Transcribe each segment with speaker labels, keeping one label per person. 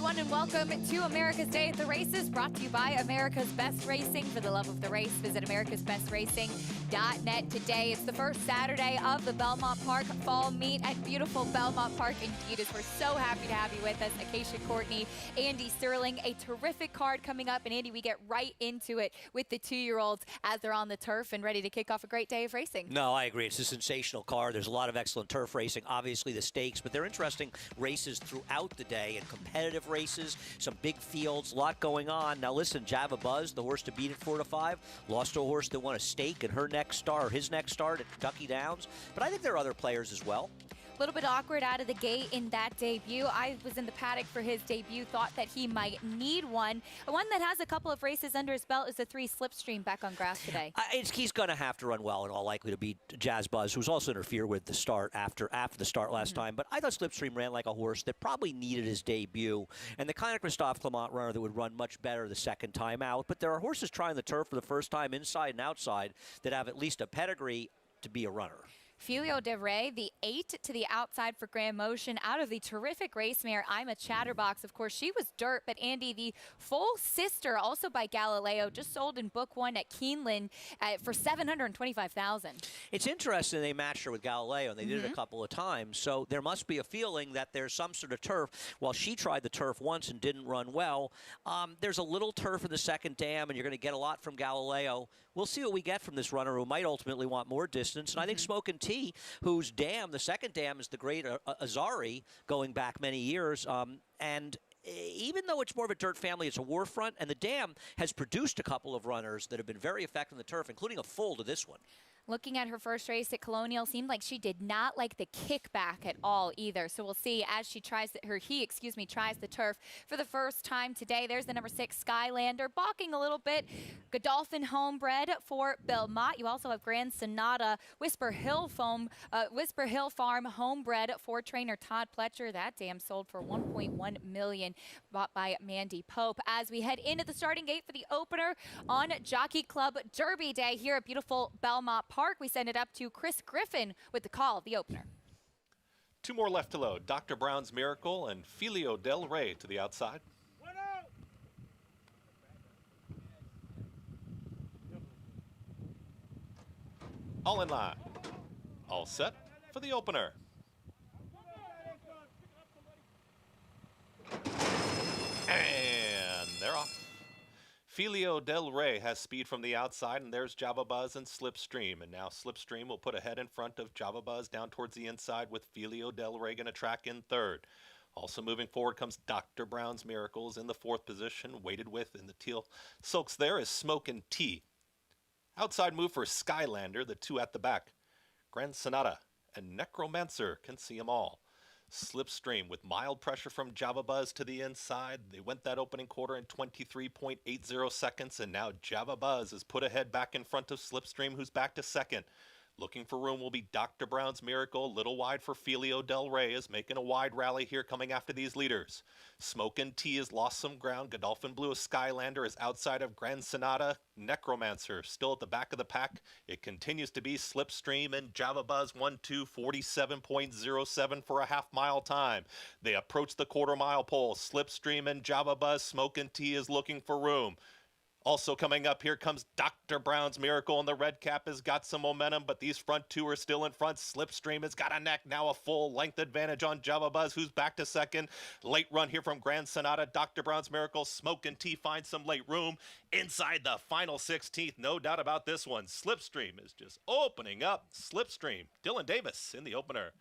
Speaker 1: everyone, and welcome to America's Day at the Races, brought to you by America's Best Racing. For the love of the race, visit americasbestracing.net today. It's the first Saturday of the Belmont Park Fall Meet at beautiful Belmont Park in Cayugas. We're so happy to have you with us. Acacia Courtney, Andy Sterling, a terrific card coming up. And Andy, we get right into it with the two-year-olds as they're on the turf and ready to kick off a great day of racing.
Speaker 2: No, I agree. It's a sensational card. There's a lot of excellent turf racing, obviously the stakes, but they're interesting races throughout the day and competitive races, some big fields, a lot going on. Now listen, Java Buzz, the horse to beat at 4-5, lost to a horse that won a stake in his next start at Kentucky Downs. But I think there are other players as well.
Speaker 1: A little bit awkward out of the gate in that debut. I was in the paddock for his debut, thought that he might need one. One that has a couple of races under his belt is the 3 Slipstream back on grass today.
Speaker 2: He's going to have to run well and all likely to beat Jazz Buzz, who was also interfered with the start after the start last time. But I thought Slipstream ran like a horse that probably needed his debut, and the kind of Christophe Clement runner that would run much better the second time out. But there are horses trying the turf for the first time inside and outside that have at least a pedigree to be a runner.
Speaker 1: Filio de Rey, the 8 to the outside for Grand Motion out of the terrific race mare I'm a Chatterbox. Of course, she was dirt, but Andy, the full sister, also by Galileo, just sold in book 1 at Keeneland for $725,000.
Speaker 2: It's interesting they matched her with Galileo, and they did it a couple of times. So there must be a feeling that there's some sort of turf. While she tried the turf once and didn't run well, there's a little turf in the second dam, and you're going to get a lot from Galileo. We'll see what we get from this runner who might ultimately want more distance. And I think Smokin' T, whose dam, the second dam, is the great Azari, going back many years. And even though it's more of a dirt family, it's a war front, and the dam has produced a couple of runners that have been very effective in the turf, including a full to this one.
Speaker 1: Looking at her first race at Colonial, seemed like she did not like the kickback at all either. So we'll see as she tries tries the turf for the first time today. There's the number 6 Skylander, balking a little bit. Godolphin Homebred for Belmont. You also have Grand Sonata, Whisper Hill Farm Homebred for trainer Todd Pletcher. That dam sold for $1.1 million, bought by Mandy Pope. As we head into the starting gate for the opener on Jockey Club Derby Day here at beautiful Belmont Park, we send it up to Chris Griffin with the call of the opener.
Speaker 3: 2 more left to load. Dr. Brown's Miracle and Filio del Rey to the outside. All in line. All set for the opener. And they're off. Filio del Rey has speed from the outside, and there's Java Buzz and Slipstream. And now Slipstream will put a head in front of Java Buzz down towards the inside, with Filio del Rey going to track in third. Also moving forward comes Dr. Brown's Miracles in the 4th position, weighted with in the teal silks there is Smokin' T. Outside move for Skylander, the 2 at the back. Grand Sonata and Necromancer can see them all. Slipstream with mild pressure from Java Buzz to the inside. They went that opening quarter in 23.80 seconds, and now Java Buzz is put ahead back in front of Slipstream, who's back to second. Looking for room will be Dr. Brown's Miracle, a little wide for Filio del Rey, is making a wide rally here coming after these leaders. Smokin' T has lost some ground. Godolphin Blue Skylander is outside of Grand Sonata. Necromancer still at the back of the pack. It continues to be Slipstream and Java Buzz 1-2, 47.07 for a half-mile time. They approach the quarter-mile pole. Slipstream and Java Buzz. Smokin' T is looking for room. Also coming up, here comes Dr. Brown's Miracle, and the red cap has got some momentum, but these front 2 are still in front. Slipstream has got a neck, now a full length advantage on Java Buzz, who's back to second. Late run here from Grand Sonata. Dr. Brown's Miracle, Smokin' T finds some late room inside the final 16th. No doubt about this one. Slipstream is just opening up. Slipstream, Dylan Davis in the opener.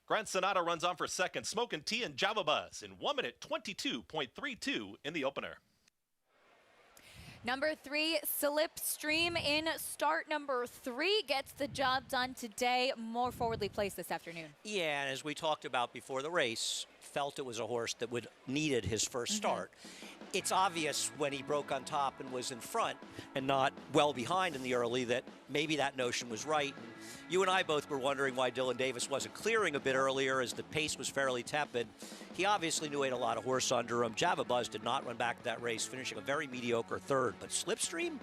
Speaker 3: Grand Sonata runs on for second. Smokin' T and Java Buzz in 1 minute 22.32 in the opener.
Speaker 1: Number 3, Slipstream in start number 3 gets the job done today. More forwardly placed this afternoon.
Speaker 2: Yeah, and as we talked about before the race, felt it was a horse that needed his first start. It's obvious when he broke on top and was in front and not well behind in the early that maybe that notion was right. And you and I both were wondering why Dylan Davis wasn't clearing a bit earlier as the pace was fairly tepid. He obviously knew he had a lot of horse under him. Java Buzz did not run back that race, finishing a very mediocre third. But Slipstream,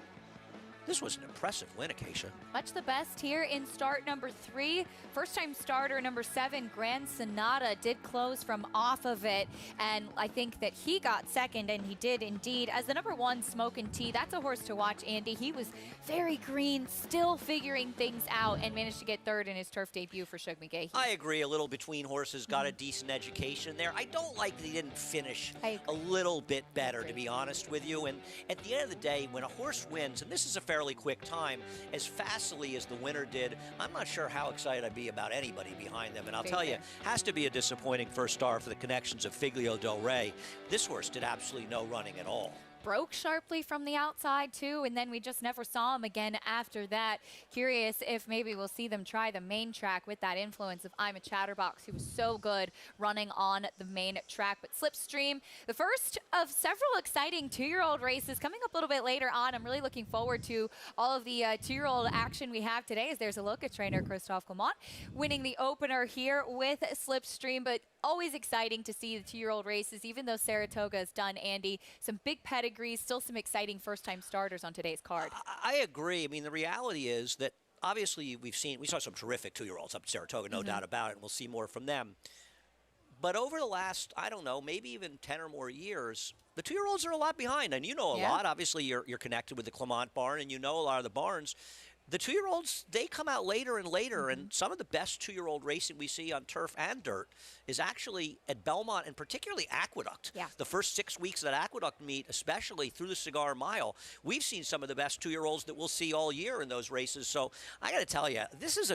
Speaker 2: This was an impressive win, Acacia.
Speaker 1: Much the best here in start number 3. First-time starter number 7, Grand Sonata, did close from off of it, and I think that he got second, and he did indeed. As the number 1, Smokin' Tea, that's a horse to watch, Andy. He was very green, still figuring things out, and managed to get third in his turf debut for Shug McGahee.
Speaker 2: I agree. A little between horses, got a decent education there. I don't like that he didn't finish a little bit better, to be honest with you. And at the end of the day, when a horse wins, and this is a fairly quick time, as fastly as the winner did, I'm not sure how excited I'd be about anybody behind them. And I'll tell you, has to be a disappointing first star for the connections of Figlio Del Rey. This horse did absolutely no running at all.
Speaker 1: Broke sharply from the outside too, and then we just never saw him again after that. Curious if maybe we'll see them try the main track with that influence of I'm a Chatterbox, who was so good running on the main track. But Slipstream, the first of several exciting 2-year-old races coming up a little bit later on. I'm really looking forward to all of the 2-year-old action we have today, as there's a look at trainer Christophe Clement winning the opener here with Slipstream. But always exciting to see the 2-year-old races, even though Saratoga is done, Andy. Some big pedigrees, still some exciting first-time starters on today's card.
Speaker 2: I agree. I mean, the reality is that obviously we saw some terrific 2-year-olds up at Saratoga, no doubt about it, and we'll see more from them. But over the last, I don't know, maybe even 10 or more years, the 2-year-olds are a lot behind. And you know a lot. Obviously, you're connected with the Clement barn, and you know a lot of the barns. The 2-year-olds, they come out later and later, and some of the best 2-year-old racing we see on turf and dirt is actually at Belmont, and particularly Aqueduct.
Speaker 1: Yeah.
Speaker 2: The first 6 weeks of that Aqueduct meet, especially through the Cigar Mile, we've seen some of the best 2-year-olds that we'll see all year in those races. So I got to tell you, this is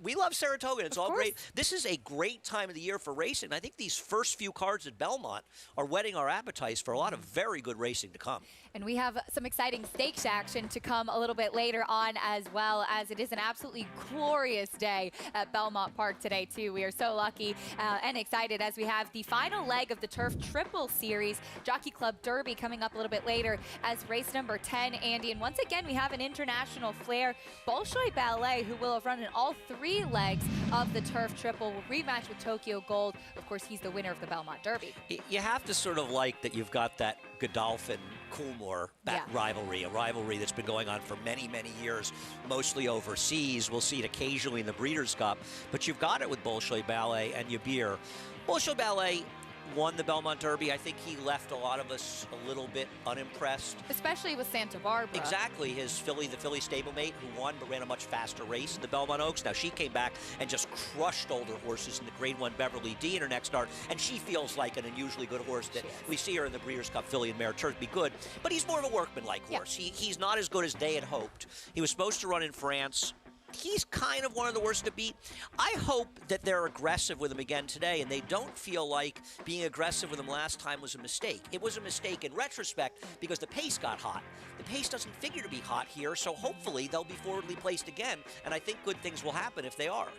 Speaker 2: we love Saratoga, and it's all great. This is a great time of the year for racing. I think these first few cards at Belmont are whetting our appetites for a lot of very good racing to come.
Speaker 1: And we have some exciting stakes action to come a little bit later on, as well, as it is an absolutely glorious day at Belmont Park today, too. We are so lucky and excited as we have the final leg of the Turf Triple Series, Jockey Club Derby, coming up a little bit later as race number 10, Andy. And once again, we have an international flair, Bolshoi Ballet, who will have run in all 3 legs of the Turf Triple, will rematch with Tokyo Gold. Of course, he's the winner of the Belmont Derby.
Speaker 2: You have to sort of like that you've got that Godolphin Coolmore rivalry, a rivalry that's been going on for many, many years, mostly overseas. We'll see it occasionally in the Breeders' Cup, but you've got it with Bolshoi Ballet and Yabir. Bolshoi Ballet won the Belmont Derby. I think he left a lot of us a little bit unimpressed.
Speaker 1: Especially with Santa Barbara.
Speaker 2: Exactly. His filly, the filly stablemate, who won but ran a much faster race in the Belmont Oaks. Now, she came back and just crushed older horses in the Grade 1 Beverly D in her next start, and she feels like an unusually good horse that we see her in the Breeders' Cup filly and mare turf be good. But he's more of a workmanlike horse. He's not as good as they had hoped. He was supposed to run in France. He's kind of one of the worst to beat. I hope that they're aggressive with him again today, and they don't feel like being aggressive with him last time was a mistake. It was a mistake in retrospect because the pace got hot. The pace doesn't figure to be hot here, so hopefully they'll be forwardly placed again, and I think good things will happen if they are.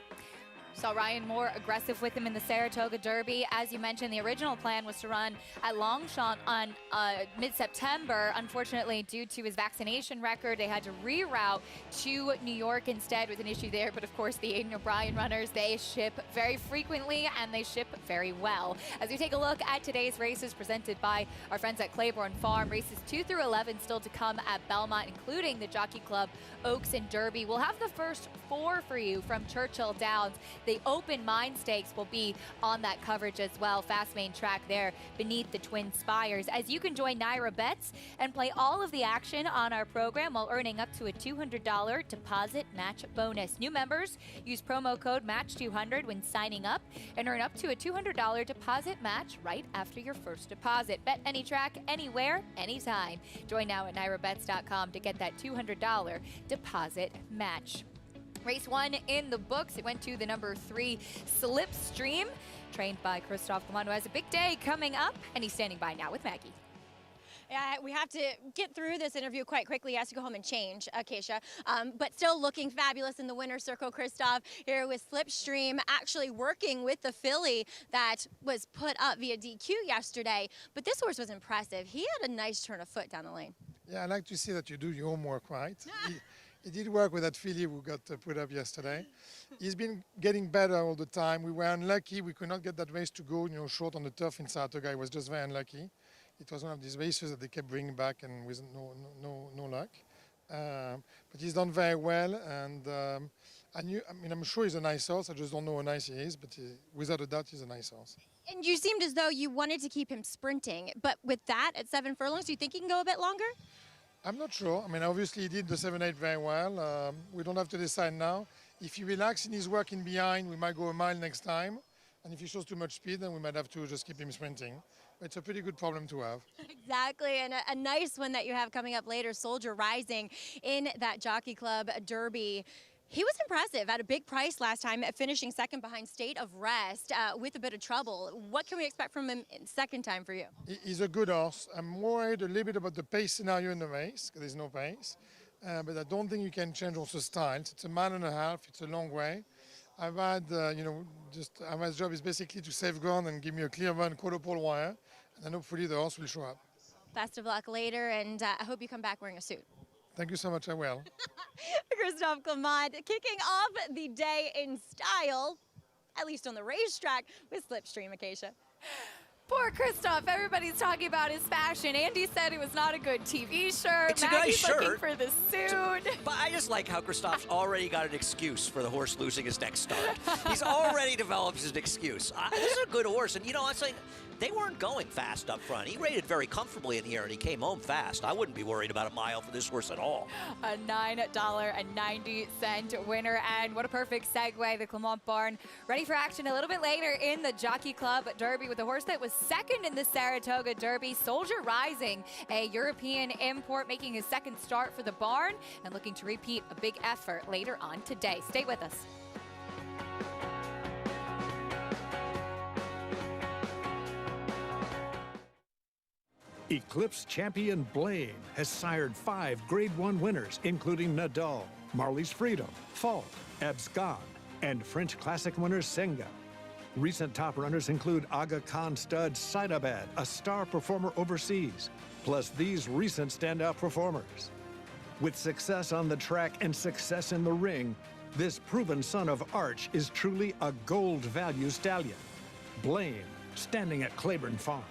Speaker 1: Saw Ryan Moore aggressive with him in the Saratoga Derby. As you mentioned, the original plan was to run at Longchamp on mid-September. Unfortunately, due to his vaccination record, they had to reroute to New York instead with an issue there. But of course, the Aidan O'Brien runners, they ship very frequently and they ship very well. As we take a look at today's races presented by our friends at Claiborne Farm, races 2 through 11 still to come at Belmont, including the Jockey Club Oaks and Derby. We'll have the first 4 for you from Churchill Downs. The Open Mine Stakes will be on that coverage as well. Fast main track there beneath the Twin Spires. As you can join Naira Bets and play all of the action on our program while earning up to a $200 deposit match bonus. New members use promo code MATCH200 when signing up and earn up to a $200 deposit match right after your first deposit. Bet any track, anywhere, anytime. Join now at NairaBets.com to get that $200 deposit match. Race 1 in the books. It went to the number 3 Slipstream, trained by Christophe Clement, who has a big day coming up, and he's standing by now with Maggie.
Speaker 4: We have to get through this interview quite quickly. He has to go home and change, Acacia. But still looking fabulous in the winner's circle, Christophe, here with Slipstream, actually working with the filly that was put up via DQ yesterday. But this horse was impressive. He had a nice turn of foot down the lane.
Speaker 5: Yeah, I like to see that you do your homework right. He did work with that filly who got put up yesterday. He's been getting better all the time. We were unlucky. We could not get that race to go, short on the turf in Saratoga. It was just very unlucky. It was one of these races that they kept bringing back and with no luck. But he's done very well, and I'm sure he's a nice horse. I just don't know how nice he is, but without a doubt, he's a nice horse.
Speaker 4: And you seemed as though you wanted to keep him sprinting, but with that at 7 furlongs, do you think he can go a bit longer?
Speaker 5: I'm not sure. I mean, obviously he did the 7-8 very well. We don't have to decide now. If he relaxes in his work in behind, we might go a mile next time. And if he shows too much speed, then we might have to just keep him sprinting. But it's a pretty good problem to have.
Speaker 4: Exactly, and a nice one that you have coming up later, Soldier Rising in that Jockey Club Derby. He was impressive at a big price last time, finishing second behind State of Rest with a bit of trouble. What can we expect from him second time for you?
Speaker 5: He's a good horse. I'm worried a little bit about the pace scenario in the race, because there's no pace. But I don't think you can change also styles. It's a mile and a half. It's a long way. I've had, Ahmad's job is basically to safeguard and give me a clear run, quarter pole wire, and then hopefully the horse will show up.
Speaker 4: Best of luck later, and I hope you come back wearing a suit.
Speaker 5: Thank you so much, I will.
Speaker 4: Christophe Clement kicking off the day in style, at least on the racetrack, with Slipstream, Acacia.
Speaker 1: Poor Christophe. Everybody's talking about his fashion. Andy said it was not a good TV shirt.
Speaker 2: It's a
Speaker 1: Maggie's
Speaker 2: nice
Speaker 1: looking
Speaker 2: shirt.
Speaker 1: for the suit.
Speaker 2: But I just like how Christophe's already got an excuse for the horse losing his next start. He's already developed his excuse. This is a good horse, and I'm saying they weren't going fast up front. He rated very comfortably in the air, and he came home fast. I wouldn't be worried about a mile for this horse at all.
Speaker 1: A $9.90 winner, and what a perfect segue. The Clement barn ready for action a little bit later in the Jockey Club Derby with a horse that was second in the Saratoga Derby, Soldier Rising, a European import making his second start for the barn and looking to repeat a big effort later on today. Stay with us.
Speaker 6: Eclipse champion Blaine has sired 5 Grade 1 winners, including Nadal, Marley's Freedom, Fault, Abscon, and French Classic winner Senga. Recent top runners include Aga Khan stud Saidabad, a star performer overseas, plus these recent standout performers. With success on the track and success in the ring, this proven son of Arch is truly a gold value stallion. Blaine, standing at Claiborne Farm.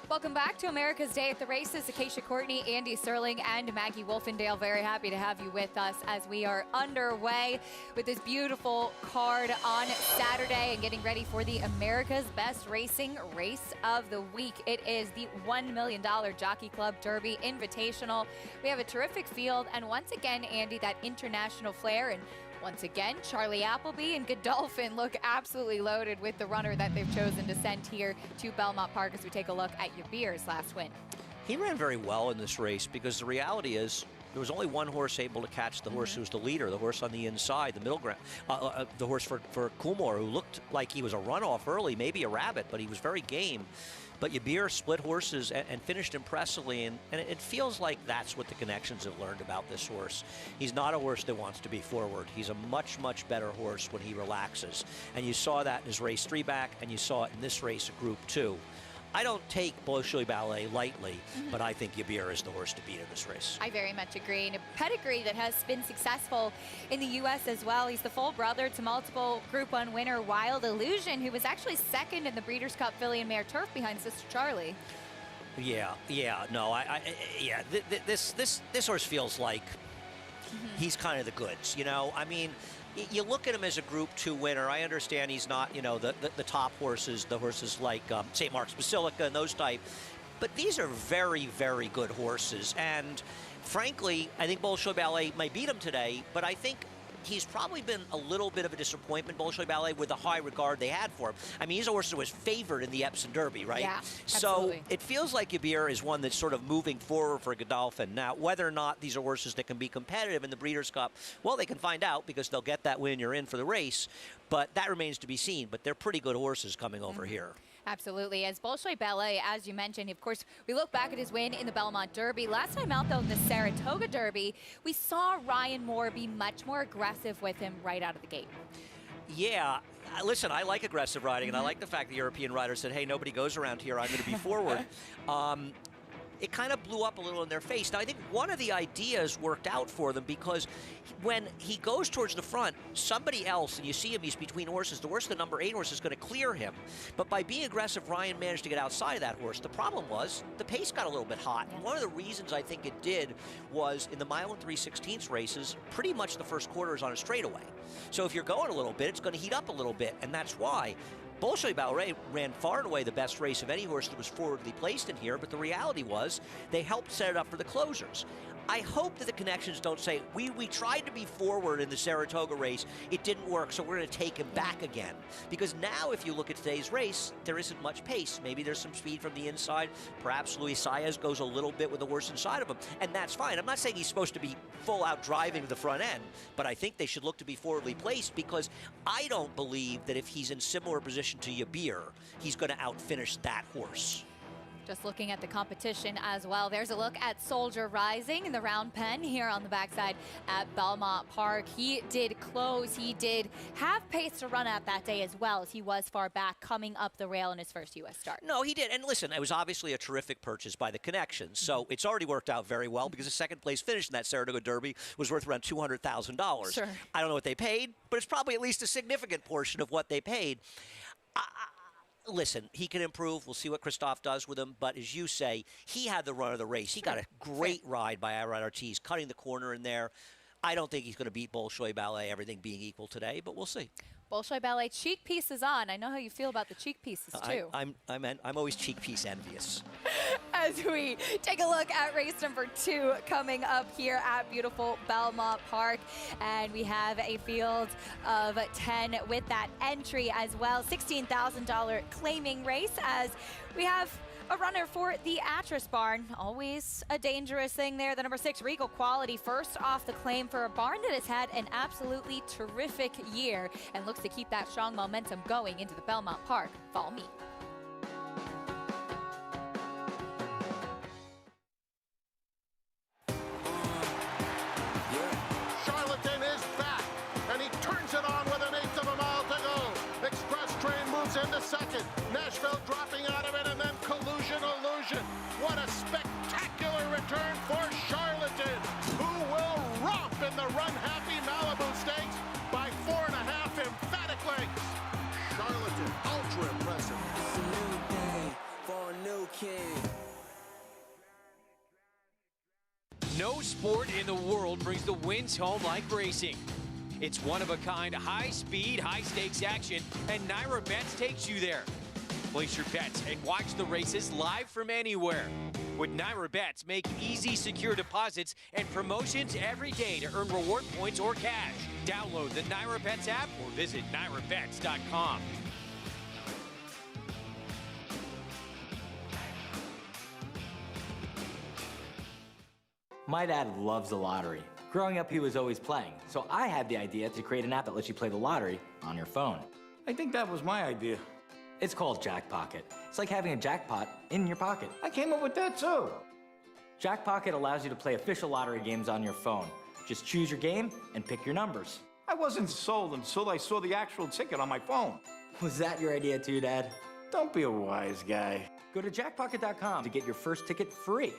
Speaker 1: Welcome back to America's Day at the Races. Acacia Courtney, Andy Serling, and Maggie Wolfendale. Very happy to have you with us as we are underway with this beautiful card on Saturday and getting ready for the America's Best Racing Race of the Week. It is the $1 million Jockey Club Derby Invitational. We have a terrific field, and once again, Andy, that international flair, and once again, Charlie Appleby and Godolphin look absolutely loaded with the runner that they've chosen to send here to Belmont Park as we take a look at your Beers' last win.
Speaker 2: He ran very well in this race because the reality is there was only one horse able to catch the horse who was the leader, the horse on the inside, the middle ground, the horse for Coolmore, who looked like he was a runoff early, maybe a rabbit, but he was very game. but Yabir split horses and finished impressively, and it feels like that's what the connections have learned about this horse. He's not a horse that wants to be forward. He's a much, much better horse when he relaxes, and you saw that in his race 3 back, and you saw it in this race at Group 2. I don't take Bolshoi Ballet lightly, but I think Yabir is the horse to beat in this race.
Speaker 1: I very much agree. And a pedigree that has been successful in the U.S. as well. He's the full brother to multiple Group 1 winner Wild Illusion, who was actually second in the Breeders' Cup Filly and Mare Turf behind Sister Charlie.
Speaker 2: Yeah, no, this horse feels like he's kind of the goods, you know. I mean, you look at him as a Group 2 winner. I understand he's not, you know, the top horses, the horses like St. Mark's Basilica and those type. But these are very, very good horses. And frankly, I think Bolshoi Ballet might beat him today, but I think he's probably been a little bit of a disappointment, Bolshoi Ballet, with the high regard they had for him. I mean, he's a horse that was favored in the Epsom Derby, right?
Speaker 1: Yeah,
Speaker 2: absolutely. So it feels like Yabir is one that's sort of moving forward for Godolphin. Now, whether or not these are horses that can be competitive in the Breeders' Cup, well, they can find out because they'll get that win, you're in for the race. But that remains to be seen. But they're pretty good horses coming over here.
Speaker 1: Absolutely. As Bolshoi Ballet, as you mentioned, of course, we look back at his win in the Belmont Derby. Last time out, though, in the Saratoga Derby, we saw Ryan Moore be much more aggressive with him right out of the gate.
Speaker 2: Yeah. Listen, I like aggressive riding, and I like the fact the European rider said, hey, nobody goes around here. I'm going to be forward. It kind of blew up a little in their face. Now, I think one of the ideas worked out for them because when he goes towards the front, somebody else, and you see him, he's between horses. The horse, the number 8 horse, is going to clear him. But by being aggressive, Ryan managed to get outside of that horse. The problem was the pace got a little bit hot. And one of the reasons I think it did was in the mile and 3/16 races, pretty much the first quarter is on a straightaway. So if you're going a little bit, it's going to heat up a little bit, and that's why. Bolshoi Ballet ran far and away the best race of any horse that was forwardly placed in here, but the reality was they helped set it up for the closers. I hope that the connections don't say, we tried to be forward in the Saratoga race, it didn't work, so we're going to take him back again. Because now, if you look at today's race, there isn't much pace. Maybe there's some speed from the inside. Perhaps Luis Saez goes a little bit with the horse inside of him, and that's fine. I'm not saying he's supposed to be full out driving to the front end, but I think they should look to be forwardly placed because I don't believe that if he's in similar position to Yabir, he's going to outfinish that horse.
Speaker 1: Just looking at the competition as well. There's a look at Soldier Rising in the round pen here on the backside at Belmont Park. He did close. He did have pace to run at that day as well as he was far back coming up the rail in his first U.S. start.
Speaker 2: No, he did. And listen, it was obviously a terrific purchase by the Connections. So it's already worked out very well because the second place finish in that Saratoga Derby was worth around $200,000.
Speaker 1: Sure.
Speaker 2: I don't know what they paid, but it's probably at least a significant portion of what they paid. Listen, he can improve. We'll see what Christophe does with him. But as you say, he had the run of the race. He got a great ride by Irad Ortiz, cutting the corner in there. I don't think he's going to beat Bolshoi Ballet, everything being equal today, but we'll see.
Speaker 1: Bolshoi Ballet, cheek pieces on. I know how you feel about the cheek pieces, too.
Speaker 2: I'm always cheek piece envious.
Speaker 1: As we take a look at race number 2 coming up here at beautiful Belmont Park. And we have a field of 10 with that entry as well. $16,000 claiming race as we have a runner for the Atras barn. Always a dangerous thing there. The number 6, Regal Quality, first off the claim for a barn that has had an absolutely terrific year and looks to keep that strong momentum going into the Belmont Park Fall Meet.
Speaker 7: Charlatan is back, and he turns it on with 1/8 of a mile to go. Express Train moves into second. Nashville dropping out of it, and then Collusion Illusion. What a spectacular return for Charlatan, who will romp in the run-happy Malibu Stakes by 4.5 emphatic lengths. Charlatan, ultra impressive.
Speaker 8: It's a new day for a new king.
Speaker 9: No sport in the world brings the wins home like racing. It's one-of-a-kind, high-speed, high-stakes action, and Naira Bets takes you there. Place your bets and watch the races live from anywhere. With Naira Bets, make easy, secure deposits and promotions every day to earn reward points or cash. Download the Naira Bets app or visit NairaBets.com.
Speaker 10: My dad loves the lottery. Growing up, he was always playing, so I had the idea to create an app that lets you play the lottery on your phone.
Speaker 11: I think that was my idea.
Speaker 10: It's called Jackpocket. It's like having a jackpot in your pocket.
Speaker 11: I came up with that too.
Speaker 10: Jackpocket allows you to play official lottery games on your phone. Just choose your game and pick your numbers.
Speaker 11: I wasn't sold until I saw the actual ticket on my phone.
Speaker 10: Was that your idea too, Dad?
Speaker 11: Don't be a wise guy.
Speaker 10: Go to jackpocket.com to get your first ticket free.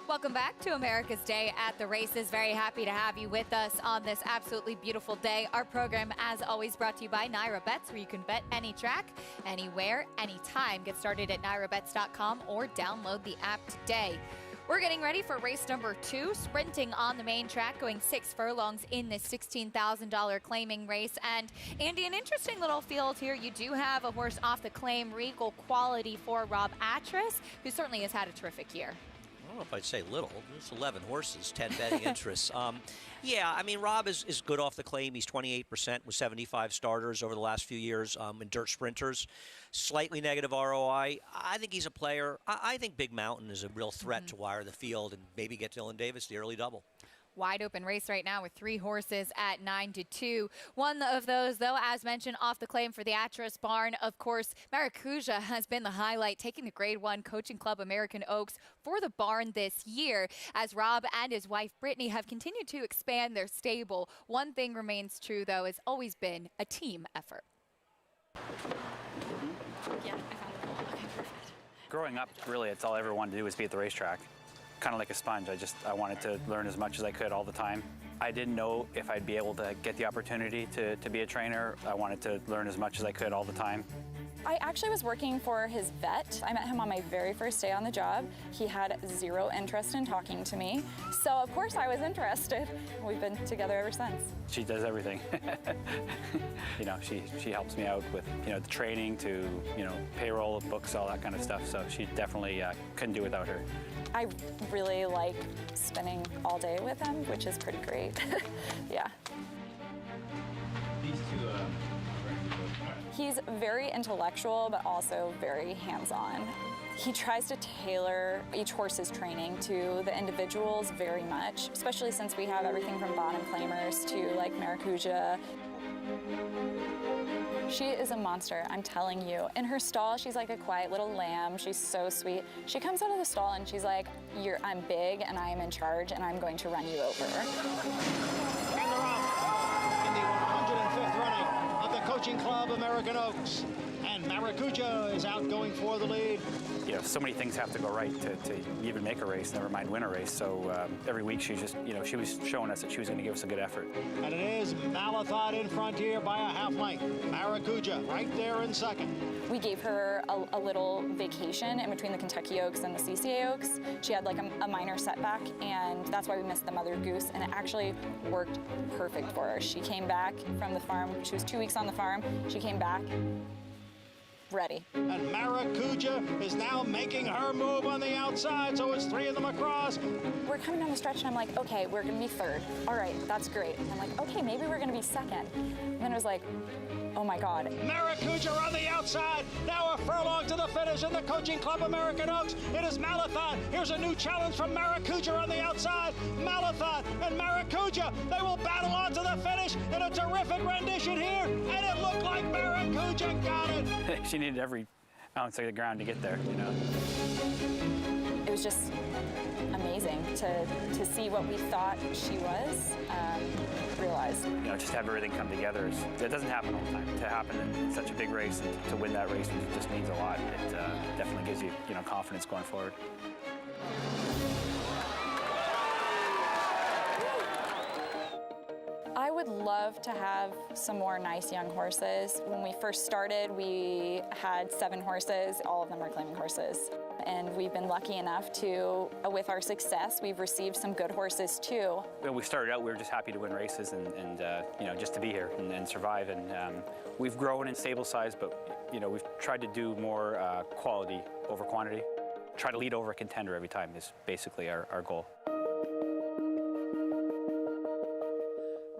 Speaker 1: Welcome back to America's Day at the Races. Very happy to have you with us on this absolutely beautiful day. Our program, as always, brought to you by Naira Bets, where you can bet any track, anywhere, anytime. Get started at nairabets.com or download the app today. We're getting ready for race number 2, sprinting on the main track, going 6 furlongs in this $16,000 claiming race. And Andy, an interesting little field here. You do have a horse off the claim, Regal Quality for Rob Atras, who certainly has had a terrific year.
Speaker 2: I don't know if I'd say little. There's 11 horses, 10 betting interests. Yeah, I mean, Rob is good off the claim. He's 28% with 75 starters over the last few years in dirt sprinters. Slightly negative ROI. I think he's a player. I think Big Mountain is a real threat to wire the field and maybe get Dylan Davis the early double.
Speaker 1: Wide open race right now with 3 horses at 9-2. One of those, though, as mentioned, off the claim for the Atras barn. Of course, Maracuja has been the highlight, taking the Grade 1 Coaching Club American Oaks for the barn this year, as Rob and his wife Brittany have continued to expand their stable. One thing remains true, though, has always been a team effort.
Speaker 12: Yeah, I found it. Okay, perfect.
Speaker 13: Growing up, really, it's all I ever wanted to do was be at the racetrack. Kind of like a sponge. I wanted to learn as much as I could all the time. I didn't know if I'd be able to get the opportunity to be a trainer. I wanted to learn as much as I could all the time.
Speaker 12: I actually was working for his vet. I met him on my very first day on the job. He had zero interest in talking to me. So of course I was interested. We've been together ever since.
Speaker 13: She does everything. You know, she helps me out with, you know, the training to, you know, payroll, books, all that kind of stuff. So she definitely couldn't do without her.
Speaker 12: I really like spending all day with him, which is pretty great. Yeah.
Speaker 13: These two
Speaker 12: He's very intellectual, but also very hands-on. He tries to tailor each horse's training to the individuals very much, especially since we have everything from bottom claimers to like Maracuja. She is a monster, I'm telling you. In her stall, she's like a quiet little lamb. She's so sweet. She comes out of the stall and she's like, I'm big and I am in charge and I'm going to run you over.
Speaker 14: And they're off in the 105th running of the Coaching Club American Oaks. And Maracuja is out going for the lead.
Speaker 13: You know, so many things have to go right to even make a race, never mind win a race. So every week she just, you know, she was showing us that she was going to give us a good effort.
Speaker 14: And it is Malathot in front here by a half length. Maracuja right there in second.
Speaker 12: We gave her a little vacation in between the Kentucky Oaks and the CCA Oaks. She had like a minor setback, and that's why we missed the Mother Goose, and it actually worked perfect for her. She came back from the farm. She was 2 weeks on the farm. She came back ready.
Speaker 14: And Maracuja is now making her move on the outside, so it's 3 of them across.
Speaker 12: We're coming down the stretch, and I'm like, okay, we're gonna be third. All right, that's great. And I'm like, okay, maybe we're gonna be second. And then it was like, oh my God.
Speaker 14: Maracuja on the outside, now a furlong to the finish in the Coaching Club American Oaks. It is Malathot. Here's a new challenge from Maracuja on the outside. Malathot and Maracuja, they will battle on to the finish in a terrific rendition here, and it looked like Maracuja got it.
Speaker 13: She needed every ounce of the ground to get there, you know.
Speaker 12: It was just amazing to see what we thought she was, realized.
Speaker 13: You know, just have everything come together. It doesn't happen all the time. To happen in such a big race and to win that race just means a lot. It definitely gives you, you know, confidence going forward.
Speaker 12: I would love to have some more nice young horses. When we first started, we had 7 horses. All of them are claiming horses. And we've been lucky enough to, with our success, we've received some good horses too.
Speaker 13: When we started out, we were just happy to win races and you know, just to be here and survive. And we've grown in stable size, but you know, we've tried to do more quality over quantity. Try to lead over a contender every time is basically our goal.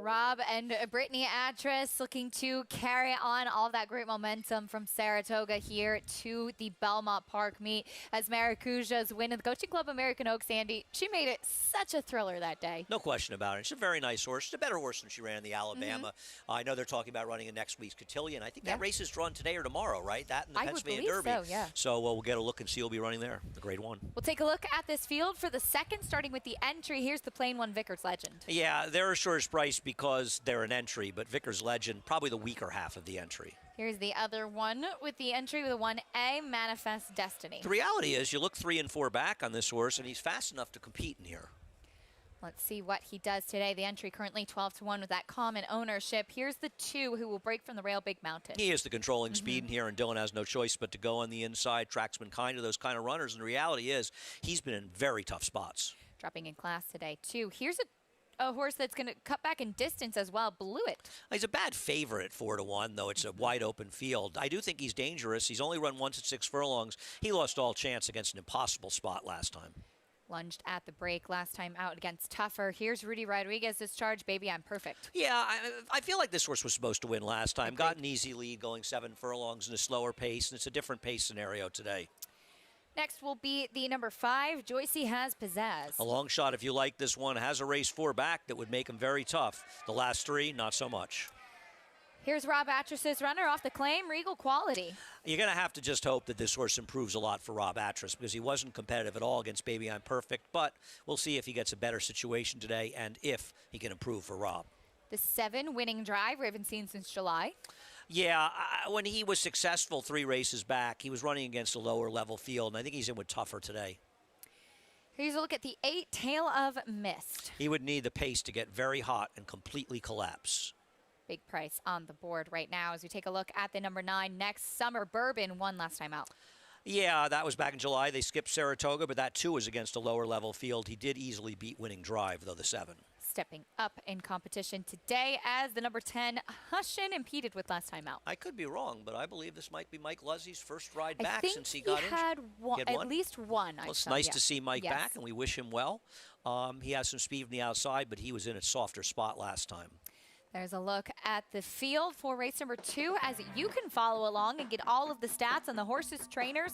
Speaker 1: Rob and Brittany Atras looking to carry on all of that great momentum from Saratoga here to the Belmont Park meet as Maracuja's win of the Coaching Club American Oaks. Andy, she made it such a thriller that day.
Speaker 2: No question about it. She's a very nice horse. She's a better horse than she ran in the Alabama. I know they're talking about running in next week's Cotillion. I think that race is drawn today or tomorrow, right? That and the Pennsylvania Derby.
Speaker 1: So, yeah.
Speaker 2: So we'll get a look and see who'll be running there, the Grade 1.
Speaker 1: We'll take a look at this field for the second, starting with the entry. Here's the Plain One Vickers Legend.
Speaker 2: Yeah, they're a shortest price because they're an entry, but Vickers Legend, probably the weaker half of the entry.
Speaker 1: Here's the other one with the entry with a 1A, Manifest Destiny.
Speaker 2: The reality is you look 3 and 4 back on this horse, and he's fast enough to compete in here.
Speaker 1: Let's see what he does today. The entry currently 12-1 with that common ownership. Here's the 2 who will break from the rail, Big Mountain.
Speaker 2: He is the controlling speed in here, and Dylan has no choice but to go on the inside. Track's been kind to those kind of runners, and the reality is he's been in very tough spots.
Speaker 1: Dropping in class today, too. Here's a horse that's going to cut back in distance as well, Blew It.
Speaker 2: He's a bad favorite 4-1, though it's a wide open field. I do think he's dangerous. He's only run once at 6 furlongs. He lost all chance against an impossible spot last time.
Speaker 1: Lunged at the break last time out against Tougher. Here's Rudy Rodriguez's charge, Baby I'm Perfect.
Speaker 2: Yeah, I feel like this horse was supposed to win last time. Got an easy lead going 7 furlongs in a slower pace, and it's a different pace scenario today.
Speaker 1: Next will be the number 5, Joycey Has Pizzazz.
Speaker 2: A long shot, if you like this one, has a race 4 back that would make him very tough. The last 3, not so much.
Speaker 1: Here's Rob Atras's runner off the claim, Regal Quality.
Speaker 2: You're going to have to just hope that this horse improves a lot for Rob Atras because he wasn't competitive at all against Baby I'm Perfect, but we'll see if he gets a better situation today and if he can improve for Rob.
Speaker 1: The 7 winning drive we haven't seen since July.
Speaker 2: Yeah, when he was successful 3 races back, he was running against a lower level field, and I think he's in with Tougher today.
Speaker 1: Here's a look at the 8, Tail of Mist.
Speaker 2: He would need the pace to get very hot and completely collapse.
Speaker 1: Big price on the board right now as we take a look at the number 9, Next Summer Bourbon, won last time out.
Speaker 2: Yeah, that was back in July. They skipped Saratoga, but that too was against a lower level field. He did easily beat Winning Drive, though, the 7.
Speaker 1: Stepping up in competition today as the number 10, Hushin, impeded with last time out.
Speaker 2: I could be wrong, but I believe this might be Mike Luzzy's first ride back since he got injured.
Speaker 1: Had at least one.
Speaker 2: Well, it's nice to see Mike back, and we wish him well. He has some speed from the outside, but he was in a softer spot last time.
Speaker 1: There's a look at the field for race number 2 as you can follow along and get all of the stats on the horses, trainers,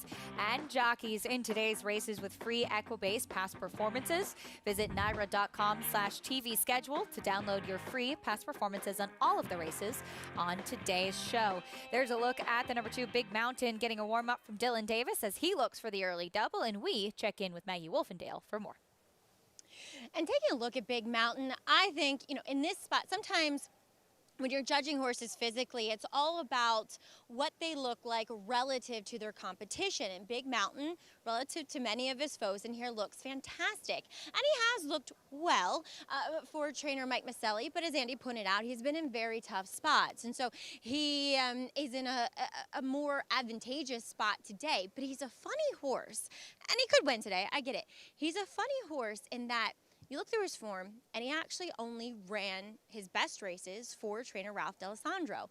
Speaker 1: and jockeys in today's races with free Equibase past performances. Visit NYRA.com/TV schedule to download your free past performances on all of the races on today's show. There's a look at the number 2, Big Mountain, getting a warm-up from Dylan Davis as he looks for the early double, and we check in with Maggie Wolfendale for more.
Speaker 4: And taking a look at Big Mountain, I think, in this spot, sometimes when you're judging horses physically, it's all about what they look like relative to their competition. And Big Mountain, relative to many of his foes in here, looks fantastic. And he has looked well for trainer Mike Maselli, but as Andy pointed out, he's been in very tough spots. And so he is in a more advantageous spot today, but he's a funny horse. And he could win today, I get it. He's a funny horse in that you look through his form, and he actually only ran his best races for trainer Ralph D'Alessandro.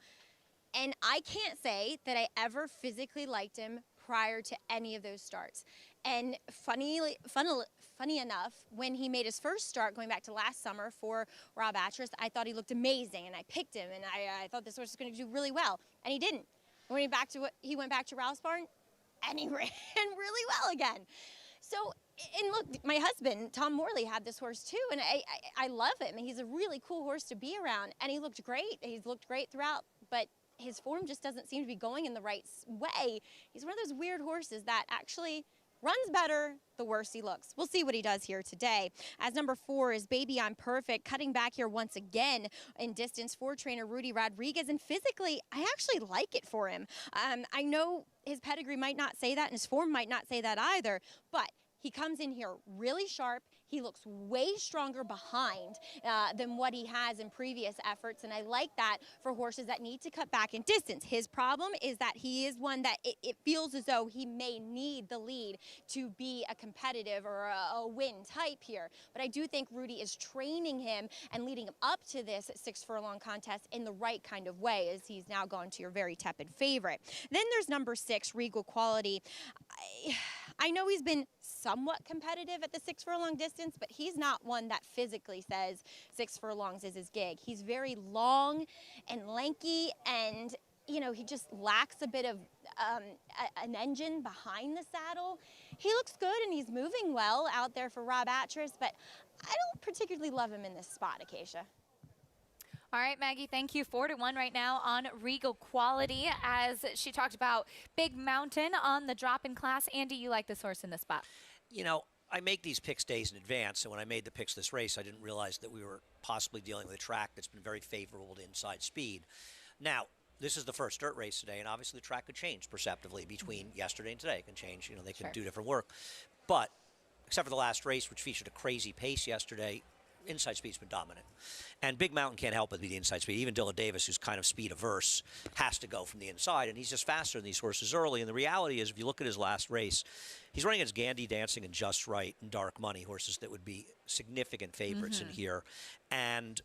Speaker 4: And I can't say that I ever physically liked him prior to any of those starts. And funny enough, when he made his first start, going back to last summer for Rob Atras, I thought he looked amazing, and I picked him, and I thought this horse was going to do really well, and he didn't. When he went back to Ralph's barn, and he ran really well again. So, and look, my husband, Tom Morley, had this horse too, and I love him. He's a really cool horse to be around, and he looked great. He's looked great throughout, but his form just doesn't seem to be going in the right way. He's one of those weird horses that actually runs better the worse he looks. We'll see what he does here today. As number 4 is Baby I'm Perfect, cutting back here once again in distance for trainer Rudy Rodriguez. And physically, I actually like it for him. I know his pedigree might not say that, and his form might not say that either, but He comes in here really sharp. He looks way stronger behind than what he has in previous efforts, and I like that for horses that need to cut back in distance. His problem is that he is one that it feels as though he may need the lead to be a competitive or a win type here. But I do think Rudy is training him and leading him up to this 6 furlong contest in the right kind of way, as he's now gone to your very tepid favorite. Then there's number 6, Regal Quality. I know he's been somewhat competitive at the 6 furlong distance, but he's not one that physically says 6 furlongs is his gig. He's very long and lanky, and you know, he just lacks a bit of an engine behind the saddle. He looks good and he's moving well out there for Rob Atras, but I don't particularly love him in this spot, Acacia.
Speaker 1: All right, Maggie, thank you. 4-1 right now on Regal Quality. As she talked about Big Mountain on the drop-in class. Andy, you like this horse in this spot?
Speaker 2: You know, I make these picks days in advance, and when I made the picks this race, I didn't realize that we were possibly dealing with a track that's been very favorable to inside speed. Now, this is the first dirt race today, and obviously the track could change perceptively between yesterday and today. It can change, you know, they can do different work. But except for the last race, which featured a crazy pace yesterday, inside speed's been dominant. And Big Mountain can't help but be the inside speed. Even Dylan Davis, who's kind of speed averse, has to go from the inside, and he's just faster than these horses early. And the reality is, if you look at his last race, he's running against Gandy Dancing and Just Right and Dark Money, horses that would be significant favorites in here. And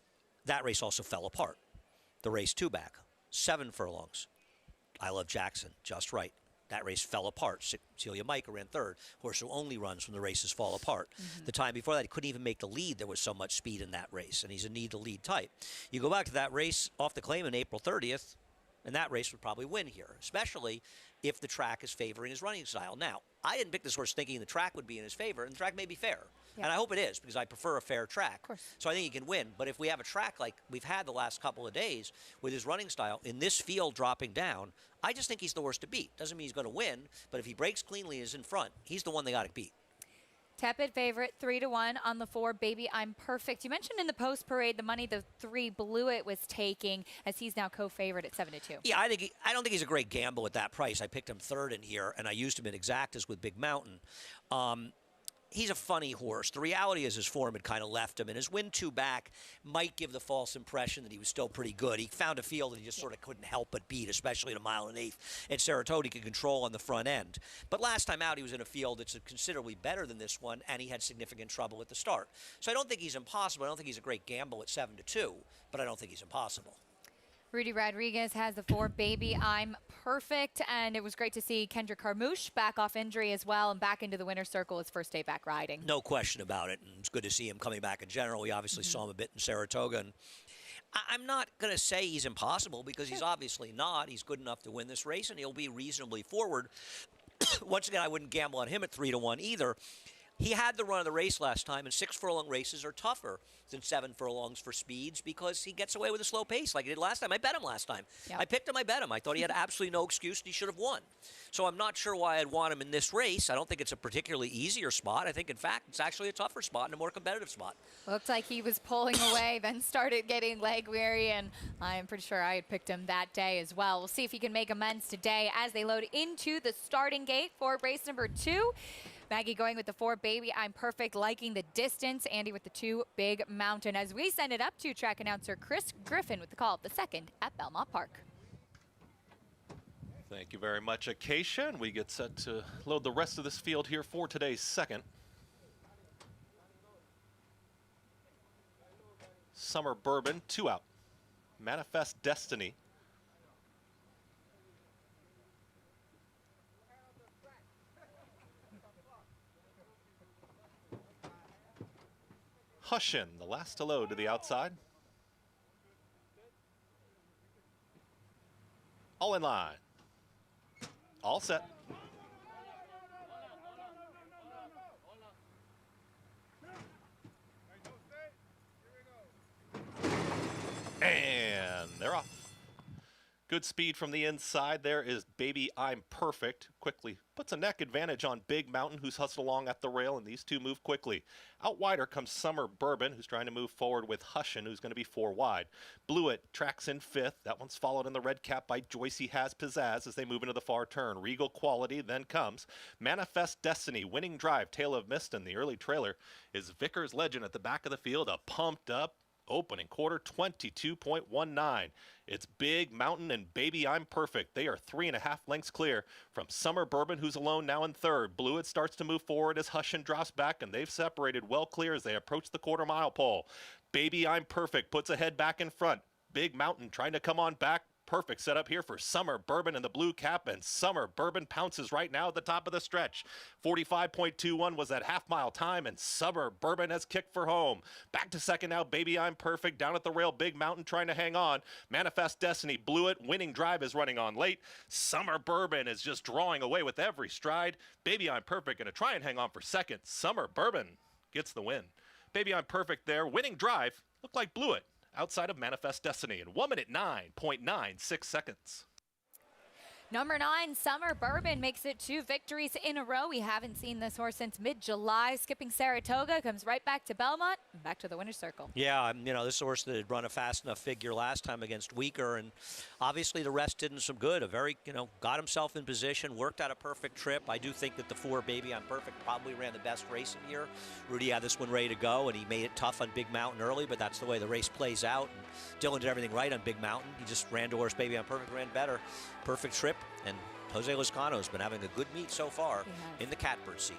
Speaker 2: that race also fell apart. The race 2 back, 7 furlongs. I Love Jackson, Just Right. That race fell apart. Celia Micah ran third. Horse who only runs when the races fall apart. The time before that, he couldn't even make the lead. There was so much speed in that race, and he's a need-to-lead type. You go back to that race off the claim on April 30th, and that race would probably win here, especially if the track is favoring his running style. Now, I didn't pick this horse thinking the track would be in his favor, and the track may be fair. And I hope it is, because I prefer a fair track. So I think he can win. But if we have a track like we've had the last couple of days with his running style, in this field dropping down, I just think he's the worst to beat. Doesn't mean he's going to win, but if he breaks cleanly and is in front, he's the one they got to beat.
Speaker 1: Tepid favorite, 3-1 on the 4, Baby I'm Perfect. You mentioned in the post parade the money the 3 Blew It was taking, as he's now co-favorite at 7-2.
Speaker 2: Yeah, I don't think he's a great gamble at that price. I picked him third in here, and I used him in exactas with Big Mountain. He's a funny horse. The reality is his form had kind of left him, and his win 2 back might give the false impression that he was still pretty good. He found a field that he just sort of couldn't help but beat, especially at 1 1/8. And Saratoga could control on the front end. But last time out, he was in a field that's considerably better than this one, and he had significant trouble at the start. So I don't think he's impossible. I don't think he's a great gamble at 7-2, but I don't think he's impossible.
Speaker 1: Rudy Rodriguez has the 4, Baby I'm Perfect, and it was great to see Kendrick Carmouche back off injury as well and back into the winner's circle his first day back riding.
Speaker 2: No question about it, and it's good to see him coming back in general. We obviously saw him a bit in Saratoga, and I'm not going to say he's impossible, because he's obviously not. He's good enough to win this race, and he'll be reasonably forward. Once again, I wouldn't gamble on him at 3-1 either. He had the run of the race last time, and 6 furlong races are tougher than 7 furlongs for speeds, because he gets away with a slow pace like he did last time. I bet him last time. I picked him, I bet him. I thought he had absolutely no excuse, and he should have won. So I'm not sure why I'd want him in this race. I don't think it's a particularly easier spot. I think, in fact, it's actually a tougher spot and a more competitive spot.
Speaker 1: Looked like he was pulling away, then started getting leg weary, and I'm pretty sure I had picked him that day as well. We'll see if he can make amends today as they load into the starting gate for race number 2. Maggie going with the 4, Baby I'm Perfect, liking the distance. Andy with the 2, Big Mountain. As we send it up to track announcer Chris Griffin with the call of the 2nd at Belmont Park.
Speaker 3: Thank you very much, Acacia. And we get set to load the rest of this field here for today's 2nd. Summer Bourbon, 2 out. Manifest Destiny. Hushin, the last to load to the outside. All in line. All set. And they're off. Good speed from the inside. There is Baby I'm Perfect. Quickly puts a neck advantage on Big Mountain, who's hustled along at the rail, and these two move quickly. Out wider comes Summer Bourbon, who's trying to move forward with Hushin, who's going to be 4 wide. Blewett tracks in 5th. That one's followed in the red cap by Joycey Has Pizzazz as they move into the far turn. Regal Quality then comes Manifest Destiny, Winning Drive, Tale of Mist, and the early trailer is Vickers Legend at the back of the field, a pumped up opening quarter, 22.19. It's Big Mountain and Baby I'm Perfect. They are 3.5 lengths clear from Summer Bourbon, who's alone now in 3rd. Blewett starts to move forward as Hushin drops back, and they've separated well clear as they approach the quarter-mile pole. Baby I'm Perfect puts a head back in front. Big Mountain trying to come on back. Perfect setup here for Summer Bourbon in the blue cap, and Summer Bourbon pounces right now at the top of the stretch. 45.21 was that half-mile time, and Summer Bourbon has kicked for home. Back to second now, Baby I'm Perfect. Down at the rail, Big Mountain trying to hang on. Manifest Destiny, Blewett, Winning Drive is running on late. Summer Bourbon is just drawing away with every stride. Baby I'm Perfect going to try and hang on for second. Summer Bourbon gets the win. Baby I'm Perfect there. Winning Drive looked like Blewett outside of Manifest Destiny in 1 minute 9.96 seconds.
Speaker 1: Number 9, Summer Bourbon makes it 2 victories in a row. We haven't seen this horse since mid-July. Skipping Saratoga, comes right back to Belmont and back to the winner's circle.
Speaker 2: Yeah, you know, this horse that had run a fast enough figure last time against weaker, and obviously the rest didn't some good. A very, got himself in position, worked out a perfect trip. I do think that the 4 Baby I'm Perfect probably ran the best race in here. Rudy had this one ready to go, and he made it tough on Big Mountain early, but that's the way the race plays out. And Dylan did everything right on Big Mountain. He just ran to horse Baby I'm Perfect, ran better. Perfect trip, and Jose Lezcano's been having a good meet so far in the catbird seat.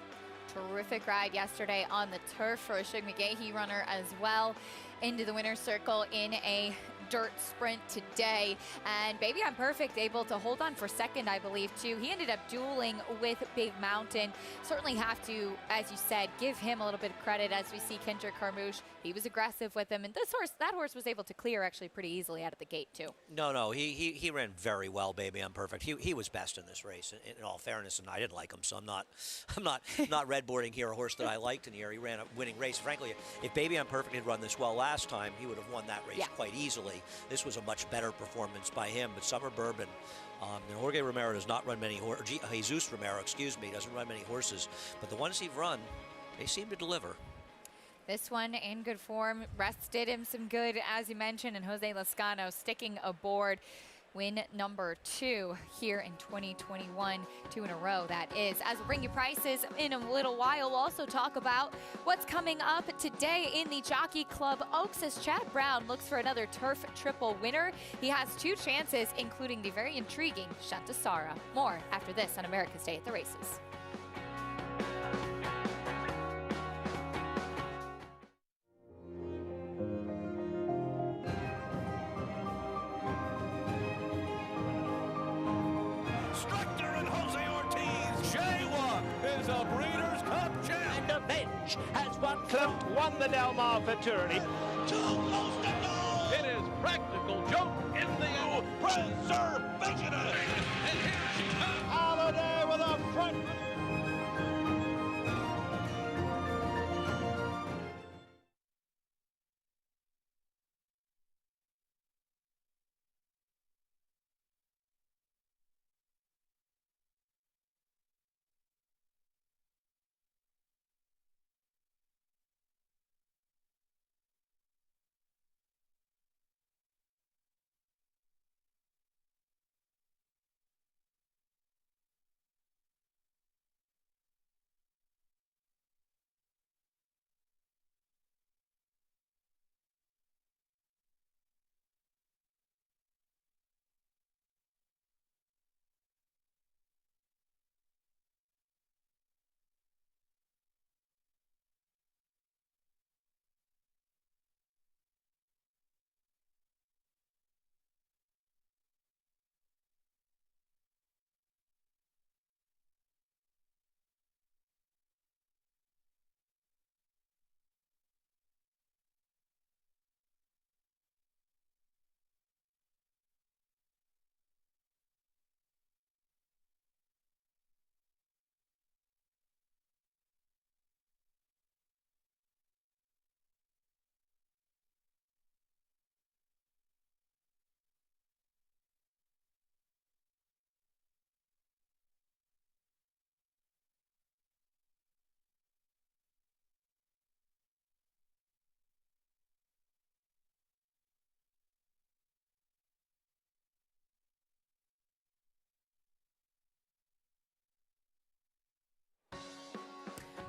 Speaker 1: Terrific ride yesterday on the turf for a Shug McGahee runner as well. Into the winner's circle in a dirt sprint today, and Baby I'm Perfect able to hold on for second, I believe, too. He ended up dueling with Big Mountain. Certainly have to, as you said, give him a little bit of credit as we see Kendrick Carmouche. He was aggressive with him, and that horse was able to clear actually pretty easily out of the gate too.
Speaker 2: No, he ran very well, Baby I'm Perfect. He was best in this race, in all fairness, and I didn't like him, so I'm not redboarding here a horse that I liked in here. He ran a winning race. Frankly, if Baby I'm Perfect had run this well last time, he would have won that race quite easily. This was a much better performance by him, but Summer Bourbon, Jorge Romero does not run many horses. Jesus Romero, doesn't run many horses, but the ones he's run, they seem to deliver.
Speaker 1: This one in good form. Rest did him some good, as you mentioned, and Jose Lezcano sticking aboard. Win number 2 here in 2021, 2 in a row, that is. As we bring you prices in a little while, we'll also talk about what's coming up today in the Jockey Club Oaks as Chad Brown looks for another turf triple winner. He has 2 chances, including the very intriguing Shantasara. More after this on America's Day at the Races.
Speaker 14: Clift won the Del Mar Futurity. Too close to goal! It is Practical Joke in the preservation. And here she comes. Holiday with a front.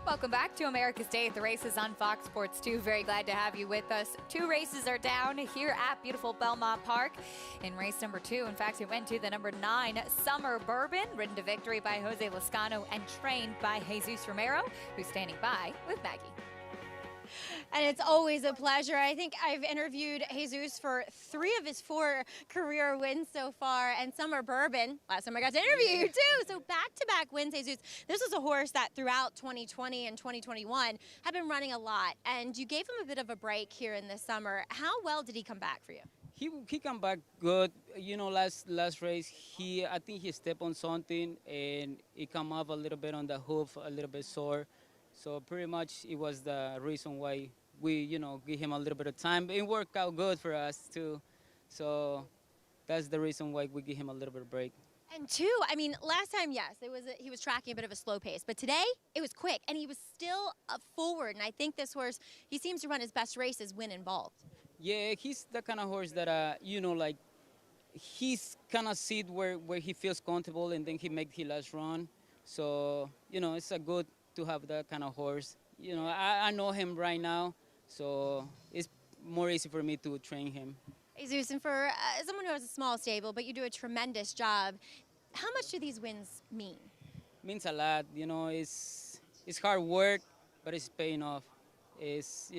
Speaker 1: Welcome back to America's Day at the Races on Fox Sports 2. Very glad to have you with us. 2 races are down here at beautiful Belmont Park in race number 2. In fact, it went to the number 9 Summer Bourbon, ridden to victory by Jose Lezcano and trained by Jesus Romero, who's standing by with Maggie.
Speaker 4: And it's always a pleasure. I think I've interviewed Jesus for 3 of his 4 career wins so far, and Summer Bourbon, last time I got to interview you too. So back-to-back wins, Jesus. This was a horse that throughout 2020 and 2021 had been running a lot, and you gave him a bit of a break here in the summer. How well did he come back for you?
Speaker 15: He come back good. You know, last race, I think he stepped on something, and he come up a little bit on the hoof, a little bit sore. So pretty much it was the reason why we, give him a little bit of time. It worked out good for us too. So that's the reason why we give him a little bit of break.
Speaker 4: And 2, I mean, last time, yes, he was tracking a bit of a slow pace, but today it was quick, and he was still forward. And I think this horse, he seems to run his best races when involved. Yeah,
Speaker 15: he's the kind of horse that, like, he's kind of sit where he feels comfortable, and then he make his last run. So, it's a good to have that kind of horse. I know him right now, so it's more easy for me to train him.
Speaker 4: Jesus, and for someone who has a small stable, but you do a tremendous job, how much do these wins mean?
Speaker 15: Means a lot. It's hard work, but it's paying off. It's,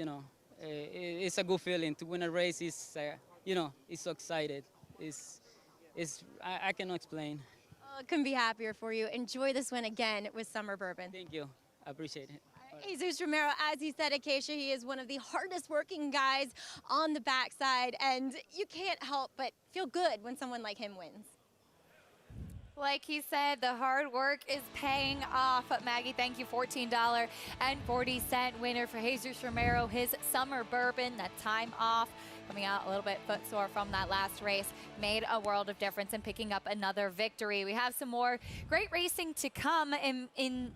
Speaker 15: it's a good feeling to win a race. It's, it's so excited. I cannot explain.
Speaker 4: Oh, couldn't be happier for you. Enjoy this win again with Summer Bourbon.
Speaker 15: Thank you. I appreciate it.
Speaker 4: Jesus Romero, as he said, Acacia, he is one of the hardest working guys on the backside, and you can't help but feel good when someone like him wins.
Speaker 1: Like he said, the hard work is paying off. Maggie, thank you. $14.40 winner for Jesus Romero, his Summer Bourbon. That time off, coming out a little bit footsore from that last race, made a world of difference in picking up another victory. We have some more great racing to come in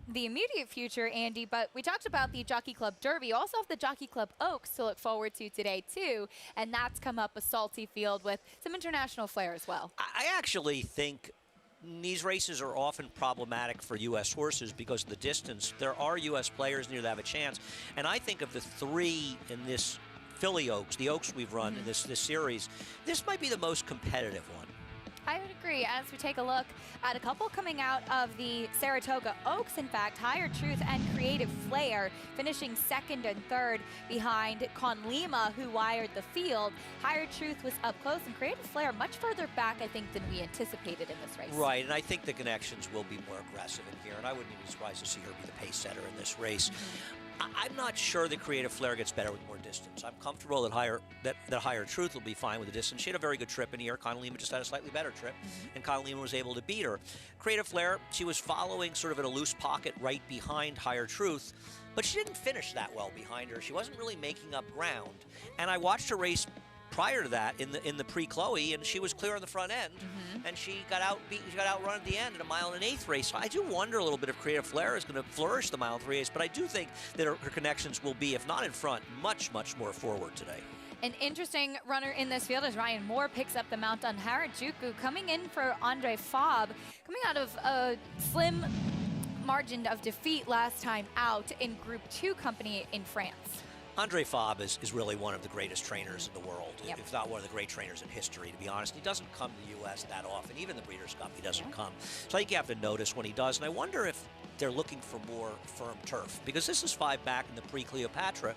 Speaker 1: the immediate future, Andy, but we talked about the Jockey Club Derby. You also have the Jockey Club Oaks to look forward to today, too, and that's come up a salty field with some international flair as well.
Speaker 2: I actually think these races are often problematic for U.S. horses because of the distance. There are U.S. players near that have a chance, and I think of the 3 in this Philly Oaks, the Oaks we've run in this series, this might be the most competitive one.
Speaker 1: I would agree. As we take a look at a couple coming out of the Saratoga Oaks, in fact, Higher Truth and Creative Flair finishing 2nd and 3rd behind Conlima, who wired the field. Higher Truth was up close, and Creative Flair much further back, I think, than we anticipated in this race.
Speaker 2: Right, and I think the connections will be more aggressive in here, and I wouldn't even be surprised to see her be the pace setter in this race. I'm not sure that Creative Flair gets better with more distance. I'm comfortable that Higher Truth will be fine with the distance. She had a very good trip in here. Conlima just had a slightly better trip, and Conlima was able to beat her. Creative Flair, she was following sort of in a loose pocket right behind Higher Truth, but she didn't finish that well behind her. She wasn't really making up ground, and I watched her race prior to that in the pre-Chloe, and she was clear on the front end, and she got outrun at the end in a 1 1/8 race. So I do wonder a little bit if Creative Flair is going to flourish the 1 3/8, but I do think that her connections will be, if not in front, much, much more forward today.
Speaker 1: An interesting runner in this field as Ryan Moore picks up the mount on Harajuku, coming in for Andre Fabre, coming out of a slim margin of defeat last time out in Group 2 company in France.
Speaker 2: Andre Fabre is really one of the greatest trainers in the world, if not one of the great trainers in history, to be honest. He doesn't come to the U.S. that often. Even the Breeders' Cup, he doesn't come. So I think you have to notice when he does, and I wonder if they're looking for more firm turf, because this is 5 back in the pre-Cleopatra,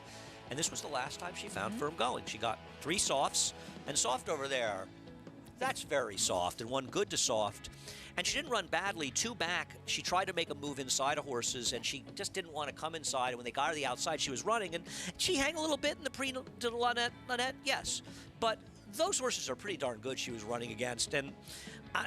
Speaker 2: and this was the last time she found firm going. She got 3 softs, and soft over there, that's very soft, and 1 good to soft. And she didn't run badly. 2 back, she tried to make a move inside of horses, and she just didn't want to come inside. And when they got her to the outside, she was running. And she hung a little bit in the Lynette, yes. But those horses are pretty darn good she was running against. And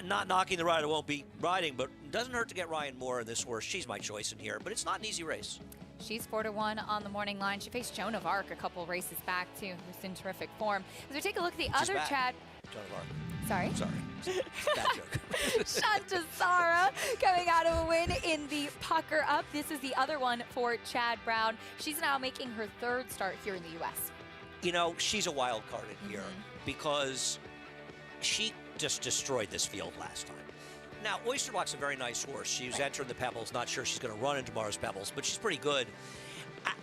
Speaker 2: not knocking the rider won't be riding, but it doesn't hurt to get Ryan Moore in this horse. She's my choice in here, but it's not an easy race.
Speaker 1: She's 4-1 on the morning line. She faced Joan of Arc a couple races back, too, who's in terrific form. As we take a look at the other Chad...
Speaker 2: Joan of Arc.
Speaker 1: Sorry?
Speaker 2: Sorry. Bad joke.
Speaker 1: Shantasara coming out of a win in the Pucker Up. This is the other one for Chad Brown. She's now making her 3rd start here in the U.S.
Speaker 2: You know, she's a wild card in here because she just destroyed this field last time. Now, Oysterbach's a very nice horse. She was entering the Pebbles. Not sure she's going to run into tomorrow's Pebbles, but she's pretty good.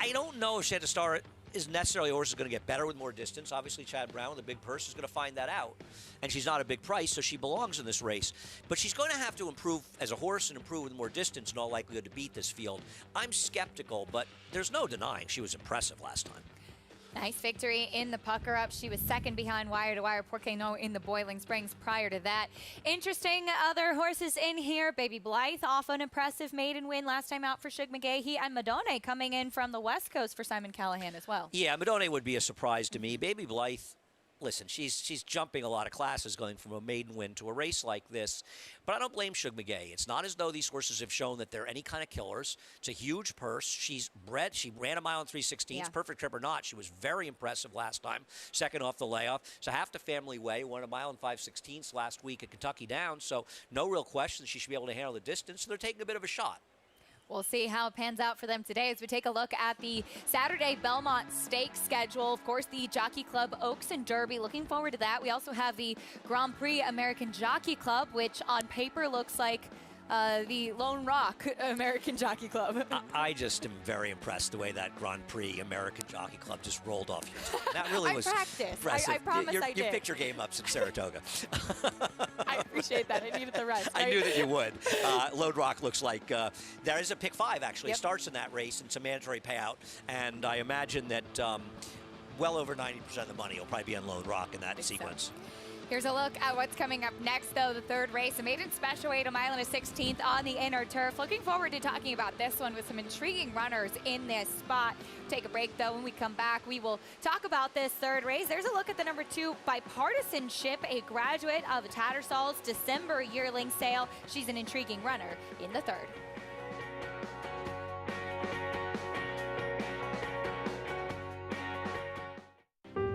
Speaker 2: I don't know if she had to start is necessarily a horse is going to get better with more distance. Obviously, Chad Brown with a big purse is going to find that out. And she's not a big price, so she belongs in this race. But she's going to have to improve as a horse and improve with more distance in all likelihood to beat this field. I'm skeptical, but there's no denying she was impressive last time.
Speaker 1: Nice victory in the pucker up. She was second behind Wire to Wire Porcano in the Boiling Springs prior to that. Interesting other horses in here. Baby Blythe off an impressive maiden win last time out for Shug McGahee, and Madone coming in from the West Coast for Simon Callahan as well.
Speaker 2: Yeah, Madone would be a surprise to me. Baby Blythe, listen, she's jumping a lot of classes going from a maiden win to a race like this. But I don't blame Shug McGahee. It's not as though these horses have shown that they're any kind of killers. It's a huge purse. She's bred. She ran a mile and 3/16.
Speaker 1: Yeah.
Speaker 2: Perfect trip or not. She was very impressive last time. Second off the layoff. So half the family way. Won a mile and 5/16 last week at Kentucky Downs. So no real question she should be able to handle the distance. So they're taking a bit of a shot.
Speaker 1: We'll see how it pans out for them today as we take a look at the Saturday Belmont Stakes schedule. Of course, the Jockey Club Oaks and Derby. Looking forward to that. We also have the Grand Prix American Jockey Club, which on paper looks like the Lone Rock American Jockey Club.
Speaker 2: I just am very impressed the way that Grand Prix American Jockey Club just rolled off your tongue. That really was impressive.
Speaker 1: I promise I did.
Speaker 2: You picked your game ups in Saratoga.
Speaker 1: I appreciate that. I needed the rest.
Speaker 2: I knew that you would. Lone Rock looks like there is a pick 5 actually.
Speaker 1: Yep.
Speaker 2: Starts in that race. It's a mandatory payout, and I imagine that well over 90% of the money will probably be on Lone Rock in that sequence.
Speaker 1: So. Here's a look at what's coming up next, though, the third race. A maiden special weight, a mile and a 16th on the inner turf. Looking forward to talking about this one with some intriguing runners in this spot. Take a break, though. When we come back, we will talk about this third race. There's a look at the number 2, Bipartisanship, a graduate of Tattersall's December yearling sale. She's an intriguing runner in the third.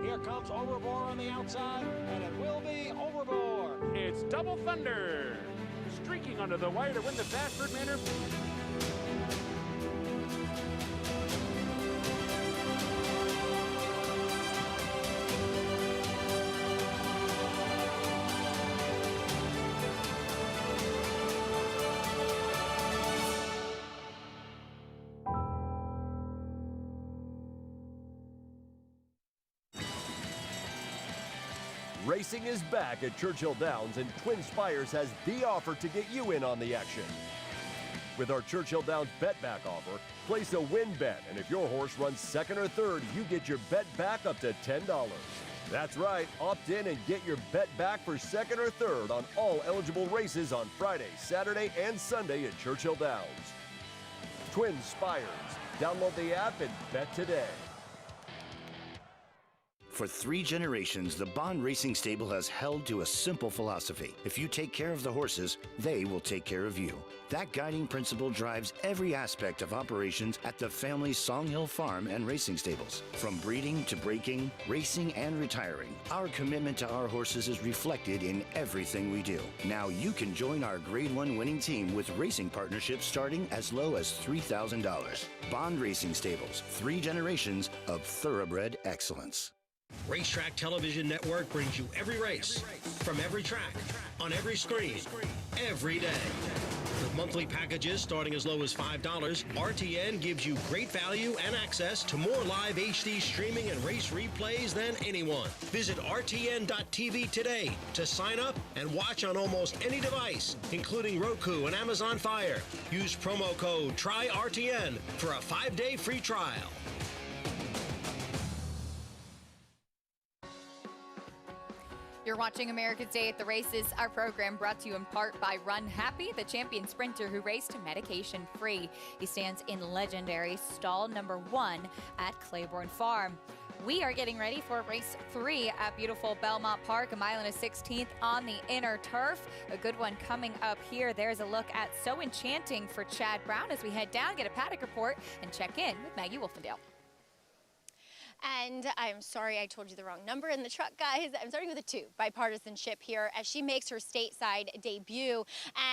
Speaker 14: Here comes Overbore on the outside, and it will be Overbore.
Speaker 16: It's Double Thunder, streaking under the wire to win the Bassford Manor.
Speaker 17: Racing is back at Churchill Downs, and Twin Spires has the offer to get you in on the action. With our Churchill Downs bet back offer, place a win bet, and if your horse runs second or third, you get your bet back up to $10. That's right, opt in and get your bet back for second or third on all eligible races on Friday, Saturday, and Sunday at Churchill Downs. Twin Spires. Download the app and bet today.
Speaker 18: For 3 generations, the Bond Racing Stable has held to a simple philosophy. If you take care of the horses, they will take care of you. That guiding principle drives every aspect of operations at the family's Songhill Farm and Racing Stables. From breeding to breaking, racing, and retiring, our commitment to our horses is reflected in everything we do. Now you can join our Grade 1 winning team with racing partnerships starting as low as $3,000. Bond Racing Stables, 3 generations of thoroughbred excellence.
Speaker 19: Racetrack Television Network brings you every race, from every track, on every screen, every day. With monthly packages starting as low as $5, RTN gives you great value and access to more live HD streaming and race replays than anyone. Visit RTN.tv today to sign up and watch on almost any device, including Roku and Amazon Fire. Use promo code TRYRTN for a 5-day free trial.
Speaker 1: You're watching America's Day at the Races, our program brought to you in part by Run Happy, the champion sprinter who raced medication-free. He stands in legendary stall number 1 at Claiborne Farm. We are getting ready for race 3 at beautiful Belmont Park, a mile and a 16th on the inner turf. A good one coming up here. There's a look at So Enchanting for Chad Brown as we head down, get a paddock report, and check in with Maggie Wolfendale.
Speaker 4: And I'm sorry I told you the wrong number in the truck, guys. I'm starting with a 2, Bipartisanship here, as she makes her stateside debut.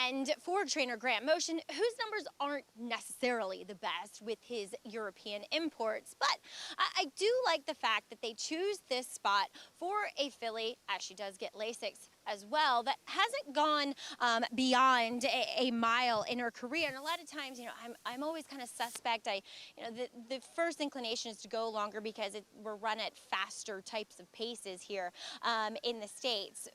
Speaker 4: And for trainer Grant Motion, whose numbers aren't necessarily the best with his European imports, but I do like the fact that they choose this spot for a filly, as she does get Lasix, as well that hasn't gone beyond a mile in her career. And a lot of times, you know, I'm always kind of suspect. The first inclination is to go longer because we're run at faster types of paces here in the States.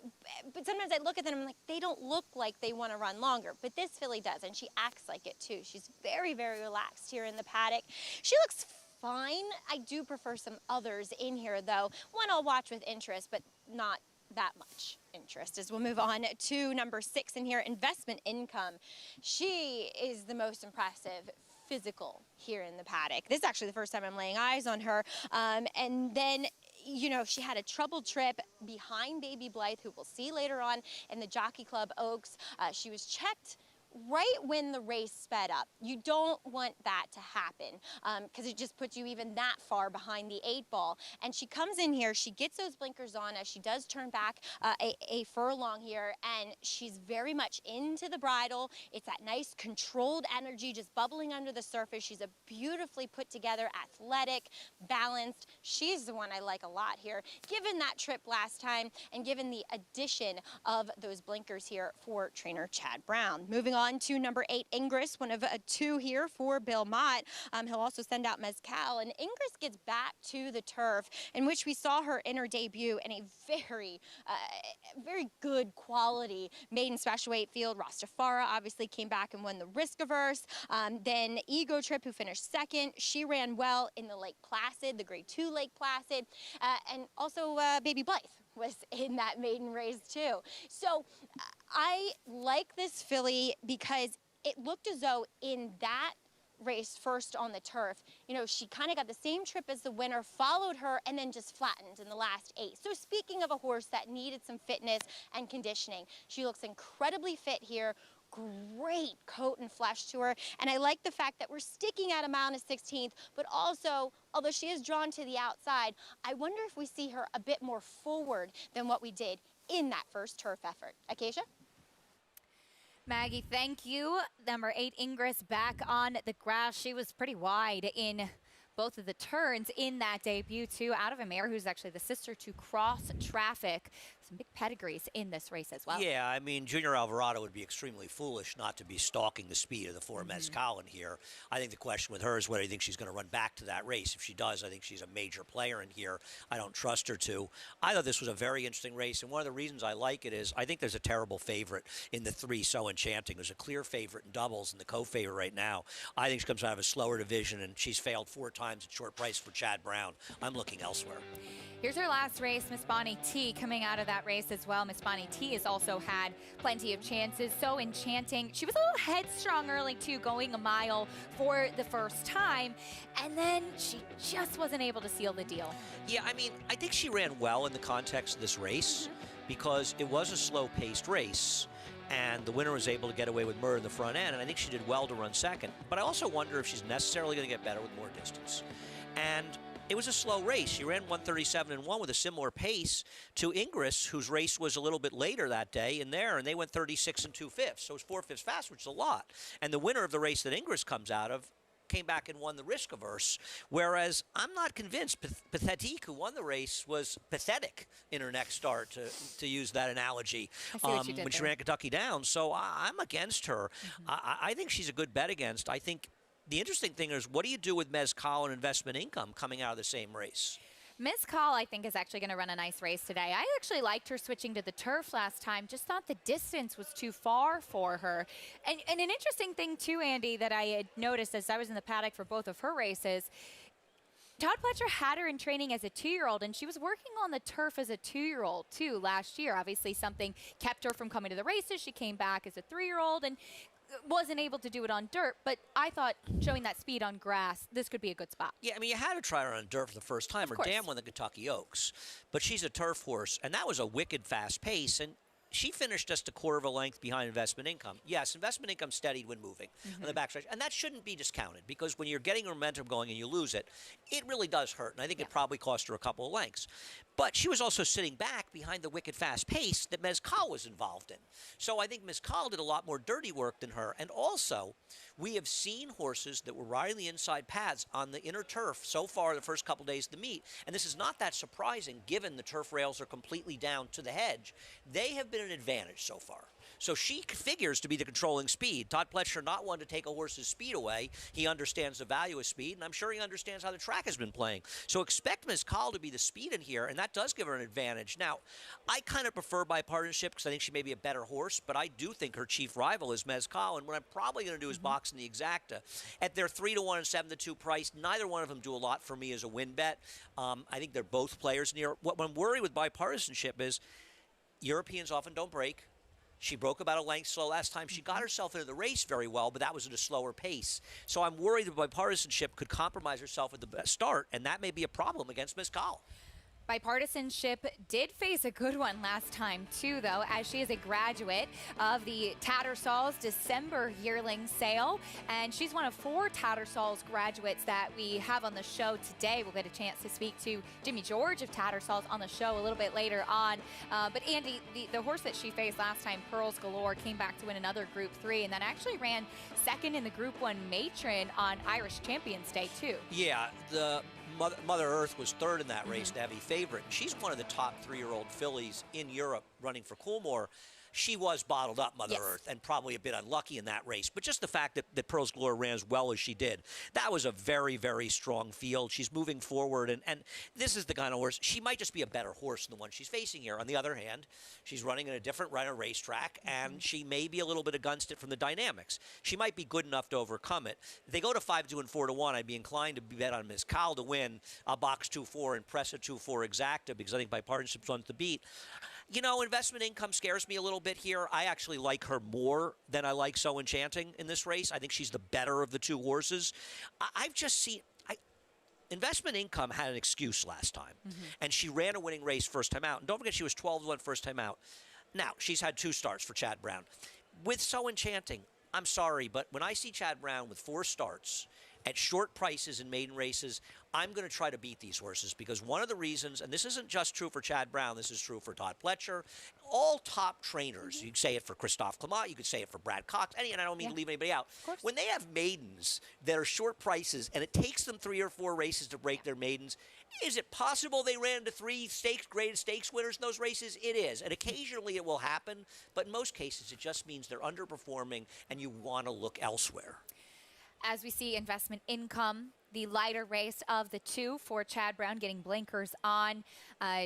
Speaker 4: But sometimes I look at them and I'm like, they don't look like they want to run longer. But this filly does, and she acts like it too. She's very, very relaxed here in the paddock. She looks fine. I do prefer some others in here, though. One I'll watch with interest, but not that much interest. As we'll move on to number 6 in here, Investment Income. She is the most impressive physical here in the paddock. This is actually the first time I'm laying eyes on her. And then, you know, she had a troubled trip behind Baby Blythe, who we'll see later on in the Jockey Club Oaks. She was checked right when the race sped up. You don't want that to happen because it just puts you even that far behind the 8 ball. And she comes in here, she gets those blinkers on as she does turn back a furlong here, and she's very much into the bridle. It's that nice controlled energy just bubbling under the surface. She's a beautifully put together, athletic, balanced. She's the one I like a lot here, given that trip last time and given the addition of those blinkers here for trainer Chad Brown. Moving on to number 8, Ingress, one of 2 here for Bill Mott. He'll also send out Mezcal, and Ingress gets back to the turf in which we saw her in her debut in a very good quality maiden special weight field. Rastafara obviously came back and won the Risk Averse. Then Ego Trip, who finished 2nd. She ran well in the Lake Placid, the Grade 2 Lake Placid, and also Baby Blythe was in that maiden race too. So I like this filly because it looked as though in that race first on the turf, you know, she kind of got the same trip as the winner, followed her, and then just flattened in the last 8. So speaking of a horse that needed some fitness and conditioning, she looks incredibly fit here. Great coat and flesh to her, and I like the fact that we're sticking at a mile and a 16th, but also, although she is drawn to the outside, I wonder if we see her a bit more forward than what we did in that first turf effort. Acacia?
Speaker 1: Maggie, thank you. Number 8, Ingress, back on the grass. She was pretty wide in both of the turns in that debut, too, out of a mare who's actually the sister to Cross Traffic. Some big pedigrees in this race as well.
Speaker 2: Yeah, I mean, Junior Alvarado would be extremely foolish not to be stalking the speed of the 4 Mezcal in here. I think the question with her is whether you think she's going to run back to that race. If she does, I think she's a major player in here. I don't trust her to. I thought this was a very interesting race, and one of the reasons I like it is I think there's a terrible favorite in the 3 So Enchanting. There's a clear favorite in doubles and the co-favorite right now. I think she comes out of a slower division, and she's failed 4 times at short price for Chad Brown. I'm looking elsewhere.
Speaker 1: Here's her last race, Miss Bonnie T, coming out of that race as well. Miss Bonnie T has also had plenty of chances. So Enchanting. She was a little headstrong early, too, going a mile for the first time. And then she just wasn't able to seal the deal.
Speaker 2: Yeah, I mean, I think she ran well in the context of this race because it was a slow-paced race. And the winner was able to get away with Murr in the front end, and I think she did well to run second. But I also wonder if she's necessarily going to get better with more distance. And it was a slow race. She ran 1:37.1 with a similar pace to Ingress, whose race was a little bit later that day in there, and they went 36 2/5. So it was 4/5 fast, which is a lot. And the winner of the race that Ingress comes out of came back and won the Risk Averse, whereas I'm not convinced Pathetique, who won the race, was pathetic in her next start, to use that analogy, when she ran Kentucky Downs. So I'm against her. I think she's a good bet against. I think the interesting thing is, what do you do with Mezcal and Investment Income coming out of the same race?
Speaker 1: Miss Call, I think, is actually going to run a nice race today. I actually liked her switching to the turf last time. Just thought the distance was too far for her. And an interesting thing, too, Andy, that I had noticed as I was in the paddock for both of her races, Todd Pletcher had her in training as a 2-year-old, and she was working on the turf as a 2-year-old, too, last year. Obviously, something kept her from coming to the races. She came back as a 3-year-old and wasn't able to do it on dirt, but I thought showing that speed on grass, this could be a good spot.
Speaker 2: Yeah, I mean, you had to try her on dirt for the first time. Her dam won the Kentucky Oaks, but she's a turf horse, and that was a wicked fast pace, and she finished just a quarter of a length behind Investment Income. Yes, Investment Income steadied when moving on the backstretch, and that shouldn't be discounted because when you're getting momentum going and you lose it, it really does hurt, and I think it probably cost her a couple of lengths. But she was also sitting back behind the wicked fast pace that Mezcal was involved in. So I think Mezcal did a lot more dirty work than her, and also We have seen horses that were riding the inside paths on the inner turf so far the first couple days of the meet, and this is not that surprising given the turf rails are completely down to the hedge. They have been an advantage so far. So she figures to be the controlling speed. Todd Pletcher not one to take a horse's speed away. He understands the value of speed, and I'm sure he understands how the track has been playing. So expect Ms. Call to be the speed in here, and that does give her an advantage. Now, I kind of prefer Bipartisanship because I think she may be a better horse, but I do think her chief rival is Mezcal, and what I'm probably going to do is box in the Exacta. At their 3-1 and 7-2 price, neither one of them do a lot for me as a win bet. I think they're both players near. What I'm worried with Bipartisanship is Europeans often don't break. She broke about a length slow last time. She got herself into the race very well, but that was at a slower pace. So I'm worried that Bipartisanship could compromise herself at the start, and that may be a problem against Mezcal.
Speaker 1: Bipartisanship did face a good one last time, too, though, as she is a graduate of the Tattersall's December yearling sale. And she's one of 4 Tattersall's graduates that we have on the show today. We'll get a chance to speak to Jimmy George of Tattersall's on the show a little bit later on. But, Andy, the horse that she faced last time, Pearls Galore, came back to win another Group 3 and then actually ran second in the Group 1 Matron on Irish Champions Day, too.
Speaker 2: Yeah, the Mother Earth was third in that race, the heavy favorite. And she's one of the top 3-year-old fillies in Europe running for Coolmore. She was bottled up, Mother Earth, and probably a bit unlucky in that race. But just the fact that Pearls Galore ran as well as she did, that was a very, very strong field. She's moving forward, and this is the kind of horse. She might just be a better horse than the one she's facing here. On the other hand, she's running in a different racetrack, and she may be a little bit against it from the dynamics. She might be good enough to overcome it. If they go to 5-2 and 4-1, I'd be inclined to bet on Ms. Cowell to win. I'll box 2-4 and press a 2-4 Exacta because I think Bipartisanship's one to beat. You know, investment income scares me a little bit here. I actually like her more than I like So Enchanting in this race. I think she's the better of the 2 horses. I've just seen... Investment Income had an excuse last time, and she ran a winning race first time out. And don't forget, she was 12-1 first time out. Now, she's had 2 starts for Chad Brown. With So Enchanting, I'm sorry, but when I see Chad Brown with 4 starts at short prices in maiden races, I'm going to try to beat these horses because one of the reasons, and this isn't just true for Chad Brown, this is true for Todd Pletcher, all top trainers. You could say it for Christophe Clement, you could say it for Brad Cox, and I don't mean to leave anybody out. When they have maidens that are short prices and it takes them 3 or 4 races to break their maidens, is it possible they ran into 3 graded stakes winners in those races? It is, and occasionally it will happen, but in most cases it just means they're underperforming and you want to look elsewhere.
Speaker 1: As we see Investment Income, the lighter race of the 2 for Chad Brown getting blinkers on.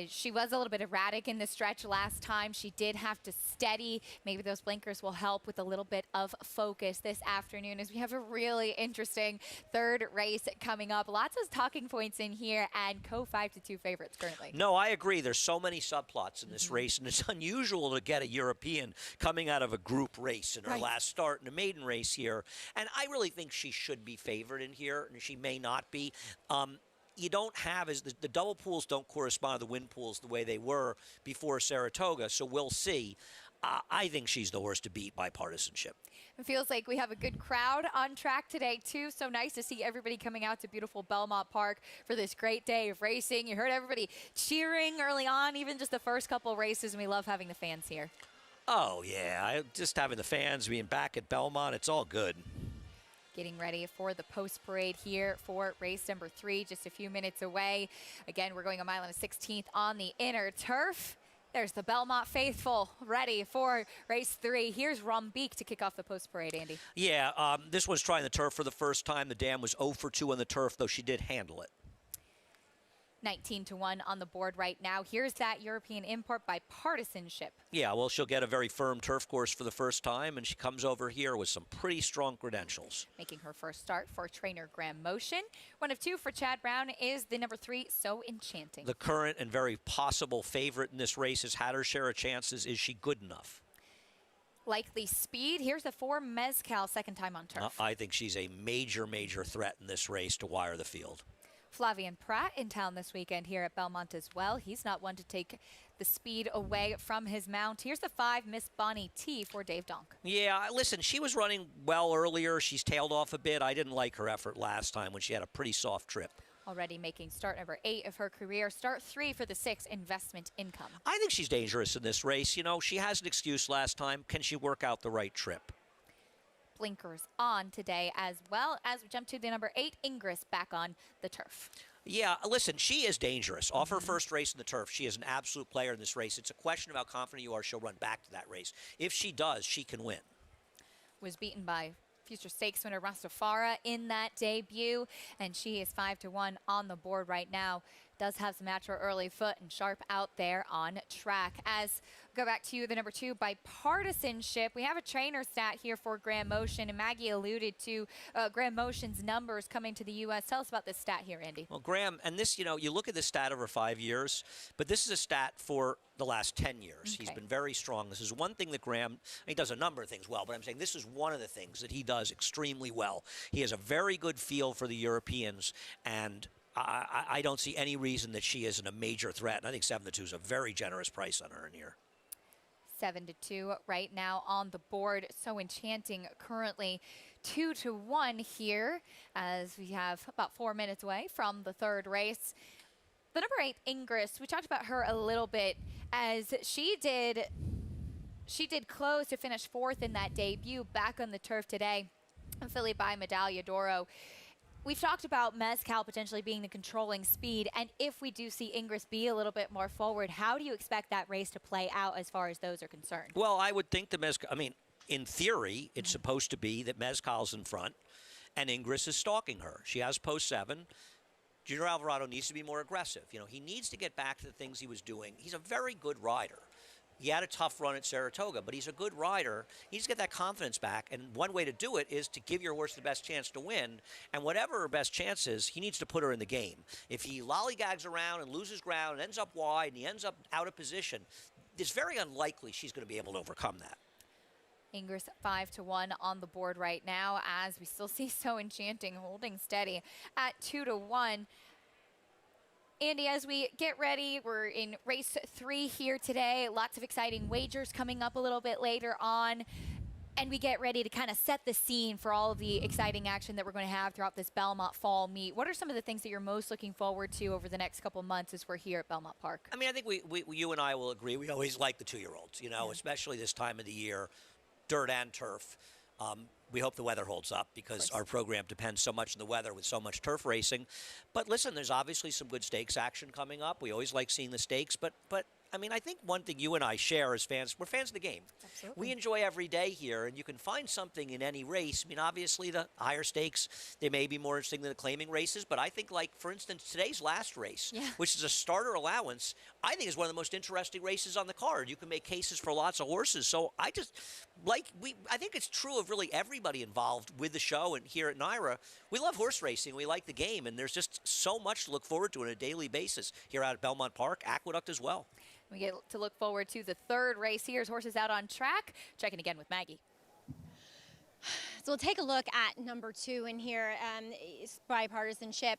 Speaker 1: She was a little bit erratic in the stretch last time. She did have to steady. Maybe those blinkers will help with a little bit of focus this afternoon as we have a really interesting 3rd race coming up. Lots of talking points in here and co-5-2 favorites currently.
Speaker 2: No, I agree. There's so many subplots in this race, and it's unusual to get a European coming out of a group race in her last start in a maiden race here. And I really think she should be favored in here, and she may not be. You don't have, as the double pools don't correspond to the win pools the way they were before Saratoga, so we'll see. I think she's the horse to beat Bipartisanship.
Speaker 1: It feels like we have a good crowd on track today, too. So nice to see everybody coming out to beautiful Belmont Park for this great day of racing. You heard everybody cheering early on, even just the first couple of races, and we love having the fans here.
Speaker 2: Oh, yeah. Just having the fans being back at Belmont, it's all good.
Speaker 1: Getting ready for the post parade here for race number 3, just a few minutes away. Again, we're going 1 1/16 on the inner turf. There's the Belmont faithful ready for race 3. Here's Rumbeek to kick off the post parade, Andy.
Speaker 2: Yeah, this one's trying the turf for the first time. The dam was 0 for 2 on the turf, though she did handle it.
Speaker 1: 19-1 on the board right now. Here's that European import Bipartisanship.
Speaker 2: Yeah, well, she'll get a very firm turf course for the first time, and she comes over here with some pretty strong credentials.
Speaker 1: Making her first start for trainer Graham Motion. 1 of 2 for Chad Brown is the number 3, So Enchanting.
Speaker 2: The current and very possible favorite in this race has had her share of chances. Is she good enough?
Speaker 1: Likely speed. Here's the 4 Mezcal, second time on turf.
Speaker 2: I think she's a major, major threat in this race to wire the field.
Speaker 1: Flavien Prat in town this weekend here at Belmont as well. He's not one to take the speed away from his mount. Here's the 5 Miss Bonnie T for Dave Donk.
Speaker 2: Yeah, listen, she was running well earlier. She's tailed off a bit. I didn't like her effort last time when she had a pretty soft trip.
Speaker 1: Already making start number 8 of her career. Start 3 for the 6 Investment Income.
Speaker 2: I think she's dangerous in this race. You know, she has an excuse last time. Can she work out the right trip?
Speaker 1: blinkers on today as well as we jump to the number 8, Ingris, back on the turf.
Speaker 2: Yeah, listen, she is dangerous. Off her first race in the turf, she is an absolute player in this race. It's a question of how confident you are she'll run back to that race. If she does, she can win.
Speaker 1: Was beaten by future stakes winner Rastafara in that debut, and she is 5-1 on the board right now. Does have some natural early foot and sharp out there on track. As go back to the number 2, Bipartisanship. We have a trainer stat here for Graham Motion, and Maggie alluded to Graham Motion's numbers coming to the U.S. Tell us about this stat here, Andy.
Speaker 2: Well, Graham, and this, you know, you look at this stat over 5 years, but this is a stat for the last 10 years.
Speaker 1: Okay.
Speaker 2: He's been very strong. This is one thing that Graham, he does a number of things well, but I'm saying this is one of the things that he does extremely well. He has a very good feel for the Europeans, and I don't see any reason that she isn't a major threat. And I think 7-2 is a very generous price on her in here.
Speaker 1: 7-2 right now on the board. So Enchanting currently 2-1 here as we have about 4 minutes away from the third race. The number 8, Ingris, we talked about her a little bit as she did close to finish 4th in that debut back on the turf today, affiliated by Medaglia d'Oro. We've talked about Mezcal potentially being the controlling speed, and if we do see Ingris be a little bit more forward, how do you expect that race to play out as far as those are concerned?
Speaker 2: Well, I would think the Mezcal, I mean, in theory, it's supposed to be that Mezcal's in front and Ingris is stalking her. She has post 7. Junior Alvarado needs to be more aggressive. You know, he needs to get back to the things he was doing. He's a very good rider. He had a tough run at Saratoga, but he's a good rider. He needs to get that confidence back, and one way to do it is to give your horse the best chance to win, and whatever her best chance is, he needs to put her in the game. If he lollygags around and loses ground and ends up wide and he ends up out of position, it's very unlikely she's going to be able to overcome that.
Speaker 1: Ingris 5-1 on the board right now as we still see So Enchanting holding steady at 2-1. Andy, as we get ready, we're in race 3 here today. Lots of exciting wagers coming up a little bit later on. And we get ready to kind of set the scene for all of the exciting action that we're going to have throughout this Belmont Fall meet. What are some of the things that you're most looking forward to over the next couple months as we're here at Belmont Park?
Speaker 2: I mean, I think you and I will agree. We always like the 2-year-olds, you know, especially this time of the year, dirt and turf. We hope the weather holds up because our program depends so much on the weather with so much turf racing. But listen, there's obviously some good stakes action coming up. We always like seeing the stakes, but I mean, I think one thing you and I share as fans, we're fans of the game.
Speaker 1: Absolutely.
Speaker 2: We enjoy every day here, and you can find something in any race. I mean, obviously, the higher stakes, they may be more interesting than the claiming races, but I think, like, for instance, today's last race, which is a starter allowance, I think is one of the most interesting races on the card. You can make cases for lots of horses. So I just, I think it's true of really everybody involved with the show and here at NYRA. We love horse racing. We like the game, and there's just so much to look forward to on a daily basis here out at Belmont Park, Aqueduct as well.
Speaker 1: We get to look forward to the third race here as horses out on track. Checking again with Maggie.
Speaker 4: So we'll take a look at number 2 in here, Bipartisanship.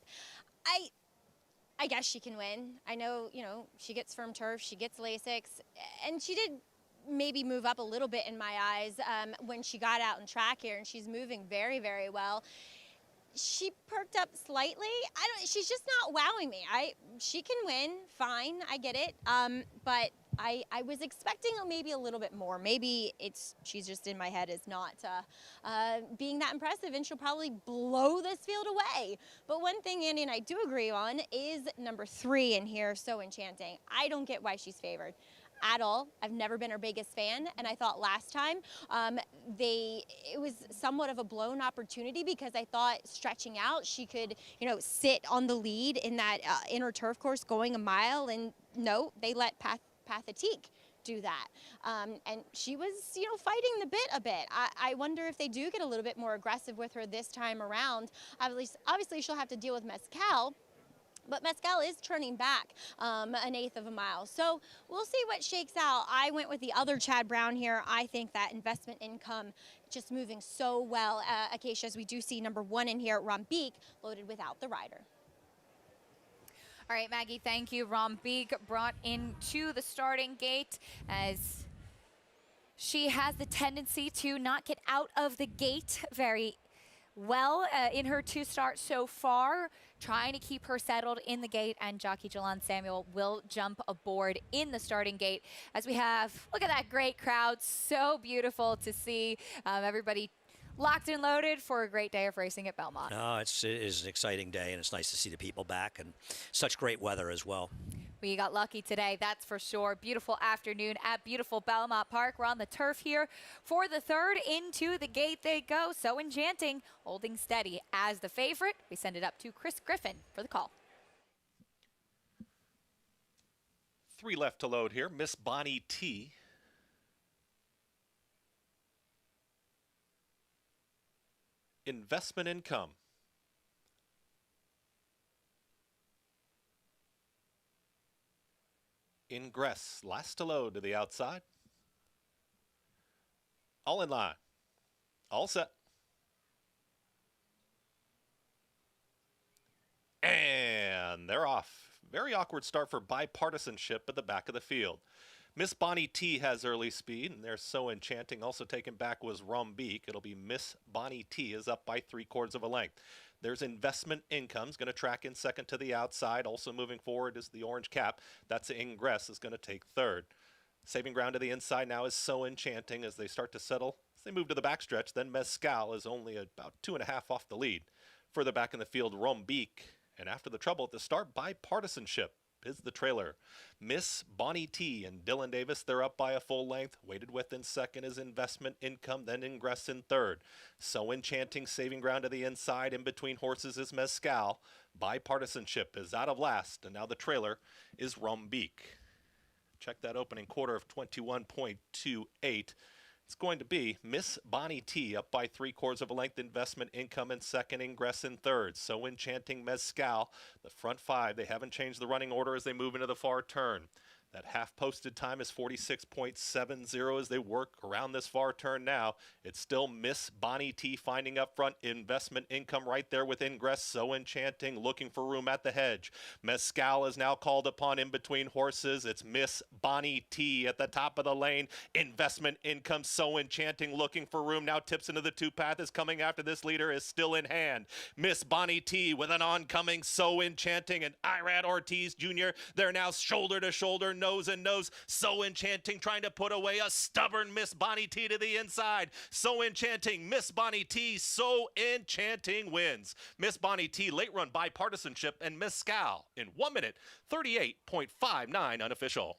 Speaker 4: I guess she can win. I know, you know, she gets firm turf, she gets Lasix, and she did maybe move up a little bit in my eyes when she got out on track here, and she's moving very, very well. She perked up slightly. She's just not wowing me. She can win, fine, I get it. But I was expecting maybe a little bit more. Maybe she's just in my head as not being that impressive, and she'll probably blow this field away. But one thing Andy and I do agree on is number 3 in here, So Enchanting. I don't get why she's favored at all. I've never been her biggest fan, and I thought last time it was somewhat of a blown opportunity because I thought stretching out she could, you know, sit on the lead in that inner turf course going a mile, and no, they let Pathétique do that. And she was, you know, fighting the bit a bit. I wonder if they do get a little bit more aggressive with her this time around. Obviously she'll have to deal with Mezcal, but Mezcal is turning back an 1/8 of a mile. So we'll see what shakes out. I went with the other Chad Brown here. I think that investment income just moving so well. Acacia, as we do see number 1 in here, Rambique, loaded without the rider.
Speaker 1: All right, Maggie, thank you. Rambique brought into the starting gate as she has the tendency to not get out of the gate very well in her 2 starts so far, trying to keep her settled in the gate, and jockey Jalon Samuel will jump aboard in the starting gate as we have, look at that great crowd, so beautiful to see everybody locked and loaded for a great day of racing at Belmont.
Speaker 2: No, it is an exciting day, and it's nice to see the people back, and such great weather as well.
Speaker 1: We got lucky today, that's for sure. Beautiful afternoon at beautiful Belmont Park. We're on the turf here for the third. Into the gate they go. So Enchanting holding steady as the favorite. We send it up to Chris Griffin for the call.
Speaker 3: 3 left to load here. Miss Bonnie T. Investment Income. Ingress, last to load to the outside. All in line. All set. And they're off. Very awkward start for Bipartisanship at the back of the field. Miss Bonnie T has early speed, and there's So Enchanting. Also taken back was Rumbeek. It'll be Miss Bonnie T is up by 3/4 of a length. There's Investment Income's going to track in second to the outside. Also moving forward is the Orange Cap. That's Ingress is going to take third. Saving ground to the inside now is So Enchanting as they start to settle. As they move to the backstretch, then Mescal is only about 2.5 off the lead. Further back in the field, Rumbeek. And after the trouble at the start, Bipartisanship is the trailer. Miss Bonnie T and Dylan Davis, they're up by a full length. Weighted with in second is Investment Income, then Ingress in third. So Enchanting saving ground to the inside. In between horses is Mescal. Bipartisanship is out of last, and now the trailer is Rumbeek. Check that opening quarter of 21.28. It's going to be Miss Bonnie T up by 3/4 of a length. Investment Income in second, Ingress in third. So Enchanting, Mescal. The front 5, they haven't changed the running order as they move into the far turn. That half-posted time is 46.70 as they work around this far turn now. It's still Miss Bonnie T finding up front. Investment Income right there with Ingress. So Enchanting looking for room at the hedge. Mescal is now called upon in between horses. It's Miss Bonnie T at the top of the lane. Investment Income, So Enchanting looking for room. Now tips into the 2-path is coming after this leader is still in hand. Miss Bonnie T with an oncoming So Enchanting and Irad Ortiz Jr. They're now shoulder to shoulder, nose and nose. So Enchanting trying to put away a stubborn Miss Bonnie T to the inside. So Enchanting, Miss Bonnie T, So Enchanting wins. Miss Bonnie T, late run Bipartisanship, and Mescal in 1 minute, 38.59 unofficial.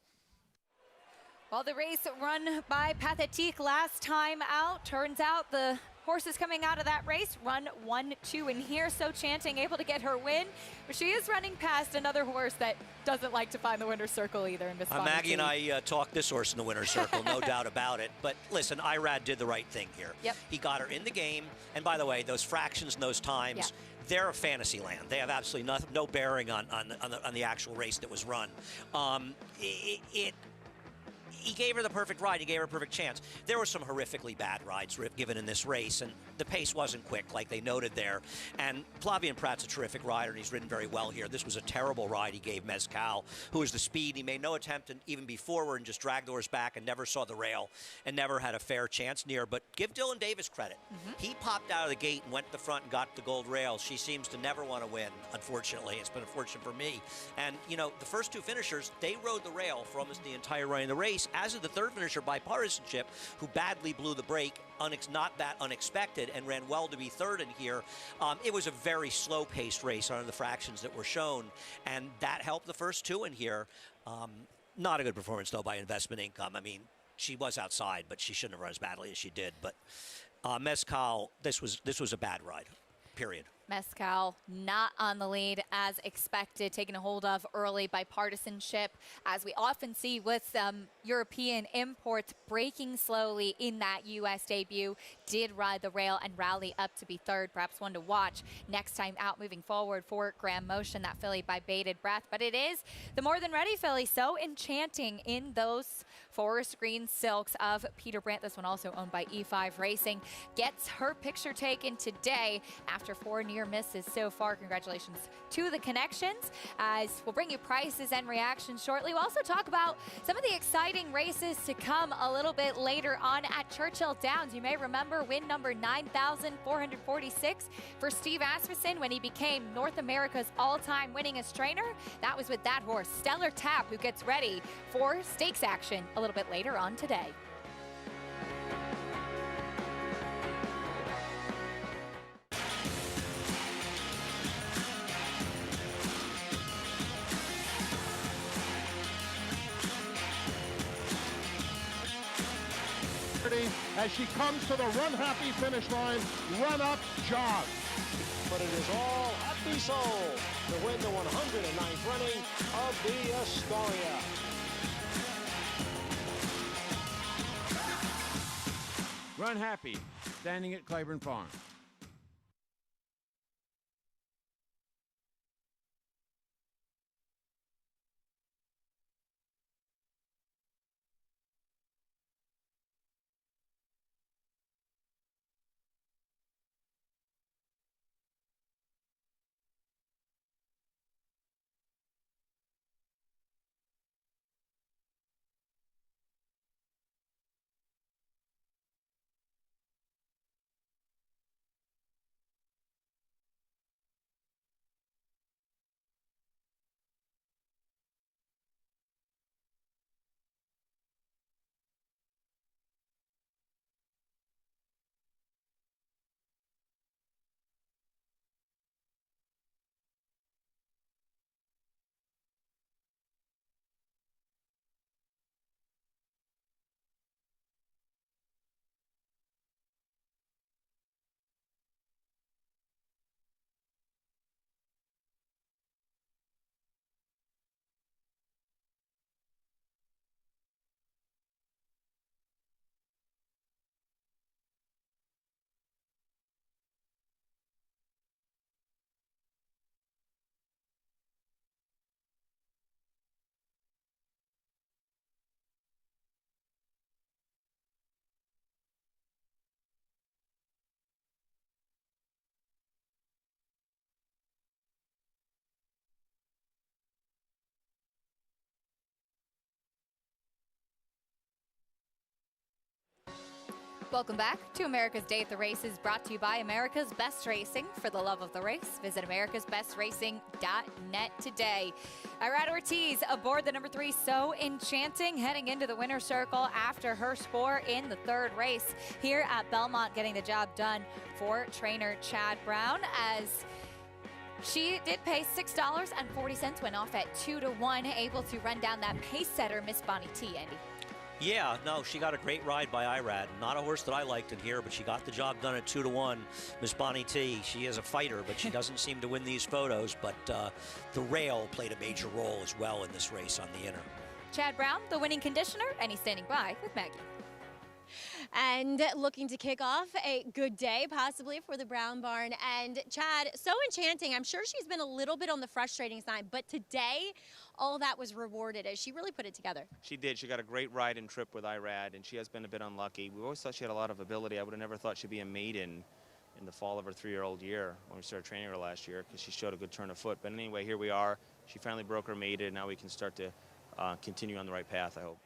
Speaker 1: Well, the race run by Pathétique last time out. Turns out the horses coming out of that race run 1-2 in here. So Enchanting able to get her win, but she is running past another horse that doesn't like to find the winner's circle either in Miss Bonnie
Speaker 2: Maggie
Speaker 1: T.
Speaker 2: and I talked this horse in the winner's circle, no doubt about it. But listen, Irad did the right thing here.
Speaker 1: Yep.
Speaker 2: He got her in the game. And by the way, those fractions and those times, they're a fantasy land. They have absolutely no bearing on the actual race that was run. He gave her the perfect ride. He gave her a perfect chance. There were some horrifically bad rides given in this race, and the pace wasn't quick, like they noted there. And Flavien Prat's a terrific rider, and he's ridden very well here. This was a terrible ride he gave Mescal, who was the speed. He made no attempt to even be forward and just dragged the horse back and never saw the rail and never had a fair chance near. But give Dylan Davis credit. He popped out of the gate and went to the front and got the gold rail. She seems to never want to win, unfortunately. It's been unfortunate for me. And, you know, the first 2 finishers, they rode the rail for almost the entire run of the race, as did the third finisher, Bipartisanship, who badly blew the brake, not that unexpected, and ran well to be third in here. It was a very slow-paced race under the fractions that were shown, and that helped the first 2 in here. Not a good performance, though, by Investment Income. I mean, she was outside, but she shouldn't have run as badly as she did. But Mescal, this was a bad ride, period.
Speaker 1: Mescal not on the lead as expected, taken a hold of early by Partisanship, as we often see with some European imports breaking slowly in that U.S. debut. Did ride the rail and rally up to be third, perhaps one to watch next time out moving forward for Graham Motion, that filly by Bated Breath. But it is the more than ready filly, So Enchanting in those forest green silks of Peter Brandt. This one also owned by E5 Racing. Gets her picture taken today after 4 near misses so far. Congratulations to the connections, as we'll bring you prices and reactions shortly. We'll also talk about some of the exciting races to come a little bit later on at Churchill Downs. You may remember win number 9,446 for Steve Asmussen when he became North America's all-time winningest trainer. That was with that horse, Stellar Tap, who gets ready for stakes action a little bit later on today.
Speaker 7: happy as she comes to the run happy finish line. Run up, jog.
Speaker 14: But it is all Happy Soul to win the 109th running of the Astoria.
Speaker 16: Run Happy, standing at Claiborne Farm.
Speaker 1: Welcome back to America's Day at the Races, brought to you by America's Best Racing. For the love of the race, visit americasbestracing.net today. Irad Ortiz aboard the number 3 So Enchanting, heading into the winner's circle after her score in the 3rd race here at Belmont, getting the job done for trainer Chad Brown, as she did pay $6.40, went off at 2-1, able to run down that pace setter, Miss Bonnie T, Andy.
Speaker 2: Yeah, no, she got a great ride by Irad. Not a horse that I liked in here, but she got the job done at 2-1. Miss Bonnie T, she is a fighter, but she doesn't seem to win these photos. But the rail played a major role as well in this race on the inner.
Speaker 1: Chad Brown, the winning conditioner, and he's standing by with Maggie.
Speaker 4: And looking to kick off a good day, possibly, for the Brown Barn. And Chad, So Enchanting, I'm sure she's been a little bit on the frustrating side, but today, all that was rewarded as she really put it together.
Speaker 11: She did. She got a great ride and trip with Irad, and she has been a bit unlucky. We always thought she had a lot of ability. I would have never thought she'd be a maiden in the fall of her 3-year-old year when we started training her last year, because she showed a good turn of foot. But anyway, here we are. She finally broke her maiden, and now we can start to continue on the right path, I hope.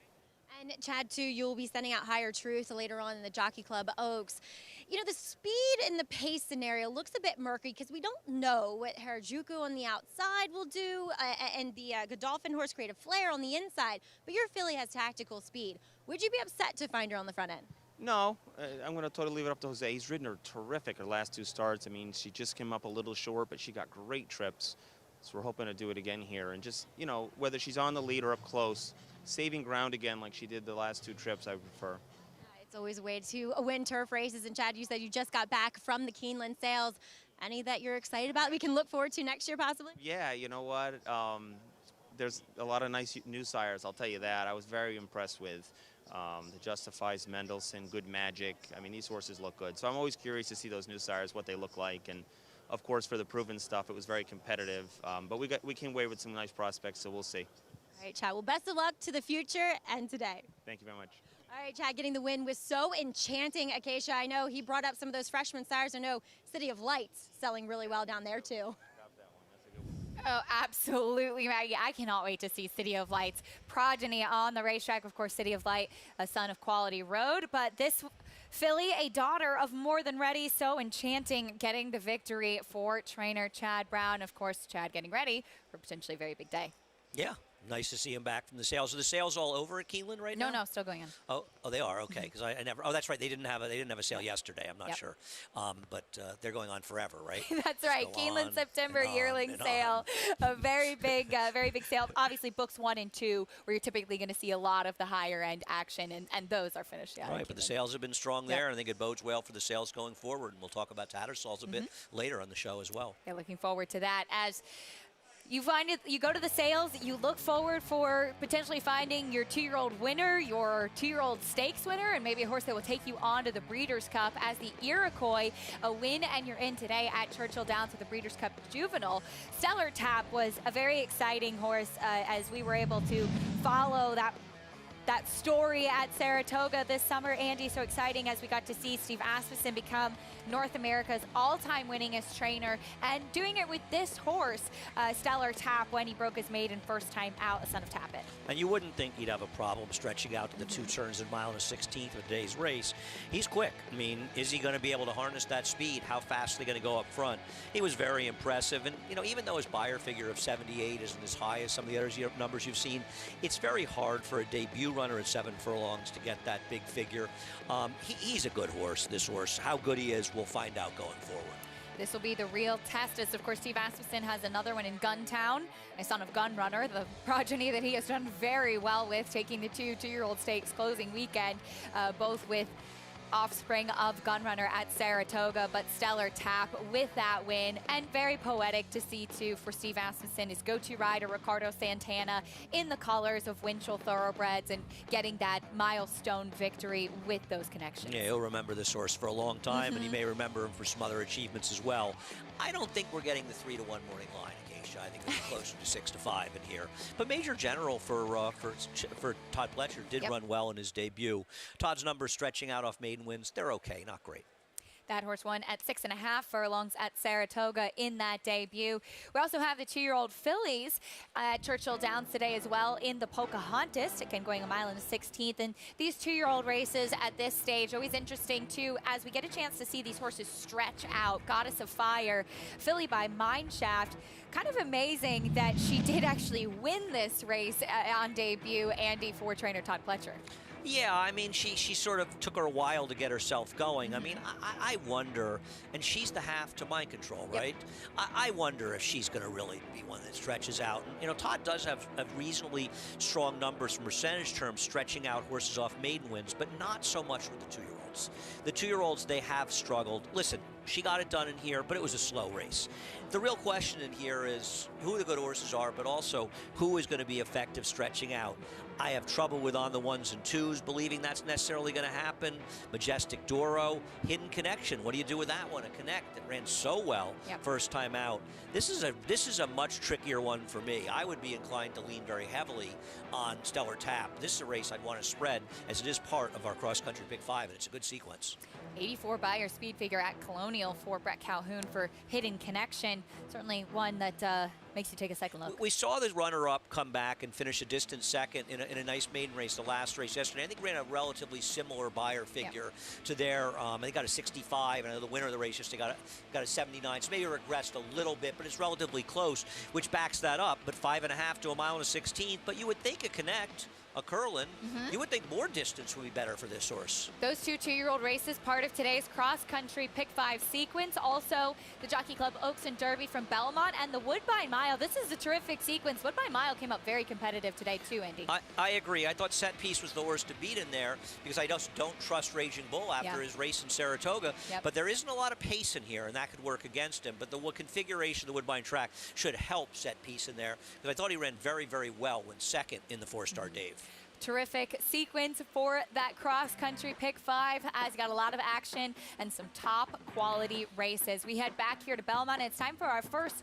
Speaker 4: And Chad, too, you'll be sending out Higher Truth later on in the Jockey Club Oaks. You know, the speed and the pace scenario looks a bit murky because we don't know what Harajuku on the outside will do and the Godolphin horse Creative Flair on the inside. But your filly has tactical speed. Would you be upset to find her on the front end?
Speaker 11: No, I'm going to totally leave it up to Jose. He's ridden her terrific her last 2 starts. I mean, she just came up a little short, but she got great trips. So we're hoping to do it again here. And just, you know, whether she's on the lead or up close, saving ground again like she did the last 2 trips, I prefer.
Speaker 4: It's always a way to win turf races. And Chad, you said you just got back from the Keeneland sales. Any that you're excited about we can look forward to next year, possibly?
Speaker 11: Yeah, you know what? There's a lot of nice new sires, I'll tell you that. I was very impressed with the Justifies, Mendelssohn, Good Magic. I mean, these horses look good. So I'm always curious to see those new sires, what they look like. And of course, for the proven stuff, it was very competitive. But we came away with some nice prospects, so we'll see.
Speaker 4: All right, Chad. Well, best of luck to the future and today.
Speaker 11: Thank you very much.
Speaker 4: All right, Chad, getting the win was So Enchanting. Acacia, I know he brought up some of those freshman sires. I know City of Lights selling really well down there, too.
Speaker 1: Oh, absolutely, Maggie. I cannot wait to see City of Lights progeny on the racetrack. Of course, City of Light, a son of Quality Road. But this filly, a daughter of More Than Ready, So Enchanting, getting the victory for trainer Chad Brown. Of course, Chad getting ready for potentially a very big day.
Speaker 2: Yeah. Nice to see him back from the sales. Are the sales all over at Keeneland right now?
Speaker 1: No, still going on.
Speaker 2: Oh, they are. Okay, because I never. Oh, that's right. They didn't have a sale yesterday. I'm not sure, but they're going on forever, right?
Speaker 1: That's right. Keeneland September yearling sale, a very big sale. Obviously, books 1 and 2, where you're typically going to see a lot of the higher end action, and those are finished.
Speaker 2: Right, but the sales have been strong there, and I think it bodes well for the sales going forward. And we'll talk about Tattersalls a bit later on the show as well.
Speaker 1: Yeah, looking forward to that as. You find it. You go to the sales. You look forward for potentially finding your 2-year-old winner, your 2-year-old stakes winner, and maybe a horse that will take you on to the Breeders' Cup as the Iroquois. A win, and you're in today at Churchill Downs with the Breeders' Cup Juvenile. Stellar Tap was a very exciting horse as we were able to follow that story at Saratoga this summer, Andy. So exciting as we got to see Steve Asmussen become North America's all-time winningest trainer, and doing it with this horse, Stellar Tap, when he broke his maiden first time out, a son of Tappet.
Speaker 2: And you wouldn't think he'd have a problem stretching out to the 2 turns in mile and 1/16 of today's race. He's quick. I mean, is he going to be able to harness that speed? How fast are they going to go up front? He was very impressive, and even though his Beyer figure of 78 isn't as high as some of the other numbers you've seen, it's very hard for a debut runner at 7 furlongs to get that big figure. He's a good horse, this horse. How good he is, we'll find out going forward.
Speaker 1: This will be the real test, as of course Steve Asmussen has another one in Guntown, a son of Gunrunner, the progeny that he has done very well with, taking the 2-year-old stakes closing weekend, both with offspring of Gunrunner at Saratoga, but Stellar Tap with that win, and very poetic to see too for Steve Asmussen, his go-to rider Ricardo Santana in the colors of Winchell Thoroughbreds, and getting that milestone victory with those connections.
Speaker 2: Yeah, he'll remember this horse for a long time, and he may remember him for some other achievements as well. I don't think we're getting the 3-1 morning line. I think it's closer to 6-5 in here. But Major General for Todd Pletcher did run well in his debut. Todd's numbers stretching out off maiden wins, they're okay, not great.
Speaker 1: That horse won at 6.5 furlongs at Saratoga in that debut. We also have the 2-year-old fillies at Churchill Downs today as well in the Pocahontas, again going a mile and a 16th. And these 2-year-old races at this stage, always interesting too, as we get a chance to see these horses stretch out. Goddess of Fire, filly by Mineshaft. Kind of amazing that she did actually win this race on debut, Andy, for trainer Todd Pletcher.
Speaker 2: Yeah, I mean, she sort of took her a while to get herself going. I mean, I wonder, and she's the half to Mind Control, right? I wonder if she's going to really be one that stretches out. And, Todd does have reasonably strong numbers from percentage terms, stretching out horses off maiden wins, but not so much with the 2-year-olds. The 2-year-olds, they have struggled. Listen, she got it done in here, but it was a slow race. The real question in here is who the good horses are, but also who is going to be effective stretching out. I have trouble with On the 1s and 2s, believing that's necessarily going to happen. Majestic Doro, Hidden Connection. What do you do with that one? A Connect that ran so well first time out. This is a much trickier one for me. I would be inclined to lean very heavily on Stellar Tap. This is a race I'd want to spread, as it is part of our cross-country Big Five, and it's a good sequence.
Speaker 1: 84 Beyer speed figure at Colonial for Brett Calhoun for Hidden Connection. Certainly one that makes you take a second look.
Speaker 2: We saw the runner-up come back and finish a distant second in a nice maiden race, the last race yesterday. I think ran a relatively similar Beyer figure to their, they got a 65, and the winner of the race just got a 79. So maybe regressed a little bit, but it's relatively close, which backs that up. But 5.5 to a mile and a 16th. But you would think a Connect, a Curlin, you would think more distance would be better for this horse.
Speaker 1: Those 2-year-old races, part of today's cross-country Pick 5 sequence. Also, the Jockey Club Oaks and Derby from Belmont, and the Woodbine Mile. This is a terrific sequence. Woodbine Mile came up very competitive today too, Andy.
Speaker 2: I agree. I thought Set Piece was the horse to beat in there, because I just don't trust Raging Bull after his race in Saratoga. But there isn't a lot of pace in here, and that could work against him. But the configuration of the Woodbine track should help Set Piece in there, because I thought he ran very, very well when second in the 4-star Dave.
Speaker 1: Terrific sequence for that cross-country Pick 5 has got a lot of action and some top quality races. We head back here to Belmont, and it's time for our first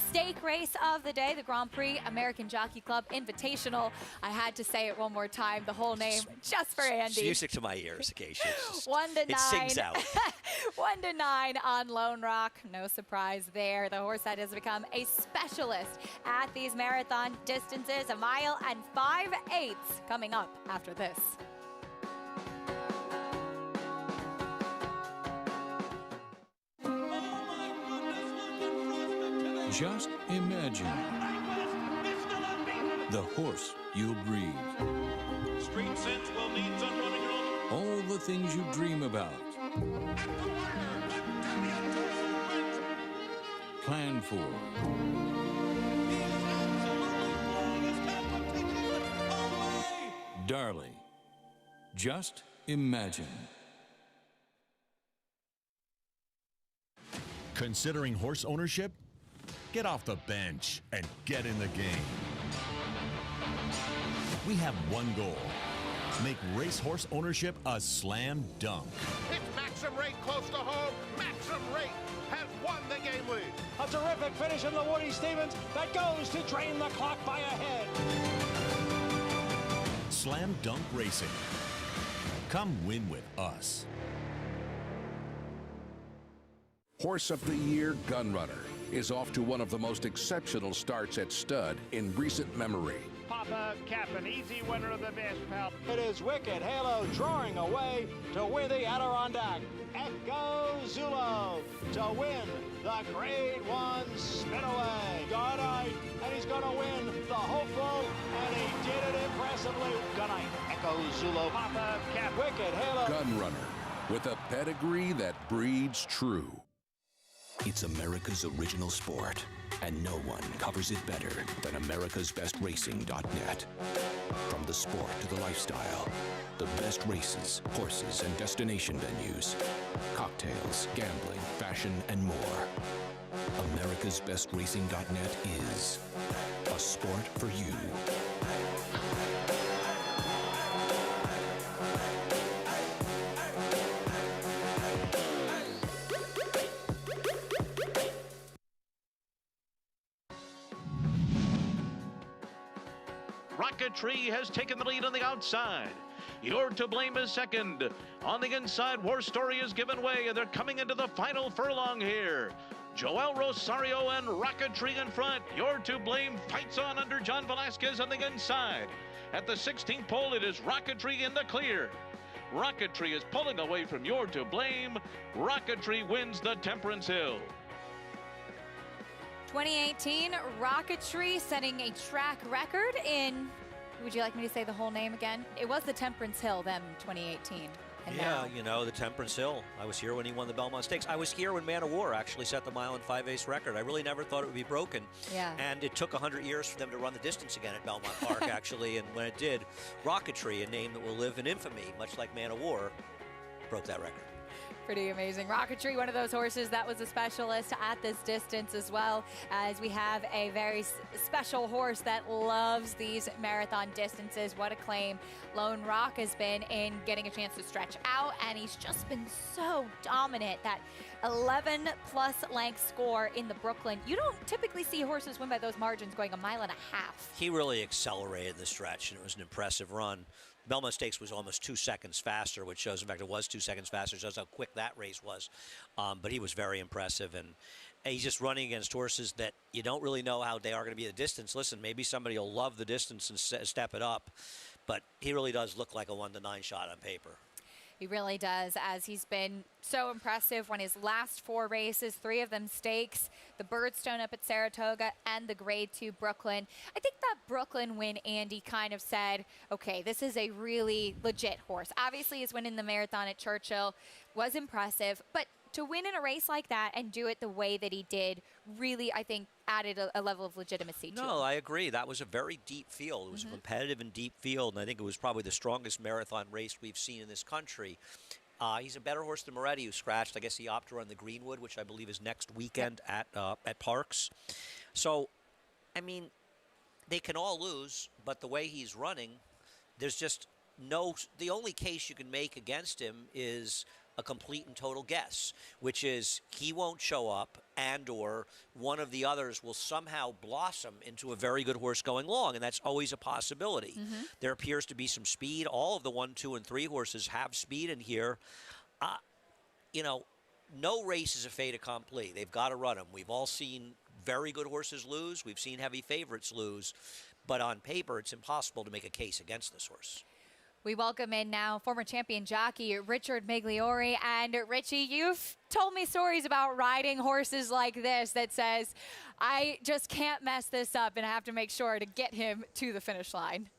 Speaker 1: stake race of the day, the Grand Prix American Jockey Club Invitational. I had to say it one more time, the whole name, just for Andy.
Speaker 2: It's music to my ears, Acacia.
Speaker 1: 1 to 9.
Speaker 2: It sings out.
Speaker 1: 1 to 9 on Lone Rock. No surprise there. The horse that has become a specialist at these marathon distances, a mile and 5/8 coming up after this.
Speaker 20: Just imagine the horse you'll breed.
Speaker 14: Street Sense will need some running room.
Speaker 20: All the things you dream about. Plan for. Darley. Just imagine.
Speaker 21: Considering horse ownership? Get off the bench and get in the game. We have one goal. Make racehorse ownership a slam dunk.
Speaker 7: It's Maxim Rate close to home. Maxim Rate has won the game lead.
Speaker 14: A terrific finish in the Woody Stevens that goes to drain the clock by a head.
Speaker 21: Slam Dunk Racing. Come win with us.
Speaker 22: Horse of the Year Gunrunner is off to one of the most exceptional starts at stud in recent memory.
Speaker 14: Papa Cap, an easy winner of the best pal. It is Wicked Halo drawing away to win the Adirondack. Echo Zulo to win the Grade 1 Spinaway. Gunite, and he's going to win the Hopeful, and he did it impressively. Gunite, Echo Zulo, Papa Cap, Wicked Halo.
Speaker 22: Gunrunner, with a pedigree that breeds true.
Speaker 23: It's America's original sport, and no one covers it better than americasbestracing.net. From the sport to the lifestyle, the best races, horses, and destination venues, cocktails, gambling, fashion, and more. americasbestracing.net is a sport for you.
Speaker 24: Rocketry has taken the lead on the outside. You're to Blame is second. On the inside, War Story is given way, and they're coming into the final furlong here. Joel Rosario and Rocketry in front. You're to Blame fights on under John Velasquez on the inside. At the 16th pole, it is Rocketry in the clear. Rocketry is pulling away from You're to Blame. Rocketry wins the Temperance Hill.
Speaker 1: 2018 Rocketry setting a track record in, would you like me to say the whole name again? It was the Temperance Hill, them 2018. And
Speaker 2: Yeah,
Speaker 1: now,
Speaker 2: you know, the Temperance Hill. I was here when he won the Belmont Stakes. I was here when Man of War actually set the mile and 5/8 record. I really never thought it would be broken.
Speaker 1: Yeah.
Speaker 2: And it took 100 years for them to run the distance again at Belmont Park, actually. And when it did, Rocketry, a name that will live in infamy, much like Man of War, broke that record.
Speaker 1: pretty amazing. Rocketry, one of those horses that was a specialist at this distance as well, as we have a very special horse that loves these marathon distances. What a claim Lone Rock has been in getting a chance to stretch out, and he's just been so dominant. That 11-plus length score in the Brooklyn. You don't typically see horses win by those margins going 1.5 miles.
Speaker 2: He really accelerated the stretch, and it was an impressive run. Belmont Stakes was almost 2 seconds faster, which shows, in fact, it was 2 seconds faster, shows how quick that race was. But he was very impressive, and he's just running against horses that you don't really know how they are going to be at the distance. Listen, maybe somebody will love the distance and step it up, but he really does look like a 1-to-9 shot on paper.
Speaker 1: He really does, as he's been so impressive. Won his last 4 races, 3 of them stakes, the Birdstone up at Saratoga and the Grade 2 Brooklyn. I think that Brooklyn win, Andy, kind of said, okay, this is a really legit horse. Obviously, his win in the marathon at Churchill was impressive, but to win in a race like that and do it the way that he did really, I think, added a level of legitimacy to it.
Speaker 2: No, I agree. That was a very deep field. It was a competitive and deep field, and I think it was probably the strongest marathon race we've seen in this country. He's a better horse than Moretti, who scratched. I guess he opted to run the Greenwood, which I believe is next weekend at Parks. So, I mean, they can all lose, but the way he's running, there's just no... The only case you can make against him is a complete and total guess, which is he won't show up and or one of the others will somehow blossom into a very good horse going long, and that's always a possibility. There appears to be some speed. All of the 1, 2, and 3 horses have speed in here. You know, no race is a fait accompli. They've got to run them. We've all seen very good horses lose. We've seen heavy favorites lose. But on paper, it's impossible to make a case against this horse.
Speaker 1: We welcome in now former champion jockey Richard Migliore. And Richie, you've told me stories about riding horses like this that says, I just can't mess this up and I have to make sure to get him to the finish line.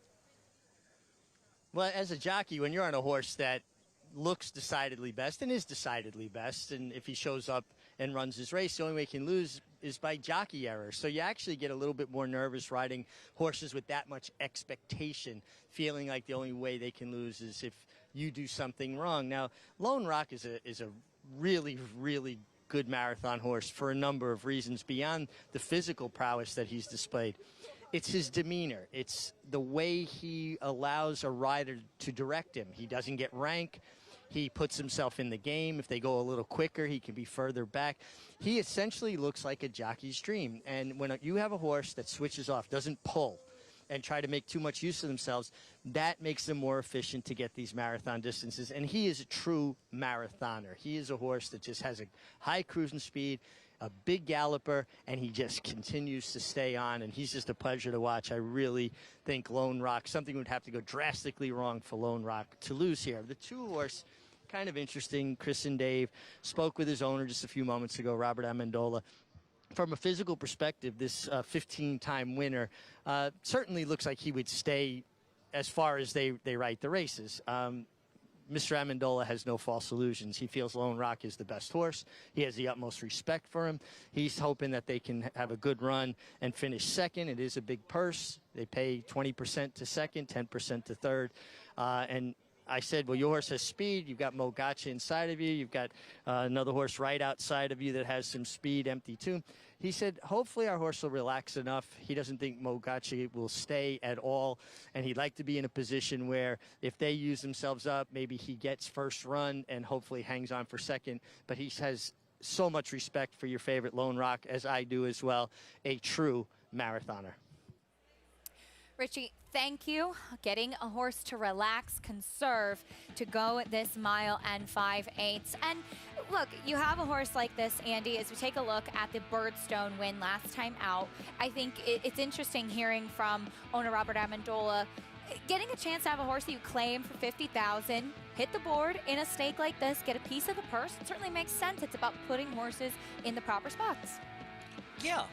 Speaker 5: Well, as a jockey, when you're on a horse that looks decidedly best and is decidedly best, and if he shows up and runs his race, the only way he can lose is by jockey error. So you actually get a little bit more nervous riding horses with that much expectation, feeling like the only way they can lose is if you do something wrong. Now, Lone Rock is a really, really good marathon horse for a number of reasons beyond the physical prowess that he's displayed. It's his demeanor. It's the way he allows a rider to direct him. He doesn't get rank. He puts himself in the game. If they go a little quicker, he can be further back. He essentially looks like a jockey's dream. And when you have a horse that switches off, doesn't pull, and try to make too much use of themselves, that makes them more efficient to get these marathon distances. And he is a true marathoner. He is a horse that just has a high cruising speed, a big galloper, and he just continues to stay on, and he's just a pleasure to watch. I really think Lone Rock, something would have to go drastically wrong for Lone Rock to lose here. The two-horse, kind of interesting. Chris and Dave spoke with his owner just a few moments ago, Robert Amendola. From a physical perspective, this 15-time winner certainly looks like he would stay as far as they write the races. Mr. Amendola has no false illusions. He feels Lone Rock is the best horse. He has the utmost respect for him. He's hoping that they can have a good run and finish second. It is a big purse. They pay 20% to second, 10% to third. And I said, well, your horse has speed. You've got Mo Gotcha inside of you. You've got another horse right outside of you that has some speed, Empty Tomb. He said, hopefully our horse will relax enough. He doesn't think Mo Gotcha will stay at all, and he'd like to be in a position where if they use themselves up, maybe he gets first run and hopefully hangs on for second. But he has so much respect for your favorite Lone Rock, as I do as well, a true marathoner.
Speaker 1: Richie, thank you. Getting a horse to relax, conserve, to go this mile and 5/8. And look, you have a horse like this, Andy, as we take a look at the Birdstone win last time out. I think it's interesting hearing from owner Robert Amendola, getting a chance to have a horse that you claim for $50,000, hit the board in a stake like this, get a piece of the purse. It certainly makes sense. It's about putting horses in the proper spots.
Speaker 2: Yeah.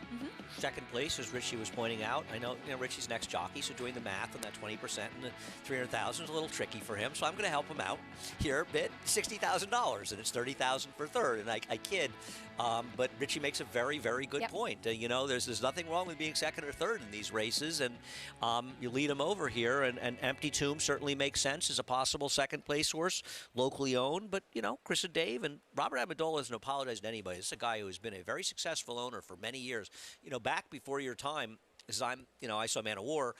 Speaker 2: Second place, as Richie was pointing out. I know, Richie's next jockey, so doing the math on that 20% and the $300,000 is a little tricky for him. So I'm going to help him out here a bit. $60,000, and it's $30,000 for third. And I kid, but Richie makes a very, very good point. There's nothing wrong with being second or third in these races, and you lead him over here. And Empty Tomb certainly makes sense as a possible second place horse, locally owned. But Chris and Dave and Robert Amendola doesn't apologize to anybody. This is a guy who has been a very successful owner for many years. Back before your time, as I saw Man of War,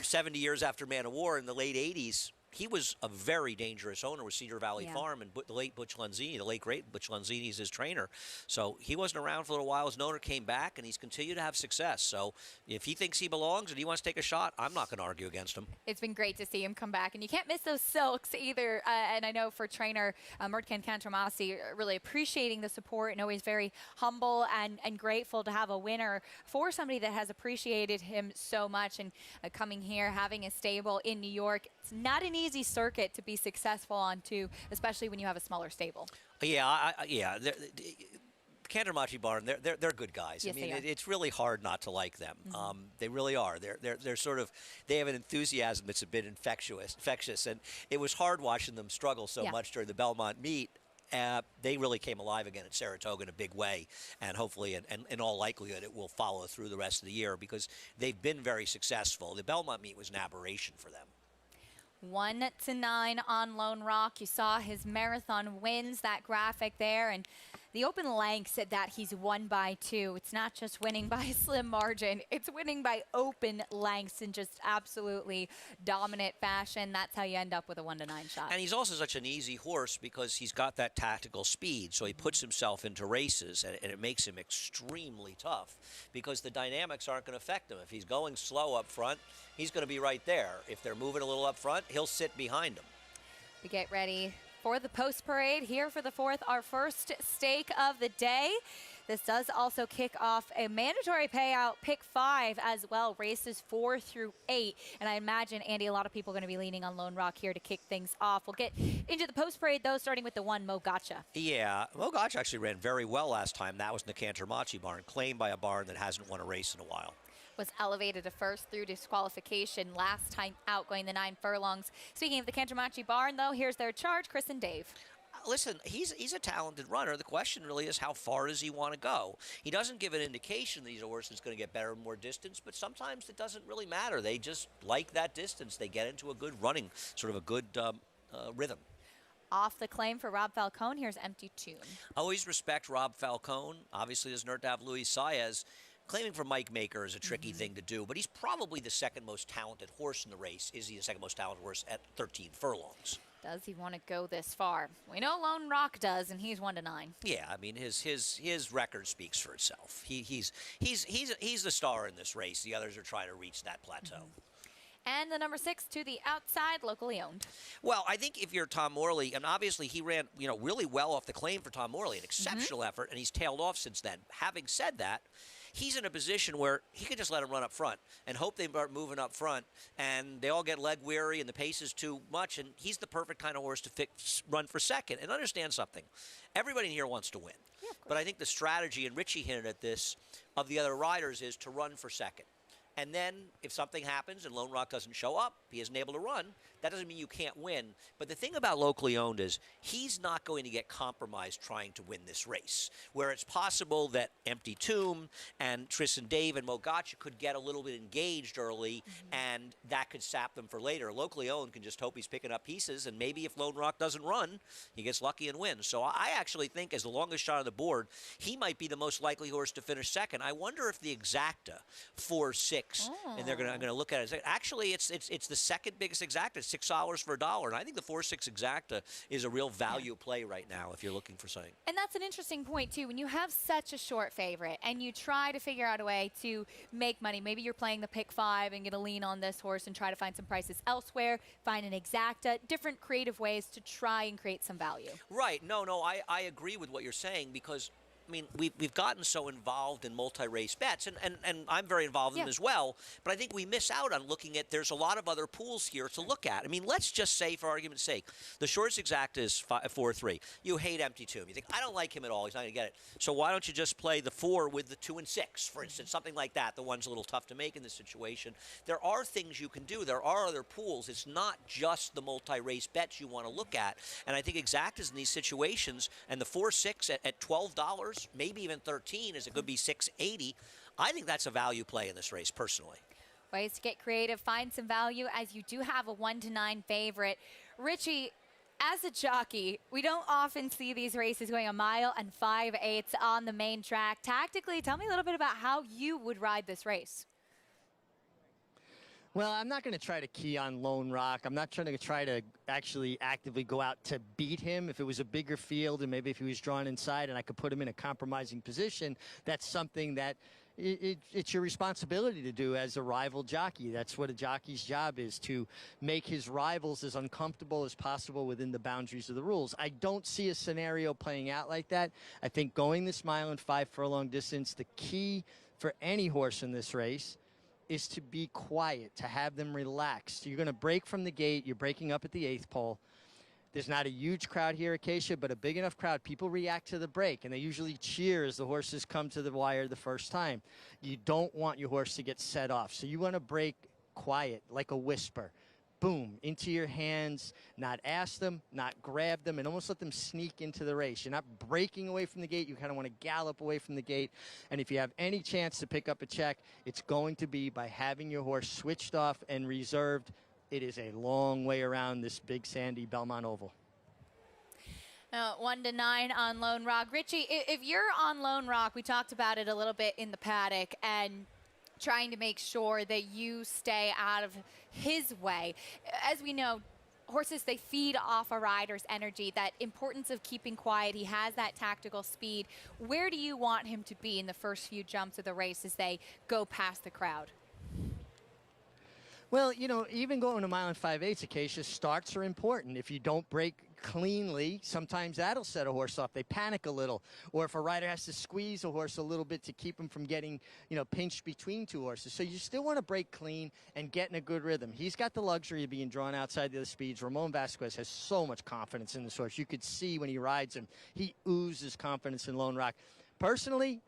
Speaker 2: 70 years after Man of War in the late 80s, he was a very dangerous owner with Cedar Valley Farm, and the late Butch Lanzini, the late great Butch Lanzini, is his trainer. So he wasn't around for a little while. His owner came back, and he's continued to have success. So if he thinks he belongs and he wants to take a shot, I'm not going to argue against him.
Speaker 1: It's been great to see him come back, and you can't miss those silks either. And I know for trainer Murtkan Kantromasi, really appreciating the support and always very humble and grateful to have a winner for somebody that has appreciated him so much. And coming here, having a stable in New York, it's not an easy circuit to be successful on too, especially when you have a smaller stable.
Speaker 2: Yeah, Kantromasi Barn, they're good guys.
Speaker 1: Yes,
Speaker 2: it's really hard not to like them. They really are. They're sort of, they have an enthusiasm that's a bit infectious, and it was hard watching them struggle so much during the Belmont meet. They really came alive again at Saratoga in a big way, and hopefully, and in all likelihood, it will follow through the rest of the year because they've been very successful. The Belmont meet was an aberration for them.
Speaker 1: 1-9 on Lone Rock. You saw his marathon wins, that graphic there, and the open lengths that he's won by too. It's not just winning by a slim margin, it's winning by open lengths in just absolutely dominant fashion. That's how you end up with a 1-9 shot.
Speaker 2: And he's also such an easy horse because he's got that tactical speed, so he puts himself into races, and it makes him extremely tough because the dynamics aren't going to affect him. If he's going slow up front, he's going to be right there. If they're moving a little up front, he'll sit behind him.
Speaker 1: We get ready for the post parade here for the fourth, our first stake of the day. This does also kick off a mandatory payout, pick 5 as well, races 4 through 8. And I imagine, Andy, a lot of people are going to be leaning on Lone Rock here to kick things off. We'll get into the post parade, though, starting with the 1, Mo Gotcha.
Speaker 2: Yeah, Mo Gotcha actually ran very well last time. That was in the Cantermachi barn, claimed by a barn that hasn't won a race in a while.
Speaker 1: Was elevated to first through disqualification last time out, going the 9 furlongs. Speaking of the Cantermachi barn, though, here's their charge, Chris and Dave.
Speaker 2: Listen, he's a talented runner. The question really is, how far does he want to go? He doesn't give an indication that he's a horse that's going to get better and more distance, but sometimes it doesn't really matter. They just like that distance. They get into a good running, sort of a good rhythm.
Speaker 1: Off the claim for Rob Falcone, here's Empty Tomb.
Speaker 2: Always respect Rob Falcone. Obviously, doesn't hurt to have Luis Saez. Claiming for Mike Maker is a tricky thing to do, but he's probably the second most talented horse in the race. Is he the second most talented horse at 13 furlongs?
Speaker 1: Does he want to go this far? We know Lone Rock does, and he's 1 to 9.
Speaker 2: Yeah, I mean his record speaks for itself. He's the star in this race. The others are trying to reach that plateau.
Speaker 1: And the number 6 to the outside, locally owned.
Speaker 2: Well, I think if you're Tom Morley, and obviously he ran really well off the claim for Tom Morley, an exceptional effort, and he's tailed off since then. Having said that, he's in a position where he could just let him run up front and hope they start moving up front, and they all get leg weary and the pace is too much, and he's the perfect kind of horse to run for second. And understand something, everybody in here wants to win. Yeah, but I think the strategy, and Richie hinted at this, of the other riders is to run for second. And then if something happens and Lone Rock doesn't show up, he isn't able to run, that doesn't mean you can't win. But the thing about locally owned is he's not going to get compromised trying to win this race, where it's possible that Empty Tomb and Tristan Dave and Mo Gotcha could get a little bit engaged early, and that could sap them for later. Locally owned can just hope he's picking up pieces, and maybe if Lone Rock doesn't run, he gets lucky and wins. So I actually think, as the longest shot on the board, he might be the most likely horse to finish second. I wonder if the Exacta 4-6, and they're going to look at it. Actually, it's the second biggest Exacta, $6 for $1, and I think the 4-6 Exacta is a real value play right now if you're looking for something.
Speaker 1: And that's an interesting point, too. When you have such a short favorite and you try to figure out a way to make money, maybe you're playing the pick 5 and going to lean on this horse and try to find some prices elsewhere, find an Exacta, different creative ways to try and create some value.
Speaker 2: Right. No, I agree with what you're saying, because I mean, we've gotten so involved in multi-race bets, and I'm very involved in them as well, but I think we miss out on looking at, there's a lot of other pools here to look at. I mean, let's just say, for argument's sake, the shortest Exacta is 4-3. You hate Empty Tomb. You think, I don't like him at all. He's not going to get it. So why don't you just play the 4 with the 2 and 6, for instance, something like that. The one's a little tough to make in this situation. There are things you can do. There are other pools. It's not just the multi-race bets you want to look at, and I think Exactas in these situations, and the 4-6 at $12, maybe even 13, as it could be $6.80. I think that's a value play in this race, personally.
Speaker 1: Ways to get creative, find some value, as you do have a 1 to 9 favorite. Richie, as a jockey, we don't often see these races going a mile and 5/8 on the main track. Tactically, tell me a little bit about how you would ride this race.
Speaker 5: Well, I'm not going to try to key on Lone Rock. I'm not trying to try to actually actively go out to beat him. If it was a bigger field and maybe if he was drawn inside and I could put him in a compromising position, that's something that it's your responsibility to do as a rival jockey. That's what a jockey's job is, to make his rivals as uncomfortable as possible within the boundaries of the rules. I don't see a scenario playing out like that. I think going this mile and 5 furlong distance, the key for any horse in this race is to be quiet, to have them relaxed. You're going to break from the gate. You're breaking up at the 8th pole. There's not a huge crowd here, Acacia, but a big enough crowd. People react to the break, and they usually cheer as the horses come to the wire the first time. You don't want your horse to get set off, so you want to break quiet, like a whisper. Boom, into your hands, not ask them, not grab them, and almost let them sneak into the race. You're not breaking away from the gate. You kind of want to gallop away from the gate. And if you have any chance to pick up a check, it's going to be by having your horse switched off and reserved. It is a long way around this big sandy Belmont Oval.
Speaker 1: 1 to 9 on Lone Rock. Richie, if you're on Lone Rock, we talked about it a little bit in the paddock, and trying to make sure that you stay out of his way. As we know, horses, they feed off a rider's energy, that importance of keeping quiet. He has that tactical speed. Where do you want him to be in the first few jumps of the race as they go past the crowd?
Speaker 5: Well, you know, even going a mile and 5/8, Acacia, starts are important. If you don't break cleanly, sometimes that'll set a horse off. They panic a little. Or if a rider has to squeeze a horse a little bit to keep him from getting, pinched between two horses. So you still want to break clean and get in a good rhythm. He's got the luxury of being drawn outside the other speeds. Ramon Vasquez has so much confidence in this horse. You could see when he rides him, he oozes confidence in Lone Rock. Personally,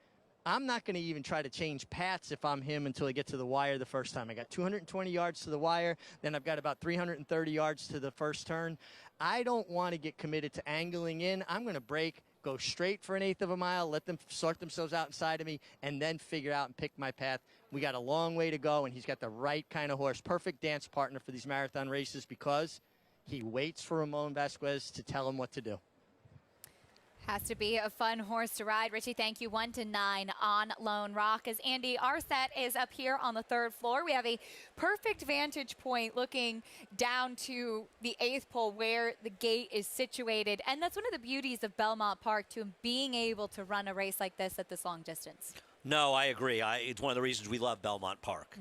Speaker 5: I'm not going to even try to change paths if I'm him until I get to the wire the first time. I got 220 yards to the wire, then I've got about 330 yards to the first turn. I don't want to get committed to angling in. I'm going to break, go straight for an eighth of a mile, let them sort themselves out inside of me, and then figure out and pick my path. We got a long way to go, and he's got the right kind of horse. Perfect dance partner for these marathon races because he waits for Ramon Vasquez to tell him what to do.
Speaker 1: Has to be a fun horse to ride. Richie, thank you. 1-9 on Lone Rock. As Andy, our set is up here on the third floor. We have a perfect vantage point looking down to the 8th pole where the gate is situated. And that's one of the beauties of Belmont Park, to being able to run a race like this at this long distance.
Speaker 2: No, I agree. It's one of the reasons we love Belmont Park.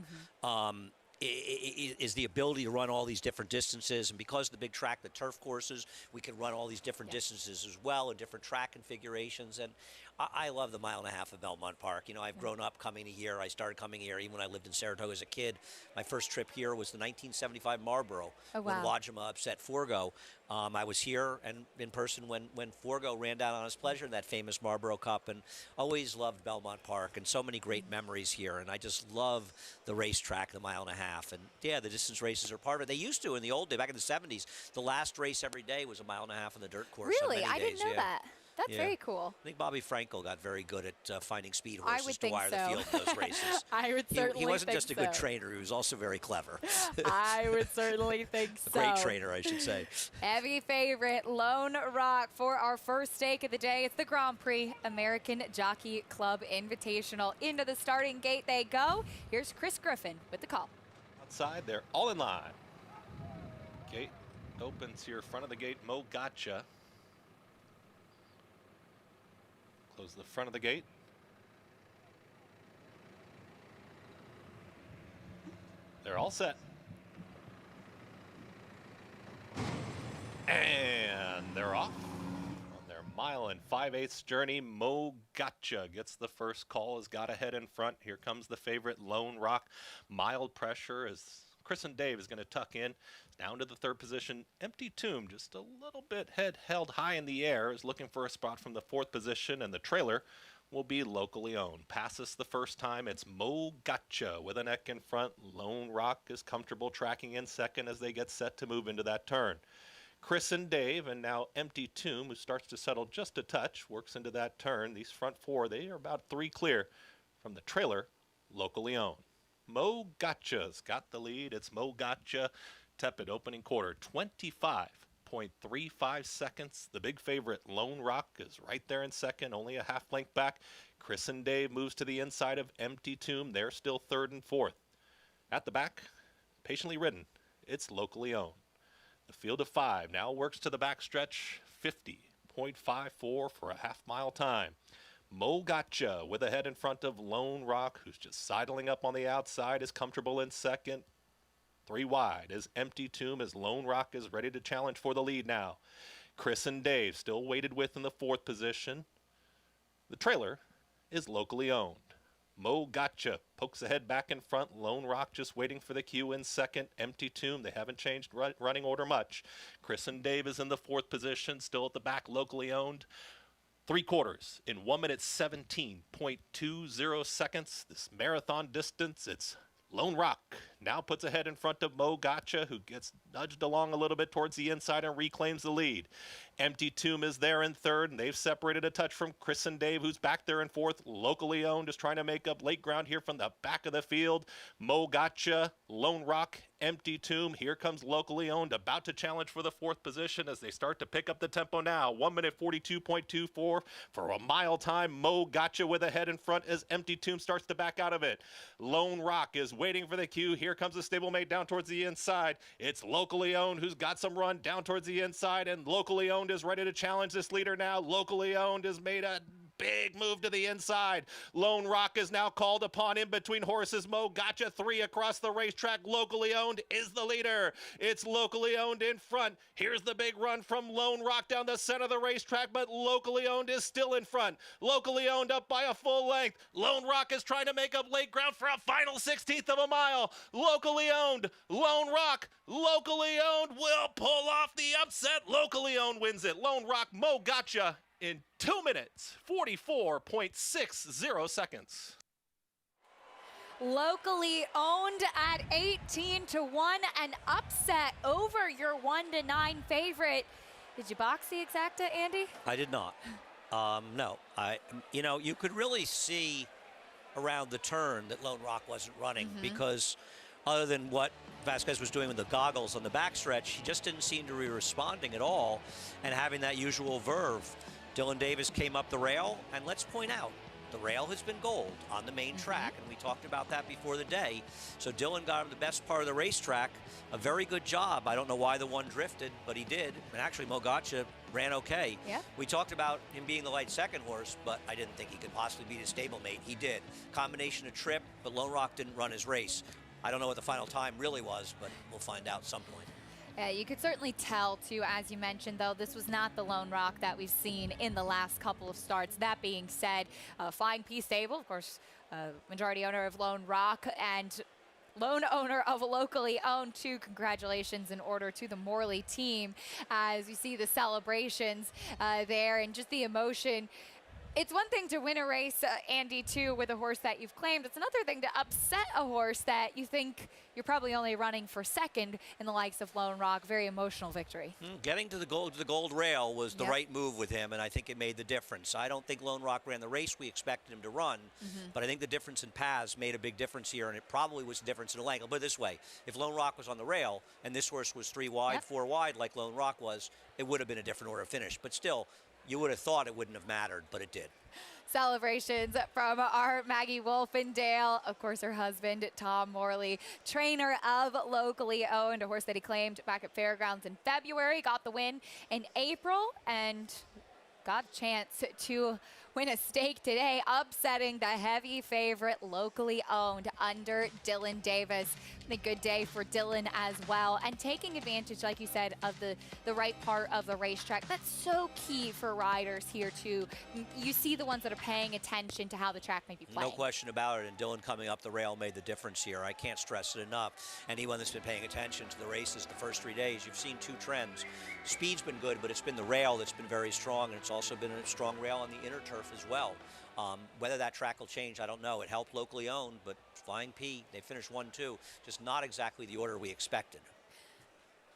Speaker 2: Is the ability to run all these different distances, and because of the big track, the turf courses, we can run all these different distances as well, and different track configurations. And I love the 1.5 miles of Belmont Park. I've grown up coming here. I started coming here even when I lived in Saratoga as a kid. My first trip here was the 1975 Marlboro when Wajima upset Forgo. I was here and in person when Forgo ran down on his pleasure in that famous Marlboro Cup, and always loved Belmont Park, and so many great memories here. And I just love the racetrack, the 1.5 miles. And yeah, the distance races are part of it. They used to in the old day, back in the 70s. The last race every day was a 1.5 miles on the dirt course.
Speaker 1: Really? I didn't know that. That's very cool.
Speaker 2: I think Bobby Frankel got very good at finding speed horses to
Speaker 1: think
Speaker 2: wire the field in those races.
Speaker 1: I would certainly
Speaker 2: He wasn't
Speaker 1: think
Speaker 2: just a good trainer. He was also very clever.
Speaker 1: I would certainly think so.
Speaker 2: A great trainer, I should say.
Speaker 1: Heavy favorite, Lone Rock, for our first stake of the day. It's the Grand Prix American Jockey Club Invitational. Into the starting gate they go. Here's Chris Griffin with the call.
Speaker 3: Outside, they're all in line. Gate opens here, front of the gate, Mo Gotcha. Close the front of the gate. They're all set. And they're off. On their 1 5/8 mile journey, Mo Gotcha gets the first call, has got ahead in front. Here comes the favorite, Lone Rock. Mild pressure as Chris and Dave is going to tuck in. Down to the third position, Empty Tomb, just a little bit head held high in the air, is looking for a spot from the fourth position, and the trailer will be locally owned. Passes the first time, it's Mo Gotcha with a neck in front. Lone Rock is comfortable tracking in second as they get set to move into that turn. Chris and Dave, and now Empty Tomb, who starts to settle just a touch, works into that turn. These front four, they are about 3 clear from the trailer, locally owned. Mo Gotcha's got the lead. It's Mo Gotcha. Tepid opening quarter, 25.35 seconds. The big favorite, Lone Rock, is right there in second, only a half length back. Chris and Dave moves to the inside of Empty Tomb. They're still third and fourth. At the back, patiently ridden, it's locally owned. The field of 5 now works to the back stretch, 50.54 for a half-mile time. Mo Gotcha with a head in front of Lone Rock, who's just sidling up on the outside, is comfortable in second. 3 wide as Empty Tomb, as Lone Rock is ready to challenge for the lead now. Chris and Dave still weighted with in the fourth position. The trailer is locally owned. Mo Gotcha pokes ahead back in front. Lone Rock just waiting for the cue in second. Empty Tomb, they haven't changed running order much. Chris and Dave is in the fourth position, still at the back, locally owned. 3/4 in 1 minute 17.20 seconds. This marathon distance, it's Lone Rock now puts ahead in front of Mo Gotcha, who gets nudged along a little bit towards the inside and reclaims the lead. Empty Tomb is there in third, and they've separated a touch from Chris and Dave, who's back there in fourth. Locally owned, just trying to make up late ground here from the back of the field. Mo Gotcha, Lone Rock, Empty Tomb. Here comes locally owned, about to challenge for the fourth position as they start to pick up the tempo now. 1 minute 42.24 for a mile time. Mo Gotcha with a head in front as Empty Tomb starts to back out of it. Lone Rock is waiting for the cue. Here comes the stablemate down towards the inside. It's locally owned, who's got some run down towards the inside, and locally owned is ready to challenge this leader now. Locally owned has made a big move to the inside. Lone Rock is now called upon in between horses. Mo Gotcha 3 across the racetrack. Locally Owned is the leader. It's Locally Owned in front. Here's the big run from Lone Rock down the center of the racetrack, but Locally Owned is still in front. Locally Owned up by a full length. Lone Rock is trying to make up late ground for a final 16th of a mile. Locally Owned, Lone Rock, Locally Owned will pull off the upset. Locally Owned wins it. Lone Rock, Mo Gotcha in 2 minutes, 44.60 seconds.
Speaker 1: Locally Owned at 18-1, an upset over your 1-9 favorite. Did you box the exacta, Andy?
Speaker 2: I did not. No. You could really see around the turn that Lone Rock wasn't running because other than what Vasquez was doing with the goggles on the backstretch, he just didn't seem to be responding at all and having that usual verve. Dylan Davis came up the rail, and let's point out, the rail has been gold on the main track, and we talked about that before the day. So Dylan got him the best part of the racetrack. A very good job. I don't know why the one drifted, but he did. And actually, Mo Gotcha ran okay.
Speaker 1: Yeah.
Speaker 2: We talked about him being the light second horse, but I didn't think he could possibly beat his stablemate. He did. Combination of trip, but Lone Rock didn't run his race. I don't know what the final time really was, but we'll find out some point.
Speaker 1: Yeah, you could certainly tell, too, as you mentioned, though, this was not the Lone Rock that we've seen in the last couple of starts. That being said, Flying P Stable, of course, majority owner of Lone Rock and lone owner of Locally Owned, too. Congratulations in order to the Morley team as you see the celebrations there and just the emotion. It's one thing to win a race, Andy, too, with a horse that you've claimed. It's another thing to upset a horse that you think you're probably only running for second in the likes of Lone Rock. Very emotional victory.
Speaker 2: Getting to the gold rail was the right move with him, and I think it made the difference. I don't think Lone Rock ran the race we expected him to run, but I think the difference in paths made a big difference here, and it probably was a difference in the length. I'll put it this way. If Lone Rock was on the rail and this horse was 3 wide, 4 wide like Lone Rock was, it would have been a different order of finish. But still, you would have thought it wouldn't have mattered, but it did.
Speaker 1: Celebrations from our Maggie Wolfendale, of course, her husband, Tom Morley, trainer of Locally Owned, a horse that he claimed back at Fairgrounds in February, got the win in April, and got a chance to win a stake today, upsetting the heavy favorite Locally Owned under Dylan Davis. A good day for Dylan as well, and taking advantage, like you said, of the right part of the racetrack. That's so key for riders here too. You see the ones that are paying attention to how the track may be playing.
Speaker 2: No question about it, and Dylan coming up the rail made the difference here. I can't stress it enough. Anyone that's been paying attention to the races the first 3 days, you've seen 2 trends. Speed's been good, but it's been the rail that's been very strong, and it's also been a strong rail on the inner turf as well. Whether that track will change, I don't know. It helped Locally Owned, but Flying P, they finished 1-2. Just not exactly the order we expected.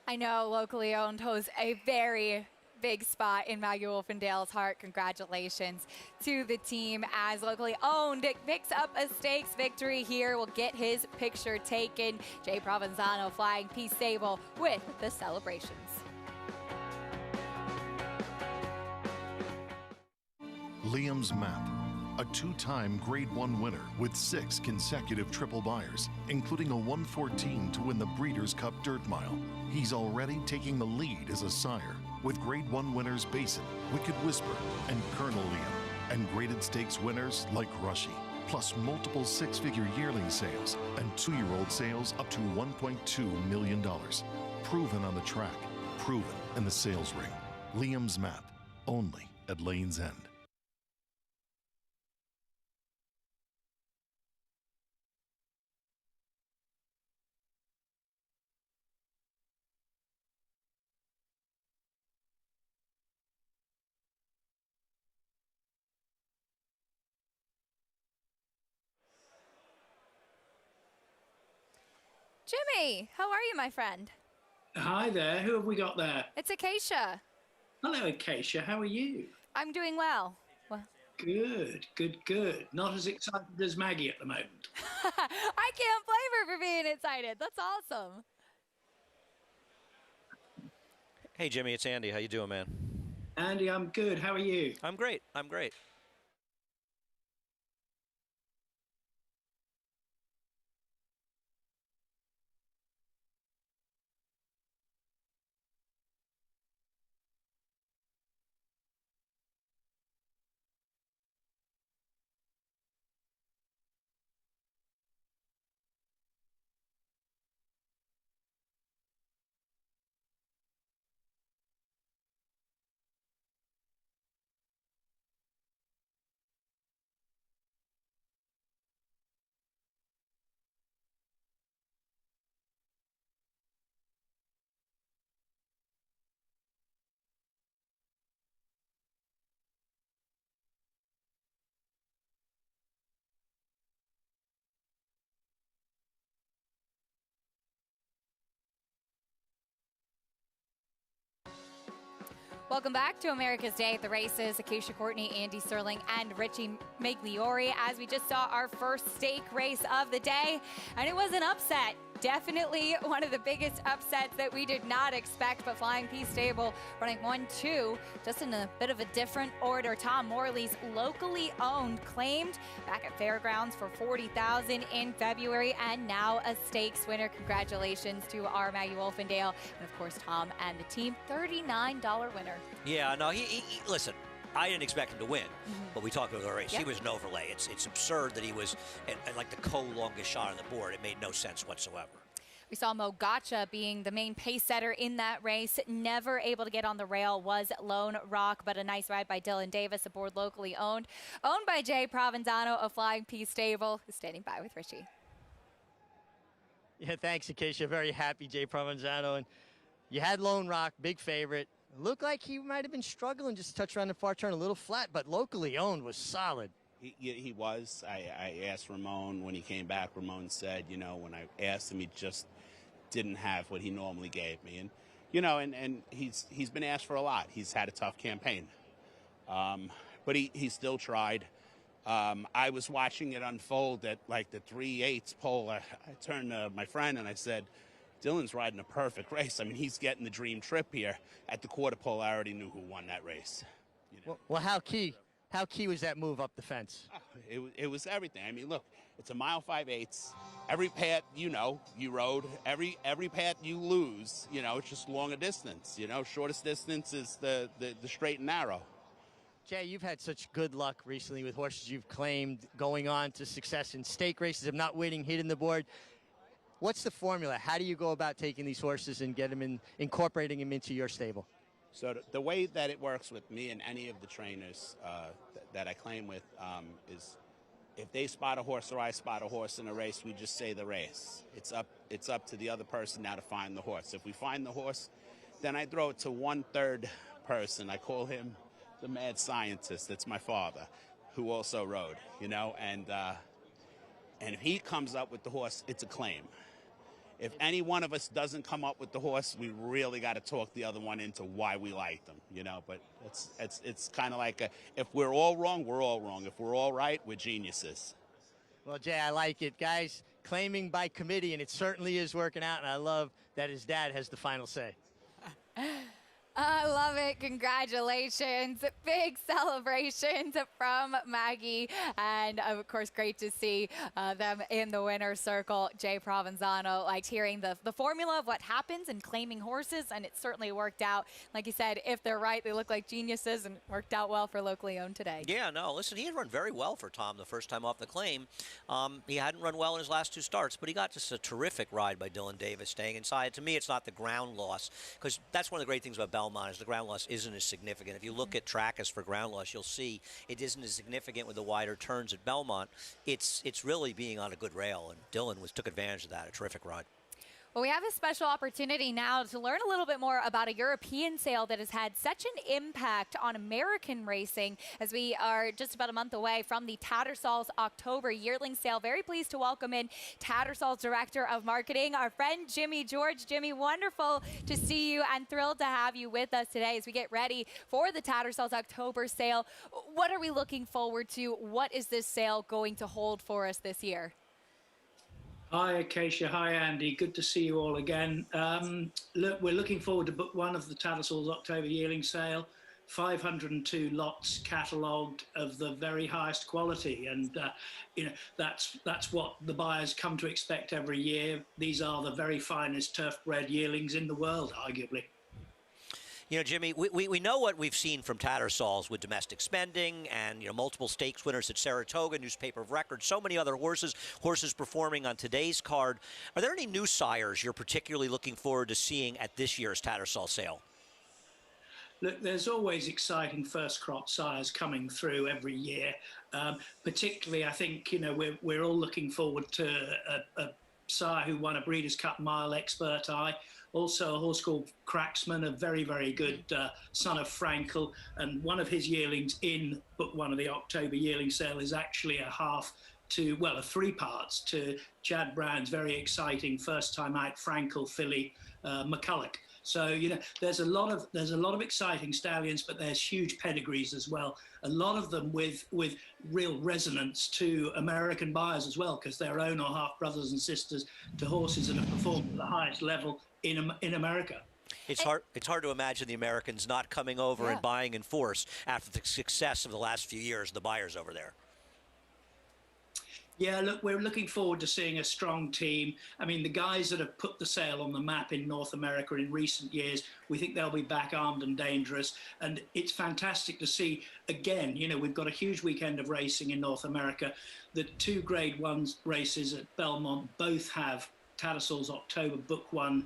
Speaker 1: I know Locally Owned holds a very big spot in Maggie Wolfendale's heart. Congratulations to the team as Locally Owned picks up a stakes victory here. We'll get his picture taken. Jay Provenzano, Flying P Stable with the celebrations.
Speaker 7: Liam's Map, a 2-time Grade 1 winner with 6 consecutive triple buyers, including a 114 to win the Breeders' Cup Dirt Mile. He's already taking the lead as a sire with Grade 1 winners Basin, Wicked Whisper, and Colonel Liam, and graded stakes winners like Rushy, plus multiple 6-figure yearling sales and 2-year-old sales up to $1.2 million. Proven on the track, proven in the sales ring. Liam's Map, only at Lane's End.
Speaker 1: Jimmy, how are you, my friend?
Speaker 6: Hi there. Who have we got there?
Speaker 1: It's Acacia.
Speaker 6: Hello, Acacia. How are you?
Speaker 1: I'm doing well.
Speaker 6: Good, good, good. Not as excited as Maggie at the moment.
Speaker 1: I can't blame her for being excited. That's awesome.
Speaker 2: Hey, Jimmy, it's Andy. How you doing, man?
Speaker 6: Andy, I'm good. How are you?
Speaker 2: I'm great. I'm great.
Speaker 1: Welcome back to America's Day at the Races. Acacia Courtney, Andy Sterling, and Richie Migliori as we just saw our first stake race of the day. And it was an upset. Definitely one of the biggest upsets that we did not expect, but Flying P Stable running 1-2, just in a bit of a different order. Tom Morley's locally owned, claimed back at Fairgrounds for $40,000 in February, and now a stakes winner. Congratulations to our Maggie Wolfendale, and of course Tom and the team. $39 winner.
Speaker 2: Yeah, no, he listen. I didn't expect him to win, but we talked about the race.
Speaker 1: Yep.
Speaker 2: He was an overlay. It's absurd that he was and like the co-longest shot on the board. It made no sense whatsoever.
Speaker 1: We saw Mo Gotcha being the main pace setter in that race. Never able to get on the rail was Lone Rock, but a nice ride by Dylan Davis, aboard locally owned by Jay Provenzano of Flying P Stable, who's standing by with Richie.
Speaker 5: Yeah, thanks, Acacia. Very happy, Jay Provenzano. And you had Lone Rock, big favorite. Looked like he might have been struggling, just a touch around the far turn, a little flat, but locally owned was solid.
Speaker 8: He was. I asked Ramon when he came back. Ramon said, you know, when I asked him, he just didn't have what he normally gave me. And, you know, and he's been asked for a lot. He's had a tough campaign. But he still tried. I was watching it unfold at like the 3/8 pole. I turned to my friend and I said, Dylan's riding a perfect race. I mean, he's getting the dream trip here. At the quarter pole, I already knew who won that race. You know?
Speaker 5: Well, how key was that move up the fence?
Speaker 8: It was everything. I mean, look, it's a mile 5/8. Every path, you know, you rode. Every path you lose, you know, it's just longer distance. You know, shortest distance is the straight and narrow.
Speaker 5: Jay, you've had such good luck recently with horses you've claimed going on to success in stake races of not waiting, hitting the board. What's the formula? How do you go about taking these horses and incorporating them into your stable?
Speaker 8: So the way that it works with me and any of the trainers that I claim with is if they spot a horse or I spot a horse in a race, we just say the race. It's up to the other person now to find the horse. If we find the horse, then I throw it to 1/3 person. I call him the mad scientist. That's my father, who also rode, you know, and if he comes up with the horse, it's a claim. If any one of us doesn't come up with the horse, we really got to talk the other one into why we like them, you know. But it's kind of like if we're all wrong, we're all wrong. If we're all right, we're geniuses.
Speaker 5: Well, Jay, I like it. Guys, claiming by committee, and it certainly is working out, and I love that his dad has the final say.
Speaker 1: I love it. Congratulations. Big celebrations from Maggie. And, of course, great to see them in the winner's circle. Jay Provenzano liked hearing the formula of what happens in claiming horses, and it certainly worked out. Like you said, if they're right, they look like geniuses, and worked out well for locally owned today.
Speaker 2: Yeah, no, listen, he had run very well for Tom the first time off the claim. He hadn't run well in his last 2 starts, but he got just a terrific ride by Dylan Davis staying inside. To me, it's not the ground loss, because that's one of the great things about Belmont is the ground loss isn't as significant. If you look at Trackers for ground loss, you'll see it isn't as significant with the wider turns at Belmont. It's really being on a good rail, and Dylan took advantage of that. A terrific ride.
Speaker 1: Well, we have a special opportunity now to learn a little bit more about a European sale that has had such an impact on American racing, as we are just about a month away from the Tattersall's October yearling sale. Very pleased to welcome in Tattersall's Director of Marketing, our friend Jimmy George. Jimmy, wonderful to see you and thrilled to have you with us today as we get ready for the Tattersall's October sale. What are we looking forward to? What is this sale going to hold for us this year?
Speaker 6: Hi, Acacia. Hi, Andy. Good to see you all again. Look, we're looking forward to book 1 of the Tattersall's October yearling sale. 502 lots catalogued of the very highest quality, and you know that's what the buyers come to expect every year. These are the very finest turf-bred yearlings in the world, arguably.
Speaker 2: You know, Jimmy, we know what we've seen from Tattersall's with domestic spending and, you know, multiple stakes winners at Saratoga, Newspaper of Record, so many other horses performing on today's card. Are there any new sires you're particularly looking forward to seeing at this year's Tattersall sale?
Speaker 6: Look, there's always exciting first crop sires coming through every year. Particularly, I think, you know, we're all looking forward to a sire who won a Breeders' Cup Mile, Expert Eye. Also a horse called Cracksman, a very, very good son of Frankel. And one of his yearlings in book 1 of the October yearling sale is actually a half to, well, 3 parts to Chad Brown's very exciting first time out Frankel filly, McCulloch. So, you know, there's a lot of exciting stallions, but there's huge pedigrees as well. A lot of them with real resonance to American buyers as well, because they're own or half brothers and sisters to horses that have performed at the highest level in America.
Speaker 2: It's hard to imagine the Americans not coming over and buying in force after the success of the last few years, the buyers over there.
Speaker 6: Yeah, look, we're looking forward to seeing a strong team. I mean, the guys that have put the sale on the map in North America in recent years, we think they'll be back armed and dangerous. And it's fantastic to see, again, you know, we've got a huge weekend of racing in North America. The 2 Grade 1 races at Belmont both have Tattersalls October Book 1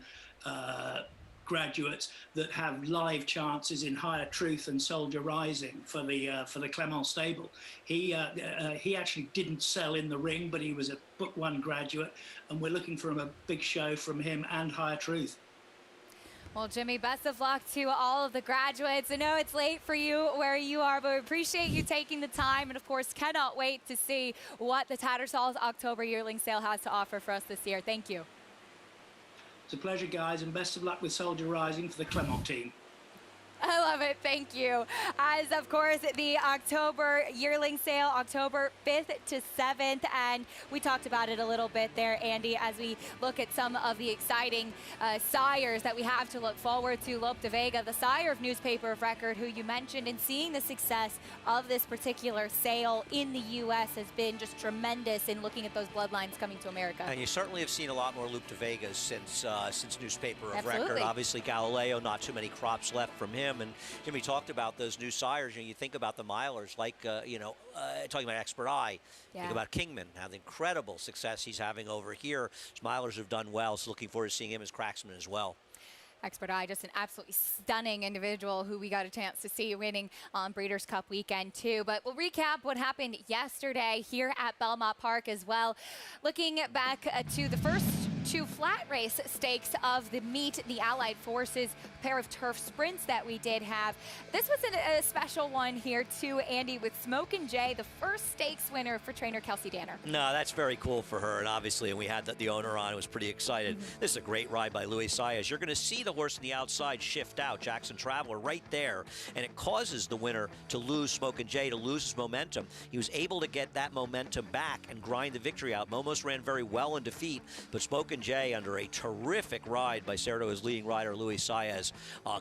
Speaker 6: graduates that have live chances in Higher Truth and Soldier Rising for the Clermont stable. He actually didn't sell in the ring, but he was a Book 1 graduate, and we're looking for a big show from him and Higher Truth.
Speaker 1: Well, Jimmy, best of luck to all of the graduates. I know it's late for you where you are, but we appreciate you taking the time, and of course cannot wait to see what the Tattersalls October yearling sale has to offer for us this year. Thank you.
Speaker 6: It's a pleasure, guys, and best of luck with Soldier Rising for the Clermont team.
Speaker 1: I love it. Thank you. As, of course, the October yearling sale, October 5th to 7th. And we talked about it a little bit there, Andy, as we look at some of the exciting sires that we have to look forward to. Lope de Vega, the sire of Newspaper of Record, who you mentioned, and seeing the success of this particular sale in the U.S. has been just tremendous in looking at those bloodlines coming to America.
Speaker 2: And you certainly have seen a lot more Lope de Vegas since Newspaper of
Speaker 1: Absolutely.
Speaker 2: Record. Obviously, Galileo, not too many crops left from him. And Jimmy talked about those new sires. You think about the milers, like, talking about Expert Eye. Think about Kingman, how the incredible success he's having over here. His milers have done well, so looking forward to seeing him as Cracksman as well.
Speaker 1: Expert Eye, just an absolutely stunning individual who we got a chance to see winning on Breeders' Cup weekend too. But we'll recap what happened yesterday here at Belmont Park as well. Looking back to the first 2 flat race stakes of the meet, the Allied Forces pair of turf sprints that we did have. This was a special one here too, Andy, with Smokin' Jay, the first stakes winner for trainer Kelsey Danner.
Speaker 2: No, that's very cool for her, and obviously, and we had the owner on, was pretty excited. This is a great ride by Luis Saez. You're going to see the horse on the outside shift out, Jackson Traveler, right there, and it causes the winner to lose, Smokin' Jay, to lose his momentum. He was able to get that momentum back and grind the victory out. Momos ran very well in defeat, but Smokin' Jay, under a terrific ride by Saratoga's leading rider, Luis Saez,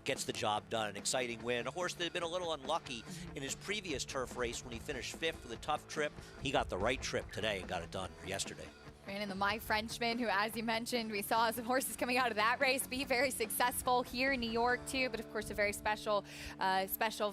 Speaker 2: gets the job done. An exciting win. A horse that had been a little unlucky in his previous turf race when he finished 5th with a tough trip. He got the right trip today and got it done yesterday.
Speaker 1: Ran in the My Frenchman, who, as you mentioned, we saw some horses coming out of that race be very successful here in New York, too. But, of course, a very special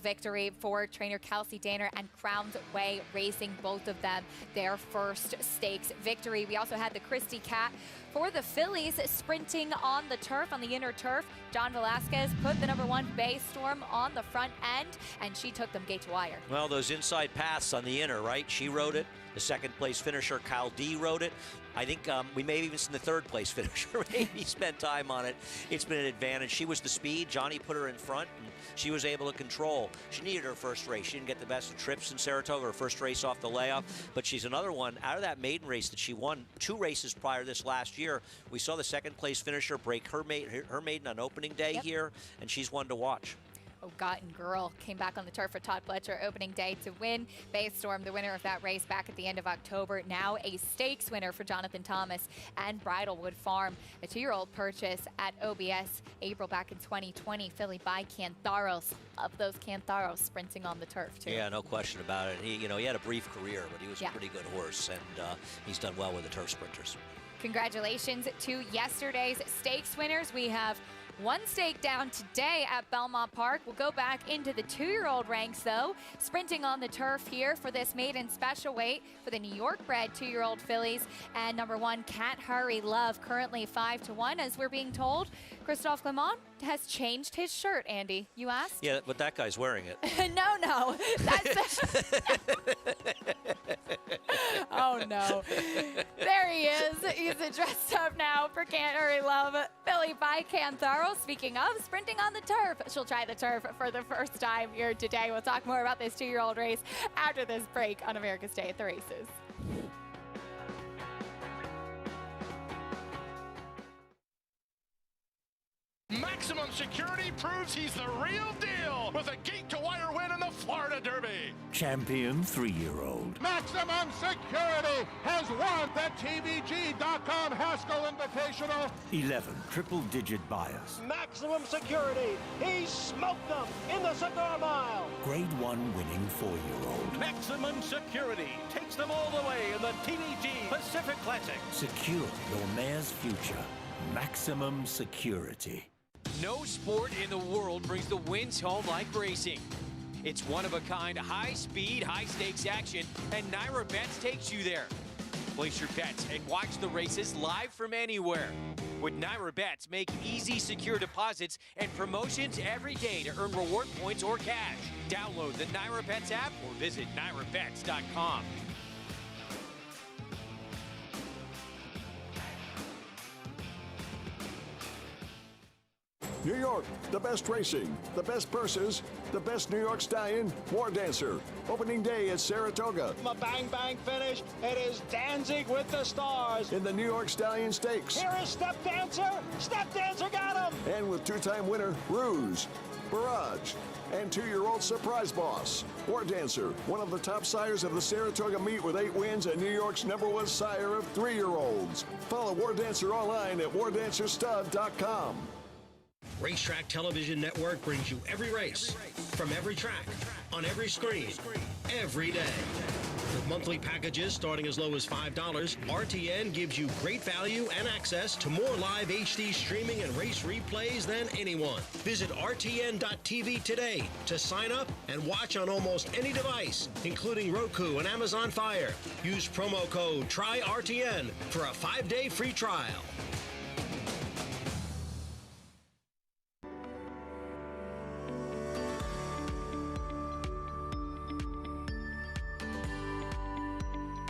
Speaker 1: victory for trainer Kelsey Danner and Crown's Way Racing, both of them their first stakes victory. We also had the Christie Cat for the fillies sprinting on the turf, on the inner turf. John Velasquez put the number 1 Bay Storm on the front end, and she took them gate to wire.
Speaker 2: Well, those inside paths on the inner, right? She rode it. The 2nd place finisher, Kyle D, rode it. I think we may have even seen the 3rd place finisher maybe spent time on it. It's been an advantage. She was the speed. Johnny put her in front, and she was able to control. She needed her first race. She didn't get the best of trips in Saratoga, her first race off the layoff, but she's another one. Out of that maiden race that she won 2 races prior this last year, we saw the 2nd place finisher break her maiden on opening day here, and she's one to watch.
Speaker 1: Forgotten Girl came back on the turf for Todd Fletcher opening day to win. Bay Storm, the winner of that race back at the end of October, now a stakes winner for Jonathan Thomas and Bridlewood Farm. A 2-year-old purchase at OBS April back in 2020, filly by Cantharos. Of those Cantharos sprinting on the turf too.
Speaker 2: Yeah, no question about it. He had a brief career, but he was a pretty good horse, and he's done well with the turf sprinters.
Speaker 1: Congratulations to yesterday's stakes winners. We have 1 stake down today at Belmont Park. We'll go back into the 2-year-old ranks, though. Sprinting on the turf here for this maiden special weight for the New York-bred 2-year-old fillies. And number 1, Can't Hurry Love, currently 5-1, as we're being told. Christophe Clement has changed his shirt, Andy. You asked?
Speaker 2: Yeah, but that guy's wearing it.
Speaker 1: No. Oh, no. There he is. He's dressed up now for Can't Hurry Love. Filly by Cantharo. Speaking of sprinting on the turf, she'll try the turf for the first time here today. We'll talk more about this 2-year-old race after this break on America's Day at the Races.
Speaker 7: Maximum Security proves he's the real deal with a gate-to-wire win in the Florida Derby.
Speaker 18: Champion 3-year-old.
Speaker 7: Maximum Security has won the TVG.com Haskell Invitational.
Speaker 18: 11 triple-digit bias.
Speaker 14: Maximum Security. He smoked them in the Cigar Mile.
Speaker 18: Grade 1 winning 4-year-old.
Speaker 9: Maximum Security takes them all the way in the TVG Pacific Classic.
Speaker 18: Secure your mare's future. Maximum Security.
Speaker 10: No sport in the world brings the wins home like racing. It's one-of-a-kind, high-speed, high-stakes action, and NYRA Bets takes you there. Place your bets and watch the races live from anywhere. With NYRA Bets, make easy, secure deposits and promotions every day to earn reward points or cash. Download the NYRA Bets app or visit nyrabets.com.
Speaker 21: New York, the best racing, the best purses, the best New York Stallion, War Dancer. Opening day at Saratoga.
Speaker 14: A bang-bang finish. It is Danzig with the stars.
Speaker 21: In the New York Stallion Stakes.
Speaker 14: Here is Step Dancer. Step Dancer got him.
Speaker 21: And with two-time winner, Ruse, Barrage, and 2-year-old Surprise Boss. War Dancer, one of the top sires of the Saratoga meet with 8 wins and New York's #1 sire of 3-year-olds. Follow War Dancer online at wardancerstud.com.
Speaker 19: Racetrack Television Network brings you every race, from every track, on every screen, every day. With monthly packages starting as low as $5, RTN gives you great value and access to more live HD streaming and race replays than anyone. Visit RTN.tv today to sign up and watch on almost any device, including Roku and Amazon Fire. Use promo code TRYRTN for a 5-day free trial.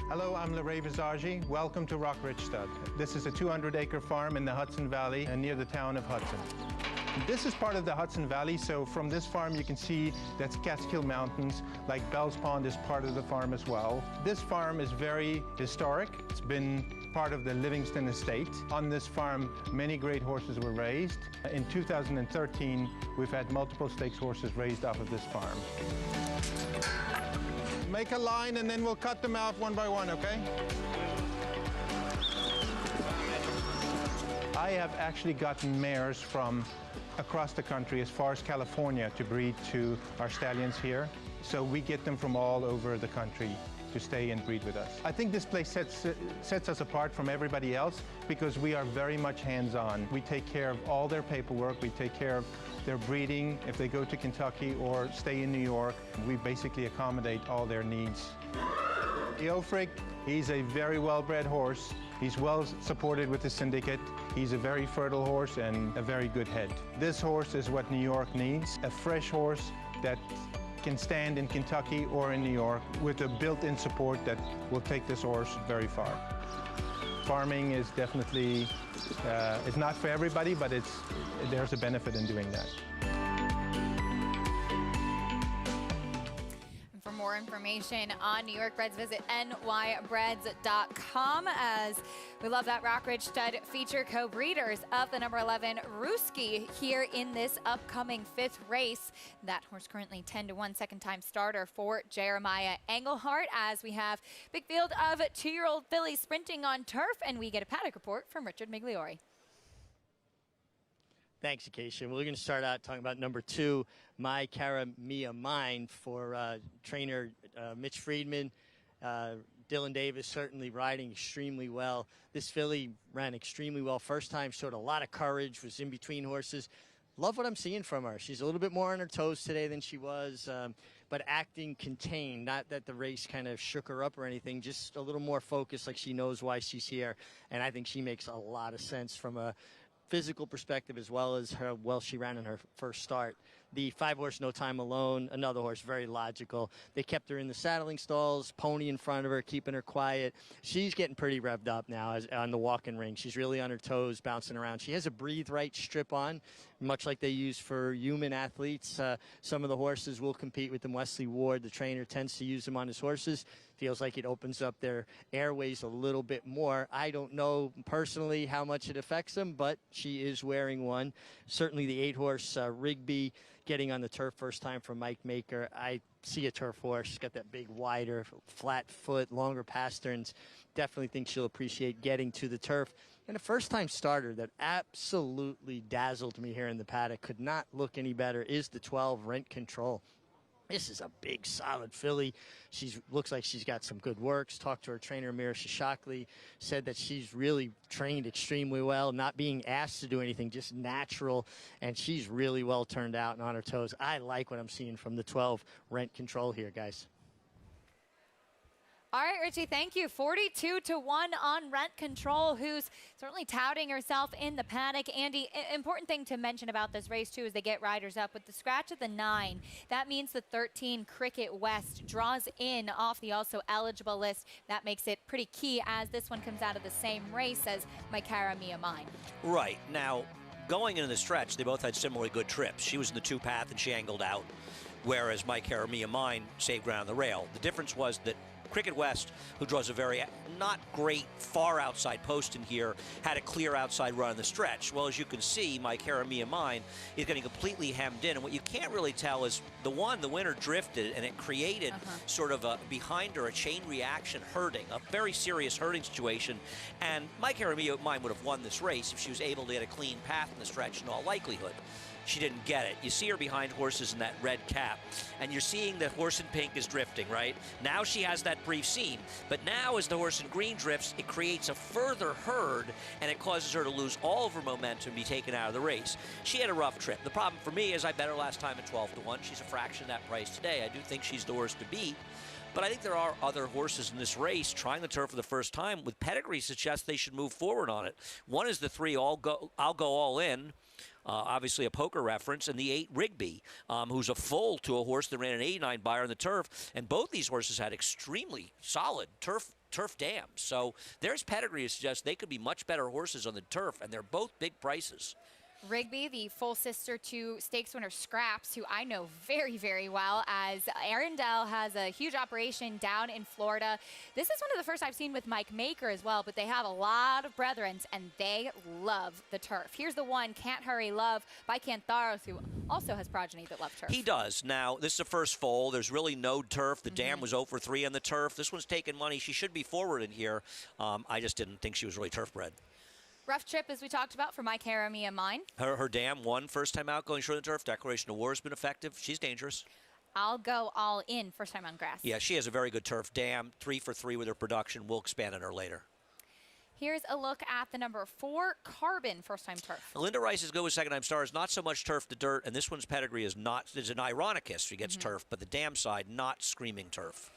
Speaker 12: Hello, I'm Larray Visagie. Welcome to Rockridge Stud. This is a 200-acre farm in the Hudson Valley and near the town of Hudson. This is part of the Hudson Valley, so from this farm you can see that's Catskill Mountains, like Bell's Pond is part of the farm as well. This farm is very historic. It's been part of the Livingston estate. On this farm, many great horses were raised. In 2013, we've had multiple stakes horses raised off of this farm. Make a line and then we'll cut them out one by one, okay? I have actually gotten mares from across the country as far as California to breed to our stallions here. So we get them from all over the country to stay and breed with us. I think this place sets us apart from everybody else because we are very much hands-on. We take care of all their paperwork. We take care of their breeding. If they go to Kentucky or stay in New York, we basically accommodate all their needs. Eofric, he's a very well-bred horse. He's well supported with the syndicate. He's a very fertile horse and a very good head. This horse is what New York needs, a fresh horse that can stand in Kentucky or in New York with a built-in support that will take this horse very far. Farming is definitely, it's not for everybody, but there's a benefit in doing that.
Speaker 1: For more information on New York Breds, visit nybreds.com. As we love that Rockridge Stud feature co-breeders of the number 11 Ruski here in this upcoming 5th race. That horse currently 10-1 second-time starter for Jeremiah Engelhardt, as we have big field of 2-year-old fillies sprinting on turf, and we get a paddock report from Richard Migliori.
Speaker 5: Thanks, Acacia. We're going to start out talking about number 2, My Cara Mia Mine, for trainer Mitch Friedman. Dylan Davis certainly riding extremely well. This filly ran extremely well first time, showed a lot of courage, was in between horses. Love what I'm seeing from her. She's a little bit more on her toes today than she was, but acting contained. Not that the race kind of shook her up or anything, just a little more focused, like she knows why she's here. And I think she makes a lot of sense from a physical perspective as well as how well she ran in her first start. The 5-horse No Time Alone, another horse, very logical. They kept her in the saddling stalls, pony in front of her, keeping her quiet. She's getting pretty revved up now on the walking ring. She's really on her toes, bouncing around. She has a Breathe Right strip on, much like they use for human athletes. Some of the horses will compete with them. Wesley Ward, the trainer, tends to use them on his horses. Feels like it opens up their airways a little bit more. I don't know personally how much it affects them, but she is wearing one. Certainly the 8-horse Rigby getting on the turf first time for Mike Maker. I see a turf horse. She's got that big, wider, flat foot, longer pasterns. Definitely think she'll appreciate getting to the turf. And a first-time starter that absolutely dazzled me here in the paddock, could not look any better, is the 12 Rent Control. This is a big, solid filly. She looks like she's got some good works. Talked to her trainer, Mira Shishakli, said that she's really trained extremely well, not being asked to do anything, just natural, and she's really well turned out and on her toes. I like what I'm seeing from the 12 Rent Control here, guys.
Speaker 1: All right, Richie, thank you. 42-1 on Rent Control, who's certainly touting herself in the paddock. Andy, important thing to mention about this race, too, is they get riders up. With the scratch of the 9, that means the 13 Cricket West draws in off the also eligible list. That makes it pretty key as this one comes out of the same race as My Cara Mia Mine.
Speaker 2: Right. Now, going into the stretch, they both had similarly good trips. She was in the 2-path and she angled out, whereas My Cara Mia Mine saved ground on the rail. The difference was that Cricket West, who draws a very not great far outside post in here, had a clear outside run in the stretch. Well, as you can see, My Cara Mia Mine is getting completely hemmed in. And what you can't really tell is the winner drifted, and it created sort of behind her a chain reaction herding, a very serious herding situation. And My Cara Mia Mine would have won this race if she was able to get a clean path in the stretch in all likelihood. She didn't get it. You see her behind horses in that red cap, and you're seeing that horse in pink is drifting, right? Now she has that brief seam, but now as the horse in green drifts, it creates a further herd, and it causes her to lose all of her momentum and be taken out of the race. She had a rough trip. The problem for me is I bet her last time at 12-1. She's a fraction of that price today. I do think she's the horse to beat. But I think there are other horses in this race trying the turf for the first time with pedigree suggests they should move forward on it. One is the 3 I'll Go All In. Obviously a poker reference, and the 8 Rigby, who's a foal to a horse that ran an 89 buyer on the turf, and both these horses had extremely solid turf dams. So there's pedigree to suggest they could be much better horses on the turf, and they're both big prices.
Speaker 1: Rigby, the full sister to stakes winner Scraps, who I know very, very well, as Arundel has a huge operation down in Florida. This is one of the first I've seen with Mike Maker as well, but they have a lot of brethren, and they love the turf. Here's the one, Can't Hurry Love, by Cantharos, who also has progeny that love turf.
Speaker 2: He does. Now, this is the first foal. There's really no turf. The dam was 0-for-3 on the turf. This one's taking money. She should be forward in here. I just didn't think she was really turf bred.
Speaker 1: Rough trip, as we talked about, for My Cara Mia Mine.
Speaker 2: Her dam won first time out going short of the turf. Declaration of War has been effective. She's dangerous.
Speaker 1: I'll Go All In, first time on grass.
Speaker 2: Yeah, she has a very good turf dam. 3-for-3 with her production. We'll expand on her later.
Speaker 1: Here's a look at the number 4, Carbon, first time turf.
Speaker 2: Linda Rice is good with second time stars. Not so much turf to dirt, and this one's pedigree is an Ironicus. She gets turf, but the dam side, not screaming turf.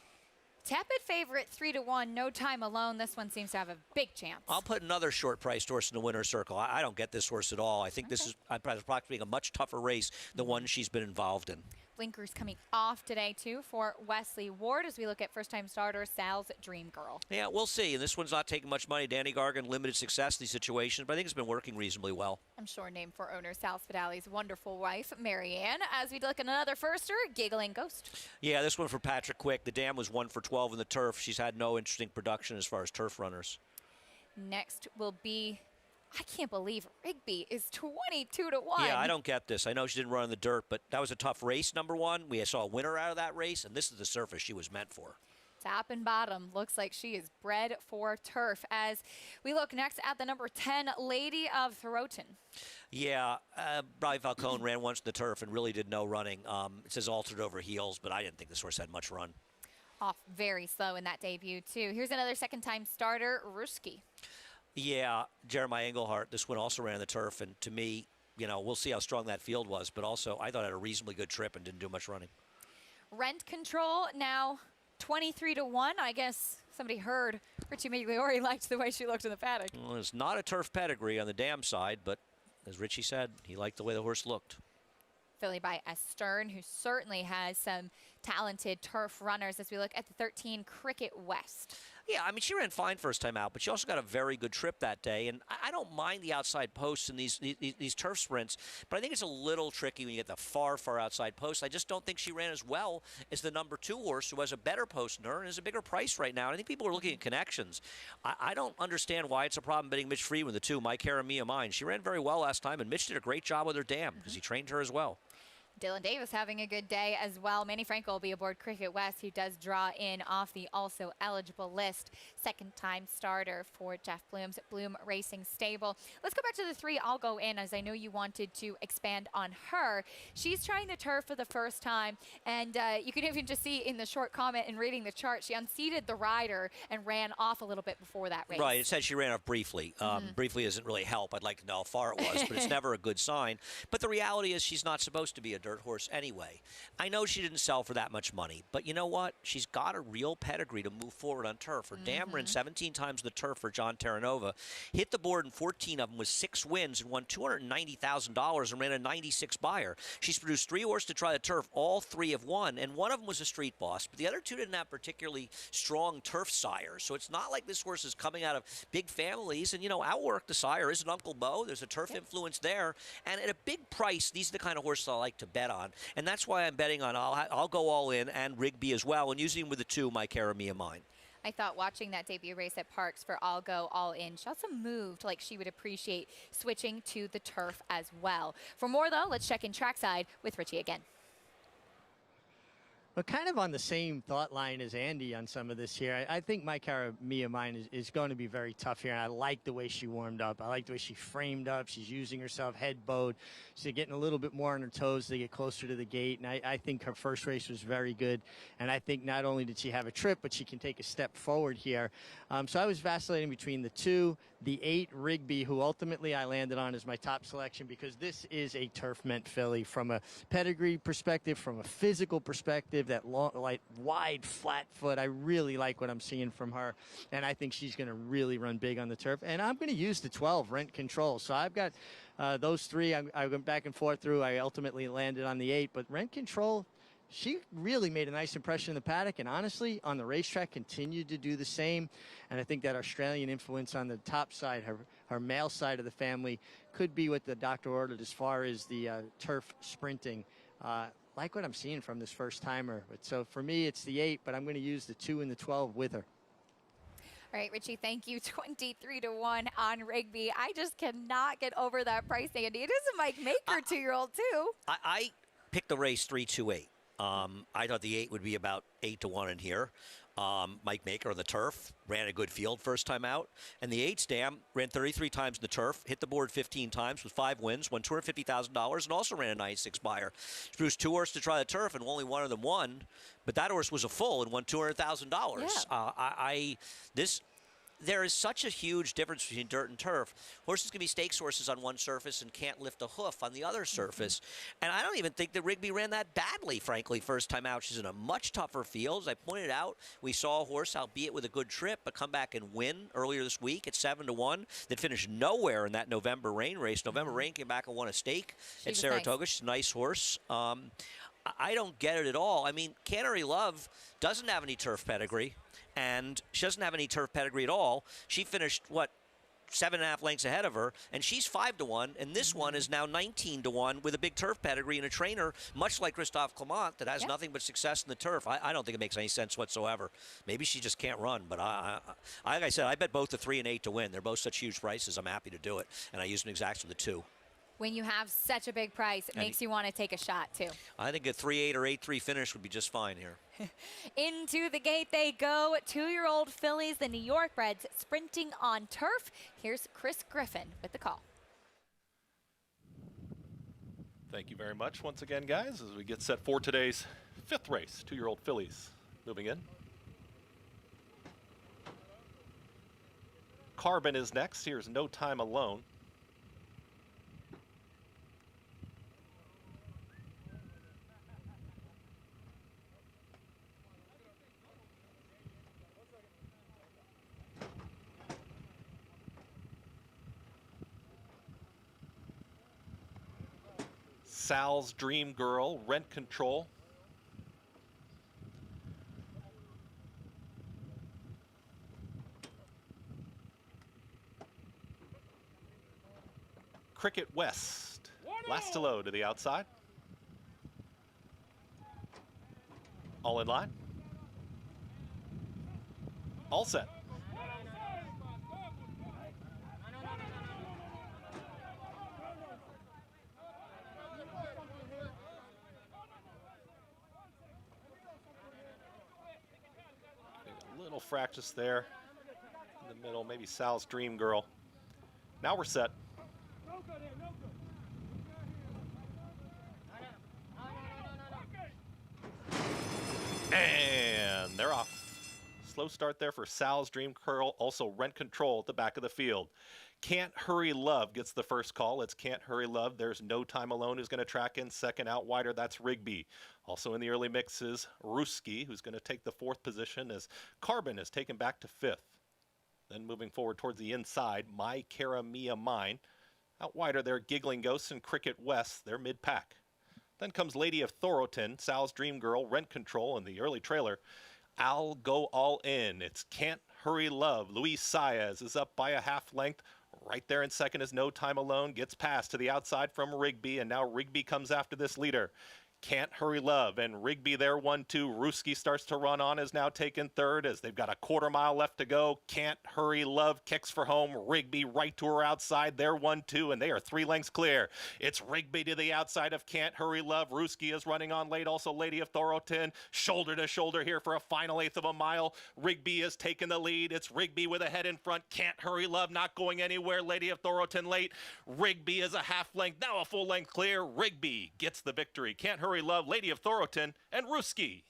Speaker 1: Tepid favorite 3-1, No Time Alone. This one seems to have a big chance.
Speaker 2: I'll put another short-priced horse in the winner's circle. I don't get this horse at all. I think this is approximately a much tougher race than one she's been involved in.
Speaker 1: Blinkers coming off today, too, for Wesley Ward as we look at first-time starter Sal's Dream Girl.
Speaker 2: Yeah, we'll see. And this one's not taking much money. Danny Gargan, limited success in these situations, but I think it's been working reasonably well.
Speaker 1: I'm sure named for owner Sal Spadali's wonderful wife, Marianne. As we look at another firster, Giggling Ghost.
Speaker 2: Yeah, this one for Patrick Quick. The dam was 1-for-12 in the turf. She's had no interesting production as far as turf runners.
Speaker 1: Next will be... I can't believe Rigby is 22-1.
Speaker 2: Yeah, I don't get this. I know she didn't run in the dirt, but that was a tough race, number one. We saw a winner out of that race, and this is the surface she was meant for.
Speaker 1: Top and bottom, looks like she is bred for turf. As we look next at the number 10, Lady of Thoroton.
Speaker 2: Yeah, Bobby Falcone ran once in the turf and really did no running. It says altered over heels, but I didn't think this horse had much run.
Speaker 1: Off very slow in that debut, too. Here's another second-time starter, Ruski.
Speaker 2: Yeah, Jeremiah Englehart. This one also ran the turf, and to me, you know, we'll see how strong that field was, but also I thought it had a reasonably good trip and didn't do much running.
Speaker 1: Rent Control now 23-1. I guess somebody heard Richie Migliori liked the way she looked in the paddock.
Speaker 2: Well, it's not a turf pedigree on the dam side, but as Richie said, he liked the way the horse looked.
Speaker 1: Filly by S. Stern, who certainly has some talented turf runners as we look at the 13 Cricket West.
Speaker 2: Yeah, I mean, she ran fine first time out, but she also got a very good trip that day. And I don't mind the outside posts in these turf sprints, but I think it's a little tricky when you get the far outside post. I just don't think she ran as well as the number 2 horse, who has a better post than her and is a bigger price right now. And I think people are looking at connections. I don't understand why it's a problem betting Mitch Freeman, the 2, My Cara Mia Mine. She ran very well last time, and Mitch did a great job with her dam because he trained her as well.
Speaker 1: Dylan Davis having a good day as well. Manny Franco will be aboard Cricket West, who does draw in off the also eligible list. Second-time starter for Jeff Bloom's Bloom Racing Stable. Let's go back to the 3. I'll go in, as I know you wanted to expand on her. She's trying the turf for the first time, and you can even just see in the short comment and reading the chart, she unseated the rider and ran off a little bit before that race.
Speaker 2: Right, it said she ran off briefly. Briefly doesn't really help. I'd like to know how far it was, but it's never a good sign. But the reality is she's not supposed to be a dirt horse anyway. I know she didn't sell for that much money, but you know what? She's got a real pedigree to move forward on turf. Her dam ran 17 times the turf for John Terranova, hit the board in 14 of them with 6 wins and won $290,000 and ran a 96 buyer. She's produced 3 horses to try the turf. All 3 have won, and one of them was a street boss, but the other 2 didn't have particularly strong turf sires. So it's not like this horse is coming out of big families. And, you know, Outwork, the sire, is an Uncle Bo. There's a turf influence there. And at a big price, these are the kind of horses I like to bet on. And that's why I'm betting on I'll go all in and Rigby as well, and using with the 2, My Cara Mia Mine.
Speaker 1: I thought watching that debut race at Parks for I'll Go All In, she also moved like she would appreciate switching to the turf as well. For more, though, let's check in trackside with Richie again.
Speaker 5: But kind of on the same thought line as Andy on some of this here. I think My Cara Mia Mine is going to be very tough here. And I like the way she warmed up. I like the way she framed up. She's using herself head bowed. She's getting a little bit more on her toes to get closer to the gate. And I think her first race was very good. And I think not only did she have a trip, but she can take a step forward here. So I was vacillating between the 2, the 8, Rigby, who ultimately I landed on as my top selection because this is a turf-meant filly from a pedigree perspective, from a physical perspective, that long, like wide, flat foot. I really like what I'm seeing from her, and I think she's going to really run big on the turf. And I'm going to use the 12, Rent Control. So I've got those 3 I went back and forth through. I ultimately landed on the 8, but Rent Control, she really made a nice impression in the paddock, and honestly, on the racetrack, continued to do the same. And I think that Australian influence on the top side, her male side of the family, could be what the doctor ordered as far as the turf sprinting. Like what I'm seeing from this first timer. But so for me, it's the 8, but I'm going to use the 2 and the 12 with her.
Speaker 1: All right, Richie, thank you. 23-1 on Rigby. I just cannot get over that price, Andy. It is a Mike Maker 2-year-old, too.
Speaker 2: I picked the race 3-2-8. I thought the 8 would be about 8-1 in here. Mike Maker on the turf ran a good field first time out. And the 8 dam ran 33 times in the turf, hit the board 15 times with 5 wins, won $250,000, and also ran a 96 buyer. She produced 2 horses to try the turf, and only one of them won. But that horse was a full and won $200,000. There is such a huge difference between dirt and turf. Horses can be stakes horses on one surface and can't lift a hoof on the other surface. And I don't even think that Rigby ran that badly, frankly, first time out. She's in a much tougher field. As I pointed out, we saw a horse, albeit with a good trip, but come back and win earlier this week at 7-1 that finished nowhere in that November Rain race. November Rain came back and won a stake at Saratoga. Nice. She's a nice horse. I don't get it at all. I mean, Cannery Love doesn't have any turf pedigree, and she doesn't have any turf pedigree at all. She finished, 7.5 lengths ahead of her, and she's 5-1, and this one is now 19-1 with a big turf pedigree and a trainer, much like Christophe Clement, that has nothing but success in the turf. I don't think it makes any sense whatsoever. Maybe she just can't run, but like I said, I bet both the 3 and 8 to win. They're both such huge prices. I'm happy to do it, and I used an exact with the 2.
Speaker 1: When you have such a big price, it makes you want to take a shot, too.
Speaker 2: I think a 3-8 or 8-3 finish would be just fine here.
Speaker 1: Into the gate they go. 2-year-old fillies, the New York breds, sprinting on turf. Here's Chris Griffin with the call.
Speaker 3: Thank you very much once again, guys, as we get set for today's 5th race. 2-year-old fillies moving in. Carbon is next. Here's No Time Alone. Sal's Dream Girl, Rent Control. Cricket West. Last to low to the outside. All in line. All set. A little fractious there in the middle, maybe Sal's Dream Girl. Now we're set. And they're off. Slow start there for Sal's Dream Girl, also Rent Control at the back of the field. Can't Hurry Love gets the first call. It's Can't Hurry Love. There's No Time Alone who's going to track in second. Out wider, that's Rigby. Also in the early mixes, Ruski, who's going to take the fourth position as Carbon is taken back to fifth. Then moving forward towards the inside, My Cara Mia Mine. Out wider there, Giggling Ghosts and Cricket West. They're mid-pack. Then comes Lady of Thoroton, Sal's Dream Girl, Rent Control in the early trailer. I'll Go All In. It's Can't Hurry Love. Luis Saez is up by a half length. Right there in second is No Time Alone. Gets past to the outside from Rigby, and now Rigby comes after this leader. Can't Hurry Love, and Rigby there 1-2. Ruski starts to run on, is now taken third as they've got a quarter mile left to go. Can't Hurry Love kicks for home. Rigby right to her outside. They're 1-2, and they are 3 lengths clear. It's Rigby to the outside of Can't Hurry Love. Ruski is running on late. Also Lady of Thoroton. Shoulder to shoulder here for a final eighth of a mile. Rigby has taken the lead. It's Rigby with a head in front. Can't Hurry Love not going anywhere. Lady of Thoroton late. Rigby is a half length, now a full length clear. Rigby gets the victory. Can't Hurry Love, Lady of Thoroton, and Ruski.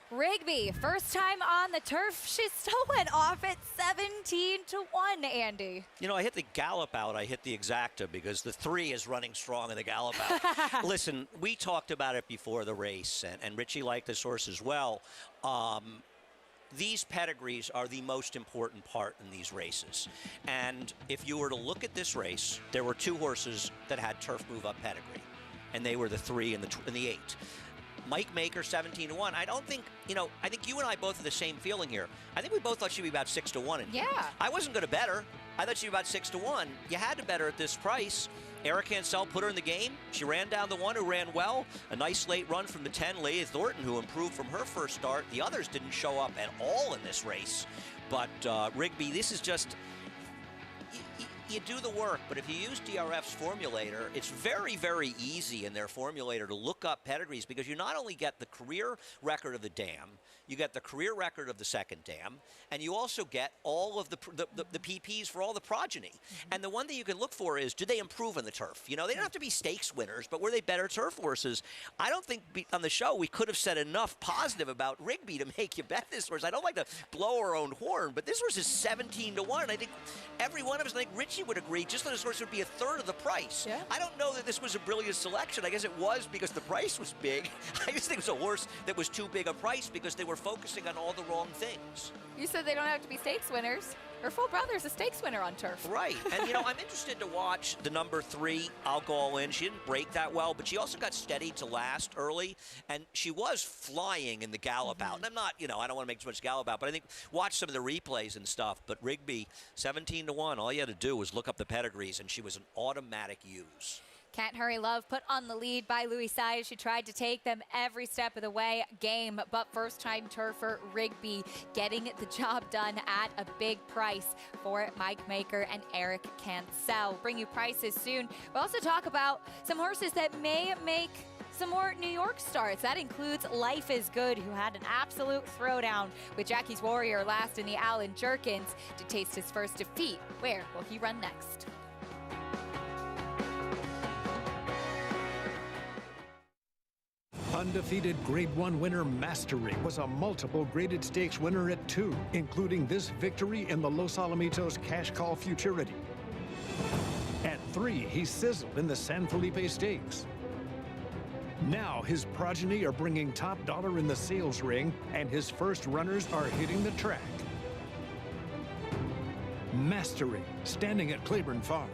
Speaker 1: Rigby, first time on the turf. She still went off at 17-1, Andy.
Speaker 2: You know, I hit the gallop out. I hit the exacta because the 3 is running strong in the gallop out. Listen, we talked about it before the race, and Richie liked this horse as well. These pedigrees are the most important part in these races. And if you were to look at this race, there were 2 horses that had turf move up pedigree, and they were the 3 and the 8. Mike Maker, 17-1. I don't think, you know, I think you and I both have the same feeling here. I think we both thought she'd be about 6-1.
Speaker 1: Yeah.
Speaker 2: I wasn't going to bet her. I thought she'd be about 6-1. You had to bet her at this price. Eric Hansel put her in the game. She ran down the 1 who ran well. A nice late run from the 10, Leah Thornton, who improved from her first start. The others didn't show up at all in this race. But Rigby, this is just... You do the work, but if you use DRF's formulator, it's very, very easy in their formulator to look up pedigrees because you not only get the career record of the dam, you get the career record of the second dam, and you also get all of the PPs for all the progeny. And the one thing you can look for is, did they improve on the turf? You know, they don't have to be stakes winners, but were they better turf horses? I don't think on the show we could have said enough positive about Rigby to make you bet this horse. I don't like to blow our own horn, but this horse is 17-1, and I think every one of us, I think Richie would agree, just that this horse would be a third of the price.
Speaker 1: Yeah.
Speaker 2: I don't know that this was a brilliant selection. I guess it was because the price was big. I just think it was a horse that was too big a price because they were focusing on all the wrong things.
Speaker 1: You said they don't have to be stakes winners. Her full brother's a stakes winner on turf.
Speaker 2: Right. And, you know, I'm interested to watch the number 3, I'll Go All In. She didn't break that well, but she also got steady to last early, and she was flying in the gallop out. And I'm not, you know, I don't want to make too much gallop out, but I think watch some of the replays and stuff. But Rigby, 17-1, all you had to do was look up the pedigrees, and she was an automatic use.
Speaker 1: Can't Hurry Love put on the lead by Luis Saez. She tried to take them every step of the way. Game, but first-time turfer Rigby getting the job done at a big price for Mike Maker and Eric Cancel. Bring you prices soon. We'll also talk about some horses that may make some more New York starts. That includes Life is Good, who had an absolute throwdown with Jackie's Warrior last in the Allen Jerkins to taste his first defeat. Where will he run next?
Speaker 13: Undefeated Grade 1 winner Mastery was a multiple graded stakes winner at 2, including this victory in the Los Alamitos Cash Call Futurity. At 3, he sizzled in the San Felipe Stakes. Now his progeny are bringing top dollar in the sales ring, and his first runners are hitting the track. Mastery, standing at Claiborne Farm.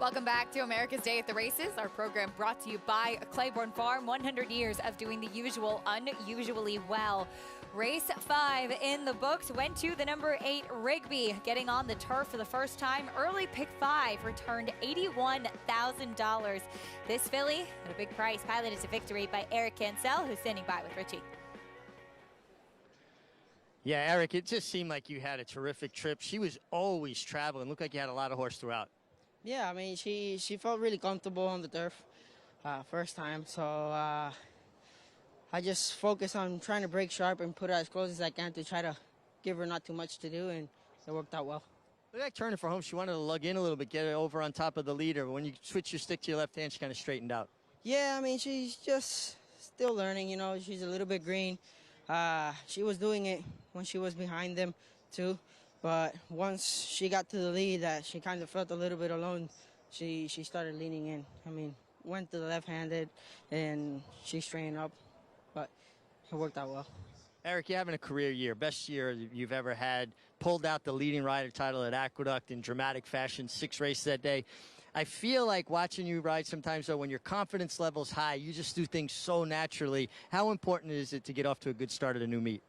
Speaker 1: Welcome back to America's Day at the Races, our program brought to you by Claiborne Farm. 100 years of doing the usual unusually well. Race 5 in the books went to the number 8 Rigby, getting on the turf for the first time. Early pick 5 returned $81,000. This filly at a big price, piloted to victory by Eric Cancel, who's standing by with Richie.
Speaker 5: Yeah, Eric, it just seemed like you had a terrific trip. She was always traveling. Looked like you had a lot of horse throughout.
Speaker 11: Yeah, I mean, she felt really comfortable on the turf first time. So I just focused on trying to break sharp and put her as close as I can to try to give her not too much to do, and it worked out well.
Speaker 5: Looked like turning for home, she wanted to lug in a little bit, get her over on top of the leader. But when you switch your stick to your left hand, she kind of straightened out.
Speaker 11: Yeah, I mean, she's just still learning, you know. She's a little bit green. She was doing it when she was behind them, too. But once she got to the lead, that she kind of felt a little bit alone, she started leaning in. I mean, went to the left-handed, and she straightened up, but it worked out well.
Speaker 5: Eric, you're having a career year, best year you've ever had. Pulled out the leading rider title at Aqueduct in dramatic fashion, 6 races that day. I feel like watching you ride sometimes, though, when your confidence level's high, you just do things so naturally. How important is it to get off to a good start at a new meet?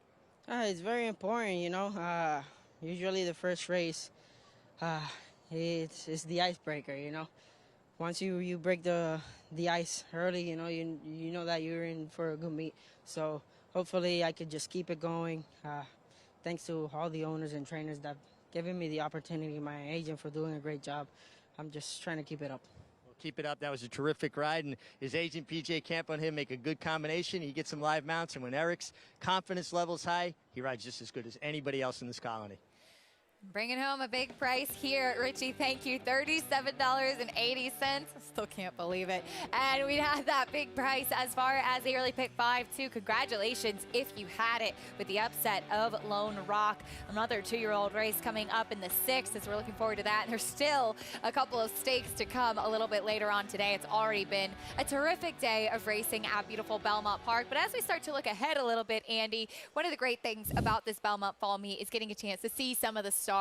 Speaker 11: It's very important, you know. Usually the first race, it's the icebreaker, you know. Once you break the ice early, you know that you're in for a good meet. So hopefully I could just keep it going. Thanks to all the owners and trainers that have given me the opportunity, my agent for doing a great job. I'm just trying to keep it up.
Speaker 5: Well, keep it up. That was a terrific ride, and his agent PJ Camp on him make a good combination. He gets some live mounts, and when Eric's confidence level's high, he rides just as good as anybody else in this colony.
Speaker 1: Bringing home a big price here, Richie. Thank you. $37.80. Still can't believe it. And we had that big price as far as the early pick 5, too. Congratulations if you had it with the upset of Lone Rock. Another 2-year-old race coming up in the 6th as we're looking forward to that. And there's still a couple of stakes to come a little bit later on today. It's already been a terrific day of racing at beautiful Belmont Park. But as we start to look ahead a little bit, Andy, one of the great things about this Belmont Fall Meet is getting a chance to see some of the stars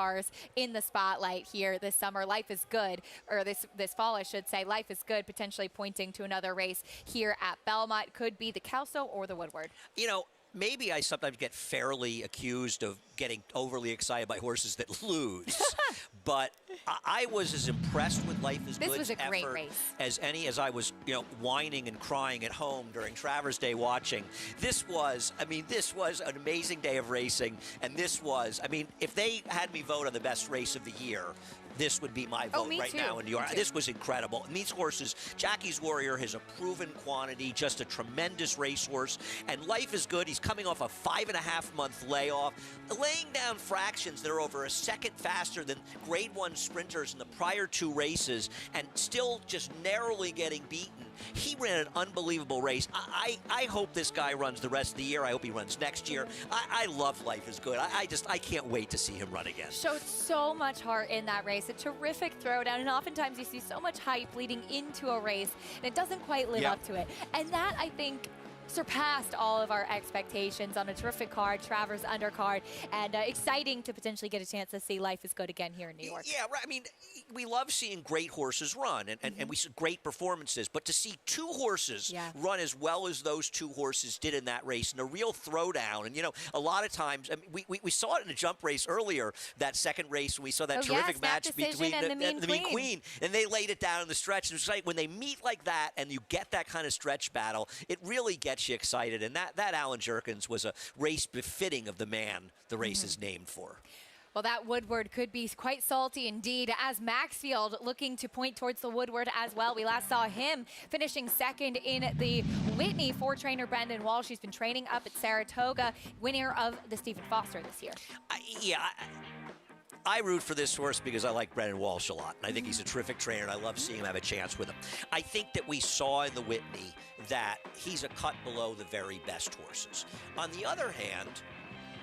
Speaker 1: in the spotlight here this summer. Life is Good, or this fall, I should say. Life is Good, potentially pointing to another race here at Belmont. Could be the Kelso or the Woodward.
Speaker 2: You know, maybe I sometimes get fairly accused of getting overly excited by horses that lose. But I was as impressed with Life is Good's
Speaker 1: This was a great
Speaker 2: effort
Speaker 1: race.
Speaker 2: as I was, whining and crying at home during Travers Day watching. This was an amazing day of racing. And if they had me vote on the best race of the year, this would be my vote right now in New York. This was incredible. And these horses, Jackie's Warrior is a proven quantity, just a tremendous racehorse. And Life is Good. He's coming off a 5.5-month layoff, laying down fractions that are over a second faster than Grade 1 sprinters in the prior 2 races, and still just narrowly getting beaten. He ran an unbelievable race. I hope this guy runs the rest of the year. I hope he runs next year. I love Life is Good. I can't wait to see him run again.
Speaker 1: Showed so much heart in that race. A terrific throwdown, and oftentimes you see so much hype leading into a race, and it doesn't quite live up to it. And that, I think, surpassed all of our expectations on a terrific card, Travers undercard, and exciting to potentially get a chance to see Life is Good again here in New York.
Speaker 2: Yeah, right. I mean, we love seeing great horses run, and we see great performances, but to see 2 horses run as well as those 2 horses did in that race, and a real throwdown, and a lot of times, I mean, we saw it in a jump race earlier, that second race, when we saw that terrific match between
Speaker 1: and the Mean
Speaker 2: Queen, and they laid it down in the stretch. And it's like when they meet like that, and you get that kind of stretch battle, it really gets you excited. And that Alan Jerkins was a race befitting of the man the race is named for.
Speaker 1: Well, that Woodward could be quite salty indeed, as Maxfield looking to point towards the Woodward as well. We last saw him finishing second in the Whitney for trainer Brendan Walsh. He's been training up at Saratoga, winner of the Stephen Foster this year.
Speaker 2: I root for this horse because I like Brendan Walsh a lot, and I think he's a terrific trainer, and I love seeing him have a chance with him. I think that we saw in the Whitney that he's a cut below the very best horses. On the other hand,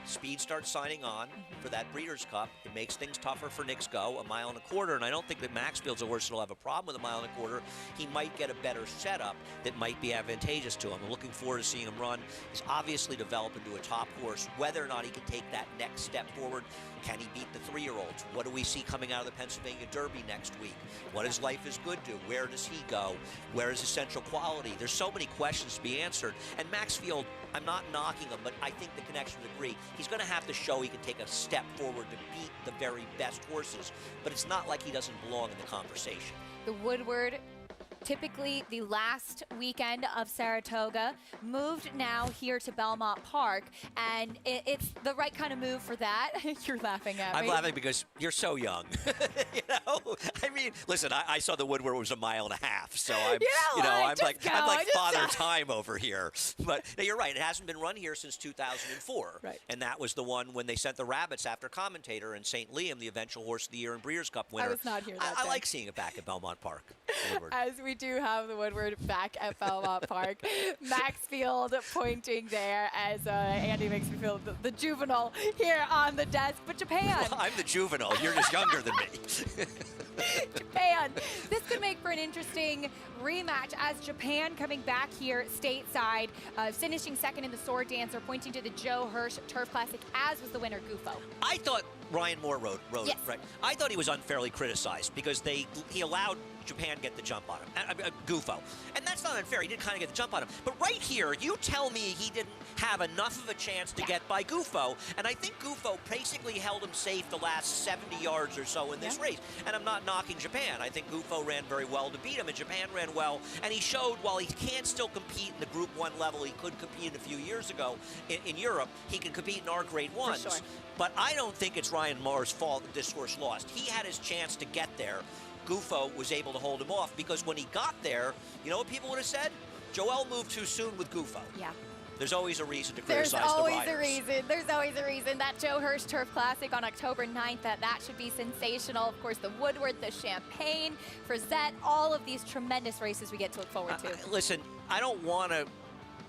Speaker 2: speed starts signing on for that Breeders' Cup. It makes things tougher for Knicks Go, 1.25 miles, and I don't think that Maxfield's a horse that'll have a problem with 1.25 miles. He might get a better setup that might be advantageous to him. I'm looking forward to seeing him run. He's obviously developed into a top horse. Whether or not he can take that next step forward, can he beat the 3-year-olds? What do we see coming out of the Pennsylvania Derby next week? What does Life is Good do? Where does he go? Where is Essential Quality? There's so many questions to be answered. And Maxfield, I'm not knocking him, but I think the connections agree. He's going to have to show he can take a step forward to beat the very best horses, but it's not like he doesn't belong in the conversation.
Speaker 1: The Woodward, typically the last weekend of Saratoga, moved now here to Belmont Park, and it's the right kind of move for that. You're laughing at me.
Speaker 2: I'm laughing because you're so young. You know, I mean, listen, I saw the Woodward was 1.5 miles, so I'm, I'm like Father Time over here. But no, you're right. It hasn't been run here since 2004,
Speaker 1: right?
Speaker 2: And that was the one when they sent the rabbits after Commentator and St. Liam, the eventual Horse of the Year and Breeders' Cup winner.
Speaker 1: I was not here that
Speaker 2: I
Speaker 1: day.
Speaker 2: like seeing it back at Belmont Park. Woodward.
Speaker 1: As we do have the Woodward back at Belmont Park. Maxfield pointing there as Andy makes me feel the juvenile here on the desk. But Japan.
Speaker 2: Well, I'm the juvenile. You're just younger than me.
Speaker 1: Japan. This could make for an interesting rematch as Japan coming back here stateside, finishing second in the Sword Dancer, pointing to the Joe Hirsch Turf Classic, as was the winner, Gufo.
Speaker 2: I thought Ryan Moore rode
Speaker 1: yes.
Speaker 2: it, right? I thought he was unfairly criticized because he allowed Japan get the jump on him, Gufo. And that's not unfair. He did kind of get the jump on him. But right here, you tell me he didn't have enough of a chance to get by Gufo. And I think Gufo basically held him safe the last 70 yards or so in this race. And I'm not knocking Japan. I think Gufo ran very well to beat him, and Japan ran well. And he showed while he can't still compete in the Group 1 level he could compete a few years ago in Europe, he can compete in our Grade 1s.
Speaker 1: For sure.
Speaker 2: But I don't think it's Ryan Moore's fault that this horse lost. He had his chance to get there. Gufo was able to hold him off because when he got there, you know what people would have said? Joel moved too soon with Gufo.
Speaker 1: Yeah.
Speaker 2: There's always a reason to criticize the riders.
Speaker 1: There's always a reason. That Joe Hirsch Turf Classic on October 9th, that should be sensational. Of course, the Woodward, the Champagne, Frizette, all of these tremendous races we get to look forward to.
Speaker 2: Listen, I don't want to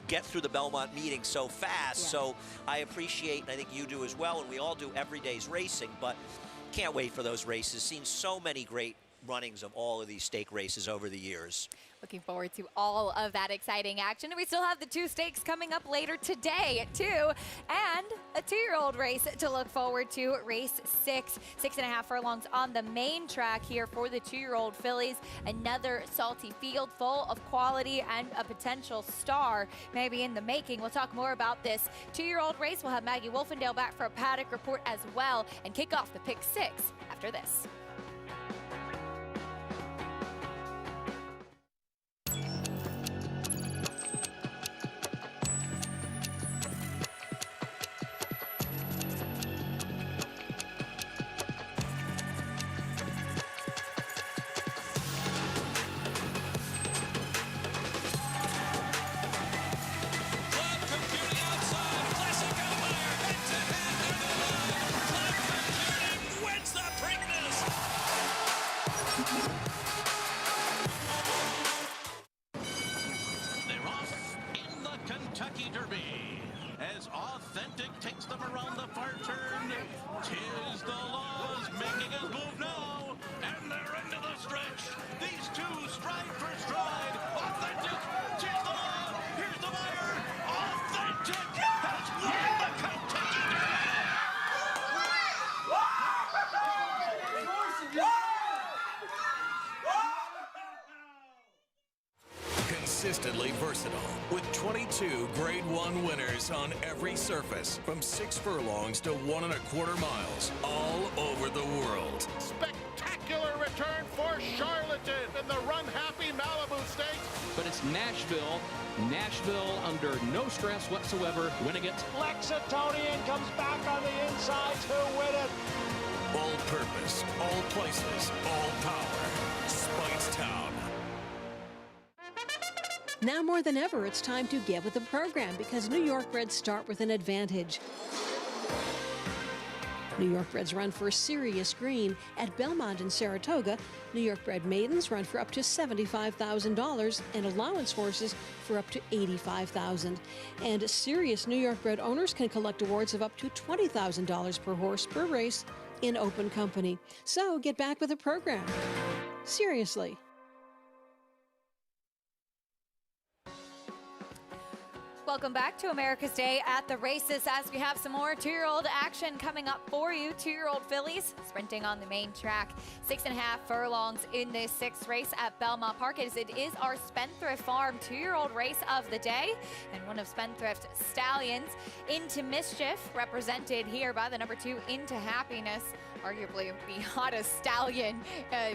Speaker 2: get through the Belmont meeting so fast, so I appreciate, and I think you do as well, and we all do every day's racing, but can't wait for those races. Seen so many great runnings of all of these stake races over the years.
Speaker 1: Looking forward to all of that exciting action. And we still have the 2 stakes coming up later today at 2, and a 2-year-old race to look forward to. Race 6, 6.5 furlongs on the main track here for the 2-year-old fillies. Another salty field full of quality and a potential star maybe in the making. We'll talk more about this 2-year-old race. We'll have Maggie Wolfendale back for a paddock report as well, and kick off the Pick 6 after this.
Speaker 4: Consistently versatile, with 22 Grade 1 winners on every surface, from 6 furlongs to 1.25 miles, all over the world.
Speaker 7: Spectacular return for Charlatan in the run-happy Malibu Stakes.
Speaker 15: But it's Nashville under no stress whatsoever, winning it.
Speaker 14: Lexingtonian comes back on the inside to win it.
Speaker 4: All purpose, all places, all power. Speightstown.
Speaker 16: Now more than ever, it's time to get with the program because New York Reds start with an advantage. New York breds run for Sirius Green at Belmont and Saratoga. New York bred maidens run for up to $75,000 and allowance horses for up to $85,000. And Sirius New York bred owners can collect awards of up to $20,000 per horse per race in open company. So get back with the program. Seriously.
Speaker 1: Welcome back to America's Day at the Races as we have some more two-year-old action coming up for you. Two-year-old fillies sprinting on the main track. 6.5 furlongs in this sixth race at Belmont Park. It is our Spendthrift Farm two-year-old race of the day. And one of Spendthrift's stallions, Into Mischief, represented here by the number 2, Into Happiness. Arguably the hottest stallion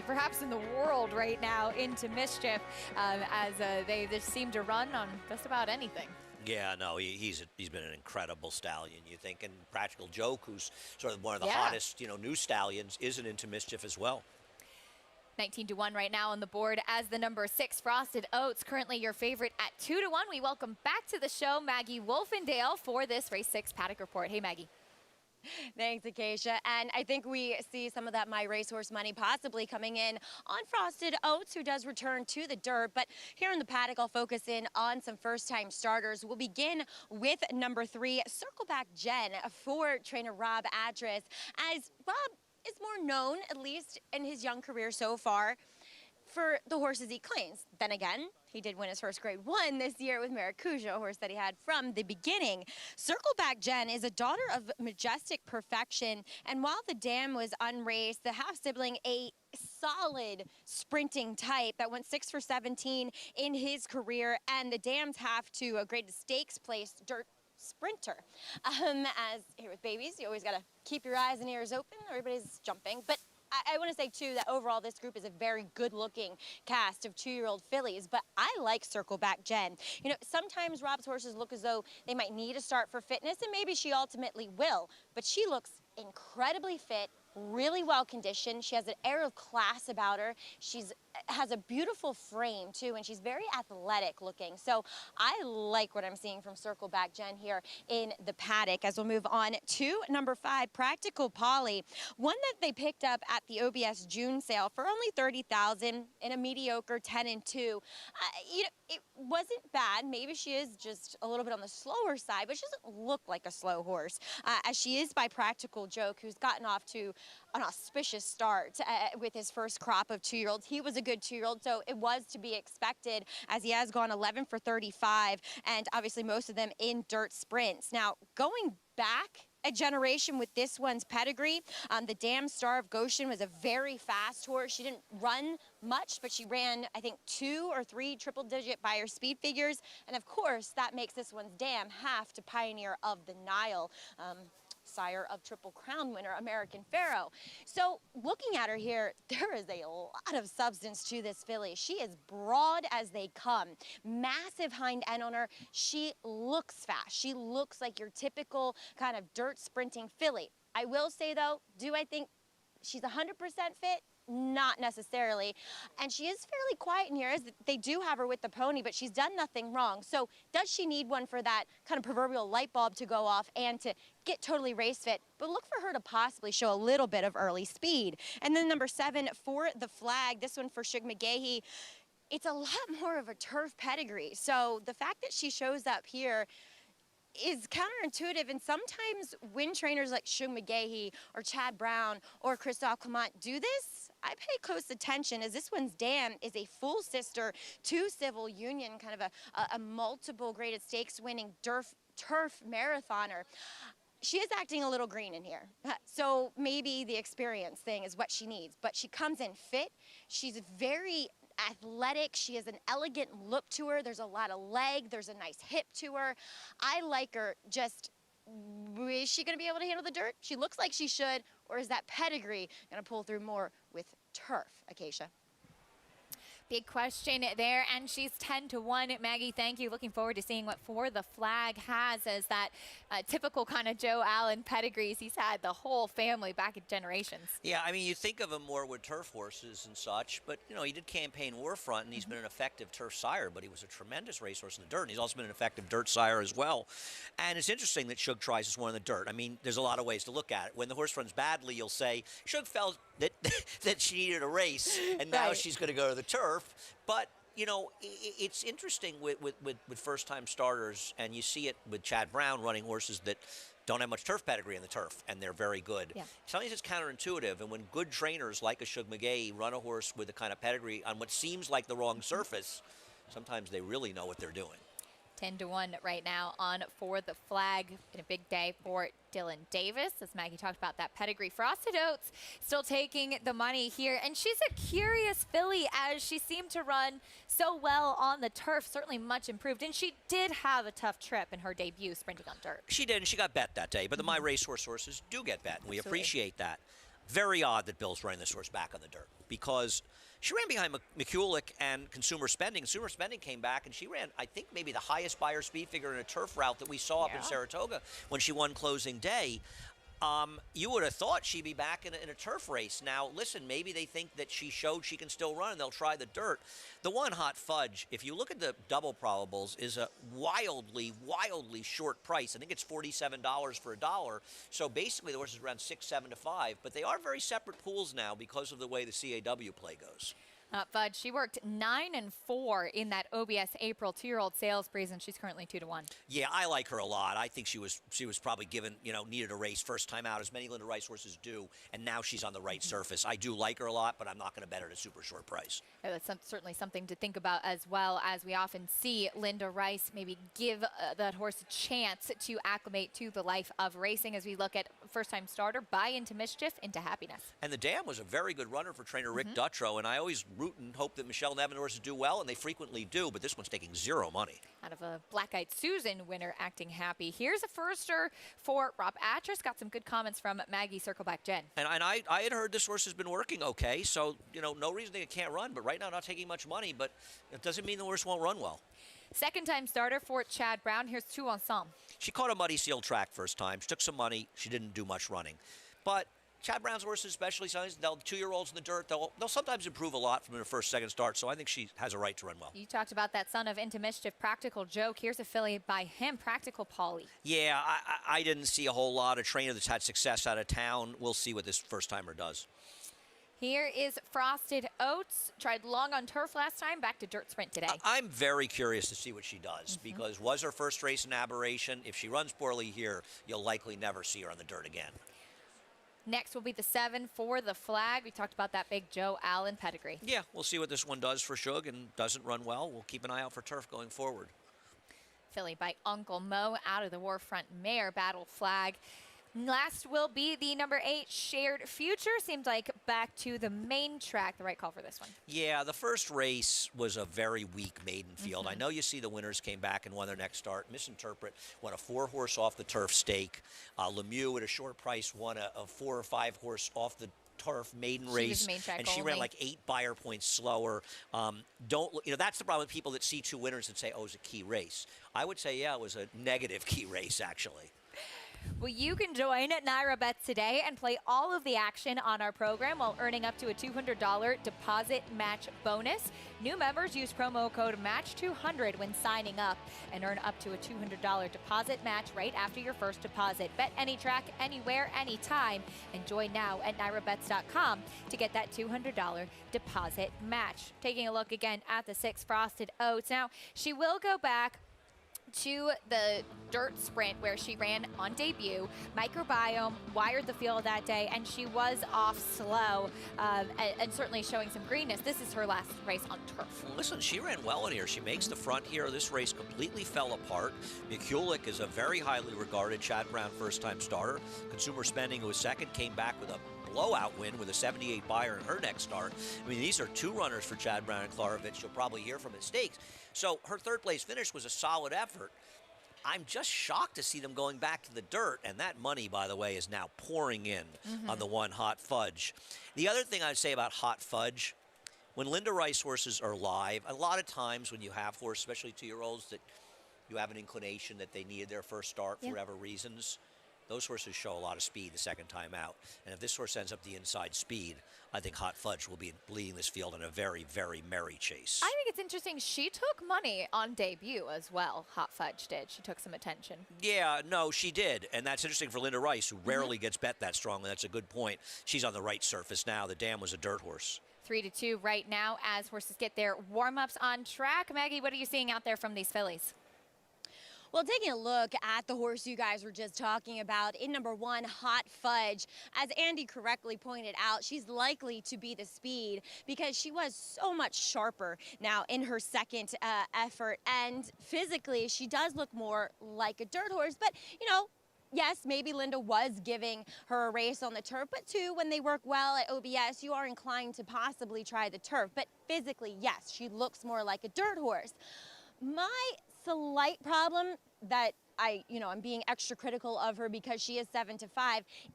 Speaker 1: perhaps in the world right now, Into Mischief, as they just seem to run on just about anything.
Speaker 2: Yeah, no, he's been an incredible stallion, you think. And Practical Joke, who's sort of one of the hottest, new stallions, isn't Into Mischief as well.
Speaker 1: 19-1 right now on the board as the number 6 Frosted Oats, currently your favorite at 2-1. We welcome back to the show Maggie Wolfendale for this Race 6 Paddock Report. Hey, Maggie.
Speaker 17: Thanks, Acacia. And I think we see some of that My Racehorse money possibly coming in on Frosted Oats, who does return to the dirt. But here in the paddock, I'll focus in on some first-time starters. We'll begin with number 3, Circleback Jen, for trainer Rob Atras, as Rob is more known, at least in his young career so far, for the horses he claims. Then again, he did win his first Grade 1 this year with Maracuja, a horse that he had from the beginning. Circleback Jen is a daughter of Majestic Perfection, and while the dam was unraced, the half-sibling, a solid sprinting type that went 6 for 17 in his career, and the dam's half to a graded stakes place dirt sprinter. As here with babies, you always got to keep your eyes and ears open. Everybody's jumping, but I want to say, too, that overall this group is a very good-looking cast of two-year-old fillies, but I like Circleback Jen. Sometimes Rob's horses look as though they might need a start for fitness, and maybe she ultimately will, but she looks incredibly fit, really well-conditioned. She has an air of class about her. She's has a beautiful frame, too, and she's very athletic looking. So I like what I'm seeing from Circleback Jen here in the paddock. As we'll move on to number 5, Practical Polly, one that they picked up at the OBS June sale for only $30,000 in a mediocre 10-2. It wasn't bad. Maybe she is just a little bit on the slower side, but she doesn't look like a slow horse, as she is by Practical Joke, who's gotten off to an auspicious start with his first crop of two-year-olds. He was a good two-year-old, so it was to be expected, as he has gone 11 for 35, and obviously most of them in dirt sprints. Now, going back a generation with this one's pedigree, the Dam Star of Goshen was a very fast horse. She didn't run much, but she ran, I think, 2 or 3 triple-digit Beyer speed figures, and of course, that makes this one's dam half to Pioneer of the Nile. Sire of Triple Crown winner American Pharoah. So looking at her here, there is a lot of substance to this filly. She is broad as they come. Massive hind end on her. She looks fast. She looks like your typical kind of dirt sprinting filly. I will say though, do I think she's 100% fit? Not necessarily. And she is fairly quiet in here, as they do have her with the pony, but she's done nothing wrong. So does she need one for that kind of proverbial light bulb to go off and to get totally race fit? But look for her to possibly show a little bit of early speed. And then number 7 for the flag, this one for Shug McGahee. It's a lot more of a turf pedigree. So the fact that she shows up here is counterintuitive, and sometimes when trainers like Shug McGahee or Chad Brown or Christophe Clement do this, I pay close attention, as this one's dam is a full sister to Civil Union, kind of a multiple graded stakes winning turf marathoner. She is acting a little green in here, so maybe the experience thing is what she needs, but she comes in fit. She's very athletic. She has an elegant look to her. There's a lot of leg. There's a nice hip to her. I like her. Just, is she going to be able to handle the dirt? She looks like she should, or is that pedigree going to pull through more with turf, Acacia?
Speaker 1: Big question there, and she's 10-1. Maggie, thank you. Looking forward to seeing what For the Flag has as that typical kind of Joe Allen pedigrees. He's had the whole family back in generations.
Speaker 2: Yeah, I mean, you think of him more with turf horses and such, but, you know, he did campaign Warfront, and he's been an effective turf sire, but he was a tremendous racehorse in the dirt, and he's also been an effective dirt sire as well. And it's interesting that Shug tries this one in the dirt. I mean, there's a lot of ways to look at it. When the horse runs badly, you'll say, Shug felt that, that she needed a race, and now she's going to go to the turf. But, you know, it's interesting with first-time starters, and you see it with Chad Brown running horses that don't have much turf pedigree in the turf, and they're very good. Yeah. Sometimes it's counterintuitive, and when good trainers like a Shug McGaughey run a horse with the kind of pedigree on what seems like the wrong surface, sometimes they really know what they're doing.
Speaker 1: 10-1 right now on For the Flag. In a big day for Dylan Davis, as Maggie talked about that pedigree. Frosted Oats still taking the money here, and she's a curious filly as she seemed to run so well on the turf, certainly much improved, and she did have a tough trip in her debut sprinting on dirt.
Speaker 2: She did, and she got bet that day, but the My Racehorse horses do get bet, and we appreciate that. Very odd that Bill's running this horse back on the dirt, because she ran behind McCulloch and Consumer Spending. Consumer Spending came back, and she ran, I think, maybe the highest buyer speed figure in a turf route that we saw up in Saratoga when she won closing day. You would have thought she'd be back in a turf race. Now, listen, maybe they think that she showed she can still run, and they'll try the dirt. The One Hot Fudge, if you look at the double probables, is a wildly, wildly short price. I think it's $47 for $1. So basically, the horse is around 6, 7 to 5. But they are very separate pools now because of the way the CAW play goes.
Speaker 1: Fudge, she worked 9-4 in that OBS April 2-year-old sales breeze, and she's currently 2-1.
Speaker 2: Yeah, I like her a lot. I think she was probably given, you know, needed a race first time out, as many Linda Rice horses do, and now she's on the right surface. I do like her a lot, but I'm not going to bet her at a super short price.
Speaker 1: Yeah, that's certainly something to think about, as well as we often see Linda Rice maybe give that horse a chance to acclimate to the life of racing, as we look at first-time starter, Buy Into Mischief, Into Happiness.
Speaker 2: And the Dam was a very good runner for trainer Rick Dutrow, and I always root and hope that Michelle Nevin horses do well, and they frequently do, but this one's taking zero money.
Speaker 1: Out of a Black-Eyed Susan winner, Acting Happy. Here's a firster for Rob Atras. Got some good comments from Maggie Circleback Jen.
Speaker 2: And I had heard this horse has been working okay, so, you know, no reason it can't run, but right now not taking much money, but it doesn't mean the horse won't run well.
Speaker 1: Second-time starter for Chad Brown. Here's Two Ensemble.
Speaker 2: She caught a muddy seal track first time. She took some money. She didn't do much running. But Chad Brown's horses, especially sized, they'll 2-year-olds in the dirt. They'll sometimes improve a lot from their first, second start. So I think she has a right to run well.
Speaker 1: You talked about that son of Into Mischief, Practical Joke. Here's a filly by him, Practical Polly.
Speaker 2: Yeah, I didn't see a whole lot. A trainer that's had success out of town. We'll see what this first timer does.
Speaker 1: Here is Frosted Oats. Tried long on turf last time, back to dirt sprint today.
Speaker 2: I'm very curious to see what she does, because was her first race an aberration? If she runs poorly here, you'll likely never see her on the dirt again.
Speaker 1: Next will be the 7 For the Flag. We talked about that big Joe Allen pedigree.
Speaker 2: Yeah, we'll see what this one does for Shug, and doesn't run well. We'll keep an eye out for turf going forward.
Speaker 1: Filly by Uncle Mo, out of the Warfront Mare Battle Flag. Last will be the number 8, Shared Future. Seemed like back to the main track. The right call for this one.
Speaker 2: Yeah, the first race was a very weak maiden field. I know you see the winners came back and won their next start. Misinterpret won a 4-horse off the turf stake. Lemieux at a short price won a 4 or 5 horse off the turf maiden race, and she ran like 8 buyer points slower. That's the problem with people that see 2 winners and say, oh, it was a key race. I would say, yeah, it was a negative key race, actually.
Speaker 1: Well, you can join Naira Bets today and play all of the action on our program while earning up to a $200 deposit match bonus. New members use promo code MATCH200 when signing up and earn up to a $200 deposit match right after your first deposit. Bet any track, anywhere, anytime, and join now at NairaBets.com to get that $200 deposit match. Taking a look again at the 6 Frosted Oats. Now, she will go back to the dirt sprint where she ran on debut. Microbiome wired the field that day, and she was off slow and certainly showing some greenness. This is her last race on turf.
Speaker 2: Listen, she ran well in here. She makes the front here. This race completely fell apart. McCulloch is a very highly regarded Chad Brown first-time starter. Consumer Spending, who was second, came back with a blowout win with a 78 buyer in her next start. I mean, these are 2 runners for Chad Brown and Klarovich. You'll probably hear from at stakes. So her third-place finish was a solid effort. I'm just shocked to see them going back to the dirt, and that money, by the way, is now pouring in on the One Hot Fudge. The other thing I'd say about Hot Fudge, when Linda Rice horses are live, a lot of times when you have horses, especially 2-year-olds, that you have an inclination that they needed their first start for whatever reasons, those horses show a lot of speed the second time out. And if this horse ends up the inside speed, I think Hot Fudge will be leading this field in a very, very merry chase.
Speaker 1: I think it's interesting. She took money on debut as well. Hot Fudge did. She took some attention.
Speaker 2: Yeah, no, she did. And that's interesting for Linda Rice, who rarely gets bet that strongly. That's a good point. She's on the right surface now. The dam was a dirt horse.
Speaker 1: 3-2 right now as horses get their warm-ups on track. Maggie, what are you seeing out there from these fillies?
Speaker 17: Well, taking a look at the horse you guys were just talking about, in number 1, Hot Fudge, as Andy correctly pointed out, she's likely to be the speed because she was so much sharper now in her second effort. And physically, she does look more like a dirt horse. But, you know, yes, maybe Linda was giving her a race on the turf, but too, when they work well at OBS, you are inclined to possibly try the turf. But physically, yes, she looks more like a dirt horse. My slight problem that I'm being extra critical of her because she is 7-5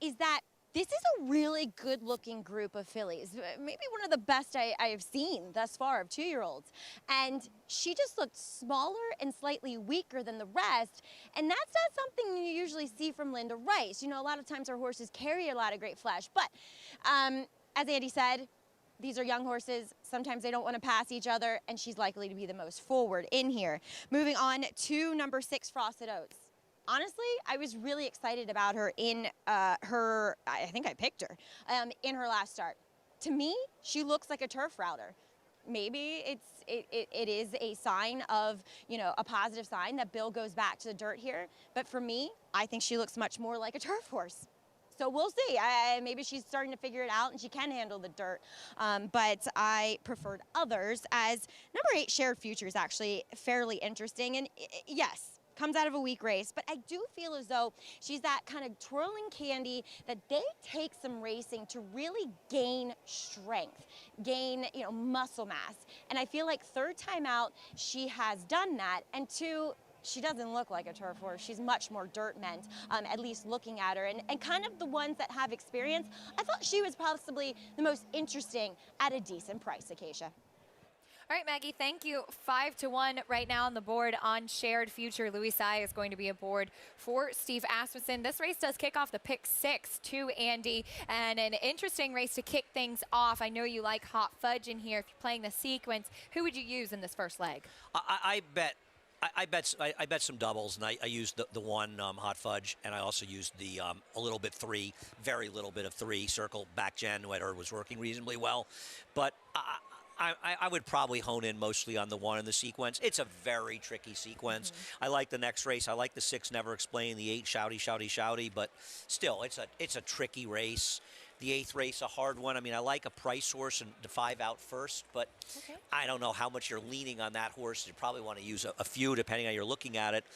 Speaker 17: is that this is a really good-looking group of fillies, maybe one of the best I have seen thus far of 2-year-olds. And she just looked smaller and slightly weaker than the rest, and that's not something you usually see from Linda Rice. You know, a lot of times her horses carry a lot of great flesh, but as Andy said, these are young horses. Sometimes they don't want to pass each other, and she's likely to be the most forward in here. Moving on to number 6, Frosted Oats. Honestly, I was really excited about her in I think I picked her, in her last start. To me, she looks like a turf router. Maybe it is a sign of, a positive sign that Bill goes back to the dirt here. But for me, I think she looks much more like a turf horse. So we'll see. Maybe she's starting to figure it out and she can handle the dirt. But I preferred others, as number 8, Shared Future, is actually fairly interesting. And yes, comes out of a weak race, but I do feel as though she's that kind of twirling candy that they take some racing to really gain strength, gain, muscle mass. And I feel like third time out, she has done that. And 2, she doesn't look like a turf horse. She's much more dirt meant, at least looking at her. And kind of the ones that have experience, I thought she was possibly the most interesting at a decent price, Acacia.
Speaker 1: All right, Maggie, thank you. 5-1 right now on the board on Shared Future. Louis Sai is going to be aboard for Steve Asmussen. This race does kick off the pick 6 to Andy, and an interesting race to kick things off. I know you like Hot Fudge in here. If you're playing the sequence, who would you use in this first leg?
Speaker 2: I bet some doubles, and I used the 1 Hot Fudge, and I also used the a little bit 3, very little bit of 3 Circle Back Gen, who I heard was working reasonably well. But I would probably hone in mostly on the 1 in the sequence. It's a very tricky sequence. I like the next race. I like the 6 Never Explain, the 8 Shouty, Shouty, Shouty, but still, it's a tricky race. The 8th race, a hard one. I mean, I like a price horse and the 5 out first, but I don't know how much you're leaning on that horse. You probably want to use a few, depending on how you're looking at it.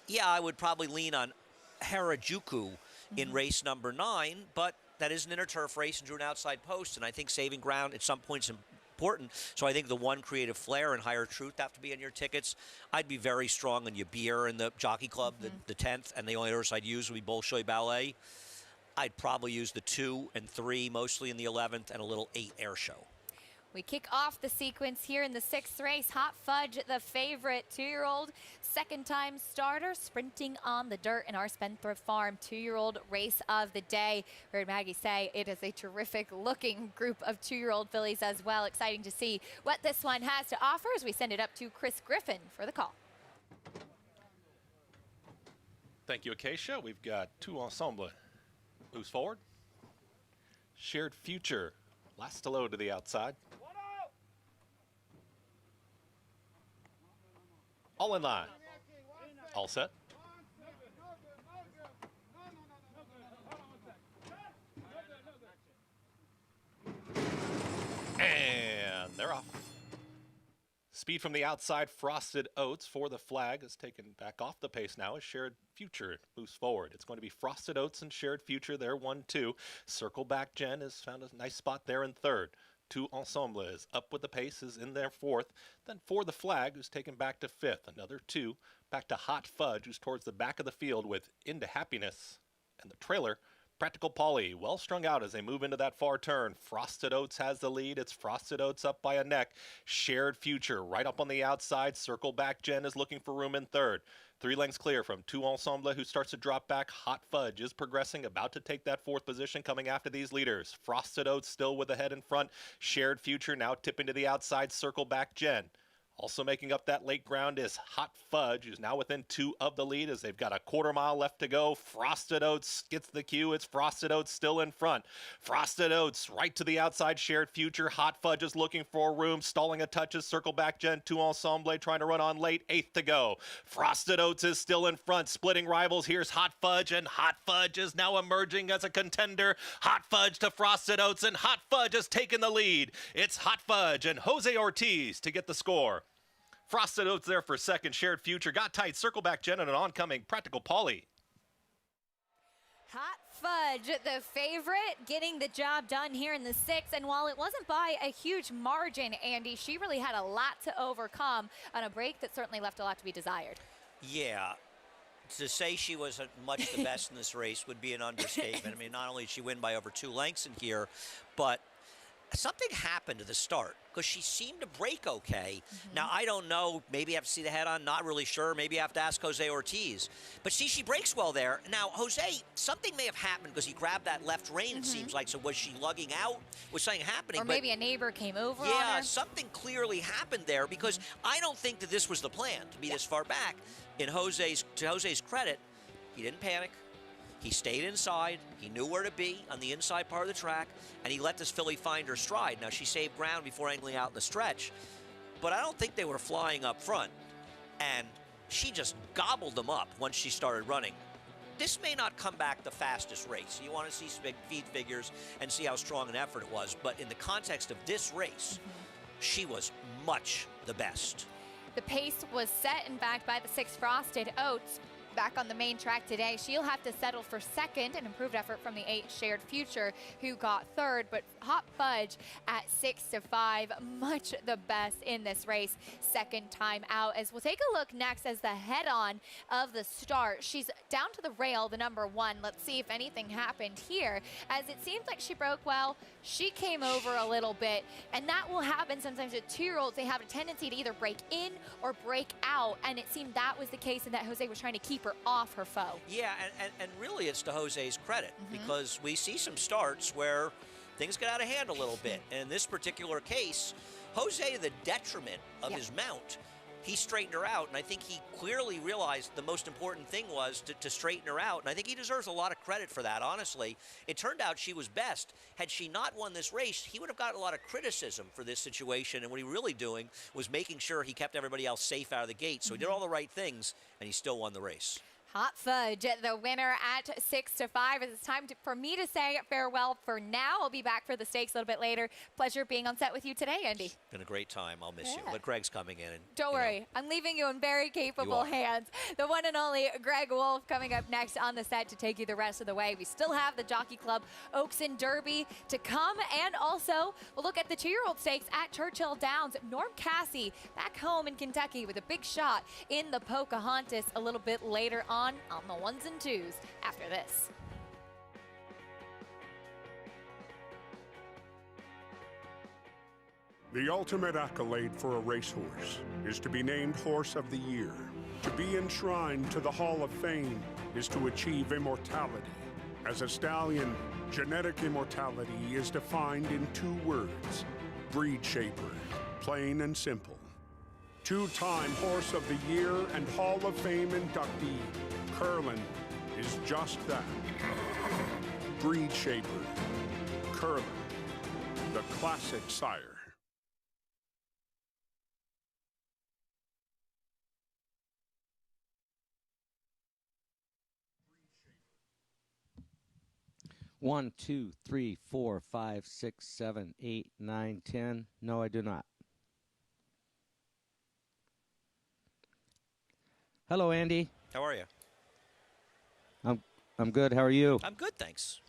Speaker 2: Yeah, I would probably lean on Harajuku in race number 9, but that is an inner turf race and drew an outside post, and I think saving ground at some points important. So I think the 1 Creative Flair and Higher Truth have to be in your tickets. I'd be very strong on Yabir in the Jockey Club, the 10th, and the only horse I'd use would be Bolshoi Ballet. I'd probably use the 2 and 3 mostly in the 11th, and a little 8 Air Show.
Speaker 1: We kick off the sequence here in the 6th race. Hot Fudge, the favorite, 2-year-old, second-time starter, sprinting on the dirt in our Spendthrift Farm 2-year-old race of the day. Heard Maggie say it is a terrific-looking group of 2-year-old fillies as well. Exciting to see what this one has to offer as we send it up to Chris Griffin for the call.
Speaker 3: Thank you, Acacia. We've got 2 Ensemble. Moves forward. Shared Future. Last low to the outside. All in line. All set. And they're off. Speed from the outside, Frosted Oats for the flag is taken back off the pace now as Shared Future moves forward. It's going to be Frosted Oats and Shared Future. They're 1-2. Circle Back Jen has found a nice spot there in 3rd. 2 Ensemble is up with the pace, is in their 4th. Then for the flag, who's taken back to 5th. Another 2. Back to Hot Fudge, who's towards the back of the field with Into Happiness. And the trailer, Practical Polly, well strung out as they move into that far turn. Frosted Oats has the lead. It's Frosted Oats up by a neck. Shared Future right up on the outside. Circle Back Jen is looking for room in third. 3 lengths clear from Tout Ensemble, who starts to drop back. Hot Fudge is progressing, about to take that 4th position coming after these leaders. Frosted Oats still with the head in front. Shared Future now tipping to the outside. Circle Back Jen. Also making up that late ground is Hot Fudge, who's now within 2 of the lead as they've got a quarter mile left to go. Frosted Oats gets the cue. It's Frosted Oats still in front. Frosted Oats right to the outside. Shared Future. Hot Fudge is looking for room. Stalling a touch is Circle Back Jen. Tout Ensemble trying to run on late. 8th to go. Frosted Oats is still in front. Splitting rivals. Here's Hot Fudge, and Hot Fudge is now emerging as a contender. Hot Fudge to Frosted Oats, and Hot Fudge has taken the lead. It's Hot Fudge and Jose Ortiz to get the score. Frosted Oats there for second. Shared Future got tight. Circle Back Jen and an oncoming Practical Polly.
Speaker 1: Hot Fudge, the favorite, getting the job done here in the 6th. And while it wasn't by a huge margin, Andy, she really had a lot to overcome on a break that certainly left a lot to be desired.
Speaker 2: Yeah. To say she was much the best in this race would be an understatement. I mean, not only did she win by over 2 lengths in here, but something happened to the start because she seemed to break okay. Now, I don't know. Maybe I have to see the head on. Not really sure. Maybe I have to ask Jose Ortiz. But see, she breaks well there. Now, Jose, something may have happened because he grabbed that left rein, it seems like. So was she lugging out? Was something happening?
Speaker 1: Or maybe a neighbor came over on
Speaker 2: Yeah,
Speaker 1: her.
Speaker 2: something clearly happened there because I don't think that this was the plan to be this far back. To Jose's credit, he didn't panic. He stayed inside. He knew where to be on the inside part of the track, and he let this filly find her stride. Now, she saved ground before angling out in the stretch, but I don't think they were flying up front, and she just gobbled them up once she started running. This may not come back the fastest race. You want to see feed figures and see how strong an effort it was, but in the context of this race, she was much the best.
Speaker 1: The pace was set and backed by the 6 Frosted Oats. Back on the main track today, she'll have to settle for second, an improved effort from the 8 Shared Future, who got third, but Hot Fudge at 6-5, much the best in this race, second time out. As we'll take a look next as the head-on of the start. She's down to the rail, the number 1. Let's see if anything happened here, as it seems like she broke well. She came over a little bit, and that will happen sometimes with 2-year-olds. They have a tendency to either break in or break out, and it seemed that was the case and that Jose was trying to keep her off her foe.
Speaker 2: Yeah, and really it's to Jose's credit because we see some starts where things get out of hand a little bit. And in this particular case, Jose, to the detriment of his mount, he straightened her out, and I think he clearly realized the most important thing was to straighten her out, and I think he deserves a lot of credit for that, honestly. It turned out she was best. Had she not won this race, he would have gotten a lot of criticism for this situation, and what he really doing was making sure he kept everybody else safe out of the gate, so he did all the right things, and he still won the race.
Speaker 1: Hot Fudge, the winner at 6-5. It's time for me to say farewell for now. I'll be back for the stakes a little bit later. Pleasure being on set with you today, Andy.
Speaker 2: Been a great time. I'll miss you. But Greg's coming in. And,
Speaker 1: Don't worry. I'm leaving you in very capable hands. The one and only Greg Wolf coming up next on the set to take you the rest of the way. We still have the Jockey Club Oaks and Derby to come. And also, we'll look at the 2-year-old stakes at Churchill Downs. Norm Cassie back home in Kentucky with a big shot in the Pocahontas a little bit later on the 1s and 2s after this.
Speaker 20: The ultimate accolade for a racehorse is to be named Horse of the Year. To be enshrined to the Hall of Fame is to achieve immortality. As a stallion, genetic immortality is defined in 2 words: breed shaper, plain and simple. 2-time Horse of the Year and Hall of Fame inductee, Curlin is just that. Breed shaper. Curlin, the classic sire.
Speaker 22: One, 2, 3, 4, 5, 6, 7, 8, 9, 10. No, I do not. Hello, Andy.
Speaker 2: How are you?
Speaker 22: I'm good. How are you?
Speaker 2: I'm good, thanks.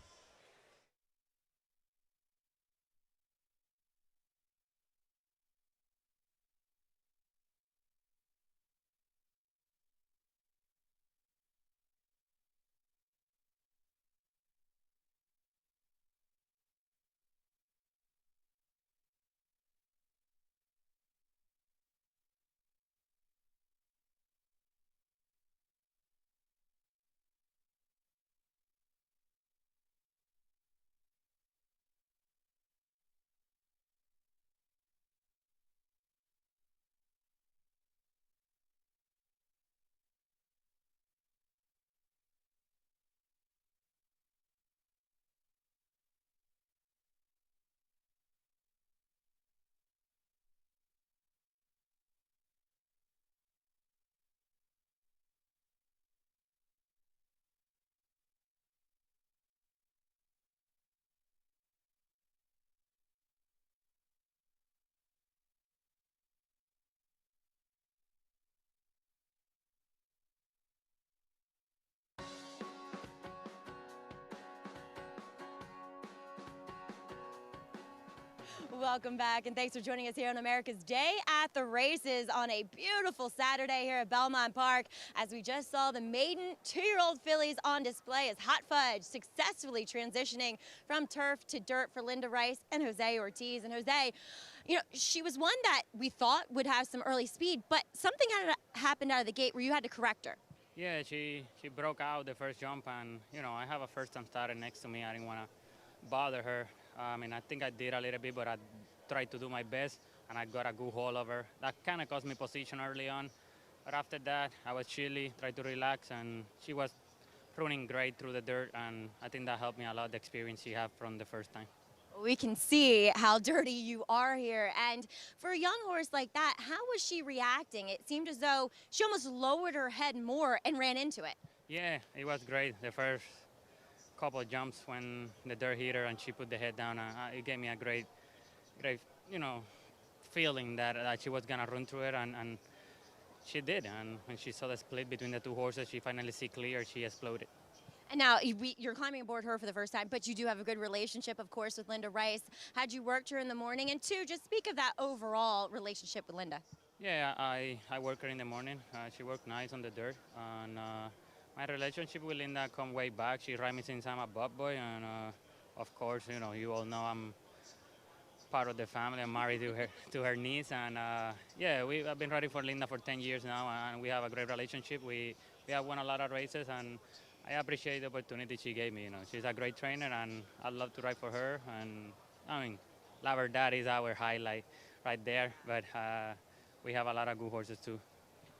Speaker 17: Welcome back, and thanks for joining us here on America's Day at the Races on a beautiful Saturday here at Belmont Park, as we just saw the maiden 2-year-old fillies on display as Hot Fudge successfully transitioning from turf to dirt for Linda Rice and Jose Ortiz. And Jose, you know, she was one that we thought would have some early speed, but something happened out of the gate where you had to correct her.
Speaker 6: Yeah, she broke out the first jump, and, you know, I have a first-time starter next to me. I didn't want to bother her. I mean, I think I did a little bit, but I tried to do my best, and I got a good hold of her. That kind of cost me position early on, but after that, I was chilly, tried to relax, and she was running great through the dirt, and I think that helped me a lot, the experience she had from the first time.
Speaker 17: We can see how dirty you are here, and for a young horse like that, how was she reacting? It seemed as though she almost lowered her head more and ran into it.
Speaker 6: Yeah, it was great. The first couple of jumps when the dirt hit her and she put the head down, it gave me a great, you know, feeling that she was gonna run through it, and she did. And when she saw the split between the two horses, she finally see clear. She exploded.
Speaker 17: And now you're climbing aboard her for the first time, but you do have a good relationship, of course, with Linda Rice. Had you worked her in the morning? And two, just speak of that overall relationship with Linda.
Speaker 6: Yeah, I work her in the morning. She worked nice on the dirt, and my relationship with Linda come way back. She ride me since I'm a buck boy, and of course, you know, you all know I'm part of the family. I'm married to her niece, and yeah, I've been riding for Linda for 10 years now, and we have a great relationship. We have won a lot of races, and I appreciate the opportunity she gave me. You know, she's a great trainer, and I love to ride for her. And I mean, Lover Dad is our highlight right there, but we have a lot of good horses too.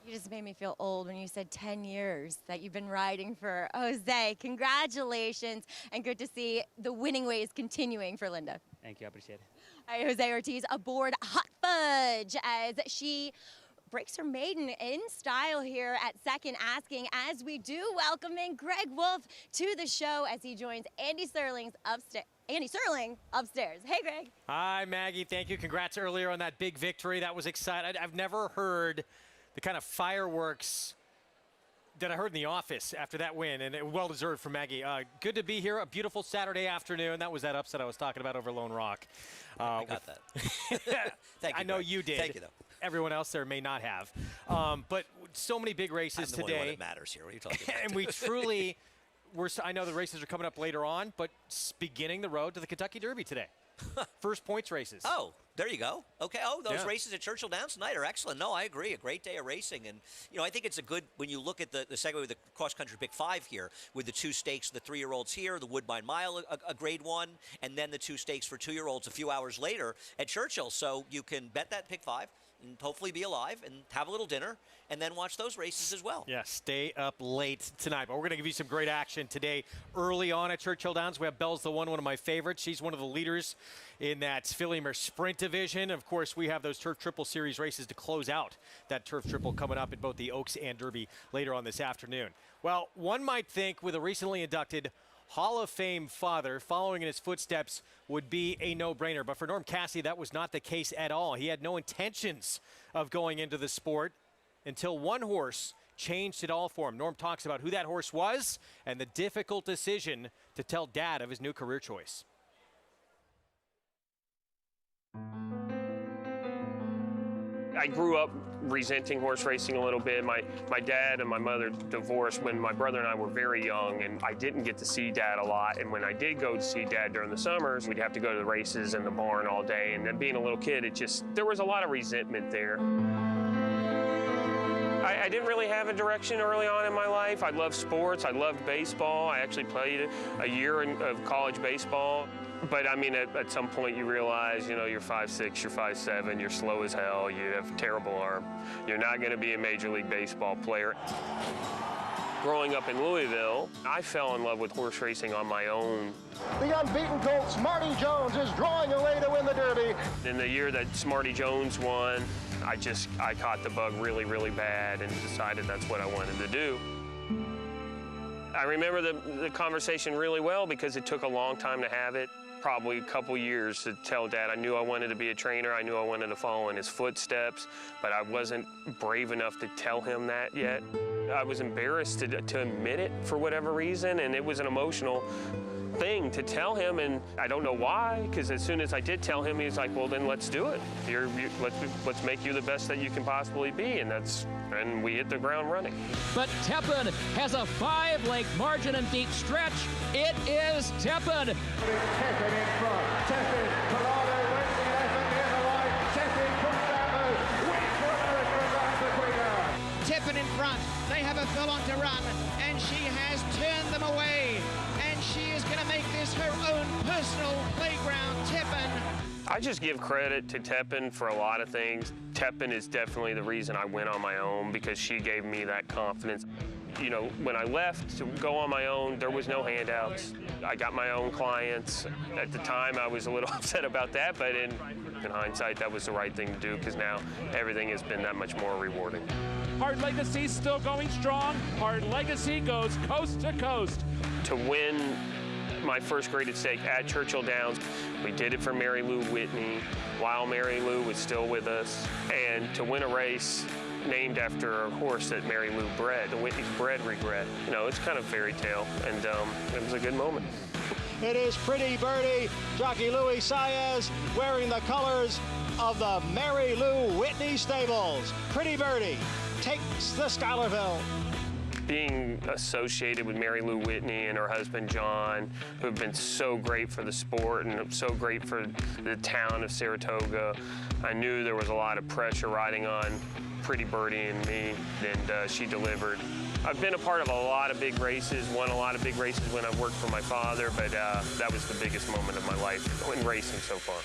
Speaker 17: You just made me feel old when you said 10 years that you've been riding for Jose. Congratulations, and good to see the winning ways continuing for Linda.
Speaker 6: Thank you, I appreciate it.
Speaker 17: All right, Jose Ortiz aboard Hot Fudge as she breaks her maiden in style here at second, asking as we do welcome in Greg Wolf to the show as he joins Andy Serling upstairs. Hey, Greg.
Speaker 8: Hi, Maggie. Thank you. Congrats earlier on that big victory. That was exciting. I've never heard the kind of fireworks that I heard in the office after that win, and it well-deserved for Maggie. Good to be here. A beautiful Saturday afternoon. That was that upset I was talking about over Lone Rock.
Speaker 2: I got that. Thank you.
Speaker 8: I know
Speaker 2: Greg.
Speaker 8: you did.
Speaker 2: Thank you, though.
Speaker 8: Everyone else there may not have. But so many big races
Speaker 2: I'm the
Speaker 8: today.
Speaker 2: only one that matters here. What are you talking about?
Speaker 8: And we truly, I know the races are coming up later on, but beginning the road to the Kentucky Derby today. First points races.
Speaker 2: Oh, there you go. Okay. Oh, those
Speaker 8: Yeah.
Speaker 2: races at Churchill Downs tonight are excellent. No, I agree. A great day of racing. And, you know, I think it's a good, when you look at the segue with the cross-country Big Five here, with the two stakes, the 3-year-olds here, the Woodbine Mile, a grade one, and then the two stakes for 2-year-olds a few hours later at Churchill. So you can bet that Big Five and hopefully be alive and have a little dinner and then watch those races as well.
Speaker 8: Yeah, stay up late tonight. But we're going to give you some great action today. Early on at Churchill Downs, we have Belle's the One of my favorites. She's one of the leaders in that Filly Mare Sprint division. Of course, we have those Turf Triple Series races to close out that Turf Triple coming up in both the Oaks and Derby later on this afternoon. Well, one might think with a recently inducted Hall of Fame father following in his footsteps would be a no-brainer. But for Norm Cassidy, that was not the case at all. He had no intentions of going into the sport until one horse changed it all for him. Norm talks about who that horse was and the difficult decision to tell Dad of his new career choice.
Speaker 23: I grew up resenting horse racing a little bit. My dad and my mother divorced when my brother and I were very young, and I didn't get to see Dad a lot. And when I did go to see Dad during the summers, we'd have to go to the races in the barn all day. And then being a little kid, there was a lot of resentment there. I didn't really have a direction early on in my life. I loved sports. I loved baseball. I actually played a year of college baseball. But I mean, at some point you realize, you know, you're 5'6", you're 5'7", you're slow as hell, you have a terrible arm. You're not going to be a Major League Baseball player. Growing up in Louisville, I fell in love with horse racing on my own.
Speaker 7: The unbeaten colt, Smarty Jones, is drawing away to win the Derby.
Speaker 23: In the year that Smarty Jones won, I caught the bug really, really bad and decided that's what I wanted to do. I remember the conversation really well because it took a long time to have it. Probably a couple years to tell Dad I knew I wanted to be a trainer. I knew I wanted to follow in his footsteps, but I wasn't brave enough to tell him that yet. I was embarrassed to admit it for whatever reason, and it was an emotional thing to tell him, and I don't know why, because as soon as I did tell him, he's like, well, then let's do it. Let's make you the best that you can possibly be, and we hit the ground running.
Speaker 15: But Tepin has a 5-length margin and deep stretch. It is Tepin.
Speaker 9: Tepin in front. Tepin, Collado wins the effort the other way. Tepin puts that move. Wins for America and runs the quicker.
Speaker 10: Tepin in front. They have a furlong to run, and she has turned them away. And she is going to make this her own personal playground. Tepin.
Speaker 23: I just give credit to Tepin for a lot of things. Tepin is definitely the reason I went on my own, because she gave me that confidence. You know, when I left to go on my own, there was no handouts. I got my own clients. At the time, I was a little upset about that, but in hindsight, that was the right thing to do, because now everything has been that much more rewarding.
Speaker 18: Hard Legacy still going strong. Hard Legacy goes coast to coast.
Speaker 23: To win my first graded stake at Churchill Downs, we did it for Mary Lou Whitney while Mary Lou was still with us. And to win a race named after a horse that Mary Lou bred, the Whitney's Bred Regret. You know, it's kind of fairy tale, and it was a good moment.
Speaker 14: It is Pretty Birdie, jockey Louis Saez, wearing the colors of the Mary Lou Whitney stables. Pretty Birdie takes the Schuylerville.
Speaker 23: Being associated with Mary Lou Whitney and her husband John, who have been so great for the sport and so great for the town of Saratoga, I knew there was a lot of pressure riding on Pretty Birdie and me, and she delivered. I've been a part of a lot of big races, won a lot of big races when I worked for my father, but that was the biggest moment of my life in racing so far.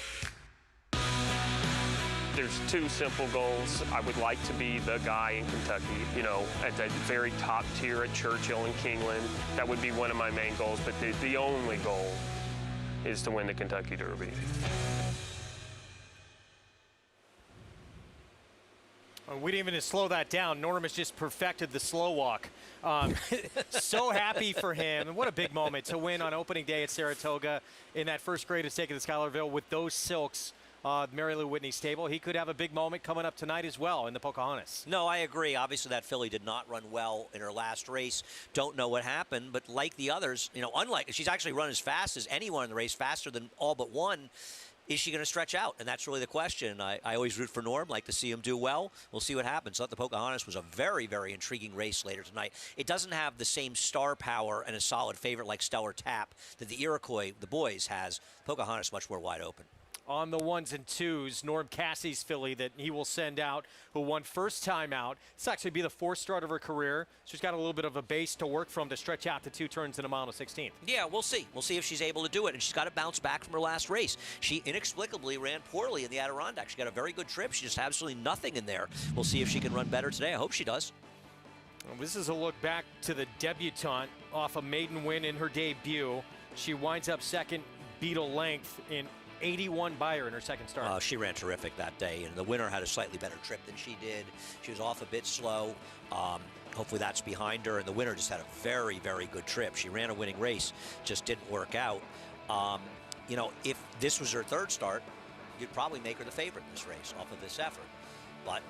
Speaker 23: There's two simple goals. I would like to be the guy in Kentucky, you know, at the very top tier at Churchill and Kingland. That would be one of my main goals, but the only goal is to win the Kentucky Derby.
Speaker 8: We didn't even slow that down. Norm has just perfected the slow walk. So happy for him. And what a big moment to win on opening day at Saratoga in that first graded stake at the Schuylerville with those silks. Mary Lou Whitney stable. He could have a big moment coming up tonight as well in the Pocahontas.
Speaker 2: No, I agree. Obviously, that filly did not run well in her last race. Don't know what happened, but like the others, you know, unlike, she's actually run as fast as anyone in the race, faster than all but one. Is she going to stretch out? And that's really the question. I always root for Norm, like to see him do well. We'll see what happens. So the Pocahontas was a very, very intriguing race later tonight. It doesn't have the same star power and a solid favorite like Stellar Tap that the Iroquois, the boys, has. Pocahontas much more wide open.
Speaker 8: On the ones and twos, Norm Cassie's filly that he will send out, who won first time out. This will actually be the fourth start of her career. She's got a little bit of a base to work from to stretch out to 2 turns in a mile and 16th.
Speaker 2: Yeah, we'll see. We'll see if she's able to do it. And she's got to bounce back from her last race. She inexplicably ran poorly in the Adirondack. She got a very good trip. She just had absolutely nothing in there. We'll see if she can run better today. I hope she does.
Speaker 8: Well, this is a look back to the debutante off a maiden win in her debut. She winds up second Beetle length in 81 by her in her second start.
Speaker 2: She ran terrific that day, and the winner had a slightly better trip than she did. She was off a bit slow. Hopefully that's behind her, and the winner just had a very, very good trip. She ran a winning race, just didn't work out. You know, if this was her third start, you'd probably make her the favorite in this race off of this effort. But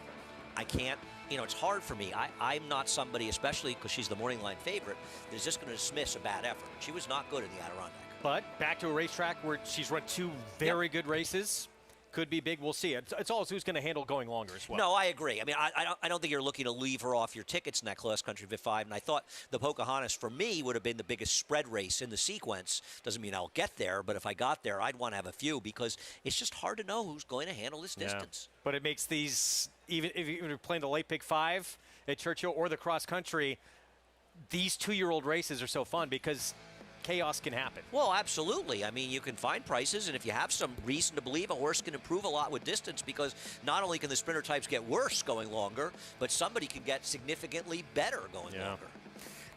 Speaker 2: I can't, you know, it's hard for me. I'm not somebody, especially because she's the morning line favorite, that is just going to dismiss a bad effort. She was not good in the Adirondack.
Speaker 8: But back to a racetrack where she's run 2 very good races. Could be big. We'll see. It's all who's going to handle going longer as well.
Speaker 2: No, I agree. I mean, I don't think you're looking to leave her off your tickets in that cross country V5. And I thought the Pocahontas, for me, would have been the biggest spread race in the sequence. Doesn't mean I'll get there, but if I got there, I'd want to have a few because it's just hard to know who's going to handle this distance.
Speaker 8: But it makes these, even if you're playing the late pick 5 at Churchill or the cross country, these 2-year-old races are so fun because chaos can happen.
Speaker 2: Well, absolutely. I mean, you can find prices, and if you have some reason to believe a horse can improve a lot with distance, because not only can the sprinter types get worse going longer, but somebody can get significantly better going longer.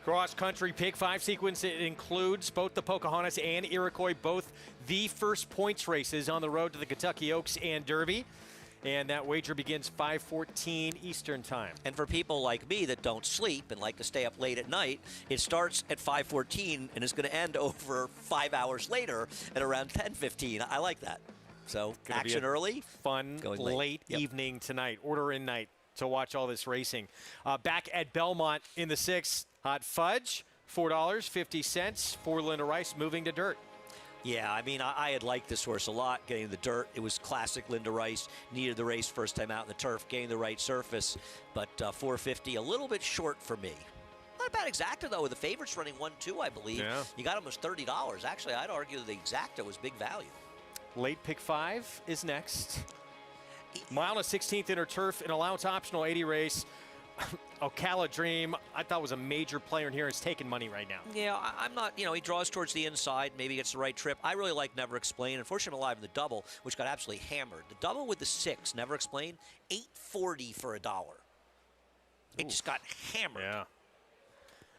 Speaker 8: Cross country pick 5 sequence, it includes both the Pocahontas and Iroquois, both the first points races on the road to the Kentucky Oaks and Derby. And that wager begins 5:14 Eastern time.
Speaker 2: And for people like me that don't sleep and like to stay up late at night, it starts at 5:14 and is going to end over 5 hours later at around 10:15. I like that. So action early,
Speaker 8: fun late evening tonight, order in night to watch all this racing. Back at Belmont in the 6th, Hot Fudge $4.50 for Linda Rice, moving to dirt.
Speaker 2: Yeah, I mean, I had liked this horse a lot getting the dirt. It was classic Linda Rice. Needed the race first time out in the turf, getting the right surface. But $4.50, a little bit short for me. Not a bad exacta, though, with the favorites running 1-2, I believe.
Speaker 8: Yeah.
Speaker 2: You got almost $30. Actually, I'd argue the exacta was big value.
Speaker 8: Late pick 5 is next. Mile and 16th inner turf, an allowance optional 80 race. Ocala Dream, I thought was a major player in here. Is taking money right now.
Speaker 2: Yeah, I'm not, he draws towards the inside, maybe gets the right trip. I really like Never Explain. Unfortunately, I'm alive in the double, which got absolutely hammered. The double with the 6, Never Explain, $8.40 for $1. It just got hammered.
Speaker 8: Yeah.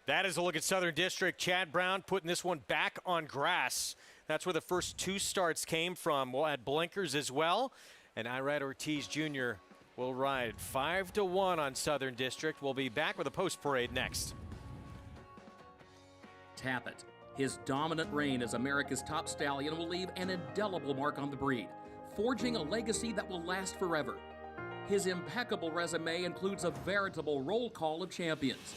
Speaker 8: That is a look at Southern District. Chad Brown putting this one back on grass. That's where the first 2 starts came from. We'll add blinkers as well. And Irad Ortiz Jr. will ride 5-1 on Southern District. We'll be back with a post parade next.
Speaker 15: Tapit. His dominant reign as America's top stallion will leave an indelible mark on the breed, forging a legacy that will last forever. His impeccable resume includes a veritable roll call of champions.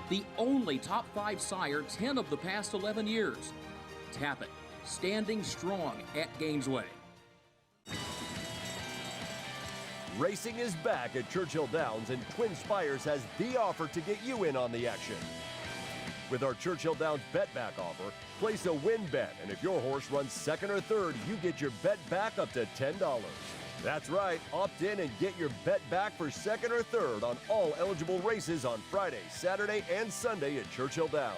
Speaker 15: The only top 5 sire 10 of the past 11 years. Tapit, standing strong at Gainesway.
Speaker 12: Racing is back at Churchill Downs, and Twin Spires has the offer to get you in on the action. With our Churchill Downs bet back offer, place a win bet, and if your horse runs 2nd or 3rd, you get your bet back up to $10. That's right, opt in and get your bet back for 2nd or 3rd on all eligible races on Friday, Saturday, and Sunday at Churchill Downs.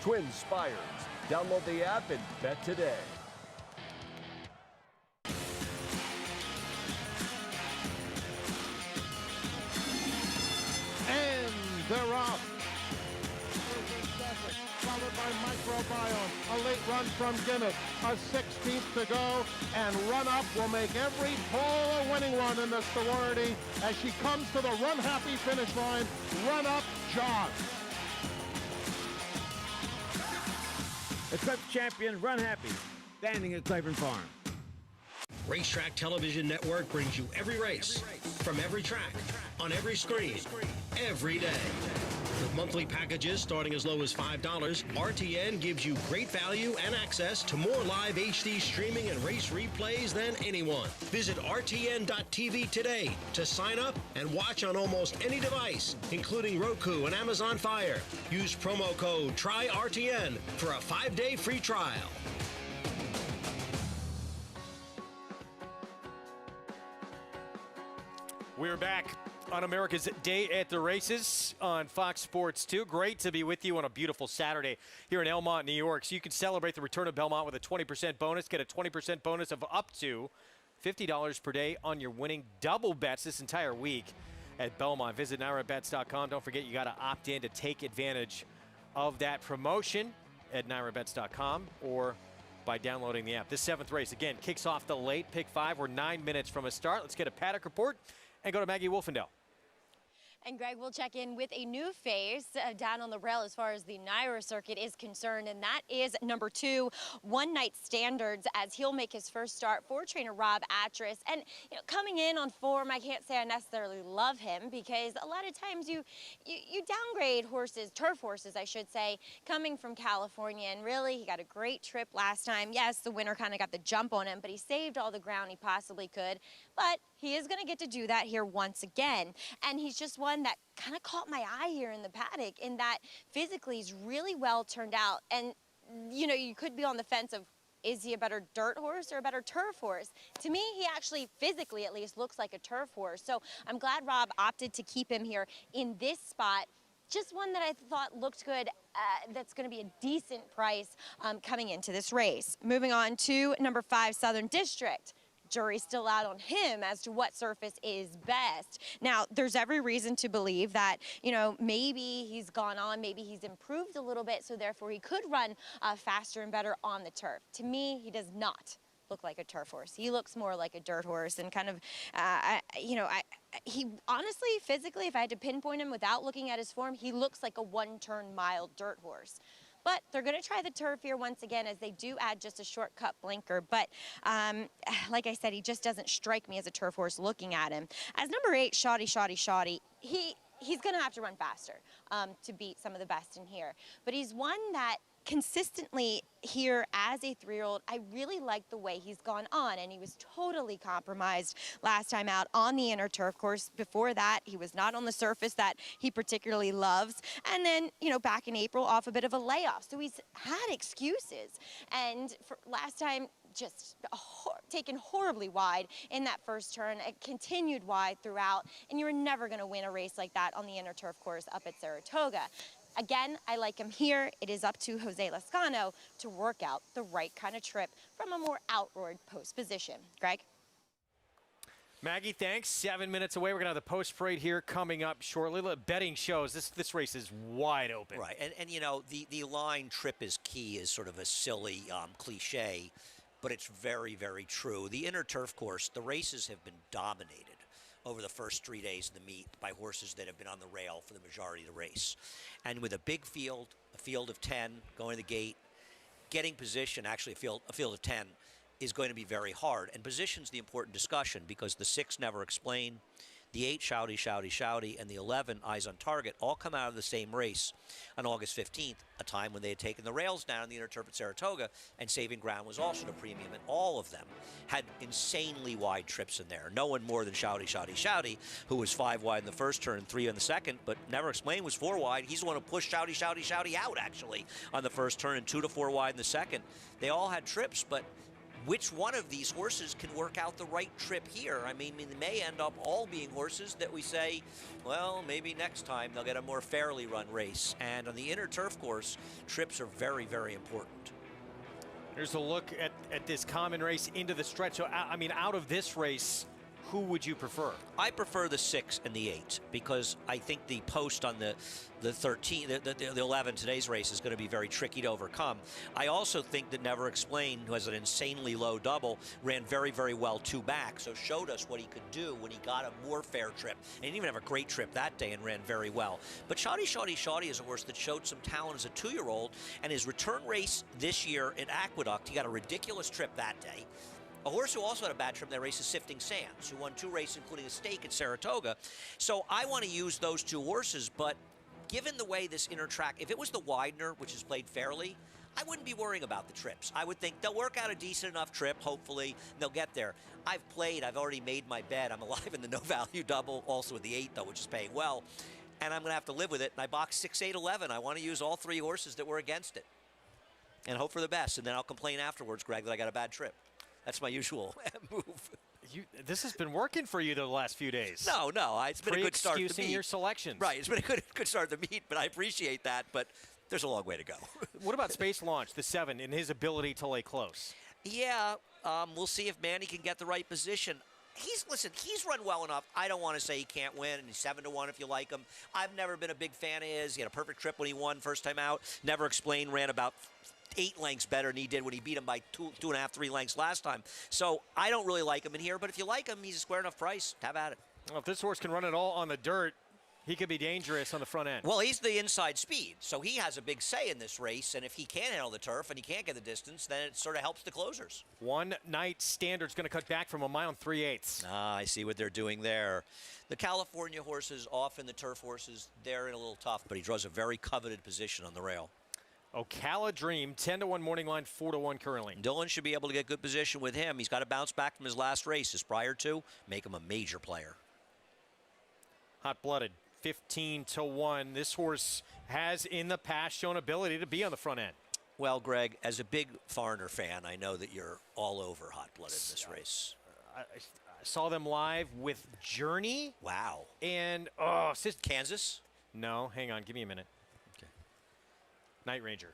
Speaker 12: Twin Spires. Download the app and bet today.
Speaker 7: And they're off. Followed by Microbiome. A late run from Guinness. A 16th to go. And Run Up will make every pole a winning one in the sorority as she comes to the Run Happy finish line. Run Up jogs.
Speaker 19: Eclipse champion Run Happy, standing at Claiborne Farm.
Speaker 21: Racetrack Television Network brings you every race, from every track, on every screen, every day. With monthly packages starting as low as $5, RTN gives you great value and access to more live HD streaming and race replays than anyone. Visit RTN.tv today to sign up and watch on almost any device, including Roku and Amazon Fire. Use promo code TRYRTN for a 5-day free trial.
Speaker 8: We're back on America's Day at the Races on Fox Sports 2. Great to be with you on a beautiful Saturday here in Elmont, New York. So you can celebrate the return of Belmont with a 20% bonus. Get a 20% bonus of up to $50 per day on your winning double bets this entire week at Belmont. Visit NYRABets.com. Don't forget, you got to opt in to take advantage of that promotion at NYRABets.com or by downloading the app. This 7th race, again, kicks off the late pick 5. We're 9 minutes from a start. Let's get a paddock report and go to Maggie Wolfendale.
Speaker 17: And Greg will check in with a new face down on the rail as far as the NYRA circuit is concerned, and that is number 2, One Night Standards, as he'll make his first start for trainer Rob Atras. And coming in on form, I can't say I necessarily love him, because a lot of times you downgrade horses, turf horses, I should say, coming from California. And really, he got a great trip last time. Yes, the winner kind of got the jump on him, but he saved all the ground he possibly could. But he is going to get to do that here once again. And he's just one that kind of caught my eye here in the paddock, in that physically he's really well turned out. And, you could be on the fence of, is he a better dirt horse or a better turf horse? To me, he actually, physically at least, looks like a turf horse. So I'm glad Rob opted to keep him here in this spot. Just one that I thought looked good, that's going to be a decent price coming into this race. Moving on to number 5, Southern District. Jury's still out on him as to what surface is best. Now, there's every reason to believe that, maybe he's gone on, maybe he's improved a little bit, so therefore he could run faster and better on the turf. To me, he does not look like a turf horse. He looks more like a dirt horse, and kind of, he honestly, physically, if I had to pinpoint him without looking at his form, he looks like a one-turn mild dirt horse. But they're going to try the turf here once again, as they do add just a shortcut blinker. But like I said, he just doesn't strike me as a turf horse looking at him. As number 8, Shoddy, he's going to have to run faster to beat some of the best in here. But he's one that consistently here as a 3-year-old, I really like the way he's gone on, and he was totally compromised last time out on the inner turf course. Before that, he was not on the surface that he particularly loves. And then, you know, back in April, off a bit of a layoff. So he's had excuses. And for last time, just taken horribly wide in that first turn. It continued wide throughout, and you're never going to win a race like that on the inner turf course up at Saratoga. Again, I like him here. It is up to Jose Lezcano to work out the right kind of trip from a more outward post position. Greg?
Speaker 8: Maggie, thanks. 7 minutes away. We're going to have the post parade here coming up shortly. The betting shows this race is wide open.
Speaker 2: Right, and you know, the line trip is key is sort of a silly cliche, but it's very, very true. The inner turf course, the races have been dominated over the first 3 days of the meet by horses that have been on the rail for the majority of the race. And with a big field, a field of 10 going to the gate, getting position, actually a field of 10, is going to be very hard. And position's the important discussion because the 6 Never Explain, the 8 Shouty, and the 11 Eyes on Target all come out of the same race on August 15th, a time when they had taken the rails down in the inner turf at Saratoga, and Saving Ground was also a premium, and all of them had insanely wide trips in there. No one more than Shouty, who was 5 wide in the first turn, 3 in the second, but Never Explain was 4 wide. He's the one who pushed Shouty out, actually, on the first turn, and 2 to 4 wide in the second. They all had trips, but which one of these horses can work out the right trip here? I mean, they may end up all being horses that we say, well, maybe next time they'll get a more fairly run race. And on the inner turf course, trips are very, very important.
Speaker 8: Here's a look at this common race into the stretch. So, I mean, out of this race, who would you prefer?
Speaker 2: I prefer the 6 and the 8 because I think the post on the 13, the 11, today's race is going to be very tricky to overcome. I also think that Never Explain, who has an insanely low double, ran very, very well 2 back, so showed us what he could do when he got a more fair trip. And he didn't even have a great trip that day and ran very well. But Shouty is a horse that showed some talent as a 2-year-old, and his return race this year in Aqueduct, he got a ridiculous trip that day. A horse who also had a bad trip in that race is Sifting Sands, who won 2 races, including a stake at Saratoga. So I want to use those 2 horses, but given the way this inner track, if it was the Widener, which is played fairly, I wouldn't be worrying about the trips. I would think they'll work out a decent enough trip, hopefully, and they'll get there. I've already made my bet. I'm alive in the no value double, also with the 8, though, which is paying well. And I'm going to have to live with it. And I boxed 6, 8, 11. I want to use all 3 horses that were against it and hope for the best. And then I'll complain afterwards, Greg, that I got a bad trip. That's my usual move.
Speaker 8: This has been working for you the last few days.
Speaker 2: No, it's been a good start to the meet.
Speaker 8: Pre-excusing your selections.
Speaker 2: Right, it's been a good start to the meet, but I appreciate that, but there's a long way to go.
Speaker 8: What about Space Launch, the 7, and his ability to lay close?
Speaker 2: Yeah, we'll see if Manny can get the right position. He's run well enough. I don't want to say he can't win, and he's 7-1 if you like him. I've never been a big fan of his. He had a perfect trip when he won first time out. Never Explain ran about 8 lengths better than he did when he beat him by 2.5, 3 lengths last time. So I don't really like him in here, but if you like him, he's a square enough price. Have at it.
Speaker 8: Well, if this horse can run it all on the dirt, he could be dangerous on the front end.
Speaker 2: Well, he's the inside speed, so he has a big say in this race, and if he can't handle the turf and he can't get the distance, then it sort of helps the closers.
Speaker 8: One Night Standard's going to cut back from 1 mile and 3/8.
Speaker 2: I see what they're doing there. The California horses, often the turf horses, they're in a little tough, but he draws a very coveted position on the rail.
Speaker 8: Ocala Dream, 10-1 morning line, 4-1 currently.
Speaker 2: Dylan should be able to get good position with him. He's got to bounce back from his last race. His prior 2 make him a major player.
Speaker 8: Hot Blooded, 15-1. This horse has in the past shown ability to be on the front end.
Speaker 2: Well, Greg, as a big foreigner fan, I know that you're all over Hot Blooded in this race.
Speaker 8: I saw them live with Journey.
Speaker 2: Wow.
Speaker 8: And,
Speaker 2: Kansas?
Speaker 8: No, hang on, give me a minute. Night Ranger.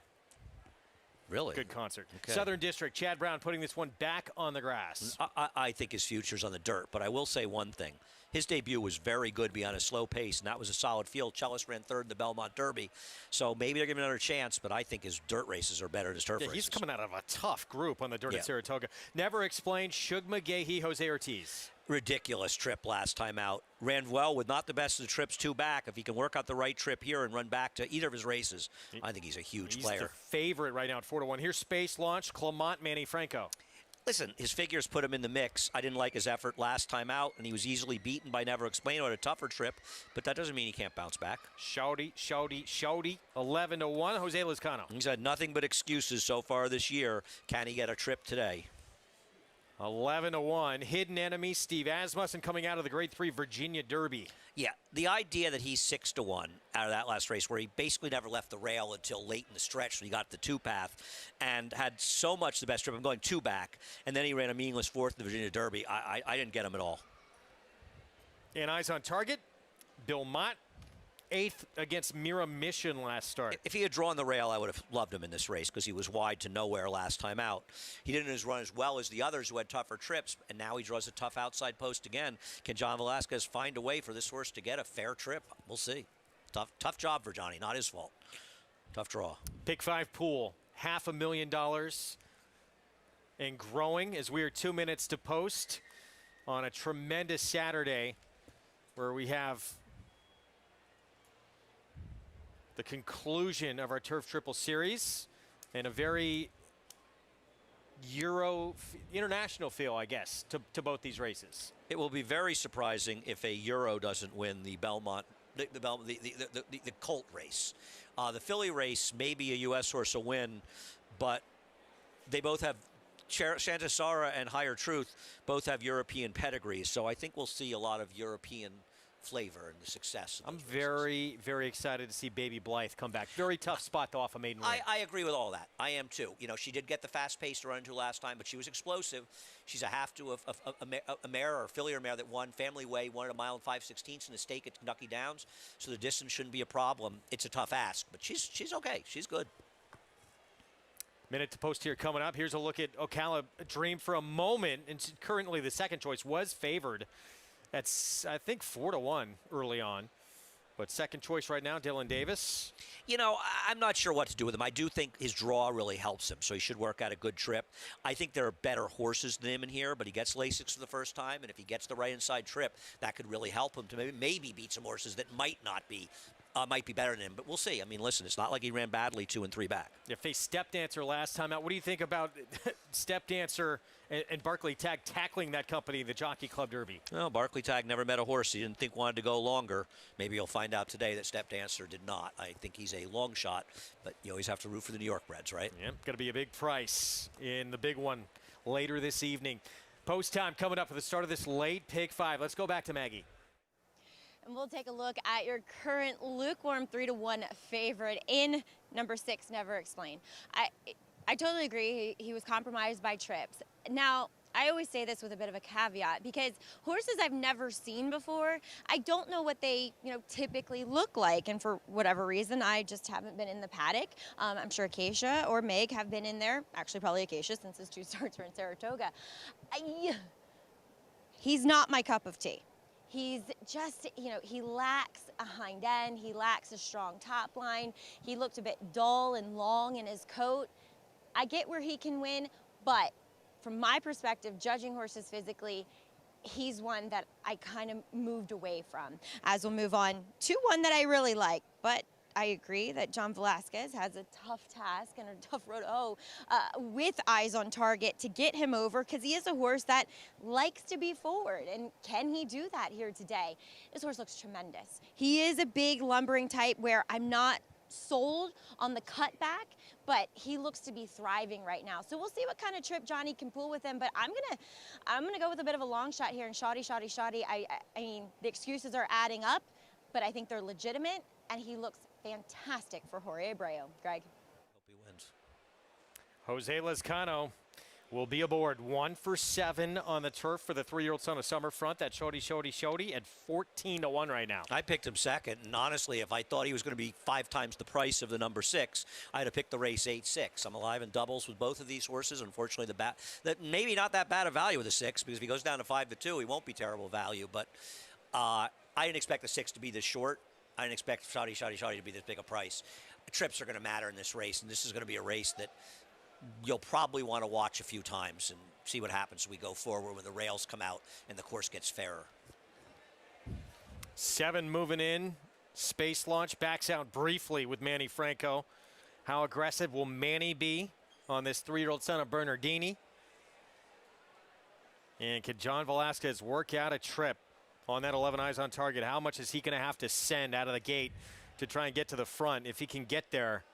Speaker 2: Really?
Speaker 8: Good concert.
Speaker 2: Okay.
Speaker 8: Southern District, Chad Brown putting this one back on the grass.
Speaker 2: I think his future's on the dirt, but I will say one thing. His debut was very good beyond a slow pace, and that was a solid field. Chellis ran 3rd in the Belmont Derby, so maybe they're giving him another chance, but I think his dirt races are better than his turf races.
Speaker 8: He's coming out of a tough group on the dirt at Saratoga. Never Explained, Shug McGahee, Jose Ortiz.
Speaker 2: Ridiculous trip last time out. Ran well with not the best of the trips, 2 back. If he can work out the right trip here and run back to either of his races, I think he's a huge player.
Speaker 8: He's the favorite right now at 4-1. Here's Space Launch, Clement, Manny Franco.
Speaker 2: Listen, his figures put him in the mix. I didn't like his effort last time out, and he was easily beaten by Never Explain on a tougher trip, but that doesn't mean he can't bounce back.
Speaker 8: Shouty, 11-1. Jose Lezcano.
Speaker 2: He's had nothing but excuses so far this year. Can he get a trip today?
Speaker 8: 11-1. Hidden Enemy, Steve Asmussen coming out of the Grade 3 Virginia Derby.
Speaker 2: Yeah, the idea that he's 6-1 out of that last race, where he basically never left the rail until late in the stretch when he got the 2-path and had so much the best trip. I'm going 2 back, and then he ran a meaningless 4th in the Virginia Derby. I didn't get him at all.
Speaker 8: And eyes on target, Bill Mott, 8th against Mira Mission last start.
Speaker 2: If he had drawn the rail, I would have loved him in this race because he was wide to nowhere last time out. He didn't run as well as the others who had tougher trips, and now he draws a tough outside post again. Can John Velasquez find a way for this horse to get a fair trip? We'll see. Tough job for Johnny, not his fault. Tough draw.
Speaker 8: Pick 5 pool, $500,000 and growing as we are 2 minutes to post on a tremendous Saturday where we have the conclusion of our Turf Triple Series and a very international feel, I guess, to both these races.
Speaker 2: It will be very surprising if a Euro doesn't win the Belmont, the Colt race. The Philly race, maybe a U.S. horse will win, but they both have Santa Sara and Higher Truth both have European pedigrees, so I think we'll see a lot of European flavor and the success.
Speaker 8: I'm very, very excited to see Baby Blythe come back. Very tough spot to off a maiden win.
Speaker 2: I agree with all that. I am too. You know, she did get the fast pace to run into last time, but she was explosive. She's a half to a mare or filly or mare that won Family Way, won at 1 mile and 5/16 in the stake at Kentucky Downs, so the distance shouldn't be a problem. It's a tough ask, but she's okay. She's good.
Speaker 8: Minute to post here coming up. Here's a look at Ocala Dream for a moment, and currently the second choice was favored. That's, I think, 4-1 early on. But second choice right now, Dylan Davis.
Speaker 2: You know, I'm not sure what to do with him. I do think his draw really helps him, so he should work out a good trip. I think there are better horses than him in here, but he gets Lasix for the first time, and if he gets the right inside trip, that could really help him to maybe beat some horses that might be better than him. But we'll see. I mean, listen, it's not like he ran badly 2 and 3 back.
Speaker 8: If they Step Dancer last time out, what do you think about Step Dancer and Barclay Tagg tackling that company, the Jockey Club Derby?
Speaker 2: Well, Barclay Tagg never met a horse he didn't think wanted to go longer. Maybe you'll find out today that Step Dancer did not. I think he's a long shot, but you always have to root for the New York breds, right?
Speaker 8: Yeah, going to be a big price in the big one later this evening. Post time coming up for the start of this late Pick 5. Let's go back to Maggie.
Speaker 17: And we'll take a look at your current lukewarm 3-1 favorite in number 6, Never Explain. I totally agree. He was compromised by trips. Now, I always say this with a bit of a caveat because horses I've never seen before, I don't know what they, typically look like. And for whatever reason, I just haven't been in the paddock. I'm sure Acacia or Meg have been in there. Actually, probably Acacia since his 2 starts were in Saratoga. He's not my cup of tea. He's just, he lacks a hind end. He lacks a strong top line. He looked a bit dull and long in his coat. I get where he can win, but from my perspective, judging horses physically, he's one that I kind of moved away from. As we'll move on to one that I really like, but I agree that John Velasquez has a tough task and a tough road to hoe with eyes on target to get him over because he is a horse that likes to be forward. And can he do that here today? This horse looks tremendous. He is a big lumbering type where I'm not sold on the cutback, but he looks to be thriving right now. So we'll see what kind of trip Johnny can pull with him, but I'm gonna go with a bit of a long shot here and shoddy. I mean, the excuses are adding up, but I think they're legitimate, and he looks fantastic for Jorge Abreu. Greg.
Speaker 2: Hope he wins.
Speaker 8: Jose Lezcano will be aboard. 1 for 7 on the turf for the 3-year-old son of Summerfront. That Shody at 14-1 right now.
Speaker 2: I picked him second, and honestly, if I thought he was going to be 5 times the price of the number 6, I'd have picked the race 8-6. I'm alive in doubles with both of these horses. Unfortunately, that maybe not that bad a value with the 6, because if he goes down to 5-2, he won't be terrible value. But I didn't expect the 6 to be this short. I didn't expect Shody to be this big a price. Trips are going to matter in this race, and this is going to be a race that you'll probably want to watch a few times and see what happens as we go forward when the rails come out and the course gets fairer.
Speaker 8: 7 moving in. Space Launch backs out briefly with Manny Franco. How aggressive will Manny be on this 3-year-old son of Bernardini? And can John Velasquez work out a trip on that 11 eyes on target? How much is he going to have to send out of the gate to try and get to the front? If he can get there,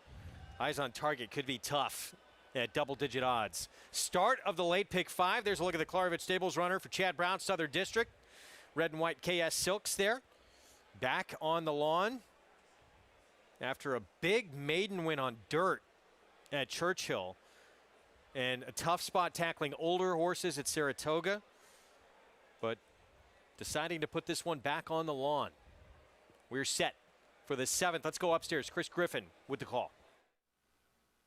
Speaker 8: eyes on target could be tough at double-digit odds. Start of the late pick 5. There's a look at the Klarovich Stables runner for Chad Brown, Southern District. Red and white KS Silks there. Back on the lawn after a big maiden win on dirt at Churchill. And a tough spot tackling older horses at Saratoga. But deciding to put this one back on the lawn. We're set for the 7th. Let's go upstairs. Chris Griffin with the call.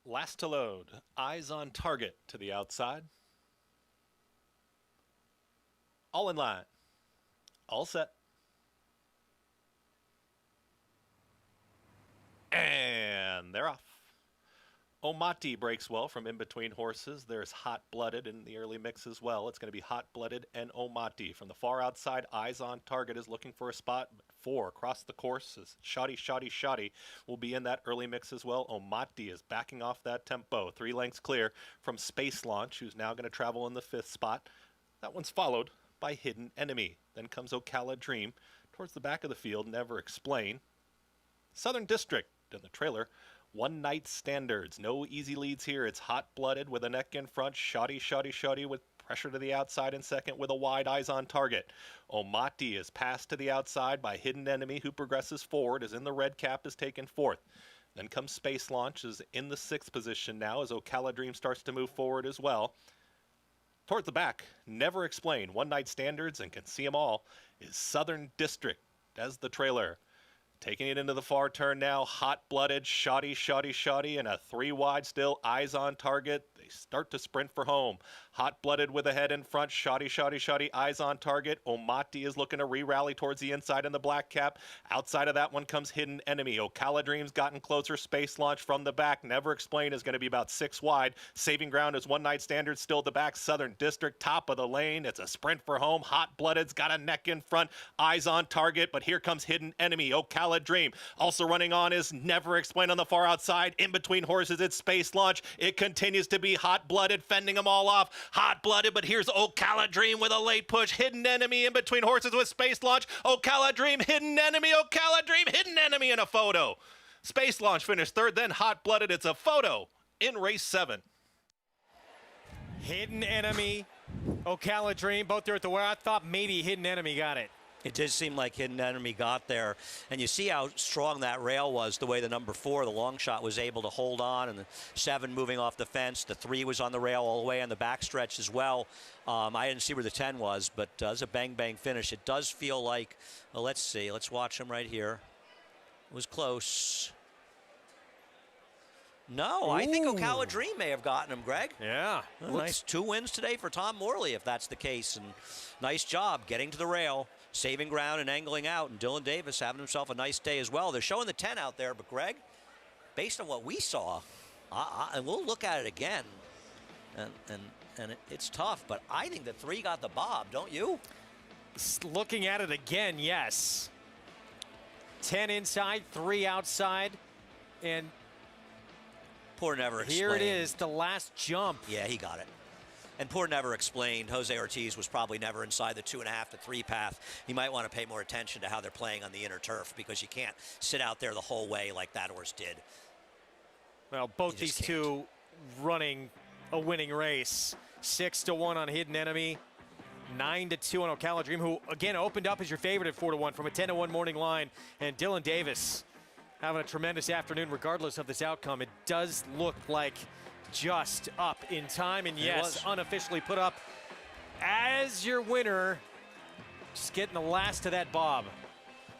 Speaker 3: Last to load. Eyes on target to the outside. All in line. All set. And they're off. Omati breaks well from in between horses. There's Hot Blooded in the early mix as well. It's going to be Hot Blooded and Omati. From the far outside, Eyes on Target is looking for a spot. 4 across the course is Shoddy will be in that early mix as well. Omati is backing off that tempo. 3 lengths clear from Space Launch, who's now going to travel in the 5th spot. That one's followed by Hidden Enemy. Then comes Ocala Dream. Towards the back of the field, Never Explain. Southern District in the trailer. One Night Standards. No easy leads here. It's Hot Blooded with a neck in front. Shoddy with pressure to the outside in second with a wide Eyes on Target. Omati is passed to the outside by Hidden Enemy, who progresses forward, is in the red cap, is taken 4th. Then comes Space Launch, is in the 6th position now as Ocala Dream starts to move forward as well. Towards the back, Never Explain. One Night Standards and Can See 'Em All is Southern District as the trailer. Taking it into the far turn now, Hot Blooded, Shoddy, and a 3 wide still, Eyes on Target. They start to sprint for home. Hot Blooded with a head in front, Shoddy, Eyes on Target. Omati is looking to re-rally towards the inside in the black cap. Outside of that one comes Hidden Enemy. Ocala Dream's gotten closer, Space Launch from the back. Never Explain is going to be about 6 wide. Saving Ground is One Night Standard still at the back. Southern District, top of the lane. It's a sprint for home. Hot Blooded's got a neck in front, Eyes on Target, but here comes Hidden Enemy. Ocala Dream. Also running on is Never Explain on the far outside. In between horses, it's Space Launch. It continues to be Hot Blooded, fending them all off. Hot Blooded, but here's Ocala Dream with a late push. Hidden Enemy in between horses with Space Launch. Ocala Dream, Hidden Enemy, Ocala Dream, Hidden Enemy in a photo. Space Launch finished 3rd, then Hot Blooded. It's a photo in race 7.
Speaker 8: Hidden Enemy, Ocala Dream, both there at the wire. I thought maybe Hidden Enemy got it.
Speaker 2: It did seem like Hidden Enemy got there. And you see how strong that rail was, the way the number 4, the long shot, was able to hold on, and the 7 moving off the fence. The 3 was on the rail all the way on the backstretch as well. I didn't see where the 10 was, but it was a bang finish. It does feel like, well, let's see. Let's watch him right here. It was close. No, I think Ocala Dream may have gotten him, Greg.
Speaker 8: Yeah.
Speaker 2: Nice 2 wins today for Tom Morley, if that's the case. And nice job getting to the rail, saving ground and angling out. And Dylan Davis having himself a nice day as well. They're showing the 10 out there, but Greg, based on what we saw, and we'll look at it again, and it's tough, but I think the 3 got the bob, don't you?
Speaker 8: Looking at it again, yes. 10 inside, 3 outside, and
Speaker 2: Poor Never Explained.
Speaker 8: Here it is, the last jump.
Speaker 2: Yeah, he got it. And Poor Never Explained. Jose Ortiz was probably never inside the 2.5 to 3 path. You might want to pay more attention to how they're playing on the inner turf, because you can't sit out there the whole way like that horse did.
Speaker 8: Well, both these two running a winning race. 6-1 on Hidden Enemy. 9-2 on Ocala Dream, who again opened up as your favorite at 4-1 from a 10-1 morning line. And Dylan Davis having a tremendous afternoon regardless of this outcome. It does look like just up in time, and yes, unofficially put up as your winner. Just getting the last of that bob.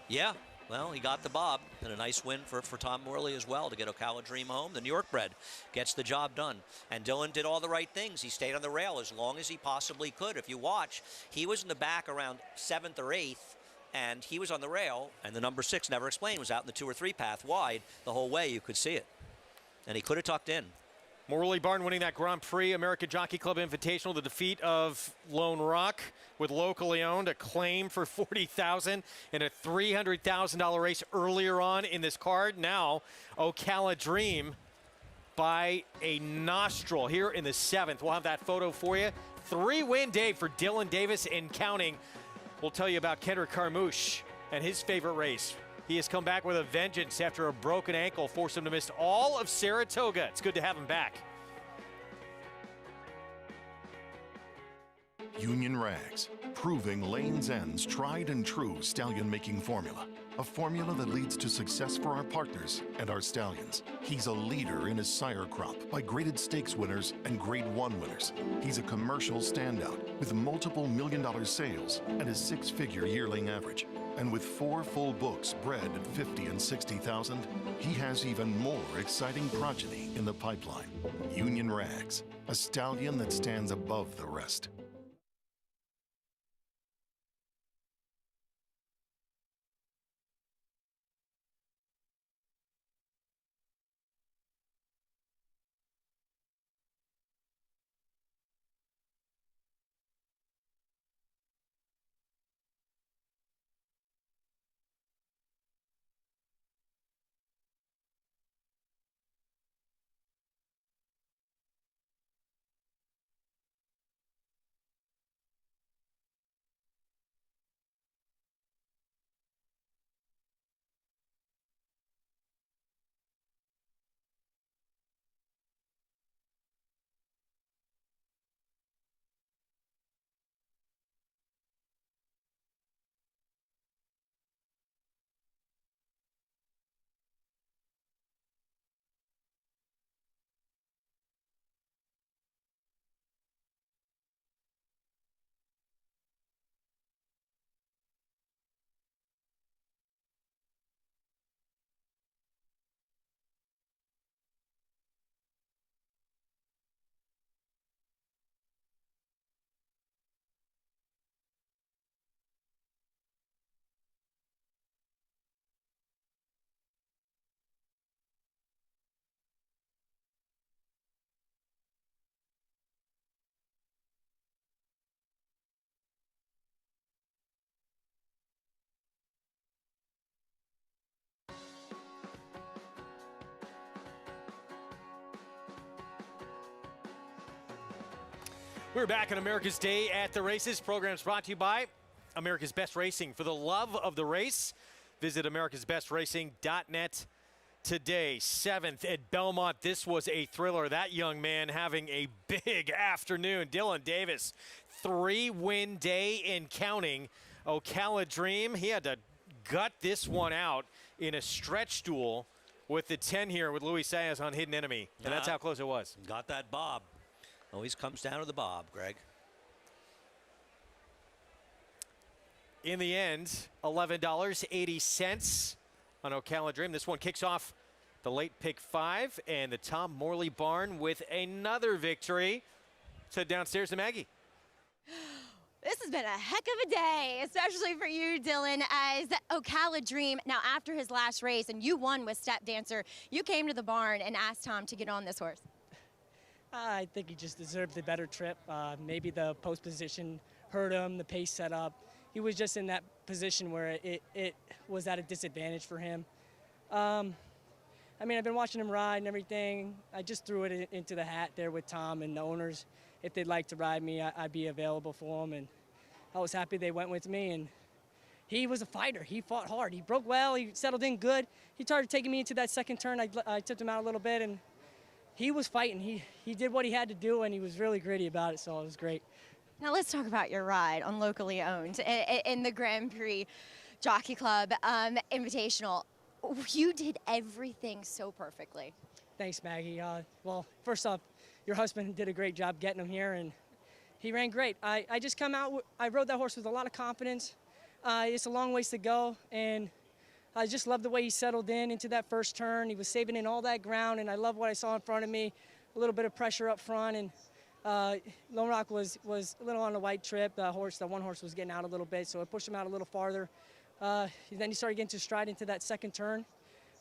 Speaker 2: Yeah, well, he got the bob, and a nice win for Tom Morley as well to get Ocala Dream home. The New York bred gets the job done. And Dylan did all the right things. He stayed on the rail as long as he possibly could. If you watch, he was in the back around 7th or 8th, and he was on the rail, and the number 6, Never Explained, was out in the 2 or 3 path wide the whole way. You could see it. And he could have tucked in.
Speaker 8: Morley Barn winning that Grand Prix American Jockey Club Invitational, the defeat of Lone Rock with locally owned, a claim for $40,000 in a $300,000 race earlier on in this card. Now, Ocala Dream by a nostril here in the 7th. We'll have that photo for you. 3-win day for Dylan Davis and counting. We'll tell you about Kendrick Carmouche and his favorite race. He has come back with a vengeance after a broken ankle forced him to miss all of Saratoga. It's good to have him back.
Speaker 5: Union Rags, proving Lane's End's tried and true stallion making formula. A formula that leads to success for our partners and our stallions. He's a leader in his sire crop by graded stakes winners and grade 1 winners. He's a commercial standout with multiple million-dollar sales and a 6-figure yearling average. And with 4 full books bred at 50 and 60,000, he has even more exciting progeny in the pipeline. Union Rags, a stallion that stands above the rest.
Speaker 8: We're back on America's Day at the Races. Program's brought to you by America's Best Racing. For the love of the race, visit americasbestracing.net today. 7th at Belmont. This was a thriller. That young man having a big afternoon. Dylan Davis, 3-win day in counting. Ocala Dream, he had to gut this one out in a stretch duel with the 10 here with Luis Saez on Hidden Enemy. And that's how close it was.
Speaker 2: Got that bob. Always comes down to the bob, Greg.
Speaker 8: In the end, $11.80 on Ocala Dream. This one kicks off the late pick 5, and the Tom Morley Barn with another victory. Let's head downstairs to Maggie.
Speaker 17: This has been a heck of a day, especially for you, Dylan, as Ocala Dream. Now, after his last race, and you won with Step Dancer, you came to the barn and asked Tom to get on this horse.
Speaker 11: I think he just deserved a better trip. Maybe the post position hurt him, the pace set up. He was just in that position where it was at a disadvantage for him. I mean, I've been watching him ride and everything. I just threw it into the hat there with Tom and the owners. If they'd like to ride me, I'd be available for them. And I was happy they went with me. And he was a fighter. He fought hard. He broke well. He settled in good. He started taking me into that second turn. I tipped him out a little bit, and he was fighting. He did what he had to do, and he was really gritty about it, so it was great.
Speaker 17: Now let's talk about your ride on Locally Owned in the Grand Prix Jockey Club Invitational. You did everything so perfectly.
Speaker 11: Thanks, Maggie. Well, first off, your husband did a great job getting him here, and he ran great. I just come out, I rode that horse with a lot of confidence. It's a long ways to go, and I just love the way he settled into that first turn. He was saving in all that ground, and I love what I saw in front of me. A little bit of pressure up front, and Lone Rock was a little on the white trip. The one horse was getting out a little bit, so I pushed him out a little farther. Then he started getting to stride into that second turn.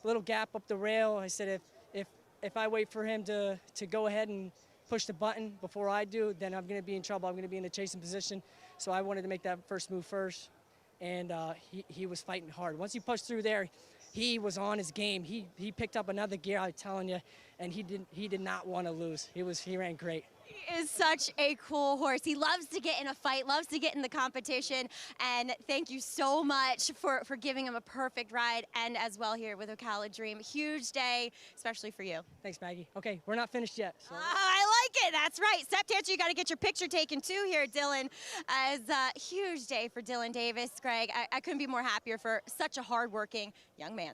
Speaker 11: A little gap up the rail. I said, if if I wait for him to go ahead and push the button before I do, then I'm going to be in trouble. I'm going to be in the chasing position. So I wanted to make that first move first, and he was fighting hard. Once he pushed through there, he was on his game. He picked up another gear, I'm telling you, and he did not want to lose. He ran great.
Speaker 17: He is such a cool horse. He loves to get in a fight, loves to get in the competition, and thank you so much for giving him a perfect ride, and as well here with Ocala Dream. Huge day, especially for you.
Speaker 11: Thanks, Maggie. Okay, we're not finished yet. So.
Speaker 17: I like it. That's right. Step dancer, you got to get your picture taken too here, Dylan. As a huge day for Dylan Davis. Greg, I couldn't be more happier for such a hardworking young man.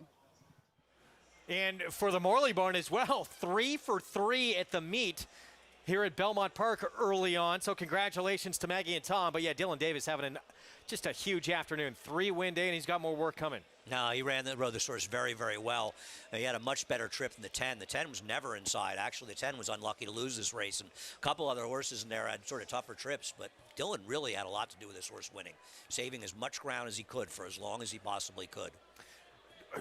Speaker 8: And for the Morley Barn as well, 3 for 3 at the meet here at Belmont Park early on. So congratulations to Maggie and Tom. But yeah, Dylan Davis having just a huge afternoon. 3-win day, and he's got more work coming.
Speaker 2: No, he rode this horse very, very well. He had a much better trip than the 10. The 10 was never inside. Actually, the 10 was unlucky to lose this race, and a couple other horses in there had sort of tougher trips. But Dylan really had a lot to do with this horse winning, saving as much ground as he could for as long as he possibly could.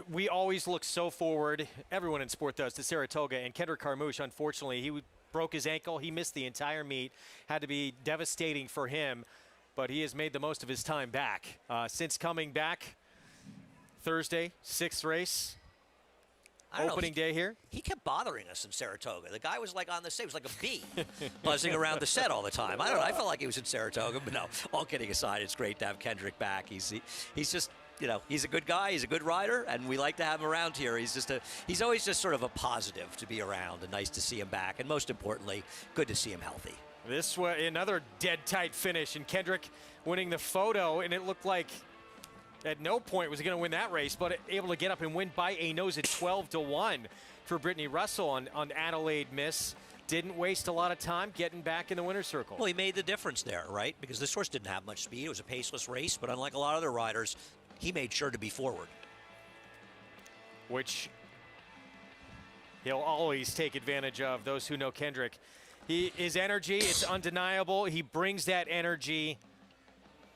Speaker 8: We always look so forward, everyone in sport does, to Saratoga. And Kendrick Carmouche, unfortunately, he broke his ankle. He missed the entire meet. Had to be devastating for him, but he has made the most of his time back. Since coming back Thursday, 6th race, opening day here.
Speaker 2: He kept bothering us in Saratoga. The guy was like on the set. He was like a bee buzzing around the set all the time. I don't know. I felt like he was in Saratoga, but no, all kidding aside, it's great to have Kendrick back. He's just, you know, he's a good guy. He's a good rider, and we like to have him around here. He's always just sort of a positive to be around, and nice to see him back. And most importantly, good to see him healthy.
Speaker 8: This was another dead tight finish, and Kendrick winning the photo, and it looked like at no point was he going to win that race, but able to get up and win by a nose at 12-1 for Brittany Russell on Adelaide Miss. Didn't waste a lot of time getting back in the winner's circle.
Speaker 2: Well, he made the difference there, right? Because this horse didn't have much speed. It was a paceless race, but unlike a lot of other riders, he made sure to be forward.
Speaker 8: Which he'll always take advantage of, those who know Kendrick. His energy, it's undeniable. He brings that energy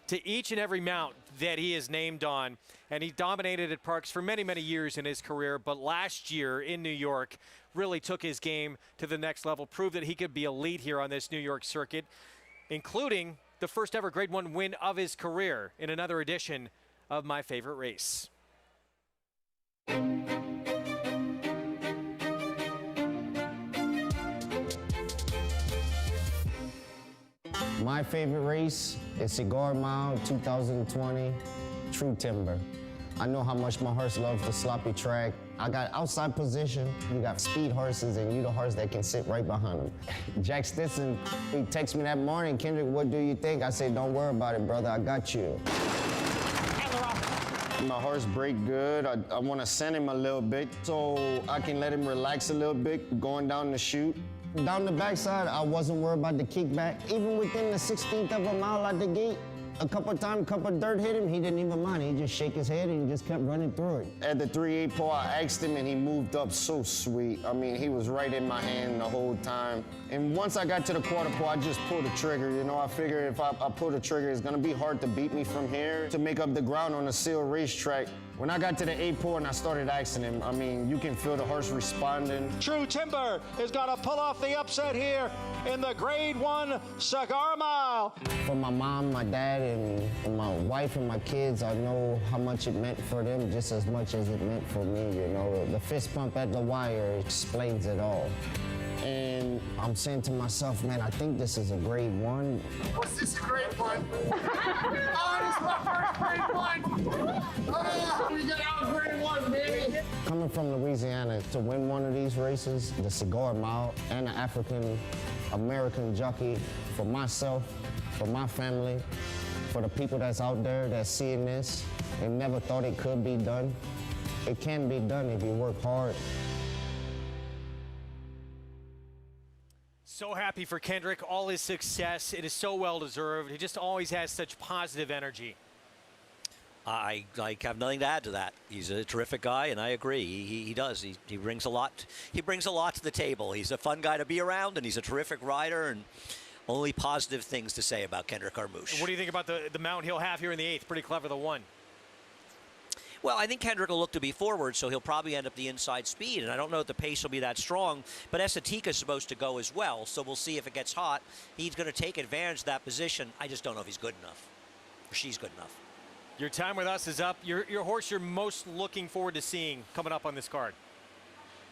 Speaker 8: to each and every mount that he is named on. And he dominated at Parks for many, many years in his career. But last year in New York really took his game to the next level, proved that he could be elite here on this New York circuit, including the first ever Grade 1 win of his career in another edition of My Favorite Race.
Speaker 4: My favorite race is Cigar Mile 2020 True Timber. I know how much my horse loves the sloppy track. I got outside position, you got speed horses, and you the horse that can sit right behind them. Jack Stinson, he texted me that morning, Kendrick, what do you think? I said, don't worry about it, brother, I got you. My horse break good. I want to send him a little bit so I can let him relax a little bit going down the chute. Down the backside, I wasn't worried about the kickback. Even within the 16th of a mile at the gate, a couple times, dirt hit him, he didn't even mind. He just shake his head and he just kept running through it. At the 3/8 pole, I asked him and he moved up so sweet. I mean, he was right in my hand the whole time. And once I got to the quarter pole, I just pulled the trigger. You know, I figured if I pull the trigger, it's gonna be hard to beat me from here to make up the ground on a sealed racetrack. When I got to the 8 pole and I started asking him, I mean, you can feel the horse responding.
Speaker 14: True Timber is gonna pull off the upset here in the Grade 1 Cigar Mile.
Speaker 4: For my mom, my dad, and my wife and my kids, I know how much it meant for them just as much as it meant for me, you know. The fist pump at the wire explains it all. And I'm saying to myself, man, I think this is a Grade 1.
Speaker 7: What's this Grade 1? Oh, this is my first Grade 1. Oh, we got our Grade 1, baby.
Speaker 4: Coming from Louisiana to win one of these races, the Cigar Mile, and the African American Jockey, for myself, for my family, for the people that's out there that's seeing this and never thought it could be done. It can be done if you work hard.
Speaker 8: So happy for Kendrick, all his success. It is so well deserved. He just always has such positive energy.
Speaker 2: I have nothing to add to that. He's a terrific guy, and I agree. He does. He brings a lot. He brings a lot to the table. He's a fun guy to be around, and he's a terrific rider. And only positive things to say about Kendrick Carmouche.
Speaker 8: What do you think about the mount he'll have here in the 8th? Pretty clever, the 1.
Speaker 2: Well, I think Kendrick will look to be forward, so he'll probably end up the inside speed, and I don't know if the pace will be that strong, but Esatika's supposed to go as well, so we'll see if it gets hot. He's going to take advantage of that position. I just don't know if he's good enough, or she's good enough.
Speaker 8: Your time with us is up. Your horse you're most looking forward to seeing coming up on this card.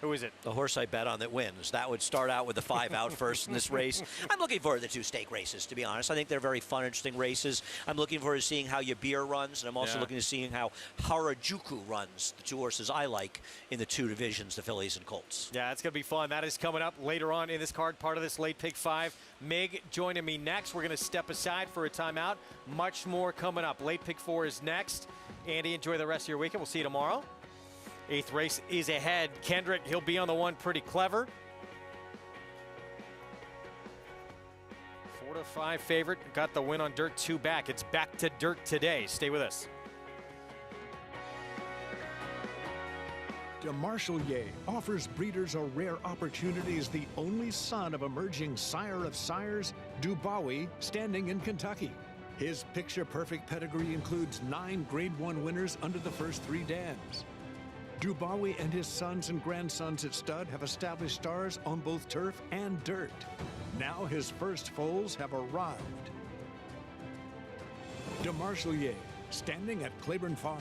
Speaker 8: Who is it?
Speaker 2: The horse I bet on that wins. That would start out with the 5 out first in this race. I'm looking forward to the 2 stake races, to be honest. I think they're very fun, interesting races. I'm looking forward to seeing how Yabir runs, and I'm also looking to seeing how Harajuku runs, the 2 horses I like in the 2 divisions, the fillies and colts.
Speaker 8: Yeah, it's going to be fun. That is coming up later on in this card, part of this late pick 5. Mig joining me next. We're going to step aside for a timeout. Much more coming up. Late pick 4 is next. Andy, enjoy the rest of your weekend. We'll see you tomorrow. 8th race is ahead. Kendrick, he'll be on the one pretty clever. 4-5 favorite. Got the win on dirt 2 back. It's back to dirt today. Stay with us.
Speaker 1: DeMarchelier offers breeders a rare opportunity as the only son of emerging sire of sires, Dubawi, standing in Kentucky. His picture-perfect pedigree includes 9 Grade 1 winners under the first 3 dams. Dubawi and his sons and grandsons at stud have established stars on both turf and dirt. Now his first foals have arrived. DeMarchelier, standing at Claiborne Farm.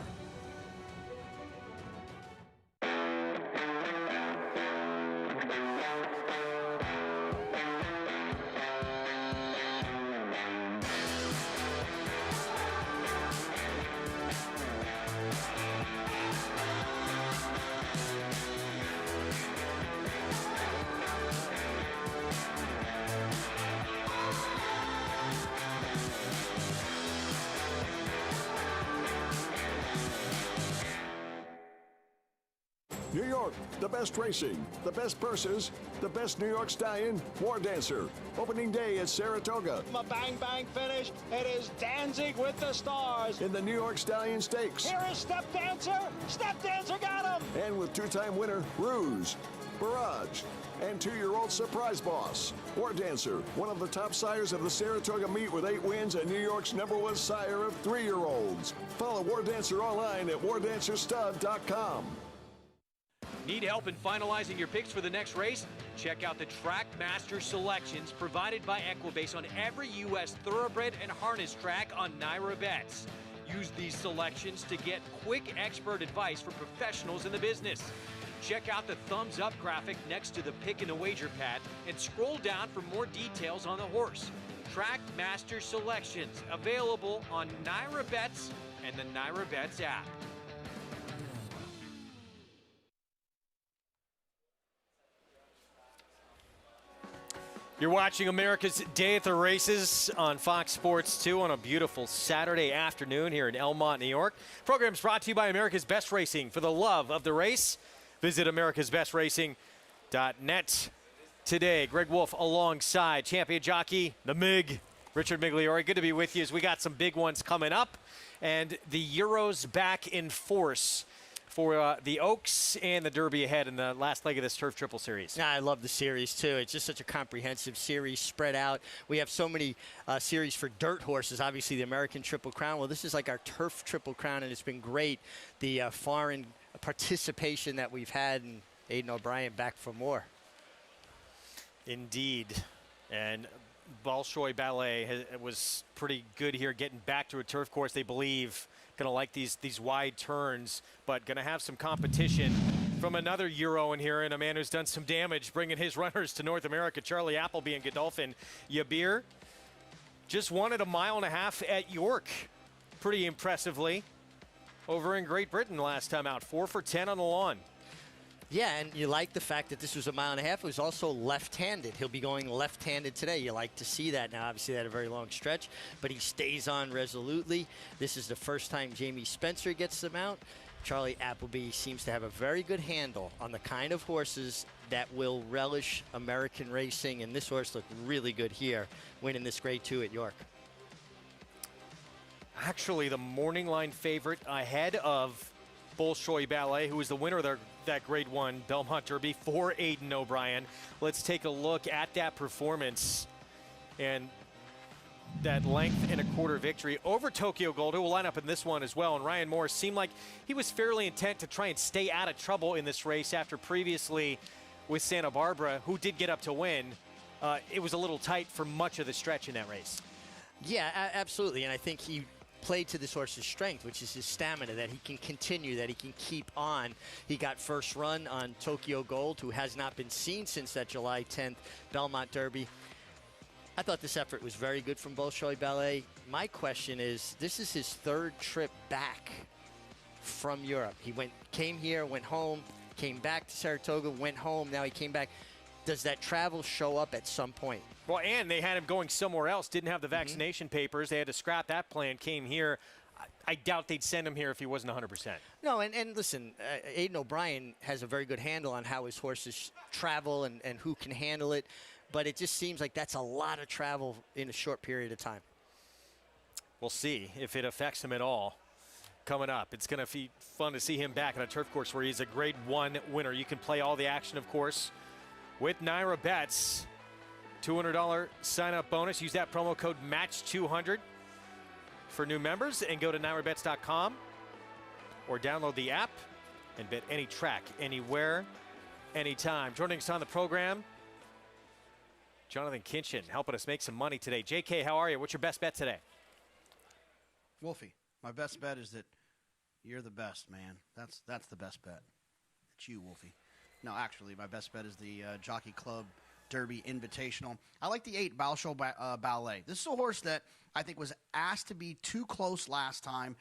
Speaker 13: New York, the best racing, the best purses, the best New York Stallion, War Dancer. Opening day at Saratoga.
Speaker 14: A bang, bang finish. It is Danzig with the stars.
Speaker 13: In the New York Stallion Stakes.
Speaker 14: Here is Step Dancer. Step Dancer got him.
Speaker 13: And with 2-time winner, Ruse, Barrage, and 2-year-old Surprise Boss. War Dancer, one of the top sires of the Saratoga meet with 8 wins and New York's #1 sire of 3-year-olds. Follow War Dancer online at wardancerstud.com.
Speaker 8: Need help in finalizing your picks for the next race? Check out the Track Master selections provided by Equibase on every U.S. thoroughbred and harness track on Naira Bets. Use these selections to get quick expert advice from professionals in the business. Check out the thumbs up graphic next to the pick and a wager pad and scroll down for more details on the horse. Track Master selections available on Naira Bets and the Naira Bets app. You're watching America's Day at the Races on Fox Sports 2 on a beautiful Saturday afternoon here in Elmont, New York. Program's brought to you by America's Best Racing. For the love of the race, visit americasbestracing.net today. Greg Wolf alongside champion jockey, the MIG, Richard Migliore. Good to be with you as we got some big ones coming up. And the Euros back in force for the Oaks and the Derby ahead in the last leg of this Turf Triple Series.
Speaker 16: I love the series, too. It's just such a comprehensive series spread out. We have so many series for dirt horses, obviously the American Triple Crown. Well, this is like our Turf Triple Crown, and it's been great, the foreign participation that we've had, and Aidan O'Brien back for more.
Speaker 8: Indeed. And Bolshoi Ballet was pretty good here, getting back to a turf course they believe. Going to like these wide turns, but going to have some competition from another Euro in here, and a man who's done some damage bringing his runners to North America, Charlie Appleby and Godolphin. Yabir just won at 1.5 miles at York pretty impressively over in Great Britain last time out. 4 for 10 on the lawn.
Speaker 16: Yeah, and you like the fact that this was 1.5 miles. It was also left-handed. He'll be going left-handed today. You like to see that. Now, obviously, they had a very long stretch, but he stays on resolutely. This is the first time Jamie Spencer gets them out. Charlie Appleby seems to have a very good handle on the kind of horses that will relish American racing, and this horse looked really good here, winning this Grade 2 at York.
Speaker 8: Actually, the morning line favorite ahead of Bolshoi Ballet, who was the winner of that Grade 1 Belmont Derby for Aidan O'Brien. Let's take a look at that performance. And that length and a quarter victory over Tokyo Gold, who will line up in this one as well. And Ryan Moore seemed like he was fairly intent to try and stay out of trouble in this race after previously with Santa Barbara, who did get up to win. It was a little tight for much of the stretch in that race.
Speaker 16: Yeah, absolutely. And I think he played to this horse's strength, which is his stamina, that he can continue, that he can keep on. He got first run on Tokyo Gold, who has not been seen since that July 10th Belmont Derby. I thought this effort was very good from Bolshoi Ballet. My question is, this is his third trip back from Europe. He came here, went home, came back to Saratoga, went home, now he came back. Does that travel show up at some point?
Speaker 8: Well, and they had him going somewhere else, didn't have the vaccination papers. They had to scrap that plan, came here. I doubt they'd send him here if he wasn't 100%.
Speaker 16: No, and listen, Aidan O'Brien has a very good handle on how his horses travel and who can handle it, but it just seems like that's a lot of travel in a short period of time.
Speaker 8: We'll see if it affects him at all. Coming up, it's going to be fun to see him back on a turf course where he's a Grade 1 winner. You can play all the action, of course, with NYRA Bets. $200 sign-up bonus. Use that promo code MATCH200 for new members and go to nyrabets.com or download the app and bet any track, anywhere, anytime. Joining us on the program, Jonathan Kinchin, helping us make some money today. JK, how are you? What's your best bet today?
Speaker 6: Wolfie, my best bet is that you're the best, man. That's the best bet. It's you, Wolfie. No, actually, my best bet is the Jockey Club Derby Invitational. I like the 8 Bolshoi Ballet. This is a horse that I think was asked to be too close last time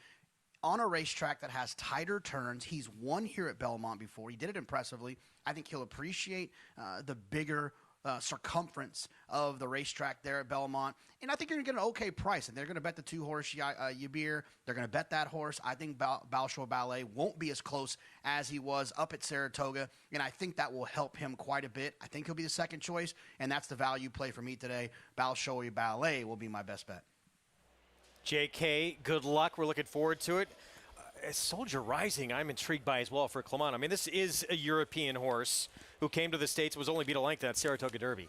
Speaker 6: on a racetrack that has tighter turns. He's won here at Belmont before. He did it impressively. I think he'll appreciate the bigger circumference of the racetrack there at Belmont. And I think you're going to get an okay price. And they're going to bet the 2-horse Yabir. They're going to bet that horse. I think Bolshoi Ballet won't be as close as he was up at Saratoga. And I think that will help him quite a bit. I think he'll be the second choice. And that's the value play for me today. Bolshoi Ballet will be my best bet.
Speaker 8: JK, good luck. We're looking forward to it. Soldier Rising, I'm intrigued by as well for Clement. I mean, this is a European horse who came to the States, was only beat a length at Saratoga Derby.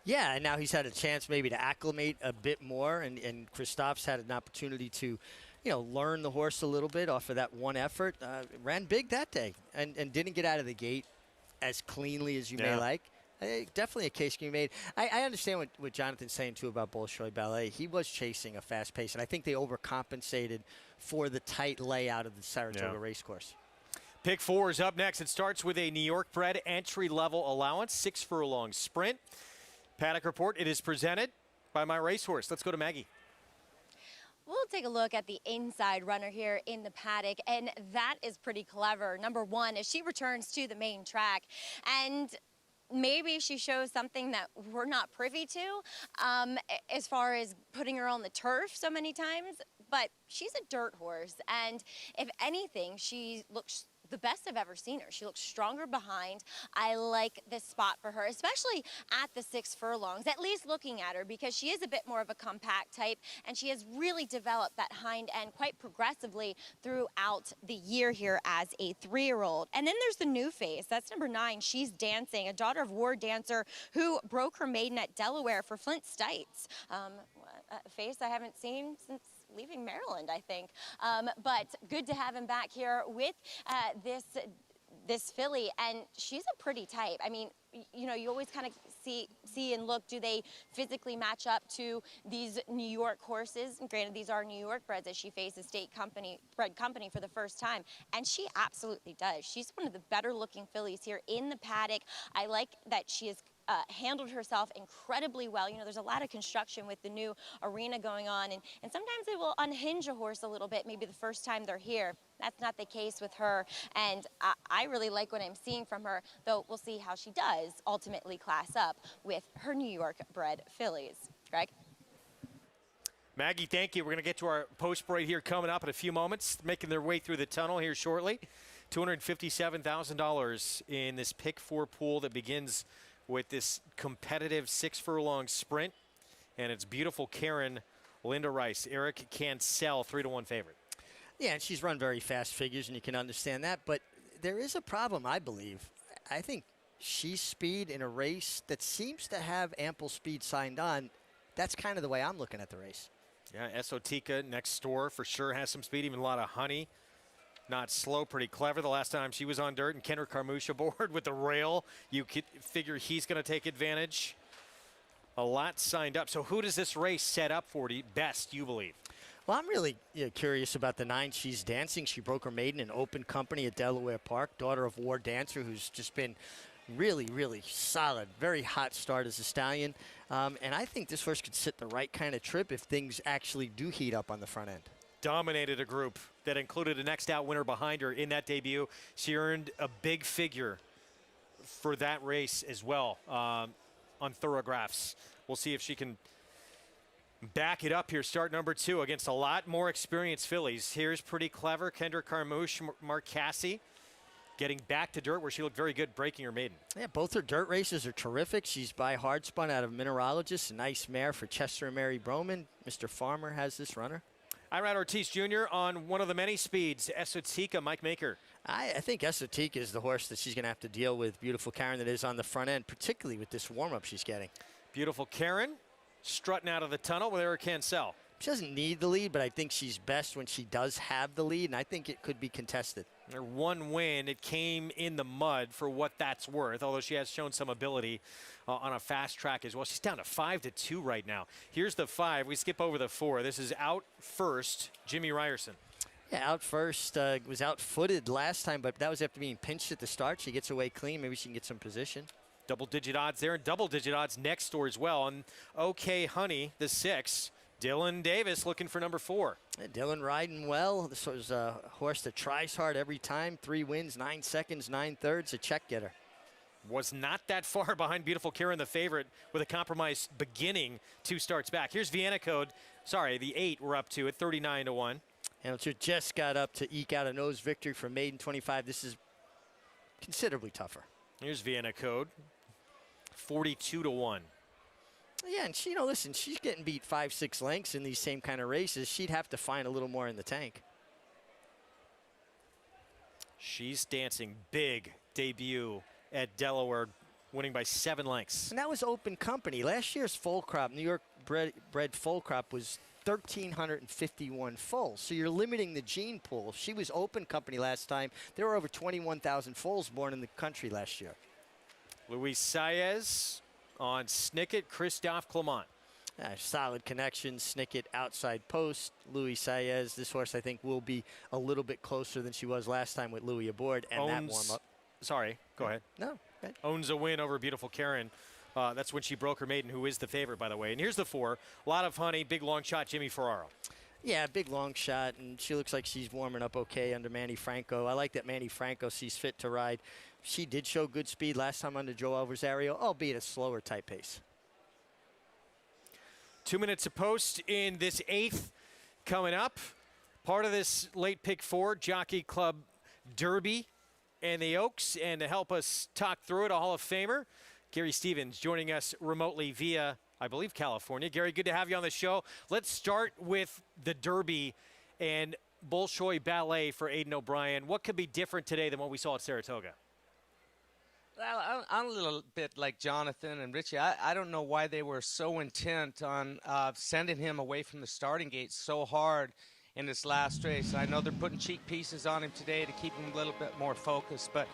Speaker 16: Yeah, and now he's had a chance maybe to acclimate a bit more, and Christoph's had an opportunity to, learn the horse a little bit off of that one effort. Ran big that day and didn't get out of the gate as cleanly as you may like. Definitely a case can be made. I understand what Jonathan's saying, too, about Bolshoi Ballet. He was chasing a fast pace, and I think they overcompensated for the tight layout of the Saratoga racecourse.
Speaker 8: Pick 4 is up next. It starts with a New York-bred entry-level allowance, 6 furlong sprint. Paddock Report, it is presented by My Racehorse. Let's go to Maggie.
Speaker 17: We'll take a look at the inside runner here in the paddock, and that is pretty clever. Number 1, as she returns to the main track, and maybe she shows something that we're not privy to as far as putting her on the turf so many times, but she's a dirt horse, and if anything, she looks the best I've ever seen her. She looks stronger behind. I like this spot for her, especially at the 6 furlongs, at least looking at her, because she is a bit more of a compact type, and she has really developed that hind end quite progressively throughout the year here as a 3-year-old. And then there's the new face. That's number 9. She's Dancing, a daughter of War Dancer who broke her maiden at Delaware for Flint Stites. A face I haven't seen since leaving Maryland, I think. But good to have him back here with this filly, and she's a pretty type. I mean, you always kind of see and look, do they physically match up to these New York horses? And granted, these are New York breds as she faces bred company for the first time, and she absolutely does. She's one of the better looking fillies here in the paddock. I like that she is handled herself incredibly well. There's a lot of construction with the new arena going on, and sometimes they will unhinge a horse a little bit, maybe the first time they're here. That's not the case with her, and I really like what I'm seeing from her, though we'll see how she does ultimately class up with her New York-bred fillies. Greg?
Speaker 8: Maggie, thank you. We're going to get to our post break here coming up in a few moments, making their way through the tunnel here shortly. $257,000 in this pick 4 pool that begins with this competitive 6 furlong sprint. And it's beautiful Karen Linda Rice, Eric Cancel, 3-1 favorite.
Speaker 16: Yeah, and she's run very fast figures, and you can understand that. But there is a problem, I believe. I think she's speed in a race that seems to have ample speed signed on That's kind of the way I'm looking at the race.
Speaker 8: Yeah, Esotika next door for sure has some speed, even a lot of honey. Not slow, pretty clever. The last time she was on dirt, and Kendrick Carmouche aboard with the rail. You could figure he's going to take advantage. A lot signed up. So who does this race set up for best, you believe?
Speaker 16: Well, I'm really curious about the 9 she's dancing. She broke her maiden in open company at Delaware Park. Daughter of War Dancer, who's just been really, really solid. Very hot start as a stallion. And I think this horse could sit the right kind of trip if things actually do heat up on the front end.
Speaker 8: Dominated a group that included a next out winner behind her in that debut. She earned a big figure for that race as well on Thoroughgraphs. We'll see if she can back it up here. Start number 2 against a lot more experienced fillies. Here's Pretty Clever, Kendrick Carmouche, Mark Casse getting back to dirt where she looked very good breaking her maiden.
Speaker 16: Yeah, both her dirt races are terrific. She's by Hardspun out of Mineralogist, a nice mare for Chester and Mary Broman. Mr. Farmer has this runner.
Speaker 8: Irad Ortiz Jr. on one of the many speeds, Esotika, Mike Maker.
Speaker 16: I think Esotika is the horse that she's going to have to deal with. Beautiful Karen that is on the front end, particularly with this warm-up she's getting.
Speaker 8: Beautiful Karen strutting out of the tunnel with Eric Cancel.
Speaker 16: She doesn't need the lead, but I think she's best when she does have the lead, and I think it could be contested.
Speaker 8: Her one win, it came in the mud for what that's worth, although she has shown some ability on a fast track as well. She's down to 5-2 right now. Here's the 5. We skip over the 4. This is Out First, Jimmy Ryerson.
Speaker 16: Yeah, Out First was out-footed last time, but that was after being pinched at the start. She gets away clean. Maybe she can get some position.
Speaker 8: Double-digit odds there, and double-digit odds next door as well. And OK Honey, the 6. Dylan Davis looking for number 4.
Speaker 16: Yeah, Dylan riding well. This was a horse that tries hard every time. 3 wins, 9 seconds, 9/3, a check getter.
Speaker 8: Was not that far behind Beautiful Karen, the favorite, with a compromised beginning 2 starts back. Here's Vienna Code. Sorry, the 8 we're up to at 39-1.
Speaker 16: Hamilton just got up to eke out a nose victory for Maiden 25. This is considerably tougher.
Speaker 8: Here's Vienna Code, 42-1.
Speaker 16: Yeah, and she, listen, she's getting beat 5-6 lengths in these same kind of races. She'd have to find a little more in the tank.
Speaker 8: She's dancing big debut at Delaware, winning by 7 lengths.
Speaker 16: And that was open company. Last year's foal crop, New York bred foal crop, was 1,351 foals. So you're limiting the gene pool. She was open company last time. There were over 21,000 foals born in the country last year.
Speaker 8: Luis Saez on Snicket, Christophe Clement.
Speaker 16: Solid connection. Snicket outside post. Luis Saez. This horse, I think, will be a little bit closer than she was last time with Louis aboard and that warm-up.
Speaker 8: Sorry, go ahead.
Speaker 16: No.
Speaker 8: Owns a win over Beautiful Karen. That's when she broke her maiden, who is the favorite, by the way. And here's the 4. A lot of honey, big long shot, Jimmy Ferraro.
Speaker 16: Yeah, big long shot, and she looks like she's warming up okay under Manny Franco. I like that Manny Franco sees fit to ride. She did show good speed last time under Joe Alvasario, albeit a slower type pace.
Speaker 8: 2 minutes a post in this 8th coming up. Part of this late pick 4, Jockey Club Derby and the Oaks. And to help us talk through it, a Hall of Famer, Gary Stevens, joining us remotely via, I believe, California. Gary, good to have you on the show. Let's start with the Derby and Bolshoi Ballet for Aidan O'Brien. What could be different today than what we saw at Saratoga?
Speaker 9: Well, I'm a little bit like Jonathan and Richie. I don't know why they were so intent on sending him away from the starting gate so hard in this last race. I know they're putting cheek pieces on him today to keep him a little bit more focused, but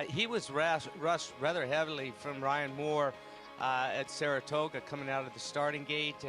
Speaker 9: he was rushed rather heavily from Ryan Moore at Saratoga coming out of the starting gate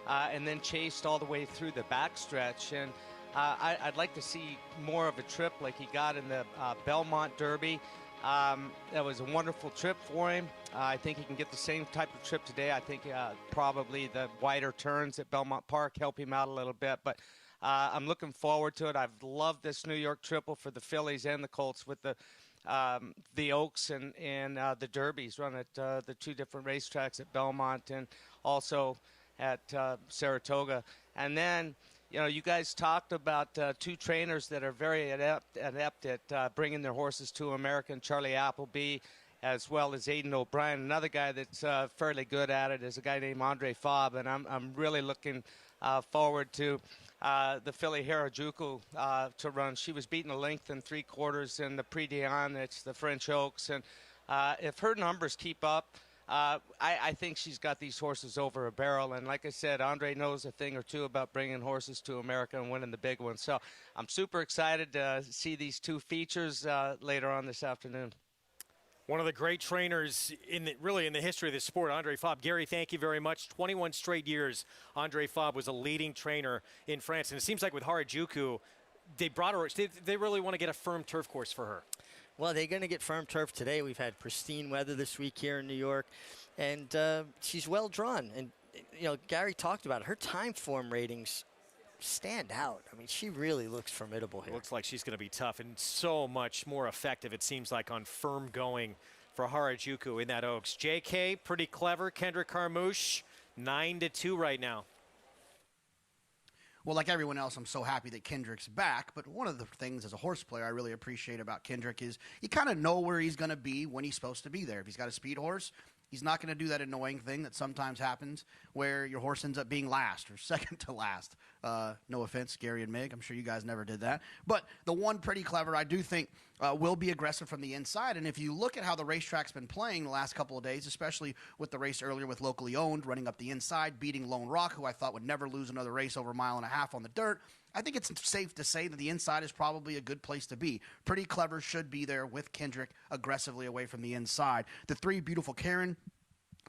Speaker 9: and then chased all the way through the backstretch. And I'd like to see more of a trip like he got in the Belmont Derby. That was a wonderful trip for him. I think he can get the same type of trip today. I think probably the wider turns at Belmont Park help him out a little bit. But I'm looking forward to it. I've loved this New York triple for the Phillies and the Colts with the Oaks and the Derbies run at the 2 different racetracks at Belmont and also at Saratoga. And then, you guys talked about 2 trainers that are very adept at bringing their horses to America, Charlie Appleby, as well as Aidan O'Brien. Another guy that's fairly good at it is a guy named Andre Fabre, and I'm really looking forward to the filly Harajuku to run. She was beaten a length and 3/4 in the Prix d'Anne. It's the French Oaks, and if her numbers keep up, I think she's got these horses over a barrel. And like I said, Andre knows a thing or two about bringing horses to America and winning the big ones. So I'm super excited to see these two features later on this afternoon.
Speaker 8: One of the great trainers really in the history of the sport, Andre Fabre. Gary, thank you very much. 21 straight years, Andre Fabre was a leading trainer in France. And it seems like with Harajuku, they brought her, they really want to get a firm turf course for her.
Speaker 16: Well, they're going to get firm turf today. We've had pristine weather this week here in New York, and she's well drawn. And, you know, Gary talked about it. Her time form ratings stand out. I mean, she really looks formidable here.
Speaker 8: Looks like she's going to be tough and so much more effective, it seems like, on firm going for Harajuku in that Oaks. JK, Pretty Clever. Kendrick Carmouche, 9-2 right now.
Speaker 6: Well, like everyone else, I'm so happy that Kendrick's back. But one of the things as a horse player I really appreciate about Kendrick is you kind of know where he's going to be when he's supposed to be there. If he's got a speed horse, he's not going to do that annoying thing that sometimes happens where your horse ends up being last or second to last. No offense, Gary and Mig. I'm sure you guys never did that. But the one Pretty Clever, I do think, will be aggressive from the inside. And if you look at how the racetrack's been playing the last couple of days, especially with the race earlier with Locally Owned, running up the inside, beating Lone Rock, who I thought would never lose another race over a mile and a half on the dirt, I think it's safe to say that the inside is probably a good place to be. Pretty Clever should be there with Kendrick aggressively away from the inside. The 3, Beautiful Karen,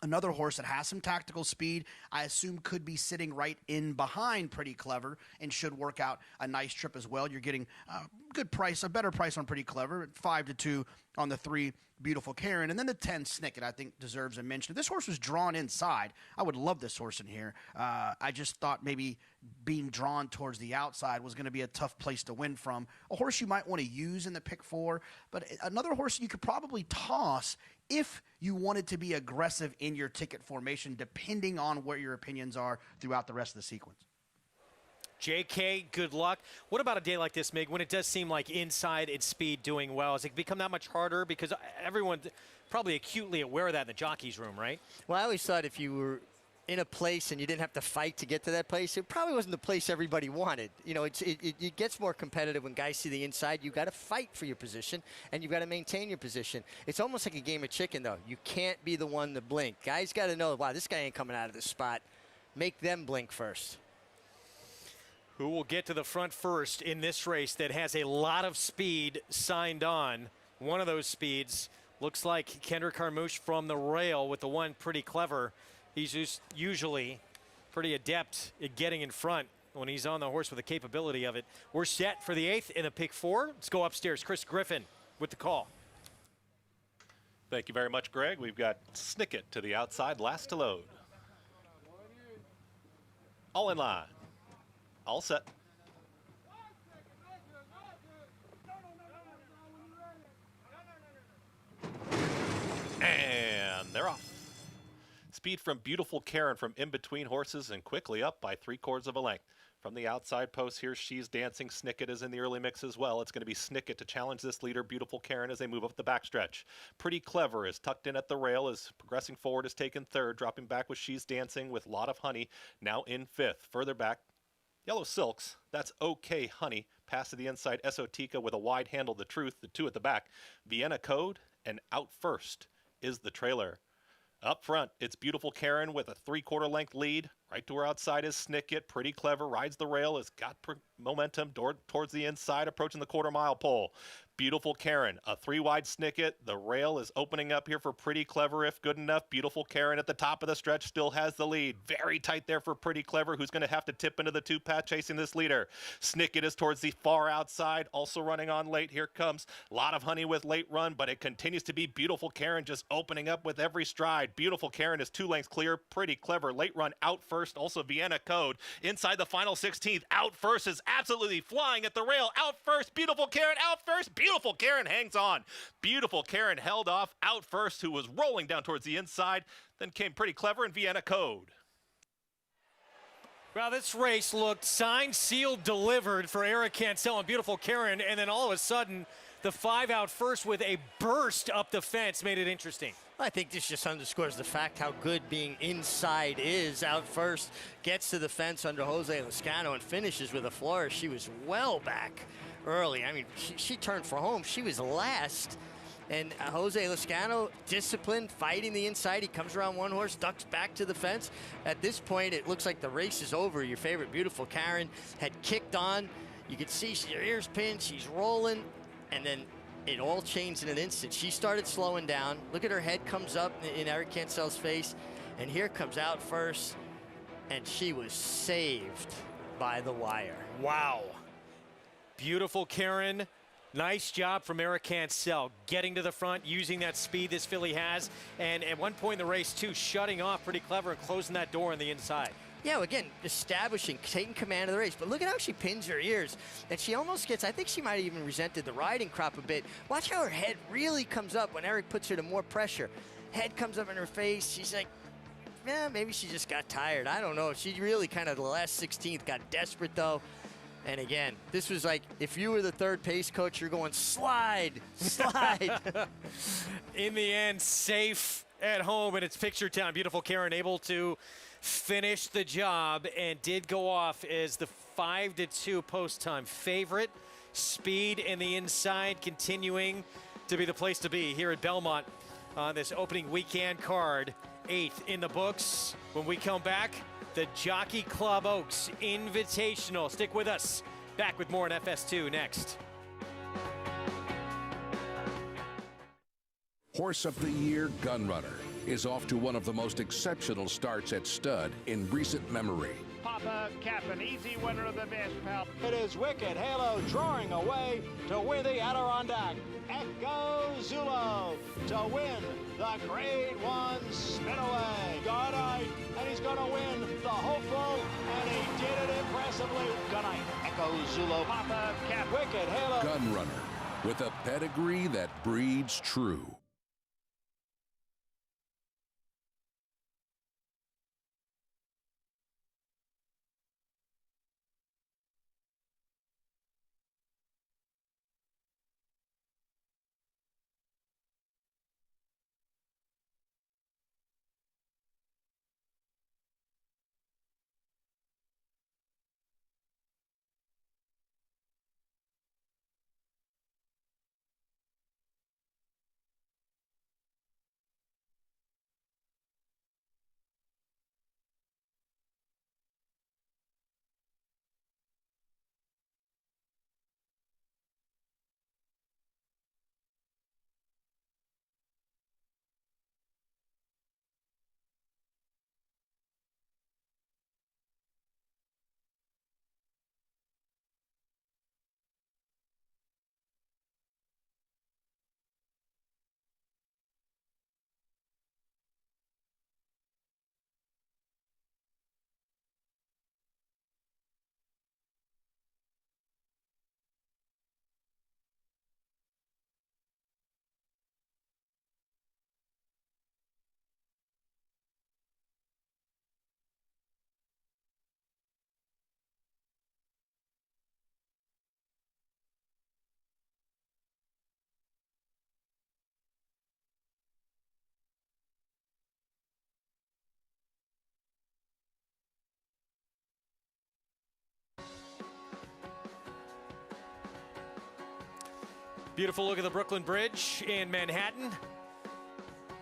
Speaker 6: another horse that has some tactical speed, I assume could be sitting right in behind Pretty Clever and should work out a nice trip as well. You're getting a good price, a better price on Pretty Clever at 5-2 on the 3, Beautiful Karen. And then the 10, Snicket, I think deserves a mention. If this horse was drawn inside, I would love this horse in here. I just thought maybe being drawn towards the outside was going to be a tough place to win from. A horse you might want to use in the pick 4, but another horse you could probably toss if you wanted to be aggressive in your ticket formation, depending on what your opinions are throughout the rest of the sequence.
Speaker 8: JK, good luck. What about a day like this, Mig, when it does seem like inside and speed doing well? Has it become that much harder? Because everyone's probably acutely aware of that in the jockey's room, right?
Speaker 16: Well, I always thought if you were in a place and you didn't have to fight to get to that place, it probably wasn't the place everybody wanted. You know, it gets more competitive when guys see the inside. You've got to fight for your position, and you've got to maintain your position. It's almost like a game of chicken, though. You can't be the one to blink. Guys got to know, wow, this guy ain't coming out of this spot. Make them blink first.
Speaker 8: Who will get to the front first in this race that has a lot of speed signed on? One of those speeds looks like Kendrick Carmouche from the rail with the 1, Pretty Clever. He's just usually pretty adept at getting in front when he's on the horse with the capability of it. We're set for the 8th in a pick 4. Let's go upstairs. Chris Griffin with the call.
Speaker 3: Thank you very much, Greg. We've got Snicket to the outside, last to load. All in line. All set. And they're off. Speed from Beautiful Karen from in between horses and quickly up by 3/4 of a length. From the outside post here, She's Dancing. Snicket is in the early mix as well. It's going to be Snicket to challenge this leader, Beautiful Karen, as they move up the backstretch. Pretty Clever is tucked in at the rail, is progressing forward, is taken 3rd, dropping back with She's Dancing with Lot of Honey, now in 5th. Further back, Yellow Silks, that's OK Honey, pass to the inside, Esotica with a wide handle, The Truth, the 2 at the back. Vienna Code, and Out First is the trailer. Up front, it's Beautiful Karen with a 3/4 length lead. Right to her outside is Snicket. Pretty Clever, rides the rail, has got momentum towards the inside, approaching the 1/4 mile pole. Beautiful Karen, a 3-wide Snicket. The rail is opening up here for Pretty Clever if good enough. Beautiful Karen at the top of the stretch still has the lead. Very tight there for Pretty Clever, who's going to have to tip into the 2-pat chasing this leader. Snicket is towards the far outside, also running on late. Here comes Lot of Honey with late run, but it continues to be Beautiful Karen just opening up with every stride. Beautiful Karen is 2 lengths clear. Pretty Clever, late run out first. Also Vienna Code inside the final 16th. Out first is absolutely flying at the rail. Out first, Beautiful Karen, out first. Beautiful Karen hangs on. Beautiful Karen held off Out First, who was rolling down towards the inside. Then came Pretty Clever and Vienna Code.
Speaker 8: Well, this race looked signed, sealed, delivered for Eric Cancel and Beautiful Karen, and then all of a sudden, the 5 Out First with a burst up the fence made it interesting.
Speaker 16: I think this just underscores the fact how good being inside is. Out First gets to the fence under Jose Lezcano and finishes with a flourish. She was well back early. I mean, she turned for home. She was last And Jose Lezcano, disciplined, fighting the inside. He comes around one horse, ducks back to the fence. At this point, it looks like the race is over. Your favorite, Beautiful Karen, had kicked on. You could see her ears pinned, she's rolling, and then it all changed in an instant. She started slowing down. Look at her head comes up in Eric Cancel's face, and here comes out first, and she was saved by the wire.
Speaker 8: Wow. Beautiful Karen. Nice job from Eric Cancel, getting to the front, using that speed this filly has, and at one point in the race, too, shutting off pretty clever and closing that door on the inside.
Speaker 16: Yeah, again, establishing, taking command of the race. But look at how she pins her ears. And she almost gets, I think she might have even resented the riding crop a bit. Watch how her head really comes up when Eric puts her to more pressure. Head comes up in her face. She's like, yeah, maybe she just got tired. I don't know. She really kind of, the last 16th, got desperate, though. And again, this was like, if you were the third pace coach, you're going, slide, slide.
Speaker 8: In the end, safe at home, and it's Picture Town. Beautiful Karen able to finish the job and did go off as the 5-2 post time favorite. Speed and the inside continuing to be the place to be here at Belmont on this opening weekend card. 8th in the books. When we come back, the Jockey Club Oaks Invitational. Stick with us. Back with more on FS2 next.
Speaker 10: Horse of the Year Gunrunner is off to one of the most exceptional starts at stud in recent memory.
Speaker 14: Papa Cap, an easy winner of the best, pal. It is Wicked Halo drawing away to win the Adirondack. Echo Zulo to win the Grade 1 Spinaway. Good night, and he's going to win the Hopeful, and he did it impressively. Good night, Echo Zulo, Papa Cap, Wicked Halo.
Speaker 10: Gunrunner with a pedigree that breeds true.
Speaker 8: Beautiful look at the Brooklyn Bridge in Manhattan.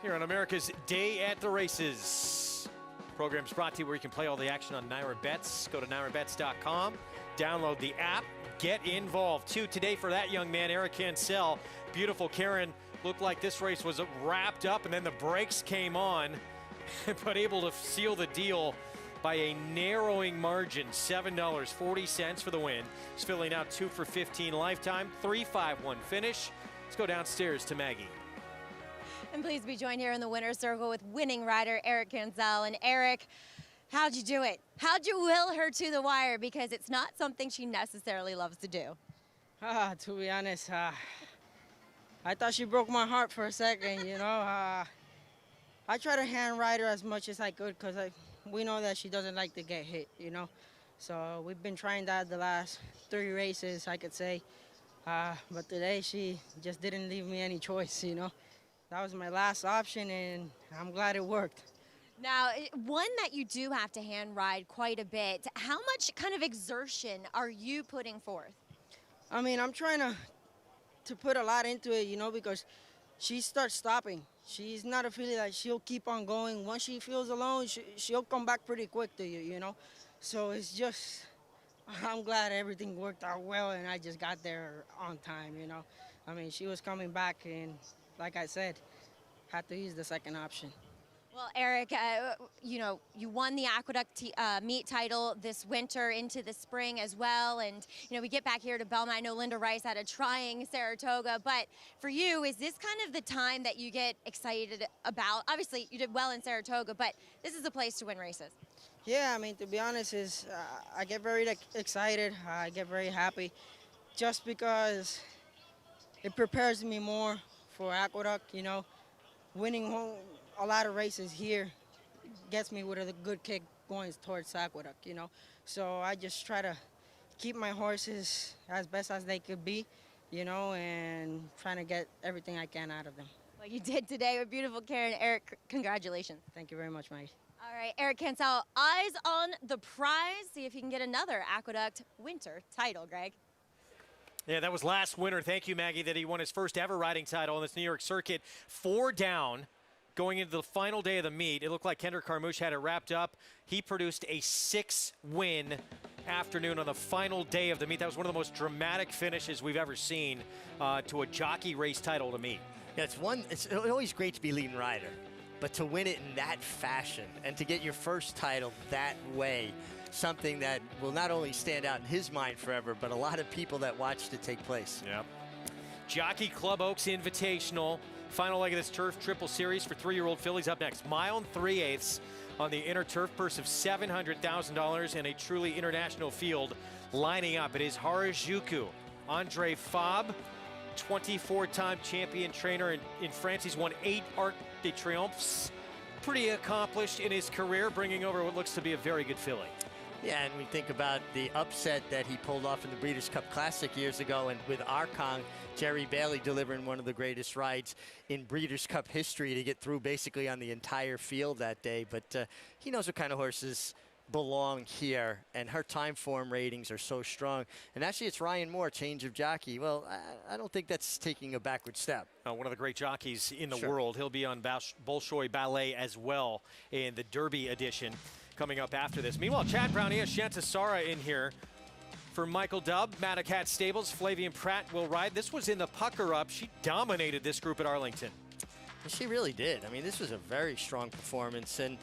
Speaker 8: Here on America's Day at the Races. Program's brought to you where you can play all the action on Naira Bets. Go to nairabets.com, download the app, get involved. 2 today for that young man, Eric Cancel. Beautiful Karen looked like this race was wrapped up, and then the brakes came on, but able to seal the deal by a narrowing margin, $7.40 for the win. He's filling out 2 for 15 lifetime, 3-5-1 finish. Let's go downstairs to Maggie.
Speaker 17: And please be joined here in the winner's circle with winning rider Eric Cancel. And Eric, how'd you do it? How'd you will her to the wire? Because it's not something she necessarily loves to do.
Speaker 20: To be honest, I thought she broke my heart for a second, you know. I try to hand ride her as much as I could because we know that she doesn't like to get hit, you know. So we've been trying that the last 3 races, I could say. But today she just didn't leave me any choice, you know. That was my last option, and I'm glad it worked.
Speaker 17: Now, one that you do have to hand ride quite a bit. How much kind of exertion are you putting forth?
Speaker 20: I mean, I'm trying to put a lot into it, you know, because she starts stopping. She's not a filly that she'll keep on going. Once she feels alone, she'll come back pretty quick to you, you know. So it's just, I'm glad everything worked out well and I just got there on time, you know. I mean, she was coming back and, like I said, had to use the second option.
Speaker 17: Well, Eric, you know, you won the Aqueduct meet title this winter into the spring as well. And, you know, we get back here to Belmont. I know Linda Rice had a trying Saratoga. But for you, is this kind of the time that you get excited about? Obviously, you did well in Saratoga, but this is a place to win races.
Speaker 20: Yeah, I mean, to be honest, I get very excited. I get very happy just because it prepares me more for Aqueduct, you know. Winning a lot of races here gets me with a good kick going towards Aqueduct, you know. So I just try to keep my horses as best as they could be, you know, and trying to get everything I can out of them.
Speaker 17: Well, you did today with beautiful Karen. Eric, congratulations.
Speaker 20: Thank you very much, Mike.
Speaker 17: All right, Eric Cancel, eyes on the prize. See if he can get another Aqueduct winter title, Greg.
Speaker 8: Yeah, that was last winter. Thank you, Maggie, that he won his first ever riding title on this New York circuit. 4 down going into the final day of the meet. It looked like Kendrick Carmouche had it wrapped up. He produced a 6-win afternoon on the final day of the meet. That was one of the most dramatic finishes we've ever seen to a jockey race title to meet.
Speaker 16: Yeah, it's always great to be leading rider, but to win it in that fashion and to get your first title that way, something that will not only stand out in his mind forever, but a lot of people that watched it take place.
Speaker 8: Yep. Jockey Club Oaks Invitational. Final leg of this Turf Triple Series for 3-year-old fillies up next. Mile and 3/8 on the inner turf, purse of $700,000 and a truly international field lining up. It is Harajuku. Andre Fabre, 24-time champion trainer in France. He's won 8 Arc de Triomphes. Pretty accomplished in his career, bringing over what looks to be a very good filly.
Speaker 16: Yeah, and we think about the upset that he pulled off in the Breeders' Cup Classic years ago, and with Arkong, Jerry Bailey delivering one of the greatest rides in Breeders' Cup history to get through basically on the entire field that day. But he knows what kind of horses belong here, and her time form ratings are so strong. And actually, it's Ryan Moore, change of jockey. Well, I don't think that's taking a backward step.
Speaker 8: One of the great jockeys in the world. He'll be on Bolshoi Ballet as well in the Derby edition coming up after this. Meanwhile, Chad Brown, he has Shantasara in here for Michael Dubb. Madacat Stables, Flavian Pratt will ride. This was in the pucker up. She dominated this group at Arlington.
Speaker 16: She really did. I mean, this was a very strong performance, and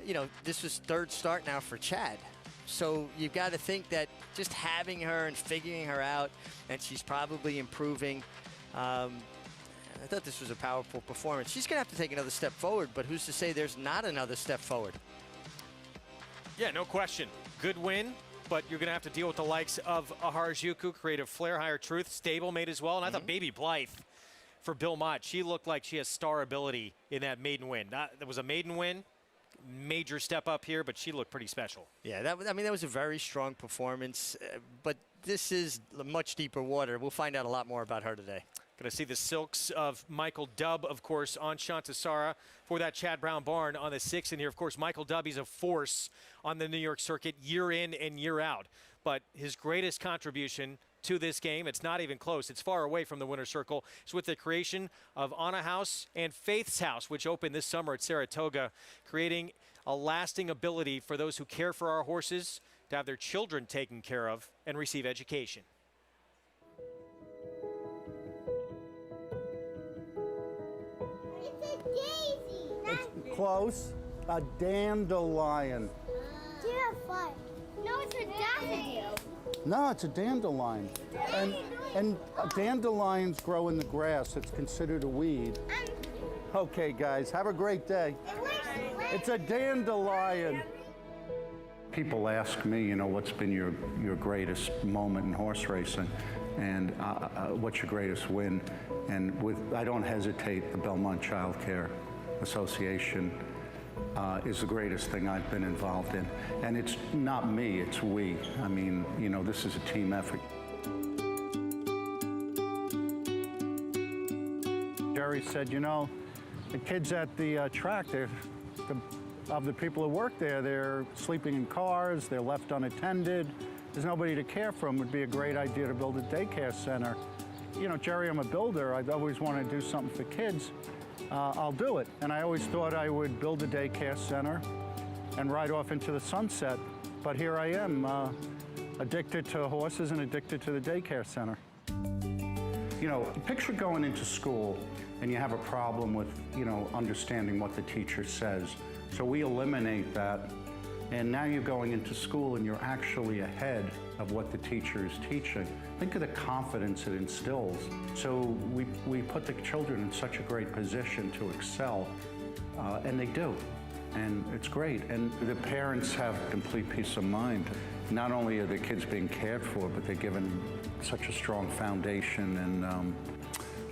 Speaker 16: you know, this was 3rd start now for Chad. So you've got to think that just having her and figuring her out, and she's probably improving. I thought this was a powerful performance. She's going to have to take another step forward, but who's to say there's not another step forward?
Speaker 8: Yeah, no question. Good win, but you're going to have to deal with the likes of a Harajuku, Creative Flair, Higher Truth, stablemate as well. And I thought Baby Blythe for Bill Mott, she looked like she has star ability in that maiden win. That was a maiden win, major step up here, but she looked pretty special.
Speaker 16: Yeah, that was a very strong performance, but this is much deeper water. We'll find out a lot more about her today.
Speaker 8: Going to see the silks of Michael Dubb, of course, on Shantasara for that Chad Brown barn on the 6th. And here, of course, Michael Dubb, he's a force on the New York circuit year in and year out. But his greatest contribution to this game, it's not even close. It's far away from the winner's circle. It's with the creation of Anna House and Faith's House, which opened this summer at Saratoga, creating a lasting ability for those who care for our horses to have their children taken care of and receive education.
Speaker 18: Close. A dandelion.
Speaker 22: Terrifying. No, it's a daffodil.
Speaker 18: No, it's a dandelion. And dandelions grow in the grass. It's considered a weed. Okay, guys, have a great day. It's a dandelion. People ask me, you know, what's been your greatest moment in horse racing, and what's your greatest win? And I don't hesitate, the Belmont Child Care Association is the greatest thing I've been involved in. And it's not me, it's we. I mean, you know, this is a team effort. Jerry said, you know, the kids at the track, of the people who work there, they're sleeping in cars, they're left unattended, there's nobody to care for them. It would be a great idea to build a daycare center you know, Jerry, I'm a builder. I've always wanted to do something for kids. I'll do it. And I always thought I would build a daycare center and ride off into the sunset. But here I am, addicted to horses and addicted to the daycare center. You know, picture going into school and you have a problem with, you know, understanding what the teacher says. So we eliminate that. And now you're going into school and you're actually ahead of what the teacher is teaching. Think of the confidence it instills. So we put the children in such a great position to excel, and they do. And it's great. And the parents have complete peace of mind. Not only are the kids being cared for, but they're given such a strong foundation and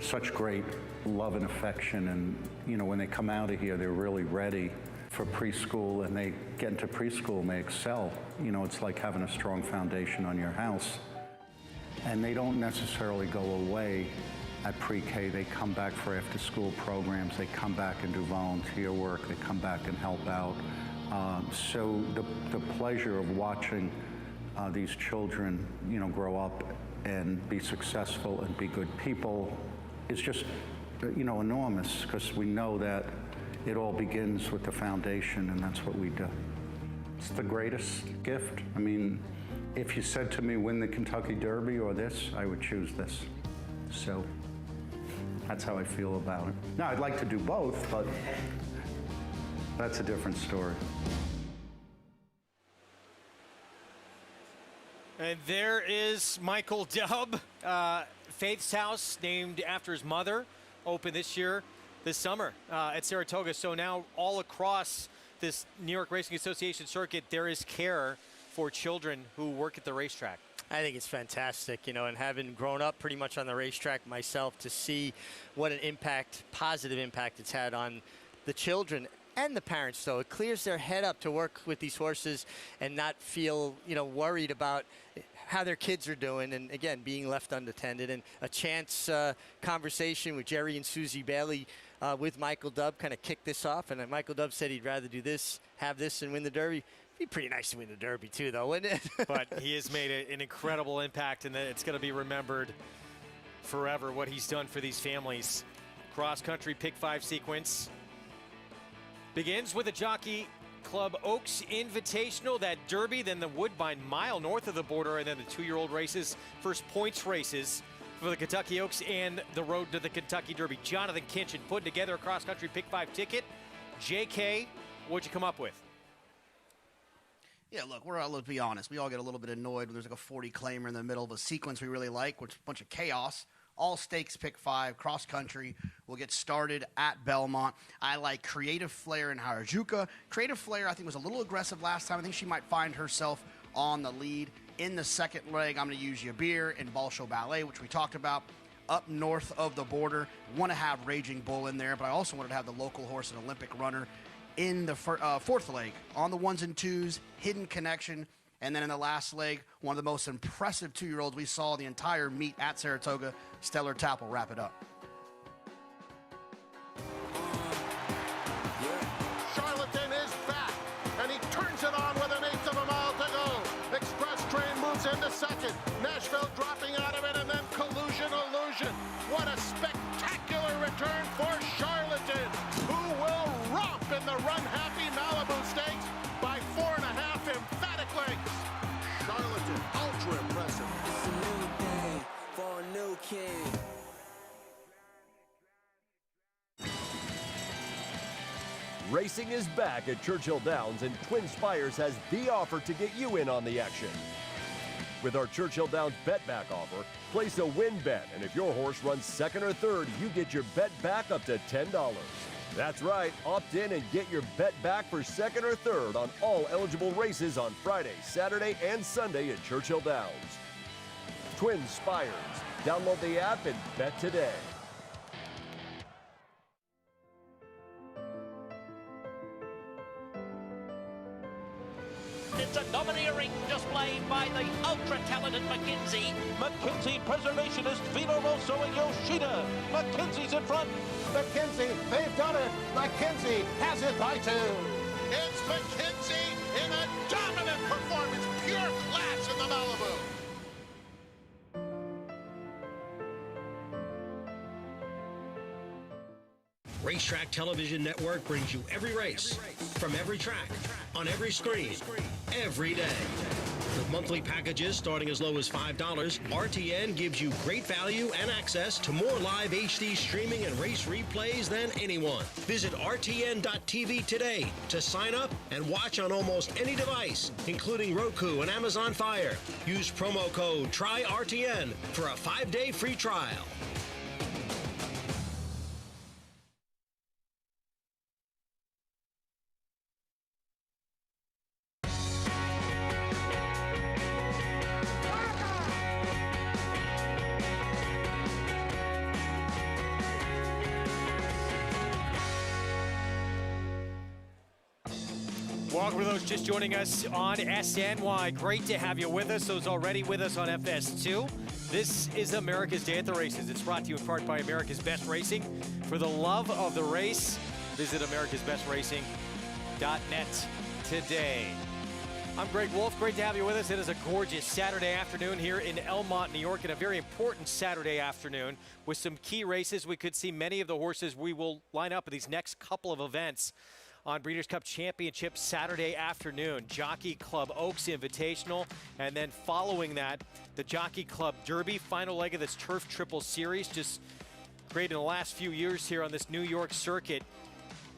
Speaker 18: such great love and affection. And, you know, when they come out of here, they're really ready for preschool, and they get into preschool and they excel. You know, it's like having a strong foundation on your house. And they don't necessarily go away at pre-K. They come back for after-school programs. They come back and do volunteer work. They come back and help out. So the pleasure of watching these children, you know, grow up and be successful and be good people is just, you know, enormous, because we know that it all begins with the foundation, and that's what we do. It's the greatest gift. I mean, if you said to me, win the Kentucky Derby or this, I would choose this. So that's how I feel about it. Now, I'd like to do both, but that's a different story.
Speaker 8: And there is Michael Dubb, Faith's house, named after his mother, opened this summer at Saratoga. So now all across this New York Racing Association circuit, there is care for children who work at the racetrack.
Speaker 16: I think it's fantastic, you know, and having grown up pretty much on the racetrack myself, to see what an impact, positive impact it's had on the children and the parents, though. It clears their head up to work with these horses and not feel, you know, worried about how their kids are doing, and again, being left unattended. And a chance conversation with Jerry and Susie Bailey with Michael Dubb kind of kicked this off, and Michael Dubb said he'd rather do this, have this, and win the Derby. It'd be pretty nice to win the Derby too, though, wouldn't it?
Speaker 8: But he has made an incredible impact, and it's going to be remembered forever what he's done for these families. Cross-country pick 5 sequence begins with a Jockey Club Oaks Invitational, that Derby, then the Woodbine Mile north of the border, and then the 2-year-old races, first points races for the Kentucky Oaks and the road to the Kentucky Derby. Jonathan Kinchin putting together a cross-country pick 5 ticket. JK, what'd you come up with?
Speaker 6: Yeah, look, let's be honest. We all get a little bit annoyed when there's like a 40 claimer in the middle of a sequence we really like, which is a bunch of chaos. All stakes pick 5, cross country. We'll get started at Belmont. I like Creative Flair and Harajuka. Creative Flair, I think, was a little aggressive last time. I think she might find herself on the lead. In the second leg, I'm going to use Yabir and Bolshoi Ballet, which we talked about. Up north of the border, want to have Raging Bull in there, but I also wanted to have the local horse and Olympic runner in the fourth leg. On the 1s and 2s, Hidden Connection. And then in the last leg, one of the most impressive 2-year-olds we saw the entire meet at Saratoga, Stellar Tap, will wrap it up.
Speaker 7: Charlatan is back, and he turns it on with 1/8 of a mile to go. Express Train moves into second. Nashville dropping out of it, and then Collusion Illusion. What a spectacular return for Charlatan, who will romp in the Run Happy Malibu Stakes by 4.5 emphatic lengths. Charlatan, ultra impressive.
Speaker 12: It's a new day for a new king.
Speaker 15: Racing is back at Churchill Downs, and Twin Spires has the offer to get you in on the action. With our Churchill Downs bet back offer, place a win bet, and if your horse runs second or third, you get your bet back up to $10. That's right, opt in and get your bet back for second or third on all eligible races on Friday, Saturday, and Sunday at Churchill Downs. Twin Spires. Download the app and bet today.
Speaker 23: It's a domineering display by the ultra-talented McKinzie.
Speaker 14: McKinzie Preservationist, Vino Rosso and Yoshida. McKinzie's in front.
Speaker 7: McKinzie, they've done it. McKinzie has it by 2. It's McKinzie in a dominant performance, pure class in the Malibu.
Speaker 5: Racetrack Television Network brings you every race, from every track, on every screen, every day. With monthly packages starting as low as $5, RTN gives you great value and access to more live HD streaming and race replays than anyone. Visit RTN.tv today to sign up and watch on almost any device, including Roku and Amazon Fire. Use promo code TRYRTN for a 5-day free trial.
Speaker 8: Welcome to those just joining us on SNY. Great to have you with us. Those already with us on FS2. This is America's Day at the Races. It's brought to you in part by America's Best Racing. For the love of the race, visit americasbestracing.net today. I'm Greg Wolf. Great to have you with us. It is a gorgeous Saturday afternoon here in Elmont, New York, and a very important Saturday afternoon with some key races. We could see many of the horses we will line up in these next couple of events on Breeders' Cup Championship Saturday afternoon. Jockey Club Oaks Invitational, and then following that, the Jockey Club Derby, final leg of this Turf Triple Series, just great in the last few years here on this New York circuit.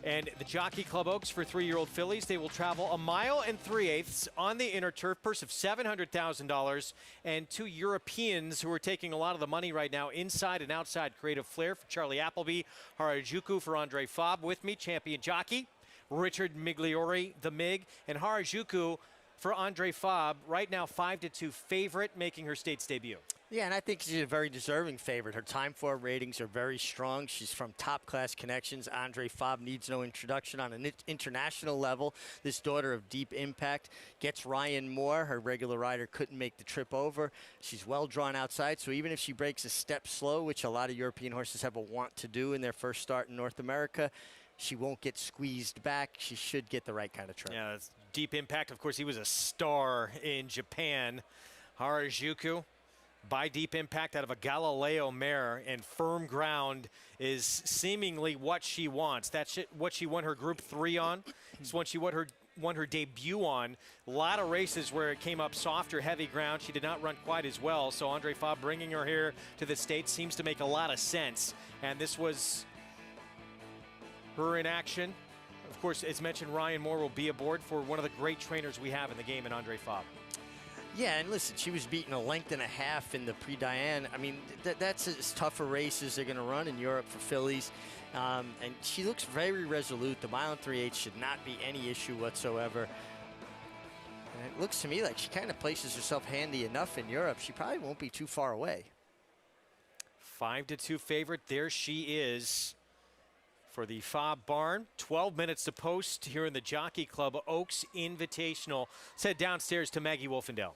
Speaker 8: And the Jockey Club Oaks for 3-year-old fillies, they will travel 1 3/8 miles on the inner turf, purse of $700,000, and 2 Europeans who are taking a lot of the money right now inside and outside. Creative Flair for Charlie Appleby, Harajuku for Andre Fabre. With me, champion jockey Richard Migliori, the MIG, and Harajuku for Andre Fabre. Right now, 5-2 favorite, making her state's debut.
Speaker 16: Yeah, and I think she's a very deserving favorite. Her time for ratings are very strong. She's from top-class connections. Andre Fabre needs no introduction on an international level. This daughter of Deep Impact gets Ryan Moore. Her regular rider couldn't make the trip over. She's well drawn outside, so even if she breaks a step slow, which a lot of European horses have a want to do in their first start in North America, she won't get squeezed back. She should get the right kind of trip.
Speaker 8: Yeah, that's Deep Impact. Of course, he was a star in Japan. Harajuku by Deep Impact out of a Galileo mare, and Firm Ground is seemingly what she wants. That's what she won her Group 3 on. It's what she won her debut on. A lot of races where it came up softer, heavy ground. She did not run quite as well. So Andre Fabre bringing her here to the States seems to make a lot of sense. And this was her in action. Of course, as mentioned, Ryan Moore will be aboard for one of the great trainers we have in the game in Andre Fabre.
Speaker 16: Yeah, and listen, she was beaten 1.5 lengths in the Prix Diane. I mean, that's as tough a race as they're going to run in Europe for fillies. And she looks very resolute. The 1 3/8 should not be any issue whatsoever. And it looks to me like she kind of places herself handy enough in Europe. She probably won't be too far away.
Speaker 8: 5-2 favorite. There she is for the Fabre barn. 12 minutes to post here in the Jockey Club Oaks Invitational. Let's head downstairs to Maggie Wolfendale.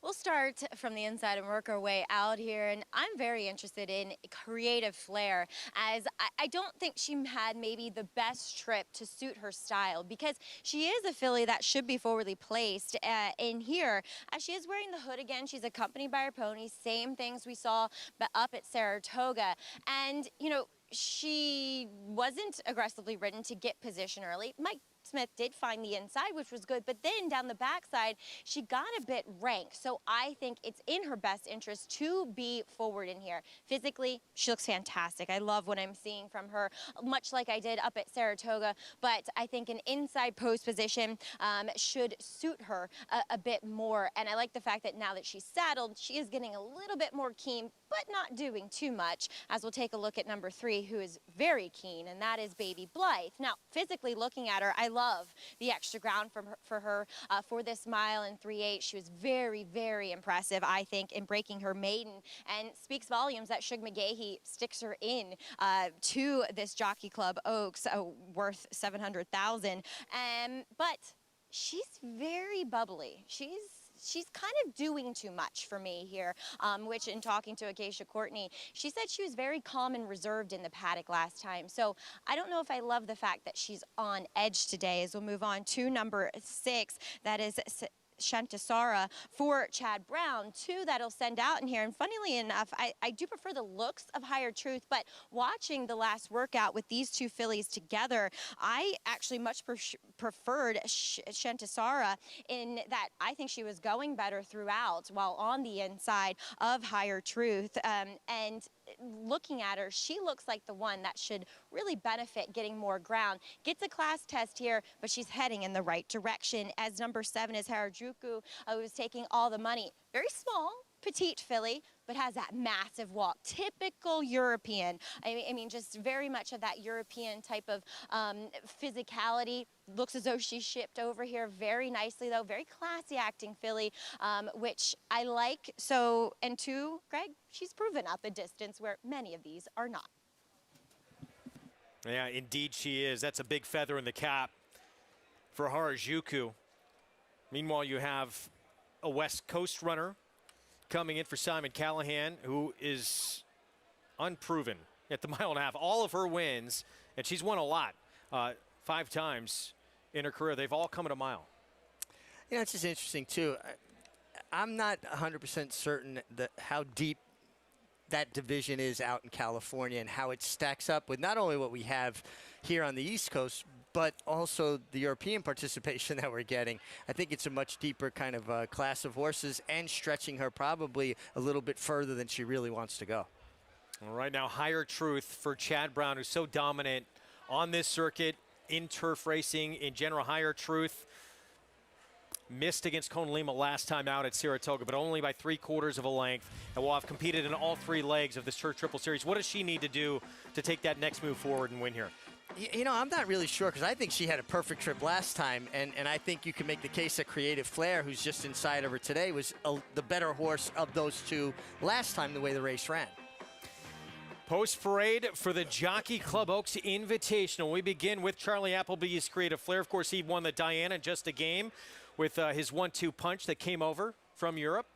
Speaker 17: We'll start from the inside and work our way out here, and I'm very interested in Creative Flair, as I don't think she had maybe the best trip to suit her style, because she is a filly that should be forwardly placed in here, as she is wearing the hood again. She's accompanied by her pony, same things we saw up at Saratoga, and you know, she wasn't aggressively ridden to get position early. Mike Smith did find the inside, which was good, but then down the backside, she got a bit rank. So I think it's in her best interest to be forward in here. Physically, she looks fantastic. I love what I'm seeing from her, much like I did up at Saratoga, but I think an inside post position should suit her a bit more. And I like the fact that now that she's saddled, she is getting a little bit more keen, but not doing too much, as we'll take a look at number 3, who is very keen, and that is Baby Blythe. Now, physically looking at her, I love the extra ground for her for this 1 3/8. She was very, very impressive, I think, in breaking her maiden, and speaks volumes that Shug McGahee sticks her in to this Jockey Club Oaks, worth $700,000. But she's very bubbly. She's kind of doing too much for me here, which in talking to Acacia Courtney, she said she was very calm and reserved in the paddock last time. So I don't know if I love the fact that she's on edge today, as we'll move on to number 6. That is Shantasara for Chad Brown. 2 that'll send out in here. And funnily enough, I do prefer the looks of Higher Truth, but watching the last workout with these 2 fillies together, I actually much preferred Shantasara in that I think she was going better throughout while on the inside of Higher Truth. And looking at her, she looks like the one that should really benefit getting more ground. Gets a class test here, but she's heading in the right direction. As number 7 is Harajuku, who's taking all the money. Very small, petite filly, but has that massive walk. Typical European. I mean, just very much of that European type of physicality. Looks as though she's shipped over here very nicely, though. Very classy acting filly, which I like. So, and 2, Greg, she's proven out the distance where many of these are not.
Speaker 8: Yeah, indeed she is. That's a big feather in the cap for Harajuku. Meanwhile, you have a West Coast runner coming in for Simon Callahan, who is unproven at the 1.5 miles. All of her wins, and she's won a lot, 5 times in her career. They've all come at a mile.
Speaker 16: You know, it's just interesting, too. I'm not 100% certain that how deep that division is out in California and how it stacks up with not only what we have here on the East Coast, but also the European participation that we're getting. I think it's a much deeper kind of class of horses and stretching her probably a little bit further than she really wants to go.
Speaker 8: All right, now Higher Truth for Chad Brown, who's so dominant on this circuit, in turf racing, in general. Higher Truth missed against Cone Lima last time out at Saratoga, but only by 3/4 of a length, and will have competed in all 3 legs of this Turf Triple Series. What does she need to do to take that next move forward and win here?
Speaker 16: You know, I'm not really sure because I think she had a perfect trip last time, and I think you can make the case that Creative Flair, who's just inside of her today, was the better horse of those 2 last time the way the race ran.
Speaker 8: Post parade for the Jockey Club Oaks Invitational. We begin with Charlie Appleby's Creative Flair. Of course, he won the Diana in just a game with his 1-2 punch that came over from Europe.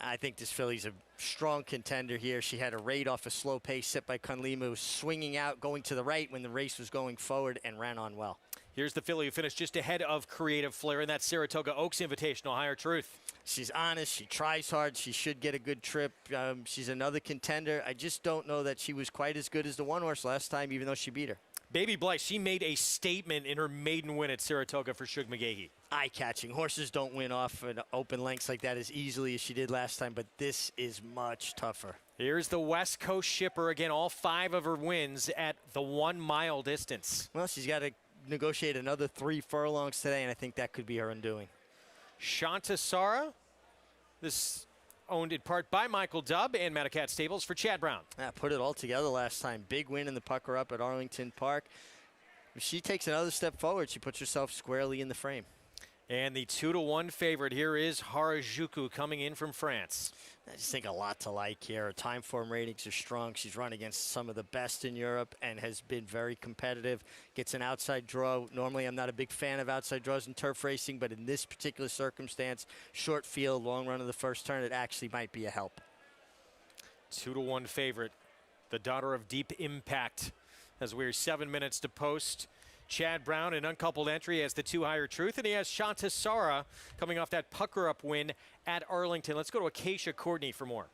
Speaker 16: I think this filly's a strong contender here. She had a raid off a slow pace set by Kunlima, was swinging out, going to the right when the race was going forward, and ran on well.
Speaker 8: Here's the filly who finished just ahead of Creative Flair in that Saratoga Oaks Invitational. Higher Truth.
Speaker 16: She's honest. She tries hard. She should get a good trip. She's another contender. I just don't know that she was quite as good as the 1 horse last time, even though she beat her.
Speaker 8: Baby Blythe, she made a statement in her maiden win at Saratoga for Shug McGahee.
Speaker 16: Eye-catching. Horses don't win off an open lengths like that as easily as she did last time, but this is much tougher.
Speaker 8: Here's the West Coast shipper again, all 5 of her wins at the 1 mile distance.
Speaker 16: Well, she's got to negotiate another 3 furlongs today, and I think that could be her undoing.
Speaker 8: Shantasara, this owned in part by Michael Dubb and Matacat Stables for Chad Brown.
Speaker 16: Put it all together last time. Big win in the pucker up at Arlington Park. If she takes another step forward, she puts herself squarely in the frame.
Speaker 8: And the 2-1 favorite here is Harajuku coming in from France.
Speaker 16: I just think a lot to like here. Her time form ratings are strong. She's run against some of the best in Europe and has been very competitive. Gets an outside draw. Normally, I'm not a big fan of outside draws in turf racing, but in this particular circumstance, short field, long run of the first turn, it actually might be a help.
Speaker 8: 2-1 favorite, the daughter of Deep Impact, as we're 7 minutes to post. Chad Brown, an uncoupled entry, has the 2 Higher Truth, and he has Shantasara coming off that pucker-up win at Arlington. Let's go to Acacia Courtney for more.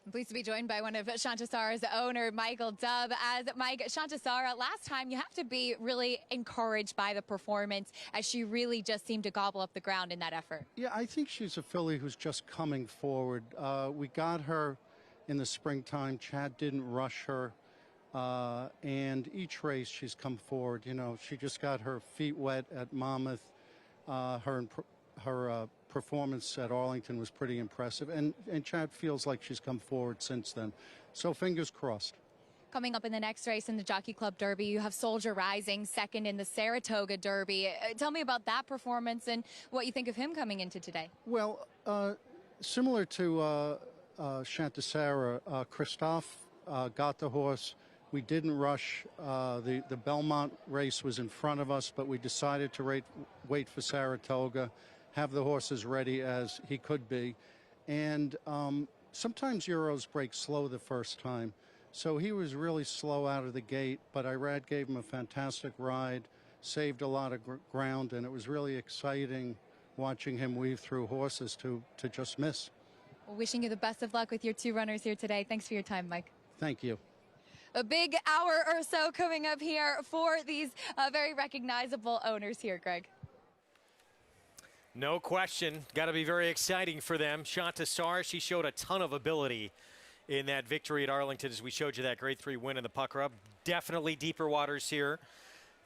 Speaker 11: I'm pleased to be joined by one of Shantasara's owner, Michael Dubb. As Mike, Shantasara, last time you have to be really encouraged by the performance as she really just seemed to gobble up the ground in that effort.
Speaker 18: Yeah, I think she's a filly who's just coming forward. We got her in the springtime. Chad didn't rush her. And each race she's come forward. You know, she just got her feet wet at Monmouth. Her performance at Arlington was pretty impressive. And Chad feels like she's come forward since then. So fingers crossed.
Speaker 11: Coming up in the next race in the Jockey Club Derby, you have Soldier Rising second in the Saratoga Derby. Tell me about that performance and what you think of him coming into today.
Speaker 18: Well, similar to Shantasara, Christophe got the horse. We didn't rush. The Belmont race was in front of us, but we decided to wait for Saratoga, have the horses ready as he could be. And sometimes Euros break slow the first time. So he was really slow out of the gate, but Irad gave him a fantastic ride, saved a lot of ground, and it was really exciting watching him weave through horses to just miss.
Speaker 11: Well, wishing you the best of luck with your 2 runners here today. Thanks for your time, Mike.
Speaker 18: Thank you.
Speaker 11: A big hour or so coming up here for these very recognizable owners here, Greg.
Speaker 8: No question. Got to be very exciting for them. Shanta Sarr, she showed a ton of ability in that victory at Arlington as we showed you that grade 3 win in the Puck Rub. Definitely deeper waters here,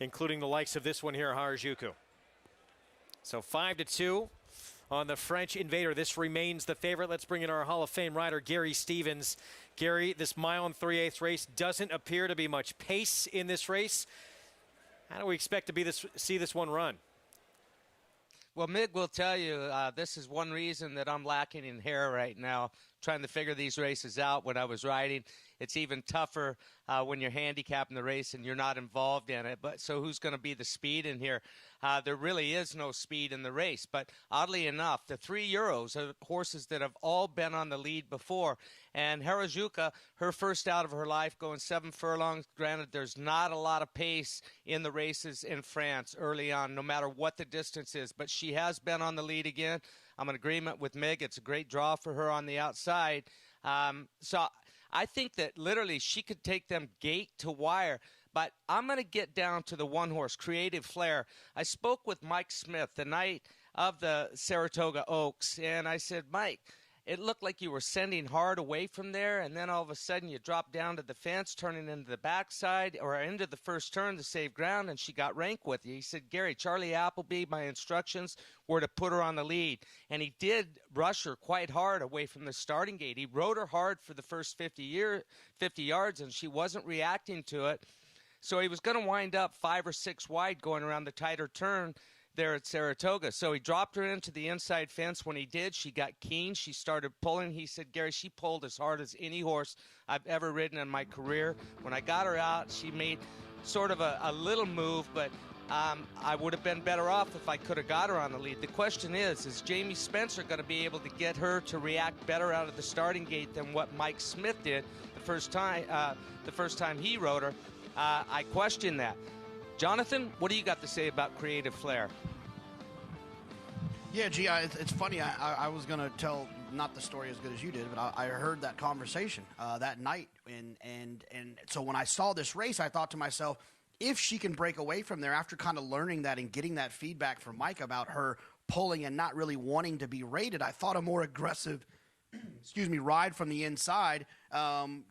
Speaker 8: including the likes of this one here, Harajuku. So 5-2 on the French Invader. This remains the favorite. Let's bring in our Hall of Fame rider, Gary Stevens. Gary, this mile and 3/8 race doesn't appear to be much pace in this race. How do we expect to see this one run?
Speaker 9: Well, Mig will tell you this is one reason that I'm lacking in hair right now, trying to figure these races out when I was riding. It's even tougher when you're handicapping the race and you're not involved in it. But so who's going to be the speed in here? There really is no speed in the race. But oddly enough, the 3 Euros are horses that have all been on the lead before. And Harajuku, her first out of her life, going 7 furlongs. Granted, there's not a lot of pace in the races in France early on, no matter what the distance is. But she has been on the lead again. I'm in agreement with Mig. It's a great draw for her on the outside. So I think that literally she could take them gate to wire. But I'm going to get down to the one horse, Creative Flair. I spoke with Mike Smith the night of the Saratoga Oaks, and I said, Mike, it looked like you were sending hard away from there, and then all of a sudden you dropped down to the fence, turning into the backside or into the first turn to save ground, and she got rank with you. He said, Gary, Charlie Appleby, my instructions were to put her on the lead, and he did rush her quite hard away from the starting gate. He rode her hard for the first 50 yards, and she wasn't reacting to it. So he was going to wind up 5 or 6 wide going around the tighter turn there at Saratoga. So he dropped her into the inside fence. When he did, she got keen. She started pulling. He said, Gary, she pulled as hard as any horse I've ever ridden in my career. When I got her out, she made sort of a little move, but I would have been better off if I could have got her on the lead. The question is Jamie Spencer going to be able to get her to react better out of the starting gate than what Mike Smith did the first time he rode her? I question that. Jonathan, what do you got to say about Creative Flair?
Speaker 6: Yeah, G, it's funny. I was going to tell not the story as good as you did, but I heard that conversation that night. And so when I saw this race, I thought to myself, if she can break away from there after kind of learning that and getting that feedback from Mike about her pulling and not really wanting to be rated, I thought a more aggressive ride from the inside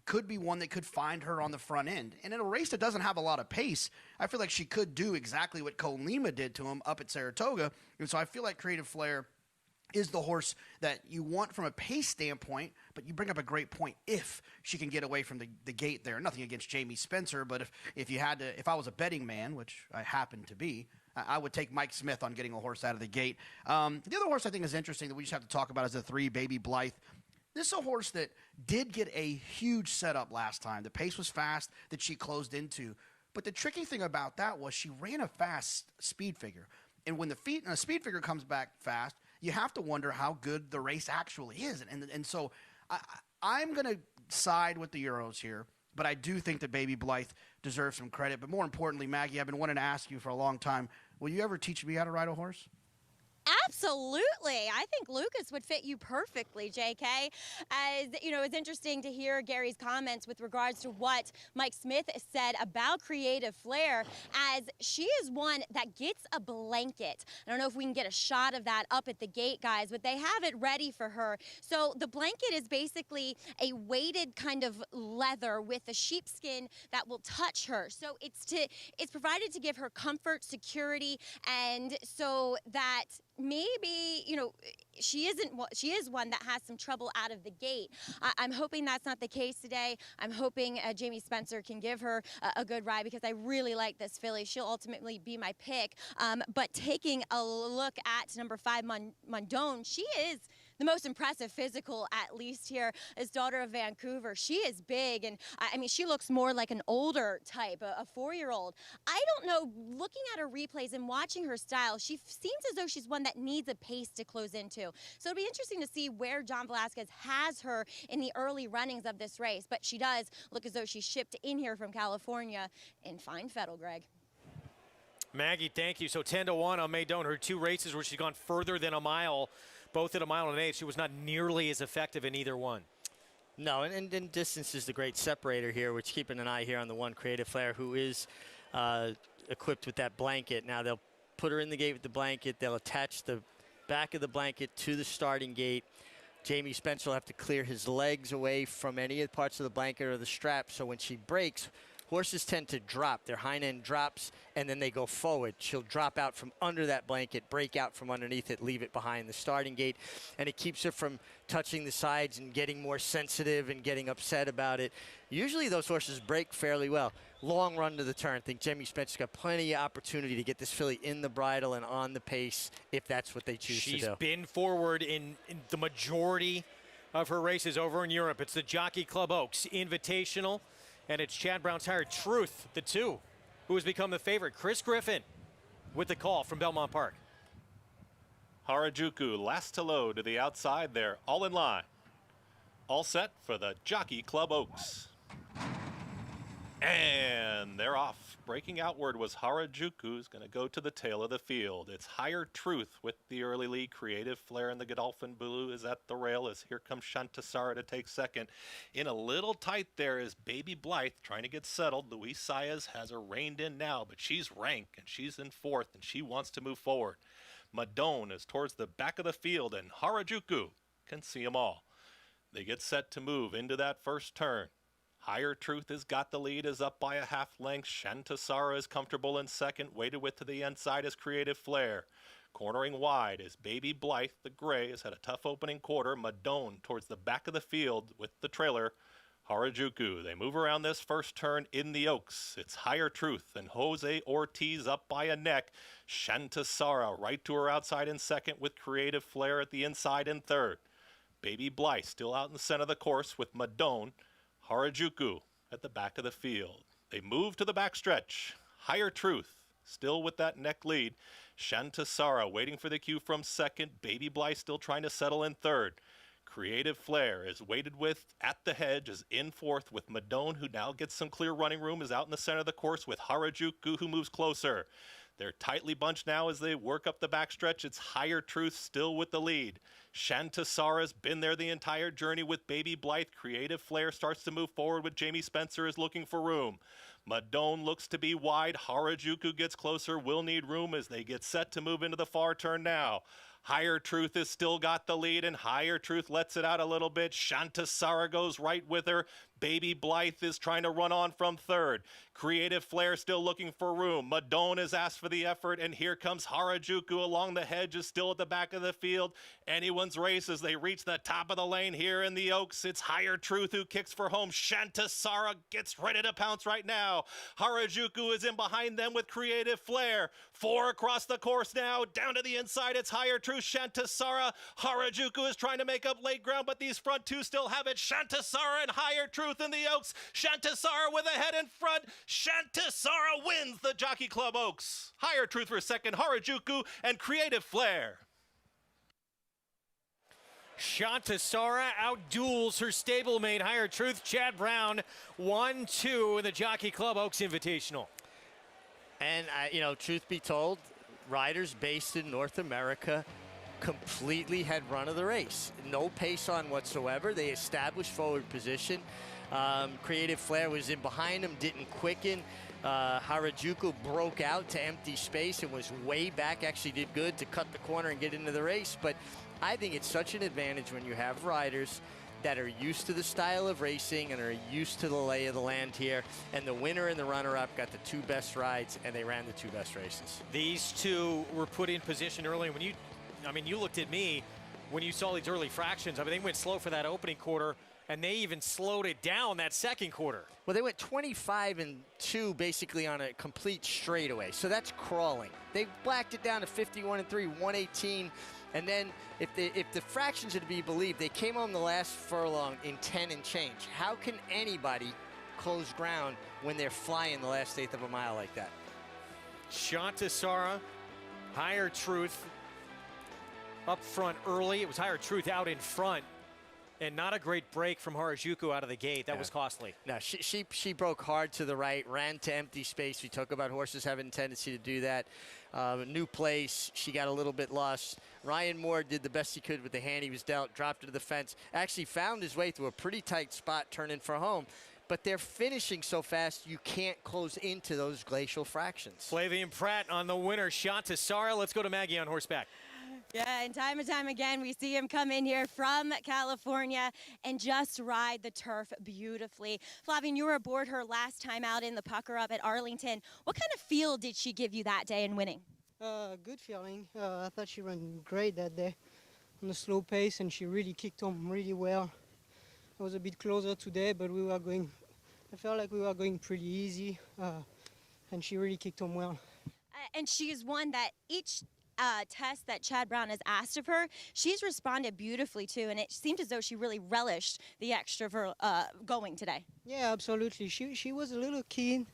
Speaker 6: could be one that could find her on the front end. And in a race that doesn't have a lot of pace, I feel like she could do exactly what Cole Lima did to him up at Saratoga. And so I feel like Creative Flair is the horse that you want from a pace standpoint, but you bring up a great point if she can get away from the gate there. Nothing against Jamie Spencer, but if I was a betting man, which I happen to be, I would take Mike Smith on getting a horse out of the gate. The other horse I think is interesting that we just have to talk about is the 3 Baby Blythe. This is a horse that did get a huge setup last time. The pace was fast that she closed into. But the tricky thing about that was she ran a fast speed figure. And when the speed figure comes back fast, you have to wonder how good the race actually is. And so I'm going to side with the Euros here. But I do think that Baby Blythe deserves some credit. But more importantly, Maggie, I've been wanting to ask you for a long time, will you ever teach me how to ride a horse?
Speaker 17: Absolutely. I think Lucas would fit you perfectly, JK. As you know, it's interesting to hear Gary's comments with regards to what Mike Smith said about Creative Flair, as she is one that gets a blanket. I don't know if we can get a shot of that up at the gate, guys, but they have it ready for her. So the blanket is basically a weighted kind of leather with a sheepskin that will touch her. So it's provided to give her comfort, security, and so that maybe, you know, she is one that has some trouble out of the gate. I'm hoping that's not the case today. I'm hoping Jamie Spencer can give her a good ride, because I really like this filly. She'll ultimately be my pick. But taking a look at number 5, Mondone, she is the most impressive physical, at least here, as Daughter of Vancouver. She is big, and I mean, she looks more like an older type, a 4-year-old. I don't know, looking at her replays and watching her style, she seems as though she's one that needs a pace to close into. So it'll be interesting to see where John Velasquez has her in the early runnings of this race, but she does look as though she's shipped in here from California in fine fettle, Greg.
Speaker 8: Maggie, thank you. So 10-1 on Mae Doan. Her 2 races where she's gone further than a mile, both at a mile and an eighth. She was not nearly as effective in either one.
Speaker 16: No, and distance is the great separator here, which keeping an eye here on the one Creative Flair, who is equipped with that blanket. Now they'll put her in the gate with the blanket. They'll attach the back of the blanket to the starting gate. Jamie Spencer will have to clear his legs away from any of the parts of the blanket or the strap, so when she breaks, horses tend to drop. Their hind end drops, and then they go forward. She'll drop out from under that blanket, break out from underneath it, leave it behind the starting gate, and it keeps her from touching the sides and getting more sensitive and getting upset about it. Usually those horses break fairly well. Long run to the turn. I think Jamie Spencer's got plenty of opportunity to get this filly in the bridle and on the pace if that's what they choose to do.
Speaker 8: She's been forward in the majority of her races over in Europe. It's the Jockey Club Oaks Invitational, and it's Chad Brown's Hired Truth, the 2, who has become the favorite. Chris Griffin with the call from Belmont Park.
Speaker 3: Harajuku last to low to the outside there, all in line. All set for the Jockey Club Oaks. And they're off. Breaking outward was Harajuku, who's going to go to the tail of the field. It's Higher Truth with the early lead. Creative Flair and the Godolphin Blue is at the rail as here comes Shantasara to take second. In a little tight there is Baby Blythe trying to get settled. Luis Saez has her reined in now, but she's rank and she's in fourth and she wants to move forward. Madone is towards the back of the field and Harajuku can see them all. They get set to move into that first turn. Higher Truth has got the lead, is up by a half length. Shantasara is comfortable in second. Weighted with to the inside is Creative Flair. Cornering wide is Baby Blythe. The gray has had a tough opening quarter. Madone towards the back of the field with the trailer. Harajuku. They move around this first turn in the Oaks. It's Higher Truth and Jose Ortiz up by a neck. Shantasara right to her outside in second with Creative Flair at the inside in third. Baby Blythe still out in the center of the course with Madone. Harajuku at the back of the field. They move to the backstretch. Higher Truth still with that neck lead. Shantasara waiting for the cue from second. Baby Blythe still trying to settle in third. Creative Flair is weighted with at the hedge, is in fourth with Madone, who now gets some clear running room, is out in the center of the course with Harajuku, who moves closer. They're tightly bunched now as they work up the backstretch. It's Higher Truth still with the lead. Shantasara's been there the entire journey with Baby Blythe. Creative Flair starts to move forward with Jamie Spencer is looking for room. Madone looks to be wide. Harajuku gets closer, will need room as they get set to move into the far turn now. Higher Truth has still got the lead, and Higher Truth lets it out a little bit. Shantasara goes right with her. Baby Blythe is trying to run on from third. Creative Flair still looking for room. Madone has asked for the effort, and here comes Harajuku along the hedge, is still at the back of the field. Anyone's race as they reach the top of the lane here in the Oaks. It's Higher Truth who kicks for home. Shantasara gets ready to pounce right now. Harajuku is in behind them with Creative Flair. 4 across the course now. Down to the inside, it's Higher Truth. Shantasara. Harajuku is trying to make up late ground, but these front two still have it. Shantasara and Higher Truth in the Oaks. Shantasara with a head in front. Shantasara wins the Jockey Club Oaks. Higher Truth for second. Harajuku and Creative Flair.
Speaker 8: Shantasara outduels her stablemate, Higher Truth. Chad Brown, 1-2 in the Jockey Club Oaks Invitational.
Speaker 16: And, truth be told, riders based in North America completely had run of the race. No pace on whatsoever. They established forward position. Creative Flair was in behind him, didn't quicken. Harajuku broke out to empty space and was way back, actually did good to cut the corner and get into the race. But I think it's such an advantage when you have riders that are used to the style of racing and are used to the lay of the land here. And the winner and the runner-up got the 2 best rides, and they ran the 2 best races.
Speaker 8: These two were put in position early. When you looked at me when you saw these early fractions. They went slow for that opening quarter, and they even slowed it down that second quarter.
Speaker 16: Well, they went 25-2 basically on a complete straightaway. So that's crawling. They blacked it down to 51-3, 118. And then if the fractions are to be believed, they came on the last furlong in 10 and change. How can anybody close ground when they're flying the last eighth of a mile like that?
Speaker 8: Shantasara, Higher Truth up front early. It was Higher Truth out in front And not a great break from Harajuku out of the gate. That was costly.
Speaker 16: No, she broke hard to the right, ran to empty space. We talk about horses having a tendency to do that. New place, she got a little bit lost. Ryan Moore did the best he could with the hand he was dealt, dropped it to the fence, actually found his way through a pretty tight spot, turning for home. But they're finishing so fast, you can't close into those glacial fractions.
Speaker 8: Flavien Prat on the winner, Shantasara. Let's go to Maggie on horseback.
Speaker 17: Yeah, and time again, we see him come in here from California and just ride the turf beautifully. Flavien, you were aboard her last time out in the pucker up at Arlington. What kind of feel did she give you that day in winning?
Speaker 4: Good feeling. I thought she ran great that day on a slow pace, and she really kicked home really well. It was a bit closer today, but I felt like we were going pretty easy, and she really kicked home well.
Speaker 17: And she is one that each test that Chad Brown has asked of her, she's responded beautifully too, and it seemed as though she really relished the extra for going today.
Speaker 4: Yeah, absolutely. She was a little keen,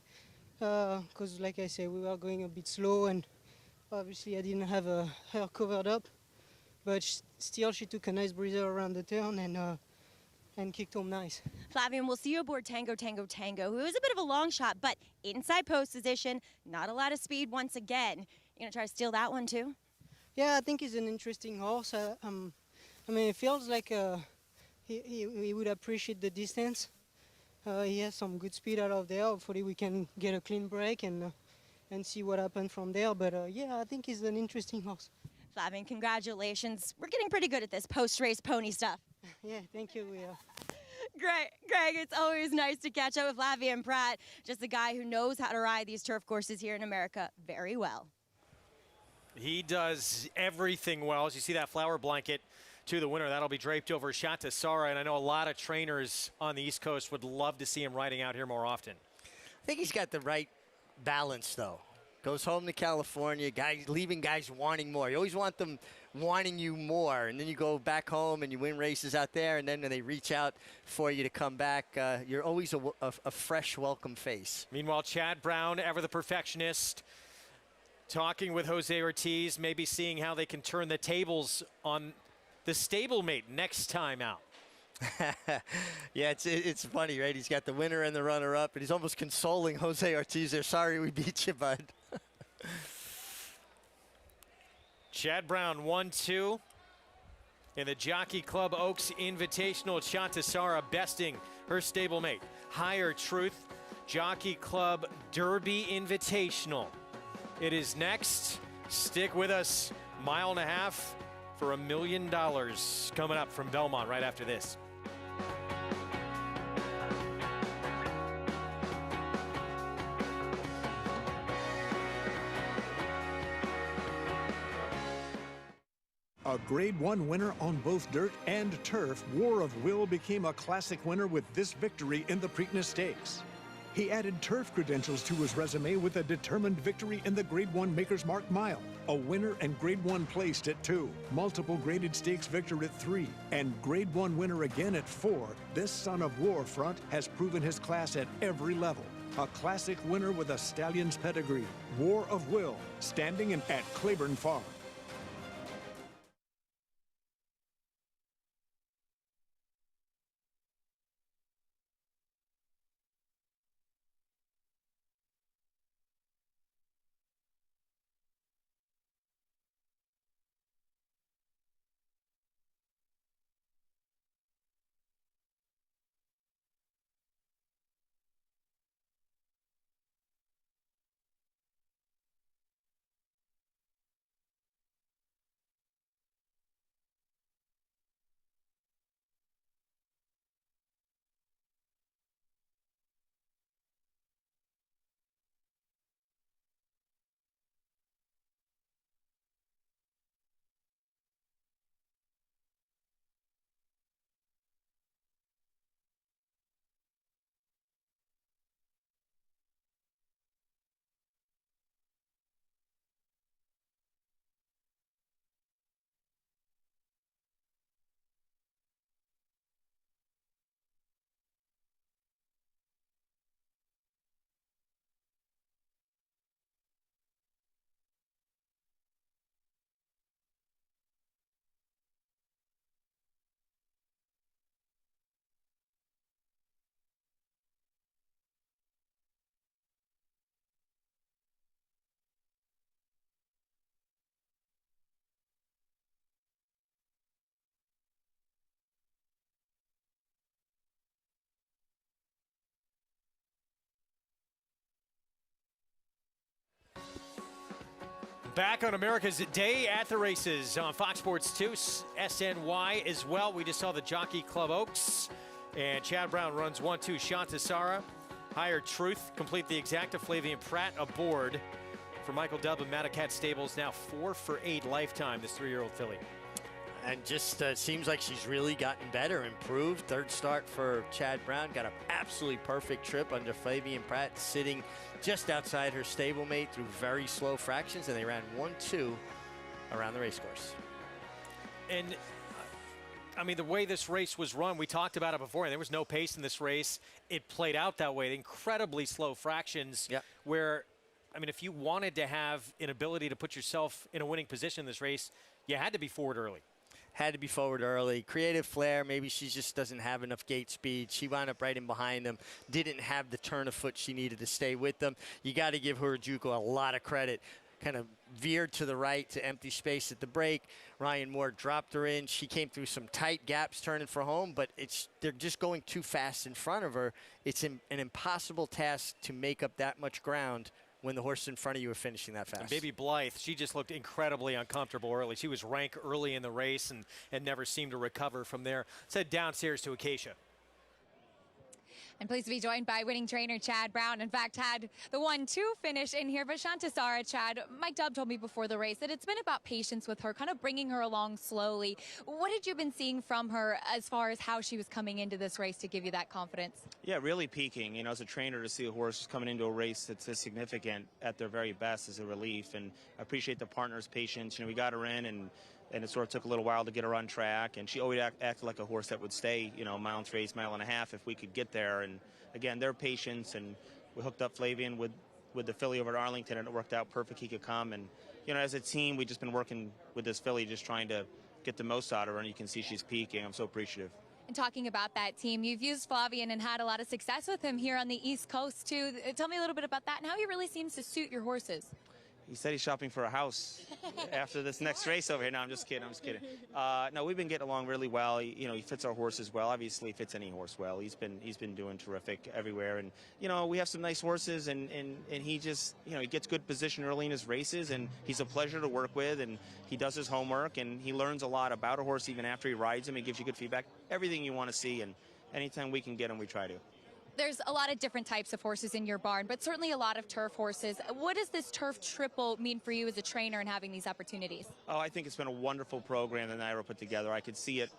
Speaker 4: because like I said, we were going a bit slow, and obviously I didn't have her covered up, but still she took a nice breather around the turn and kicked home nice.
Speaker 17: Flavien, we'll see you aboard Tango Tango Tango, who is a bit of a long shot, but inside post position, not a lot of speed once again. You gonna try to steal that one too?
Speaker 4: Yeah, I think he's an interesting horse. I mean, it feels like he would appreciate the distance. He has some good speed out of there. Hopefully we can get a clean break and see what happens from there. But yeah, I think he's an interesting horse.
Speaker 17: Flavien, congratulations. We're getting pretty good at this post-race pony stuff.
Speaker 4: Yeah, thank you.
Speaker 17: Greg, it's always nice to catch up with Flavien Prat, just a guy who knows how to ride these turf courses here in America very well.
Speaker 8: He does everything well. As you see that flower blanket to the winner, that'll be draped over Shantasara, and I know a lot of trainers on the East Coast would love to see him riding out here more often.
Speaker 16: I think he's got the right balance, though. Goes home to California, leaving guys wanting more. You always want them wanting you more, and then you go back home and you win races out there, and then when they reach out for you to come back, you're always a fresh, welcome face.
Speaker 8: Meanwhile, Chad Brown, ever the perfectionist, talking with Jose Ortiz, maybe seeing how they can turn the tables on the stablemate next time out.
Speaker 16: Yeah, it's funny, right? He's got the winner and the runner-up, and he's almost consoling Jose Ortiz there. Sorry we beat you, bud.
Speaker 8: Chad Brown 1-2 in the Jockey Club Oaks Invitational. Shantasara besting her stablemate. Higher Truth Jockey Club Derby Invitational. It is next. Stick with us. Mile and a half for $1 million coming up from Belmont right after this.
Speaker 1: A Grade 1 winner on both dirt and turf, War of Will became a classic winner with this victory in the Preakness Stakes. He added turf credentials to his resume with a determined victory in the Grade 1 Maker's Mark Mile, a winner and Grade 1 placed at 2, multiple graded stakes victor at 3, and Grade 1 winner again at 4. This son of War front has proven his class at every level. A classic winner with a stallion's pedigree, War of Will, standing at Claiborne Farm.
Speaker 8: Back on America's Day at the Races on Fox Sports 2, SNY as well. We just saw the Jockey Club Oaks, and Chad Brown runs 1-2. Shanta Sara, Higher Truth, complete the exacta. Flavien Prat aboard for Michael Dubb and Madakat Stables. Now 4 for 8 lifetime, this 3-year-old filly.
Speaker 16: And just seems like she's really gotten better, improved. Third start for Chad Brown. Got an absolutely perfect trip under Flavien Prat, sitting just outside her stablemate through very slow fractions, and they ran 1-2 around the racecourse.
Speaker 8: And I mean, the way this race was run, we talked about it before, and there was no pace in this race. It played out that way, incredibly slow fractions, where, I mean, if you wanted to have an ability to put yourself in a winning position in this race, you had to be forward early.
Speaker 16: Had to be forward early. Creative flair, maybe she just doesn't have enough gate speed. She wound up right in behind them. Didn't have the turn of foot she needed to stay with them. You got to give Harajuku a lot of credit. Kind of veered to the right to empty space at the break. Ryan Moore dropped her in. She came through some tight gaps turning for home, but they're just going too fast in front of her. It's an impossible task to make up that much ground when the horse in front of you are finishing that fast.
Speaker 8: And Baby Blythe, she just looked incredibly uncomfortable early. She was rank early in the race and never seemed to recover from there. Let's head downstairs to Acacia.
Speaker 11: And pleased to be joined by winning trainer Chad Brown. In fact, had the 1-2 finish in here. But Shanta Sara, Chad, Mike Dubb told me before the race that it's been about patience with her, kind of bringing her along slowly. What had you been seeing from her as far as how she was coming into this race to give you that confidence?
Speaker 2: Yeah, really peaking. You know, as a trainer, to see a horse coming into a race that's this significant at their very best is a relief. And I appreciate the partner's patience. You know, we got her in, and it sort of took a little while to get her on track, and she always acted like a horse that would stay, you know, a mile and 3/8, mile and a half if we could get there. And again, their patience, and we hooked up Flavien with the filly over at Arlington, and it worked out perfect. He could come, and you know, as a team, we've just been working with this filly, just trying to get the most out of her, and you can see she's peaking. I'm so appreciative.
Speaker 11: And talking about that team, you've used Flavien and had a lot of success with him here on the East Coast too. Tell me a little bit about that and how he really seems to suit your horses.
Speaker 2: He said he's shopping for a house after this next race over here. No, I'm just kidding. No, we've been getting along really well. He fits our horses well. Obviously, he fits any horse well. He's been doing terrific everywhere. And you know, we have some nice horses, and he just, you know, he gets good position early in his races, and he's a pleasure to work with. And he does his homework, and he learns a lot about a horse even after he rides him. He gives you good feedback, everything you want to see. And anytime we can get him, we try to.
Speaker 11: There's a lot of different types of horses in your barn, but certainly a lot of turf horses. What does this turf triple mean for you as a trainer and having these opportunities? Oh,
Speaker 2: I think it's been a wonderful program that Nairo put together. I could see it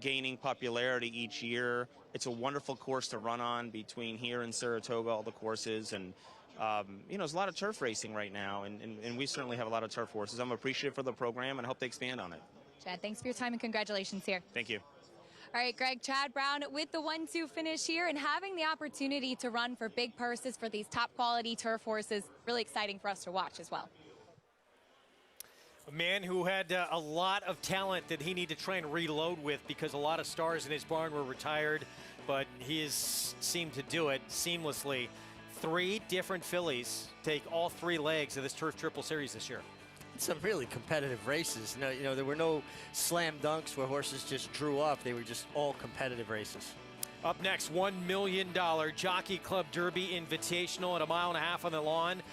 Speaker 2: gaining popularity each year. It's a wonderful course to run on between here and Saratoga, all the courses. And, you know, there's a lot of turf racing right now, and we certainly have a lot of turf horses. I'm appreciative for the program, and I hope they expand on it.
Speaker 11: Chad, thanks for your time and congratulations here.
Speaker 2: Thank you.
Speaker 11: All right, Greg, Chad Brown with the 1-2 finish here and having the opportunity to run for big purses for these top quality turf horses. Really exciting for us to watch as well.
Speaker 8: A man who had a lot of talent that he needed to try and reload with because a lot of stars in his barn were retired, but he has seemed to do it seamlessly. 3 different fillies take all 3 legs of this Turf Triple Series this year.
Speaker 16: Some really competitive races. You know, there were no slam dunks where horses just drew up. They were just all competitive races.
Speaker 8: Up next, $1 million Jockey Club Derby Invitational at 1.5 miles on the lawn.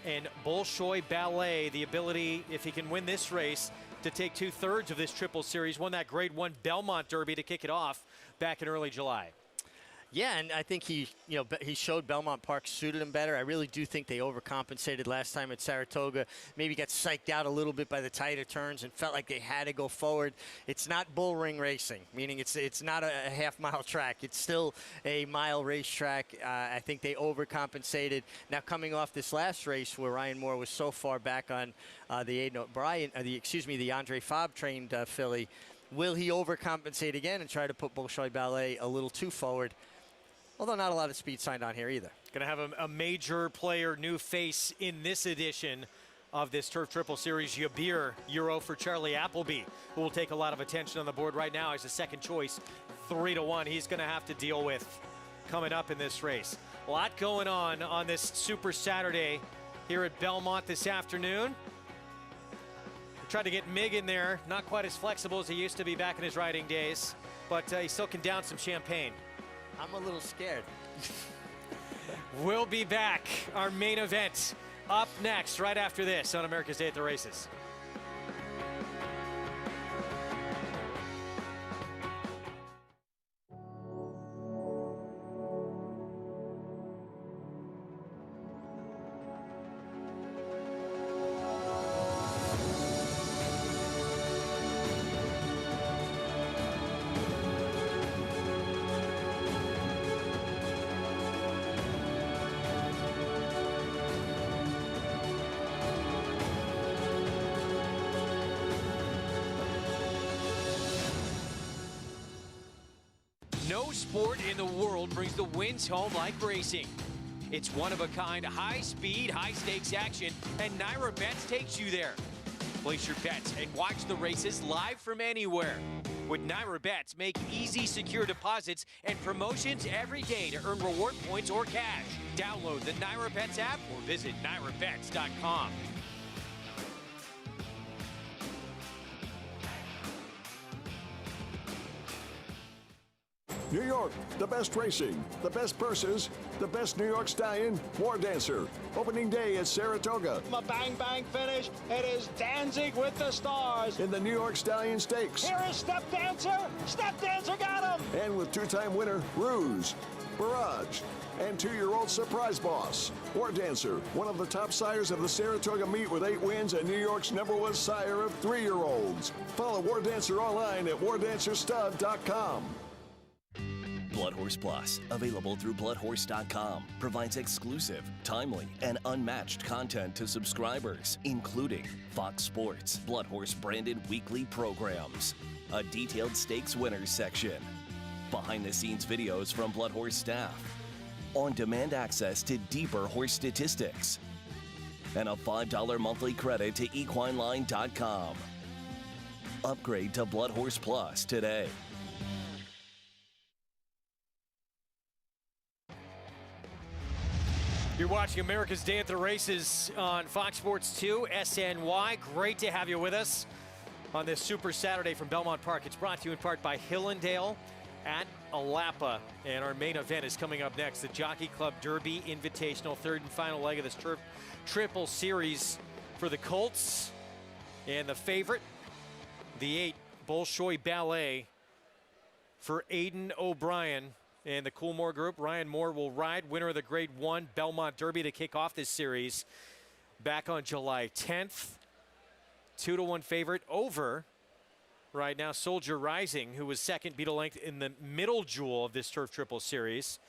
Speaker 8: And Bolshoi Ballet, the ability, if he can win this race, to take 2/3 of this Triple Series. Won that Grade 1 Belmont Derby to kick it off back in early July.
Speaker 16: Yeah, and I think he showed Belmont Park suited him better. I really do think they overcompensated last time at Saratoga. Maybe got psyched out a little bit by the tighter turns and felt like they had to go forward. It's not bull ring racing, meaning it's not a half-mile track. It's still a mile racetrack. I think they overcompensated. Now coming off this last race where Ryan Moore was so far back on the Andre Fabre trained filly, will he overcompensate again and try to put Bolshoi Ballet a little too forward? Although not a lot of speed signed on here either.
Speaker 8: Going to have a major player, new face in this edition of this Turf Triple Series. Yabir Euro for Charlie Appleby, who will take a lot of attention on the board right now as a second choice. 3-1 he's going to have to deal with coming up in this race. A lot going on this Super Saturday here at Belmont this afternoon. We tried to get Mig in there, not quite as flexible as he used to be back in his riding days, but he still can down some champagne.
Speaker 16: I'm a little scared.
Speaker 8: We'll be back. Our main event up next, right after this on America's Day at the Races. No sport in the world brings the wins home like racing. It's one-of-a-kind, high-speed, high-stakes action, and Naira Bets takes you there. Place your bets and watch the races live from anywhere. With Naira Bets, make easy, secure deposits and promotions every day to earn reward points or cash. Download the Naira Bets app or visit nairabets.com.
Speaker 13: New York, the best racing, the best purses, the best New York Stallion, War Dancer. Opening day at Saratoga.
Speaker 14: A bang, bang finish. It is Danzig with the stars.
Speaker 13: In the New York Stallion Stakes.
Speaker 14: Here is Step Dancer. Step Dancer got him.
Speaker 13: And with two-time winner, Ruse, Barrage, and 2-year-old Surprise Boss. War Dancer, one of the top sires of the Saratoga meet with 8 wins and New York's #1 sire of 3-year-olds. Follow War Dancer online at wardancerstud.com.
Speaker 19: Blood Horse Plus, available through bloodhorse.com, provides exclusive, timely, and unmatched content to subscribers, including Fox Sports, Blood Horse branded weekly programs, a detailed stakes winners section, behind-the-scenes videos from Blood Horse staff, on-demand access to deeper horse statistics, and a $5 monthly credit to equineline.com. Upgrade to Blood Horse Plus today.
Speaker 8: You're watching America's Day at the Races on Fox Sports 2, SNY. Great to have you with us on this Super Saturday from Belmont Park. It's brought to you in part by Hillendale at Alapa. And our main event is coming up next, the Jockey Club Derby Invitational, third and final leg of this Triple Series for the Colts. And the favorite, the 8, Bolshoi Ballet for Aidan O'Brien. And the Coolmore Group, Ryan Moore will ride, winner of the Grade 1 Belmont Derby to kick off this series back on July 10th. 2-1 favorite over right now Soldier Rising, who was second, beat a length in the middle jewel of this Turf Triple Series.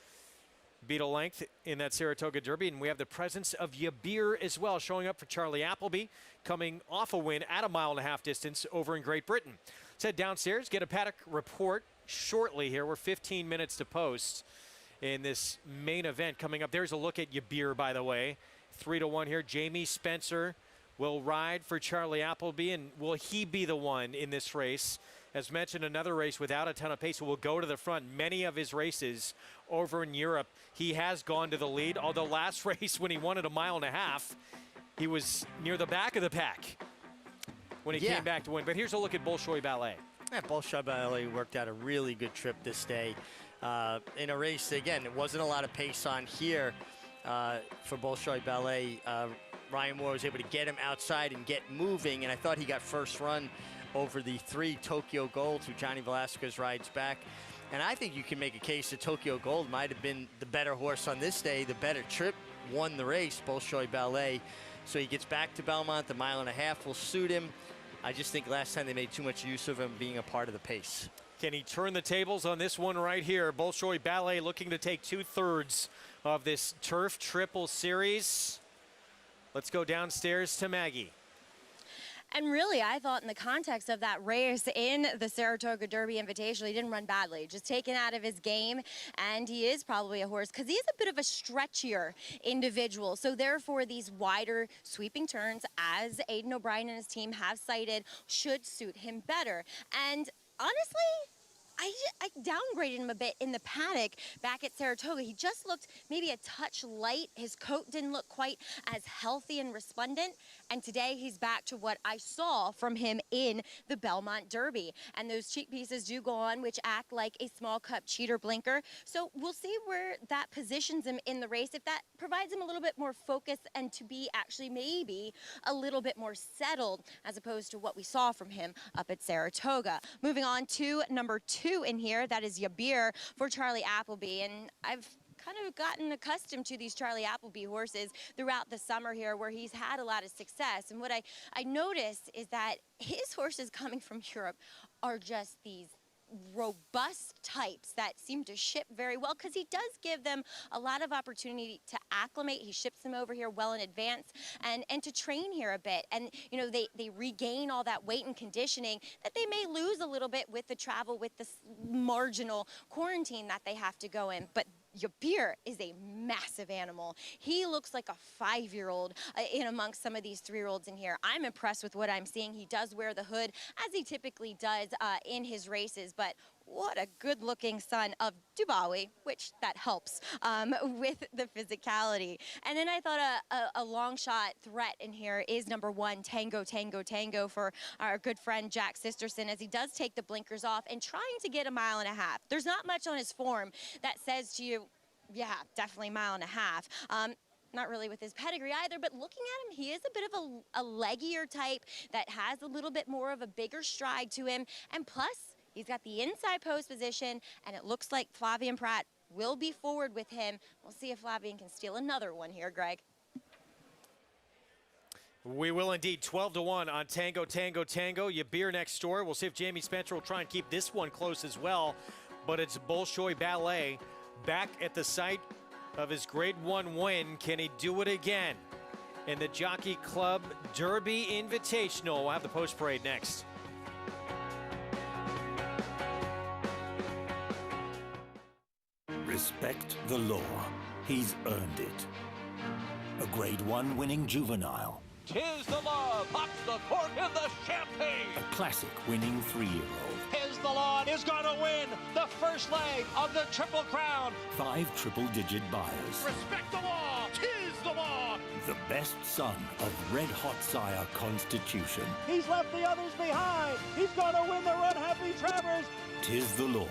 Speaker 8: Beat a length in that Saratoga Derby, and we have the presence of Yabir as well, showing up for Charlie Appleby, coming off a win at a 1.5 distance over in Great Britain. Let's head downstairs, get a paddock report shortly here. We're 15 minutes to post in this main event coming up. There's a look at Yabir, by the way. 3-1 here. Jamie Spencer will ride for Charlie Appleby, and will he be the one in this race? As mentioned, another race without a ton of pace, will go to the front. Many of his races over in Europe, he has gone to the lead, although last race when he won at a 1.5 miles, he was near the back of the pack when he came back to win. But here's a look at Bolshoi Ballet.
Speaker 16: Yeah, Bolshoi Ballet worked out a really good trip this day. In a race, again, there wasn't a lot of pace on here for Bolshoi Ballet. Ryan Moore was able to get him outside and get moving, and I thought he got first run over the 3 Tokyo Gold, who Johnny Velasquez rides back. And I think you can make a case that Tokyo Gold might have been the better horse on this day, the better trip, won the race, Bolshoi Ballet. So he gets back to Belmont. The 1.5 miles will suit him. I just think last time they made too much use of him being a part of the pace.
Speaker 8: Can he turn the tables on this one right here? Bolshoi Ballet looking to take 2/3 of this Turf Triple Series. Let's go downstairs to Maggie.
Speaker 17: And really, I thought in the context of that race in the Saratoga Derby Invitational, he didn't run badly, just taken out of his game. And he is probably a horse because he's a bit of a stretchier individual. So therefore, these wider sweeping turns, as Aidan O'Brien and his team have cited, should suit him better. And honestly, I downgraded him a bit in the paddock back at Saratoga. He just looked maybe a touch light. His coat didn't look quite as healthy and resplendent. And today he's back to what I saw from him in the Belmont Derby. And those cheek pieces do go on, which act like a small cup cheater blinker. So we'll see where that positions him in the race, if that provides him a little bit more focus and to be actually maybe a little bit more settled as opposed to what we saw from him up at Saratoga. Moving on to number 2 in here, that is Yabir for Charlie Appleby. And I've kind of gotten accustomed to these Charlie Appleby horses throughout the summer here, where he's had a lot of success. And what I noticed is that his horses coming from Europe are just these robust types that seem to ship very well, because he does give them a lot of opportunity to acclimate. He ships them over here well in advance and to train here a bit. And, you know, they regain all that weight and conditioning that they may lose a little bit with the travel, with this marginal quarantine that they have to go in. But Yabir is a massive animal. He looks like a 5-year-old in amongst some of these 3-year-olds in here. I'm impressed with what I'm seeing. He does wear the hood, as he typically does in his races, but what a good-looking son of Dubawi, which that helps with the physicality. And then I thought a long shot threat in here is number 1, Tango, Tango, Tango, for our good friend Jack Sisterson, as he does take the blinkers off and trying to get a 1.5 miles. There's not much on his form that says to you, yeah, definitely 1.5 miles. Not really with his pedigree either, but looking at him, he is a bit of a leggier type that has a little bit more of a bigger stride to him. And plus, he's got the inside post position, and it looks like Flavien Prat will be forward with him. We'll see if Flavien can steal another one here, Greg.
Speaker 8: We will indeed. 12-1 on Tango, Tango, Tango. Yabir next door. We'll see if Jamie Spencer will try and keep this one close as well. But it's Bolshoi Ballet back at the site of his Grade 1 win. Can he do it again in the Jockey Club Derby Invitational? We'll have the post parade next.
Speaker 10: Respect the law. He's earned it. A Grade 1 winning juvenile.
Speaker 23: 'Tis the law, pops the cork in the champagne.
Speaker 10: A classic winning 3-year-old.
Speaker 14: 'Tis the law is gonna win the first leg of the Triple Crown.
Speaker 10: 5 triple-digit buyers.
Speaker 23: Respect the law, 'tis the law.
Speaker 10: The best son of Red Hot Sire Constitution.
Speaker 14: He's left the others behind. He's gonna win the Run Happy Travers.
Speaker 10: 'Tis the law.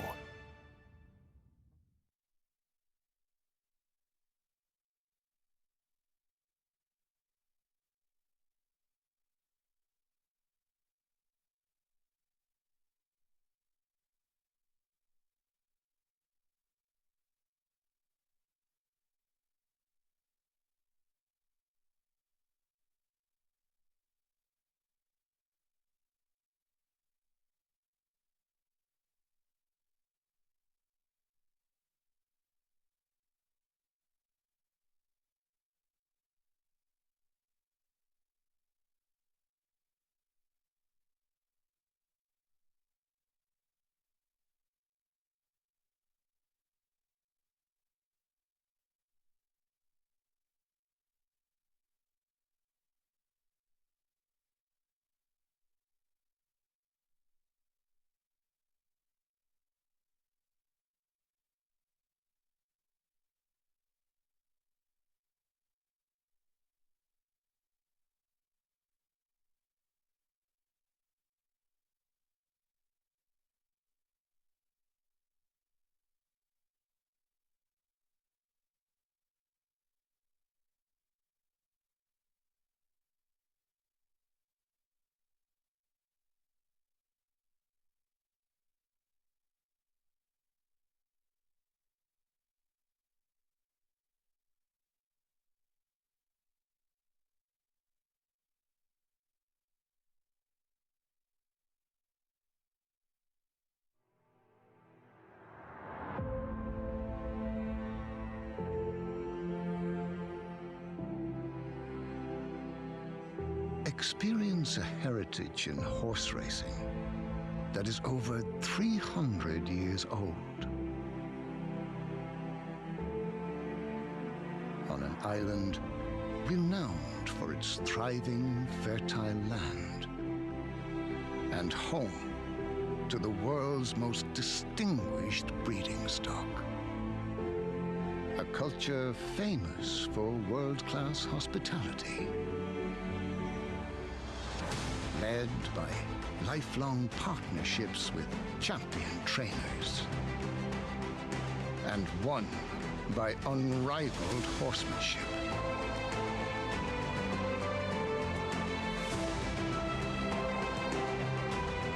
Speaker 20: Experience a heritage in horse racing that is over 300 years old. On an island renowned for its thriving, fertile land and home to the world's most distinguished breeding stock. A culture famous for world-class hospitality. Led by lifelong partnerships with champion trainers. And won by unrivaled horsemanship.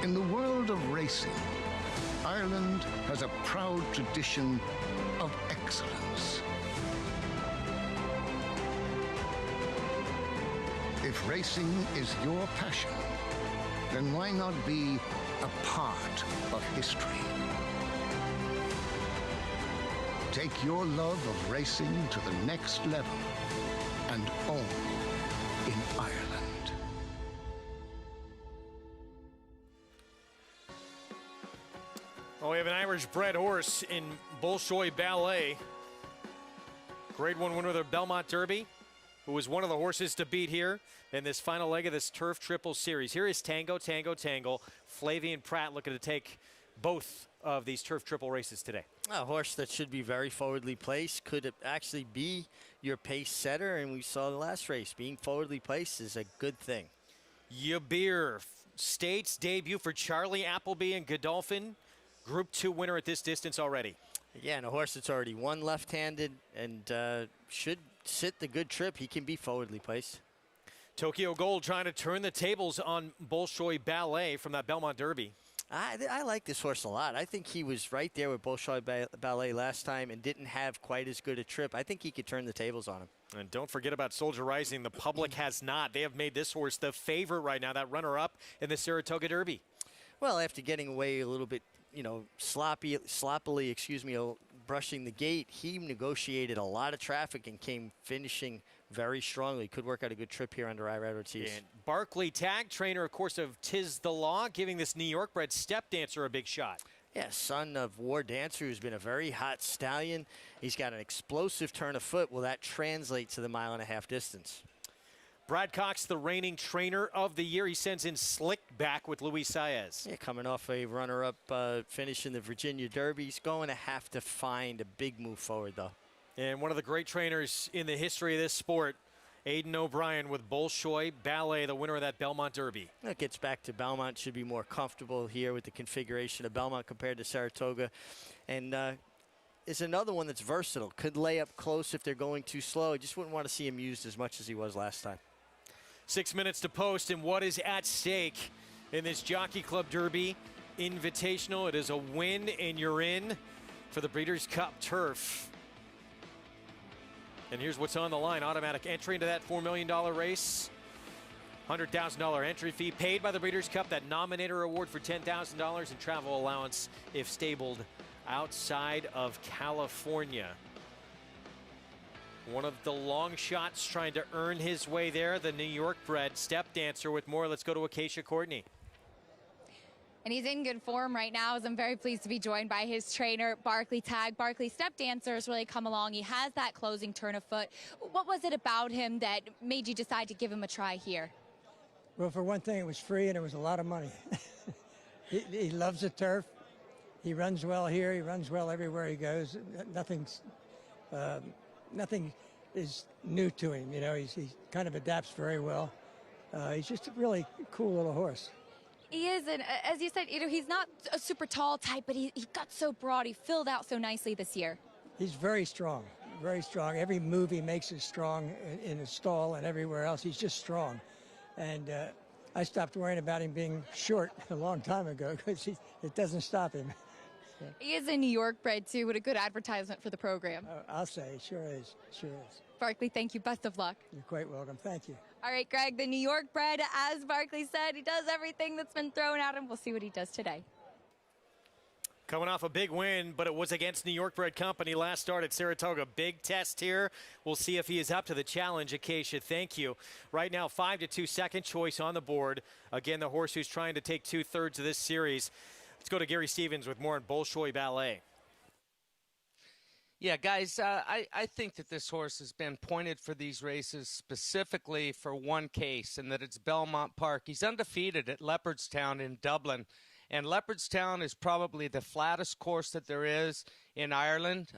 Speaker 20: In the world of racing, Ireland has a proud tradition of excellence. If racing is your passion, then why not be a part of history? Take your love of racing to the next level and own in Ireland.
Speaker 8: Well, we have an Irish-bred horse in Bolshoi Ballet. Grade 1 winner of the Belmont Derby, who was one of the horses to beat here in this final leg of this Turf Triple Series. Here is Tango, Tango, Tango. Flavien Prat looking to take both of these Turf Triple races today.
Speaker 16: A horse that should be very forwardly placed, could actually be your pace setter, and we saw the last race. Being forwardly placed is a good thing.
Speaker 8: Yabir States debut for Charlie Appleby and Godolphin. Group 2 winner at this distance already.
Speaker 16: Yeah, and a horse that's already won left-handed and should sit the good trip. He can be forwardly placed.
Speaker 8: Tokyo Gold trying to turn the tables on Bolshoi Ballet from that Belmont Derby.
Speaker 16: I like this horse a lot. I think he was right there with Bolshoi Ballet last time and didn't have quite as good a trip. I think he could turn the tables on him.
Speaker 8: And don't forget about Soldier Rising. The public has not. They have made this horse the favorite right now, that runner-up in the Saratoga Derby.
Speaker 16: Well, after getting away a little bit, sloppily, brushing the gate, he negotiated a lot of traffic and came finishing very strongly. Could work out a good trip here under Irad Ortiz.
Speaker 8: And Barkley Tag, trainer, of course, of Tiz the Law, giving this New York-bred Step Dancer a big shot.
Speaker 16: Yeah, son of War Dancer, who's been a very hot stallion. He's got an explosive turn of foot. Will that translate to the 1.5 mile distance?
Speaker 8: Brad Cox, the reigning trainer of the year. He sends in Slick back with Luis Saez.
Speaker 16: Yeah, coming off a runner-up finish in the Virginia Derby. He's going to have to find a big move forward, though.
Speaker 8: And one of the great trainers in the history of this sport, Aidan O'Brien with Bolshoi Ballet, the winner of that Belmont Derby.
Speaker 16: It gets back to Belmont. Should be more comfortable here with the configuration of Belmont compared to Saratoga. And is another one that's versatile. Could lay up close if they're going too slow. I just wouldn't want to see him used as much as he was last time.
Speaker 8: 6 minutes to post, and what is at stake in this Jockey Club Derby Invitational? It is a win, and you're in for the Breeders' Cup Turf. And here's what's on the line. Automatic entry into that $4 million race. $100,000 entry fee paid by the Breeders' Cup. That Nominator Award for $10,000 and travel allowance if stabled outside of California. One of the long shots trying to earn his way there, the New York-bred Step Dancer. With more, let's go to Acacia Courtney.
Speaker 11: And he's in good form right now, as I'm very pleased to be joined by his trainer, Barkley Tag. Barkley, Step Dancer has really come along. He has that closing turn of foot. What was it about him that made you decide to give him a try here?
Speaker 12: Well, for one thing, it was free and it was a lot of money. He loves the turf. He runs well here. He runs well everywhere he goes. Nothing is new to him. He kind of adapts very well. He's just a really cool little horse.
Speaker 11: He is, and as you said, he's not a super tall type, but he got so broad. He filled out so nicely this year.
Speaker 12: He's very strong, very strong. Every move he makes is strong in the stall and everywhere else. He's just strong. And I stopped worrying about him being short a long time ago because it doesn't stop him.
Speaker 11: He is a New York bred, too. What a good advertisement for the program.
Speaker 12: I'll say, it sure is, sure is.
Speaker 11: Barkley, thank you. Best of luck.
Speaker 12: You're quite welcome. Thank you.
Speaker 11: All right, Greg, the New York bred, as Barkley said, he does everything that's been thrown at him. We'll see what he does today.
Speaker 8: Coming off a big win, but it was against New York bred company last start at Saratoga. Big test here. We'll see if he is up to the challenge. Acacia, thank you. Right now, 5-2 second choice on the board. Again, the horse who's trying to take 2/3 of this series. Let's go to Gary Stevens with more on Bolshoi Ballet.
Speaker 9: Yeah, guys, I think that this horse has been pointed for these races specifically for one case, and that it's Belmont Park. He's undefeated at Leopardstown in Dublin, And Leopardstown is probably the flattest course that there is in Ireland.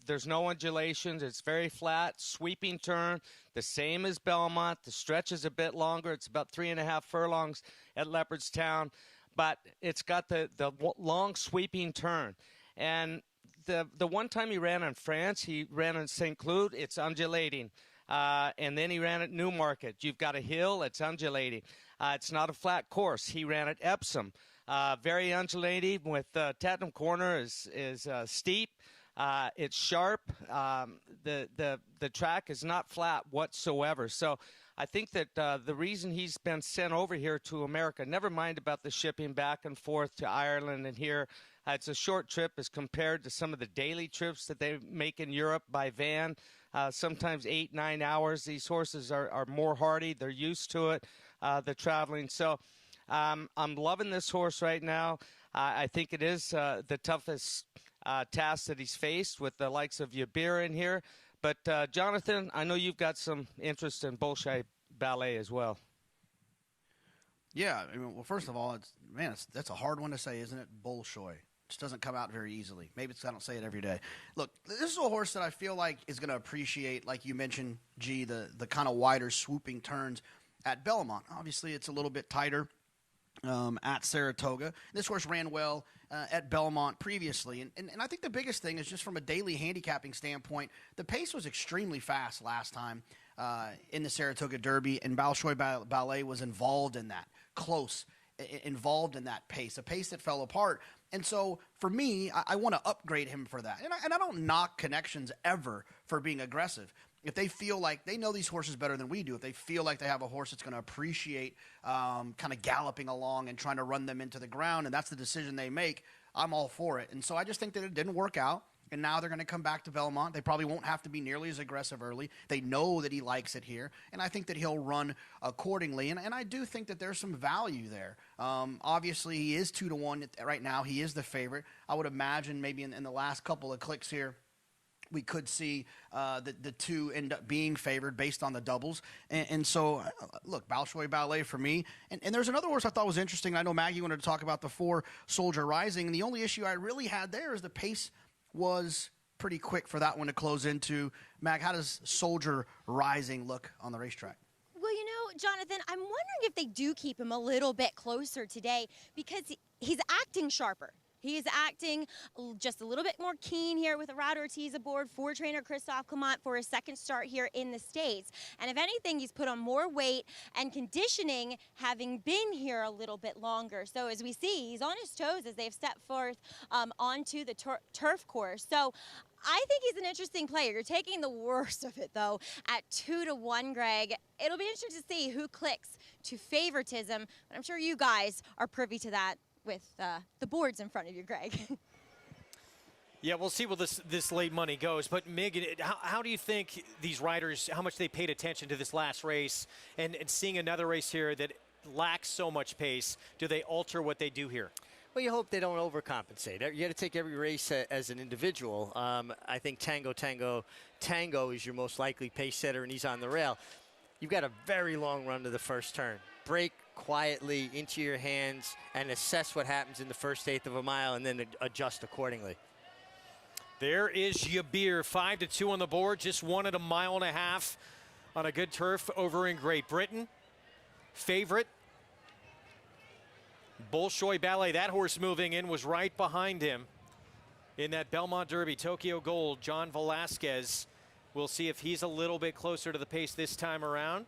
Speaker 9: There's no undulations. It's very flat, sweeping turn, the same as Belmont. The stretch is a bit longer. It's about 3.5 furlongs at Leopardstown, but it's got the long sweeping turn. And the one time he ran in France, he ran in St. Cloud, it's undulating. And then he ran at Newmarket. You've got a hill, it's undulating. It's not a flat course. He ran at Epsom. Very undulating with Tatnam Corner is steep. It's sharp. The track is not flat whatsoever. So I think that the reason he's been sent over here to America, never mind about the shipping back and forth to Ireland and here, it's a short trip as compared to some of the daily trips that they make in Europe by van, sometimes 8-9 hours. These horses are more hardy. They're used to it, the traveling. So I'm loving this horse right now. I think it is the toughest task that he's faced with the likes of Yabir in here. But, Jonathan, I know you've got some interest in Bolshoi Ballet as well.
Speaker 6: Yeah, I mean, well, first of all, that's a hard one to say, isn't it? Bolshoi. Just doesn't come out very easily. Maybe it's I don't say it every day. Look, this is a horse that I feel like is going to appreciate, like you mentioned, G, the kind of wider swooping turns at Belmont. Obviously, it's a little bit tighter at Saratoga. This horse ran well at Belmont previously. And I think the biggest thing is just from a daily handicapping standpoint, the pace was extremely fast last time in the Saratoga Derby, and Bolshoi Ballet was involved in that, involved in that pace, a pace that fell apart. And so, for me, I want to upgrade him for that. And I don't knock Connections ever for being aggressive. If they feel like they know these horses better than we do, if they feel like they have a horse that's going to appreciate kind of galloping along and trying to run them into the ground, and that's the decision they make, I'm all for it. And so I just think that it didn't work out. And now they're going to come back to Belmont. They probably won't have to be nearly as aggressive early. They know that he likes it here, and I think that he'll run accordingly. And I do think that there's some value there. Obviously, he is 2-1 right now. He is the favorite. I would imagine maybe in the last couple of clicks here, we could see the two end up being favored based on the doubles. And so, look, Bolshoi Ballet for me. And there's another horse I thought was interesting. I know Maggie wanted to talk about the 4 Soldier Rising. And the only issue I really had there is the pace was pretty quick for that one to close into. Mag, how does Soldier Rising look on the racetrack?
Speaker 17: Well, Jonathan, I'm wondering if they do keep him a little bit closer today because he's acting sharper. He is acting just a little bit more keen here with Rad Ortiz aboard for trainer Christophe Clement for his second start here in the States. And if anything, he's put on more weight and conditioning, having been here a little bit longer. So as we see, he's on his toes as they've stepped forth onto the turf course. So I think he's an interesting player. You're taking the worst of it, though, at 2-1, Greg. It'll be interesting to see who clicks to favoritism, but I'm sure you guys are privy to that with the boards in front of you, Greg.
Speaker 8: Yeah, we'll see where this late money goes. But, Mig, how do you think these riders, how much they paid attention to this last race and seeing another race here that lacks so much pace, do they alter what they do here?
Speaker 16: Well, you hope they don't overcompensate. You got to take every race as an individual. I think Tango is your most likely pace setter, and he's on the rail. You've got a very long run to the first turn. Break quietly into your hands and assess what happens in the first eighth of a mile and then adjust accordingly.
Speaker 8: There is Yabir, 5-2 on the board, just won at 1.5 miles on a good turf over in Great Britain. Favorite, Bolshoi Ballet. That horse moving in was right behind him in that Belmont Derby. Tokyo Gold, John Velasquez. We'll see if he's a little bit closer to the pace this time around.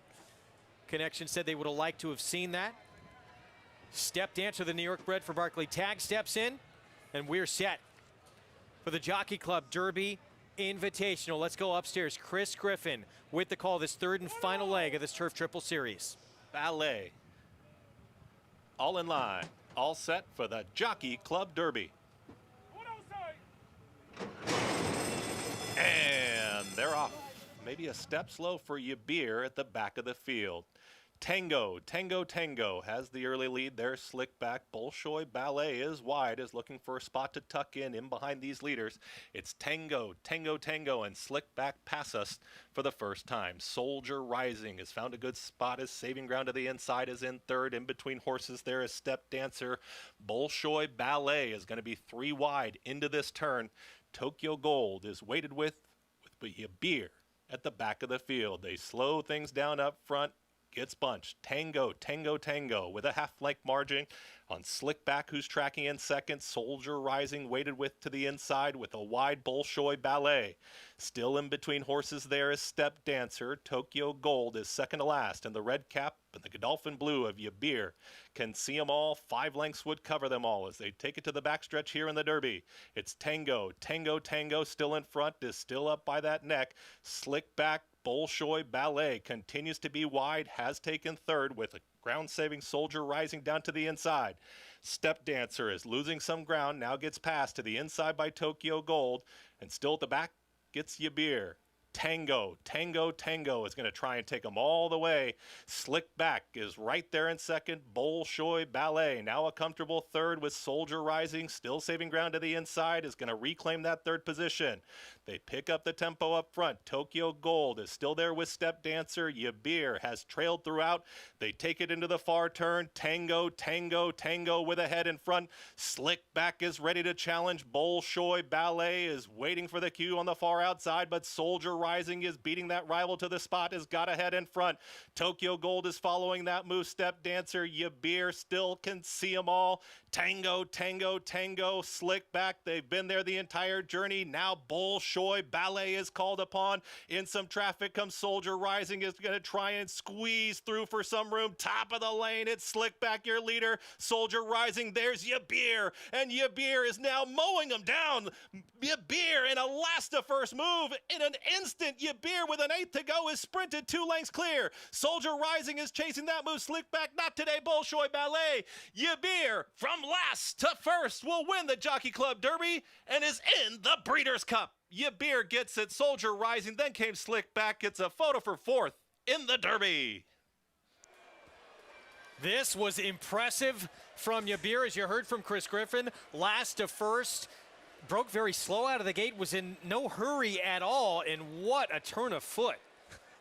Speaker 8: Connection said they would have liked to have seen that. Step dancer, the New York bred for Barclay Tagg, steps in, and we're set for the Jockey Club Derby Invitational. Let's go upstairs. Chris Griffin with the call, this third and final leg of this Turf Triple Series.
Speaker 3: Ballet. All in line, all set for the Jockey Club Derby. And they're off. Maybe a step slow for Yabir at the back of the field. Tango has the early lead there. Slick Back. Bolshoi Ballet is wide, is looking for a spot to tuck in behind these leaders. It's Tango, and Slick Back pass us for the first time. Soldier Rising has found a good spot, is saving ground to the inside, is in third. In between horses there is Step Dancer. Bolshoi Ballet is going to be 3 wide into this turn. Tokyo Gold is weighted with Yabir at the back of the field. They slow things down up front. Gets bunched. Tango with a half-length margin on Slick Back, who's tracking in second. Soldier Rising weighted with to the inside with a wide Bolshoi Ballet. Still in between horses there is Step Dancer. Tokyo Gold is second to last, and the red cap and the Godolphin blue of Yabir can see them all. 5 lengths would cover them all as they take it to the backstretch here in the Derby. It's Tango still in front, is still up by that neck. Slick Back, Bolshoi Ballet continues to be wide, has taken third with a ground-saving Soldier Rising down to the inside. Step Dancer is losing some ground, now gets past to the inside by Tokyo Gold, and still at the back gets Yabir. Tango is going to try and take them all the way. Slick Back is right there in second. Bolshoi Ballet now a comfortable third with Soldier Rising still saving ground to the inside, is going to reclaim that third position. They pick up the tempo up front. Tokyo Gold is still there with Step Dancer. Yabir has trailed throughout. They take it into the far turn. Tango with a head in front. Slick Back is ready to challenge. Bolshoi Ballet is waiting for the cue on the far outside, but Soldier Rising is beating that rival to the spot, has got a head in front. Tokyo Gold is following that move. Step Dancer, Yabir still can see them all. Tango, Slick Back, they've been there the entire journey. Now Bolshoi Ballet is called upon. In some traffic comes Soldier Rising, is going to try and squeeze through for some room. Top of the lane, it's Slick Back, your leader. Soldier Rising, there's Yabir, and Yabir is now mowing them down. Yabir in a last-to-first move. In an instant, Yabir with an 8th to go is sprinted 2 lengths clear. Soldier Rising is chasing that move. Slick Back, not today. Bolshoi Ballet. Yabir from last to first will win the Jockey Club Derby and is in the Breeders' Cup. Yabir gets it. Soldier Rising, then came Slick Back, gets a photo for 4th in the Derby.
Speaker 8: This was impressive from Yabir, as you heard from Chris Griffin. Last to first. Broke very slow out of the gate, was in no hurry at all, and what a turn of foot.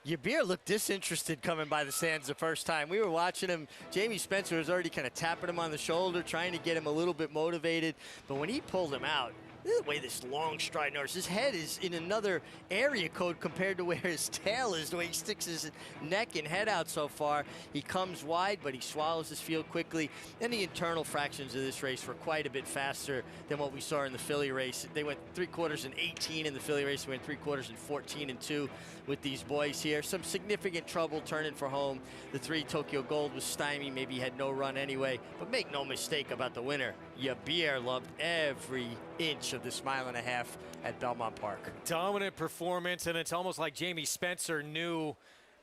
Speaker 16: Yabir looked disinterested coming by the stands the first time. We were watching him. Jamie Spencer was already kind of tapping him on the shoulder, trying to get him a little bit motivated. But when he pulled him out, the way this long stride horse, his head is in another area code compared to where his tail is, the way he sticks his neck and head out so far. He comes wide, but he swallows his field quickly. And the internal fractions of this race were quite a bit faster than what we saw in the Philly race. They went 3/4 in 18 in the Philly race. They went 3/4 in 14 and 2 with these boys here. Some significant trouble turning for home. The 3 Tokyo Gold was stymied, maybe had no run anyway. But make no mistake about the winner. Yabir loved every inch of this 1.5 miles at Belmont Park.
Speaker 8: Dominant performance, and it's almost like Jamie Spencer knew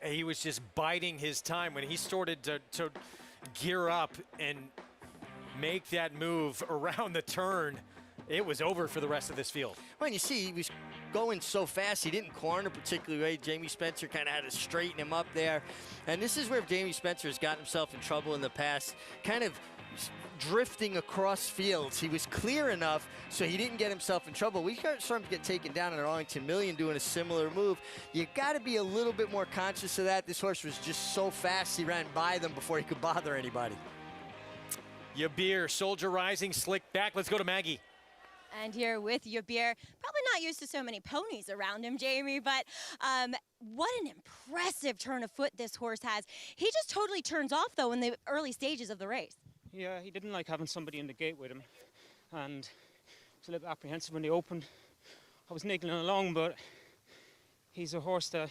Speaker 8: he was just biding his time when he started to gear up and make that move around the turn. It was over for the rest of this field.
Speaker 16: Well, you see, he was going so fast, he didn't corner particularly right. Jamie Spencer kind of had to straighten him up there. And this is where Jamie Spencer has gotten himself in trouble in the past, kind of drifting across fields. He was clear enough so he didn't get himself in trouble. We saw him get taken down in Arlington Million doing a similar move. You got to be a little bit more conscious of that. This horse was just so fast, he ran by them before he could bother anybody.
Speaker 8: Yabir, Soldier Rising, Slick Back. Let's go to Maggie.
Speaker 17: And here with Yabir, probably not used to so many ponies around him, Jamie, but what an impressive turn of foot this horse has. He just totally turns off, though, in the early stages of the race.
Speaker 15: Yeah, he didn't like having somebody in the gate with him, and was a little apprehensive when they opened. I was niggling along, but he's a horse that,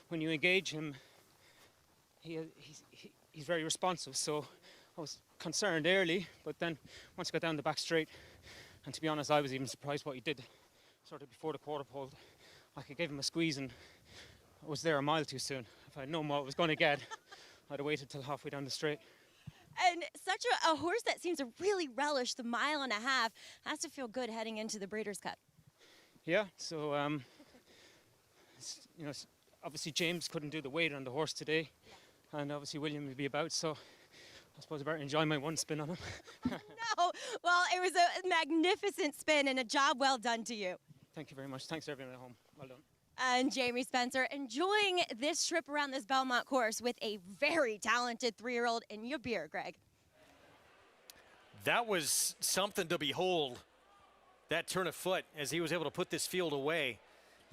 Speaker 15: when you engage him, he's very responsive, so I was concerned early, but then once he got down the back straight, and to be honest, I was even surprised what he did sort of before the quarter pole. I could give him a squeeze, and I was there a mile too soon. If I'd known what I was going to get, I'd have waited till halfway down the straight.
Speaker 17: And such a horse that seems to really relish the 1.5 miles has to feel good heading into the Breeders' Cup.
Speaker 15: Yeah, so obviously James couldn't do the weight on the horse today, and obviously William will be about, so I suppose I better enjoy my one spin on him.
Speaker 17: No, well, it was a magnificent spin and a job well done to you.
Speaker 15: Thank you very much. Thanks to everyone at home. Well done.
Speaker 17: And Jamie Spencer enjoying this trip around this Belmont course with a very talented 3-year-old in your beer, Greg.
Speaker 8: That was something to behold, that turn of foot, as he was able to put this field away.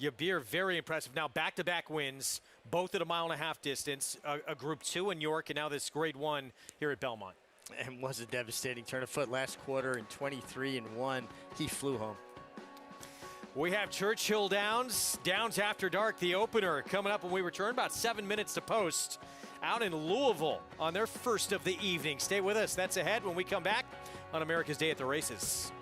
Speaker 8: Yabir, very impressive. Now back-to-back wins, both at a 1.5 mile distance, a Group 2 in York, and now this Grade 1 here at Belmont.
Speaker 16: And was a devastating turn of foot last quarter in 23-1. He flew home.
Speaker 8: We have Churchill Downs After Dark, the opener, coming up when we return, about 7 minutes to post, out in Louisville on their first of the evening. Stay with us. That's ahead when we come back on America's Day at the Races.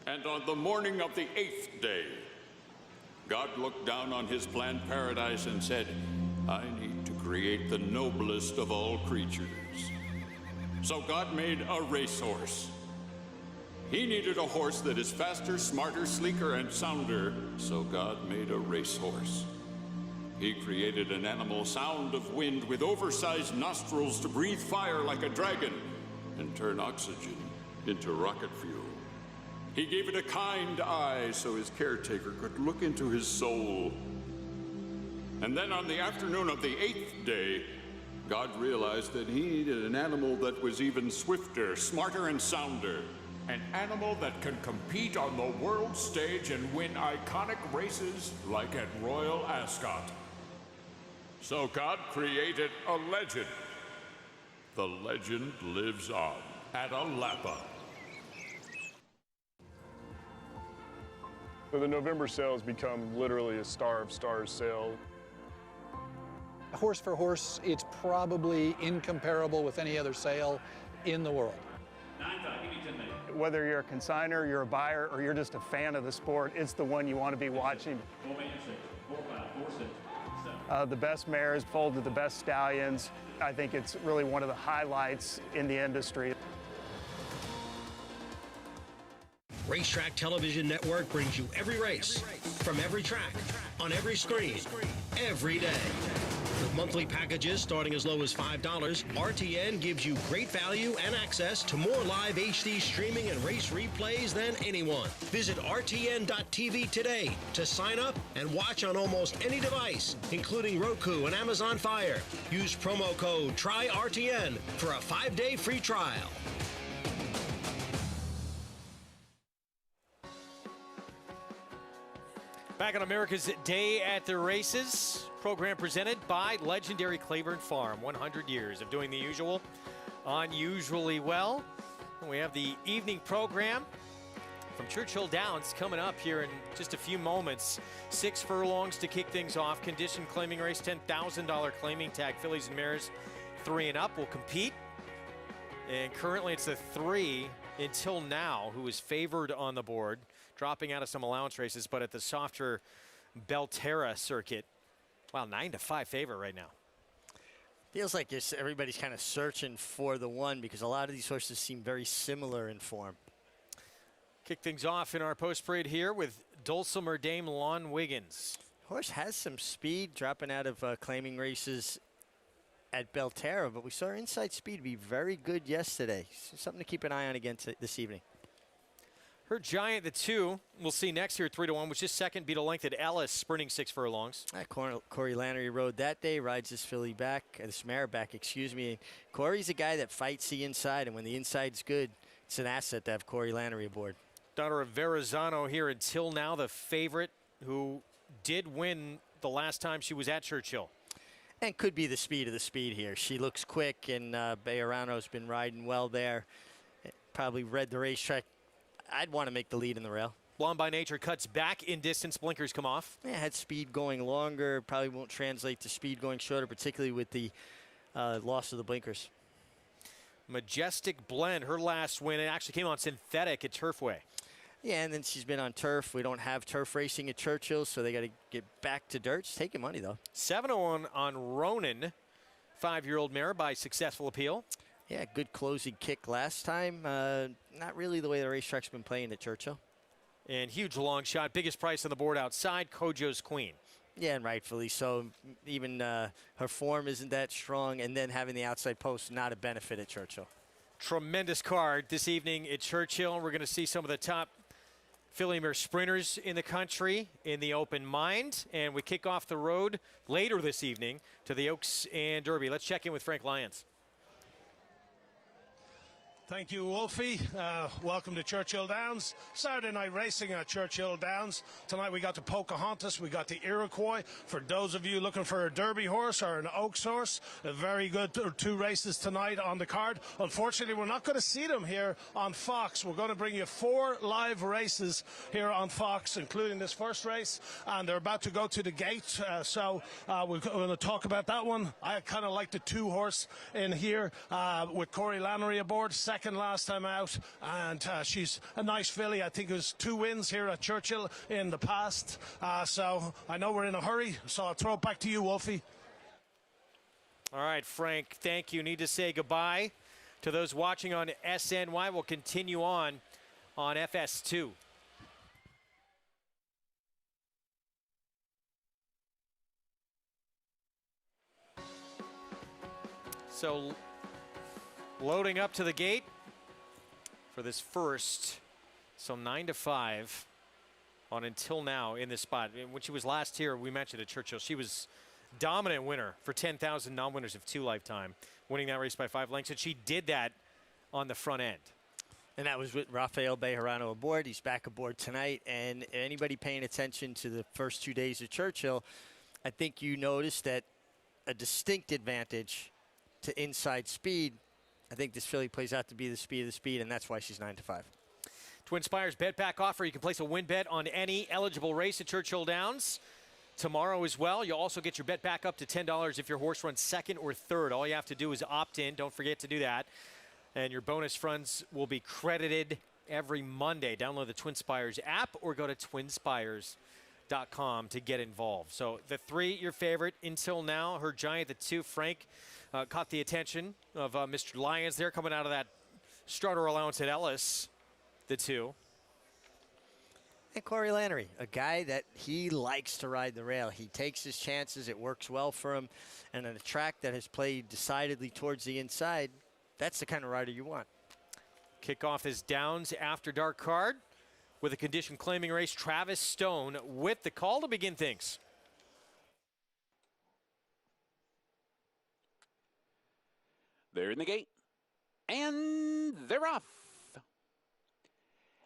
Speaker 7: And on the morning of the 8th day, God looked down on his planned paradise and said, I need to create the noblest of all creatures. So God made a racehorse. He needed a horse that is faster, smarter, sleeker, and sounder, so God made a racehorse. He created an animal sound of wind with oversized nostrils to breathe fire like a dragon and turn oxygen into rocket fuel. He gave it a kind eye so his caretaker could look into his soul. And then on the afternoon of the 8th day, God realized that he needed an animal that was even swifter, smarter, and sounder.
Speaker 21: An animal that can compete on the world stage and win iconic races like at Royal Ascot.
Speaker 7: So God created a legend. The legend lives on at Alapa.
Speaker 22: So the November sale has become literally a Star of Stars sale.
Speaker 24: Horse for horse, it's probably incomparable with any other sale in the world.
Speaker 25: Whether you're a consignor, you're a buyer, or you're just a fan of the sport, it's the one you want to be watching. The best mares foaled to the best stallions. I think it's really one of the highlights in the industry.
Speaker 5: Racetrack Television Network brings you every race, from every track, on every screen, every day. With monthly packages starting as low as $5, RTN gives you great value and access to more live HD streaming and race replays than anyone. Visit RTN.tv today to sign up and watch on almost any device, including Roku and Amazon Fire. Use promo code TRYRTN for a 5-day free trial.
Speaker 8: Back on America's Day at the Races, program presented by legendary Claiborne Farm. 100 years of doing the usual, unusually well. And we have the evening program from Churchill Downs coming up here in just a few moments. 6 furlongs to kick things off. Condition claiming race, $10,000 claiming tag. Fillies and mares 3 and up will compete. And currently it's the 3 until now who is favored on the board, dropping out of some allowance races, but at the softer Belterra circuit, wow, 9-5 favorite right now.
Speaker 16: Feels like everybody's kind of searching for the one because a lot of these horses seem very similar in form.
Speaker 8: Kick things off in our post parade here with Dulcimer Dame Lon Wiggins.
Speaker 16: Horse has some speed, dropping out of claiming races at Belterra, but we saw her inside speed be very good yesterday. So something to keep an eye on again this evening.
Speaker 8: Her Giant, the 2, we'll see next here, 3-1, which is second, beat a length at Ellis, sprinting 6 furlongs.
Speaker 16: Corey Lanerie rode that day, rides this filly back, this mare back, excuse me. Corey's a guy that fights the inside, and when the inside's good, it's an asset to have Corey Lanerie aboard.
Speaker 8: Daughter of Verrazano here until now, the favorite who did win the last time she was at Churchill.
Speaker 16: And could be the speed of the speed here. She looks quick, and Bejarano's been riding well there. Probably read the racetrack. I'd want to make the lead in the rail.
Speaker 8: Blonde by Nature cuts back in distance. Blinkers come off.
Speaker 16: Yeah, had speed going longer. Probably won't translate to speed going shorter, particularly with the loss of the blinkers.
Speaker 8: Majestic Blend, her last win, it actually came on synthetic at Turfway.
Speaker 16: Yeah, and then she's been on turf. We don't have turf racing at Churchill, so they got to get back to dirt. She's taking money, though.
Speaker 8: 7-1 on Ronan, 5-year-old mare by Successful Appeal.
Speaker 16: Yeah, good closing kick last time. Not really the way the racetrack's been playing at Churchill.
Speaker 8: And huge long shot. Biggest price on the board outside, Kojo's Queen.
Speaker 16: Yeah, and rightfully so. Even her form isn't that strong, and then having the outside post, not a benefit at Churchill.
Speaker 8: Tremendous card this evening at Churchill. We're going to see some of the top Filly Mare sprinters in the country in the Open Mind. And we kick off the road later this evening to the Oaks and Derby. Let's check in with Frank Lyons.
Speaker 1: Thank you, Wolfie. Welcome to Churchill Downs. Saturday night racing at Churchill Downs. Tonight we got the Pocahontas, we got the Iroquois. For those of you looking for a Derby horse or an Oaks horse, a very good two races tonight on the card. Unfortunately, we're not going to see them here on Fox. We're going to bring you 4 live races here on Fox, including this first race, and they're about to go to the gate. So we're going to talk about that one. I kind of like the 2 horse in here with Corey Lannery aboard. Second last time out, and she's a nice filly. I think it was 2 wins here at Churchill in the past. So I know we're in a hurry, so I'll throw it back to you, Wolfie.
Speaker 8: All right, Frank, thank you. Need to say goodbye to those watching on SNY. We'll continue on FS2. So loading up to the gate for this first, so 9-5 on Until Now in this spot. When she was last here, we mentioned at Churchill, she was dominant winner for 10,000 non-winners of 2 lifetime, winning that race by 5 lengths, and she did that on the front end.
Speaker 16: And that was with Rafael Bejarano aboard. He's back aboard tonight, and anybody paying attention to the first 2 days at Churchill, I think you noticed that a distinct advantage to inside speed. I think this filly plays out to be the speed of the speed, and that's why she's 9-5.
Speaker 8: Twin Spires bet back offer. You can place a win bet on any eligible race at Churchill Downs tomorrow as well. You'll also get your bet back up to $10 if your horse runs 2nd or 3rd. All you have to do is opt in. Don't forget to do that. And your bonus funds will be credited every Monday. Download the Twin Spires app or go to twinspires.com to get involved. So the 3, your favorite, Until Now. Her Giant, the 2, Frank, caught the attention of Mr. Lyons there, coming out of that starter allowance at Ellis, the 2.
Speaker 16: And Corey Lannery, a guy that he likes to ride the rail. He takes his chances. It works well for him. And on a track that has played decidedly towards the inside, that's the kind of rider you want.
Speaker 8: Kickoff is Downs After Dark card with a condition claiming race. Travis Stone with the call to begin things.
Speaker 2: They're in the gate, and they're off.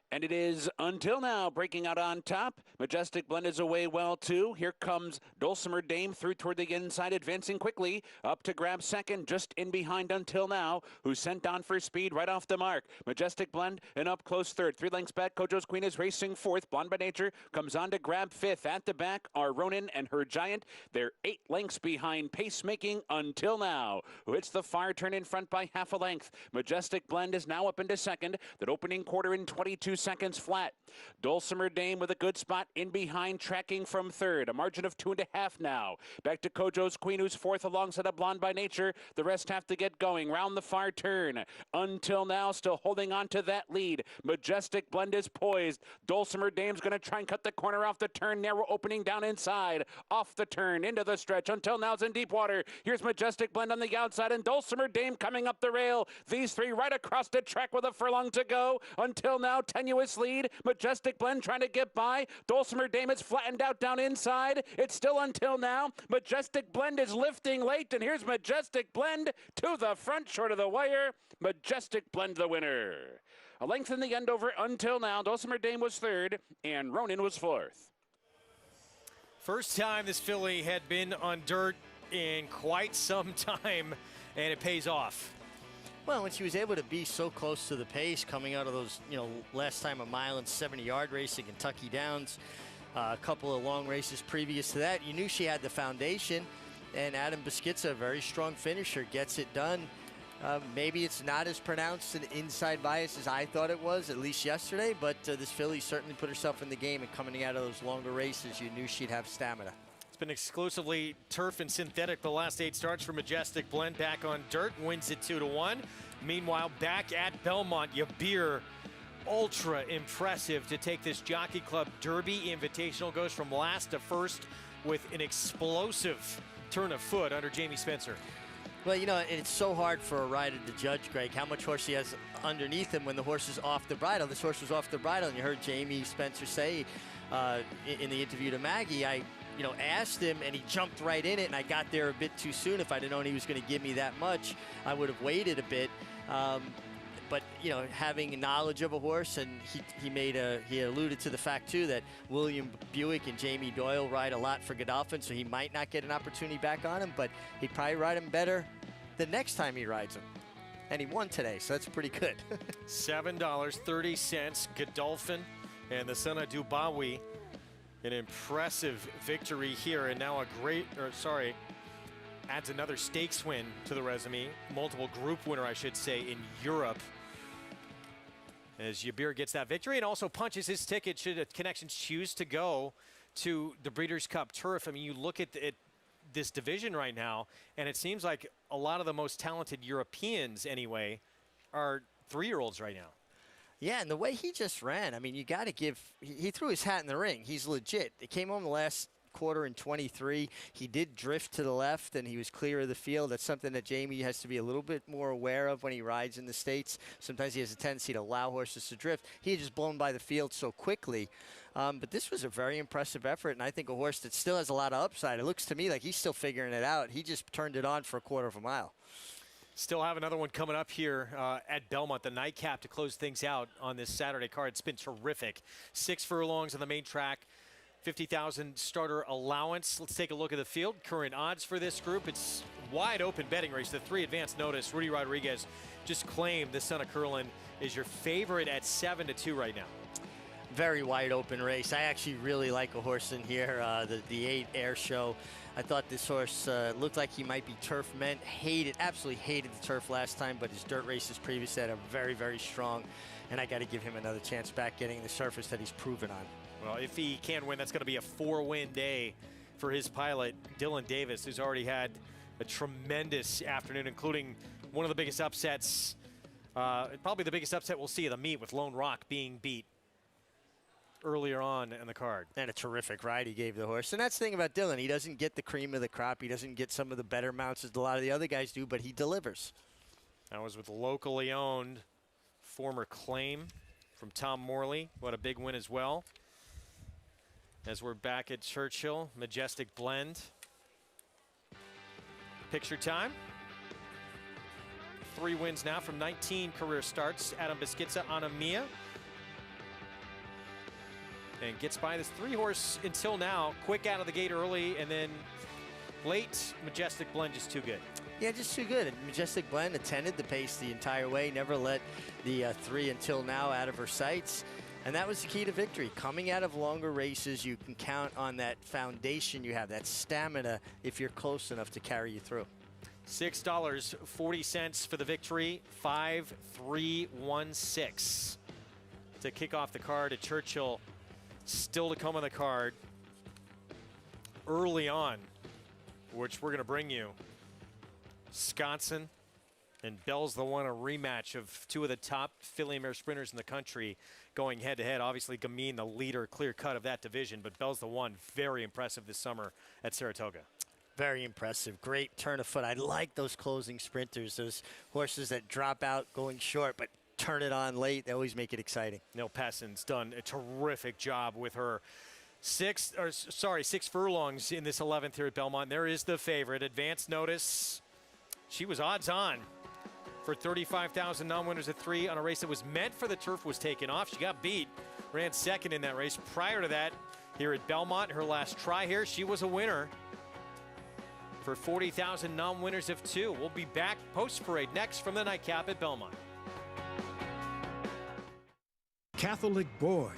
Speaker 2: And it is Until Now breaking out on top. Majestic Blend is away well, too. Here comes Dulcimer Dame through toward the inside, advancing quickly. Up to grab second, just in behind Until Now, who's sent on for speed right off the mark. Majestic Blend and up close 3rd. 3 lengths back, Kojo's Queen is racing 4th. Blonde by Nature comes on to grab 5th. At the back are Ronin and Her Giant. They're 8 lengths behind pacemaking Until Now, who hits the fire turn in front by half a length. Majestic Blend is now up into 2nd. That opening quarter in 22 seconds flat. Dulcimer Dame with a good spot in behind, tracking from 3rd. A margin of 2.5 now. Back to Kojo's Queen, who's 4th alongside a Blonde by Nature. The rest have to get going. Round the far turn. Until Now still holding on to that lead. Majestic Blend is poised. Dulcimer Dame's going to try and cut the corner off the turn. Narrow opening down inside. Off the turn, into the stretch. Until Now's in deep water. Here's Majestic Blend on the outside, and Dulcimer Dame coming up the rail. These 3 right across the track with a furlong to go. Until Now, tenuous lead. Majestic Blend trying to get by. Dulcimer Dame is flattened out down inside. It's still Until Now. Majestic Blend is lifting late, and here's Majestic Blend to the front, short of the wire. Majestic Blend the winner. A length in the end over Until Now. Dulcimer Dame was 3rd, and Ronin was 4th.
Speaker 8: First time this filly had been on dirt in quite some time, and it pays off.
Speaker 16: Well, when she was able to be so close to the pace coming out of those, last time a mile and 70-yard race at Kentucky Downs, a couple of long races previous to that, you knew she had the foundation. And Adam Beschizza, a very strong finisher, gets it done. Maybe it's not as pronounced an inside bias as I thought it was, at least yesterday, but this filly certainly put herself in the game, and coming out of those longer races, you knew she'd have stamina.
Speaker 8: It's been exclusively turf and synthetic the last 8 starts for Majestic Blend. Back on dirt, wins it 2-1. Meanwhile, back at Belmont, Yabir ultra impressive to take this Jockey Club Derby Invitational. Goes from last to first with an explosive turn of foot under Jamie Spencer.
Speaker 16: Well, you know, it's so hard for a rider to judge, Greg, how much horse he has underneath him when the horse is off the bridle. This horse was off the bridle, and you heard Jamie Spencer say in the interview to Maggie, I asked him, and he jumped right in it, and I got there a bit too soon. If I'd have known he was going to give me that much, I would have waited a bit. But, you know, having knowledge of a horse, and he alluded to the fact, too, that William Buick and Jamie Doyle ride a lot for Godolphin, so he might not get an opportunity back on him, but he'd probably ride him better the next time he rides him. And he won today, so that's pretty good.
Speaker 8: $7.30, Godolphin and the son of Dubawi. An impressive victory here, and now adds another stakes win to the resume. Multiple group winner, I should say, in Europe. As Yabir gets that victory and also punches his ticket should Connections choose to go to the Breeders' Cup Turf. I mean, you look at this division right now, and it seems like a lot of the most talented Europeans, anyway, are 3-year-olds right now.
Speaker 16: Yeah, and the way he just ran, I mean, you got to give, he threw his hat in the ring. He's legit. He came home the last quarter in 23. He did drift to the left, and he was clear of the field. That's something that Jamie has to be a little bit more aware of when he rides in the States. Sometimes he has a tendency to allow horses to drift. He had just blown by the field so quickly. But this was a very impressive effort, and I think a horse that still has a lot of upside. It looks to me like he's still figuring it out. He just turned it on for a quarter of a mile.
Speaker 8: Still have another one coming up here at Belmont, the nightcap to close things out on this Saturday card. It's been terrific. 6 furlongs on the main track, 50,000 starter allowance. Let's take a look at the field. Current odds for this group. It's wide open betting race. The 3 advance notice. Rudy Rodriguez just claimed the son of Curlin is your favorite at 7-2 right now.
Speaker 16: Very wide open race. I actually really like a horse in here, the 8 Air Show. I thought this horse looked like he might be turf meant. Absolutely hated the turf last time, but his dirt races previous to that are very, very strong. And I got to give him another chance back getting the surface that he's proven on.
Speaker 8: Well, if he can win, that's going to be a 4-win day for his pilot, Dylan Davis, who's already had a tremendous afternoon, including one of the biggest upsets, probably the biggest upset we'll see of the meet, with Lone Rock being beat earlier on in the card.
Speaker 16: And a terrific ride he gave the horse. And that's the thing about Dylan. He doesn't get the cream of the crop. He doesn't get some of the better mounts as a lot of the other guys do, but he delivers.
Speaker 8: That was with locally owned Former Claim from Tom Morley. What a big win as well. As we're back at Churchill, Majestic Blend. Picture time. 3 wins now from 19 career starts. Adam Beschizza, Anamia. And gets by this 3-horse until now. Quick out of the gate early, and then late. Majestic Blend just too good.
Speaker 16: Yeah, just too good. And Majestic Blend attended the pace the entire way. Never let the 3 until now out of her sights. And that was the key to victory. Coming out of longer races, you can count on that foundation you have, that stamina, if you're close enough to carry you through.
Speaker 8: $6.40 for the victory. 5-3-1-6 to kick off the card at Churchill. Still to come on the card early on, which we're going to bring you. Sconson and Bell's the One, a rematch of 2 of the top filly mare sprinters in the country going head-to-head. Obviously, Gamine, the leader, clear cut of that division, but Bell's the One, very impressive this summer at Saratoga.
Speaker 16: Very impressive. Great turn of foot. I like those closing sprinters, those horses that drop out going short, but turn it on late. They always make it exciting.
Speaker 8: Neil Pessin's done a terrific job with her. 6 furlongs in this 11th here at Belmont. There is the favorite. Advance notice. She was odds on for 35,000 non-winners at 3 on a race that was meant for the turf, was taken off. She got beat, ran second in that race. Prior to that, here at Belmont, her last try here, she was a winner for 40,000 non-winners of 2. We'll be back post-parade next from the nightcap at Belmont.
Speaker 4: Catholic Boy,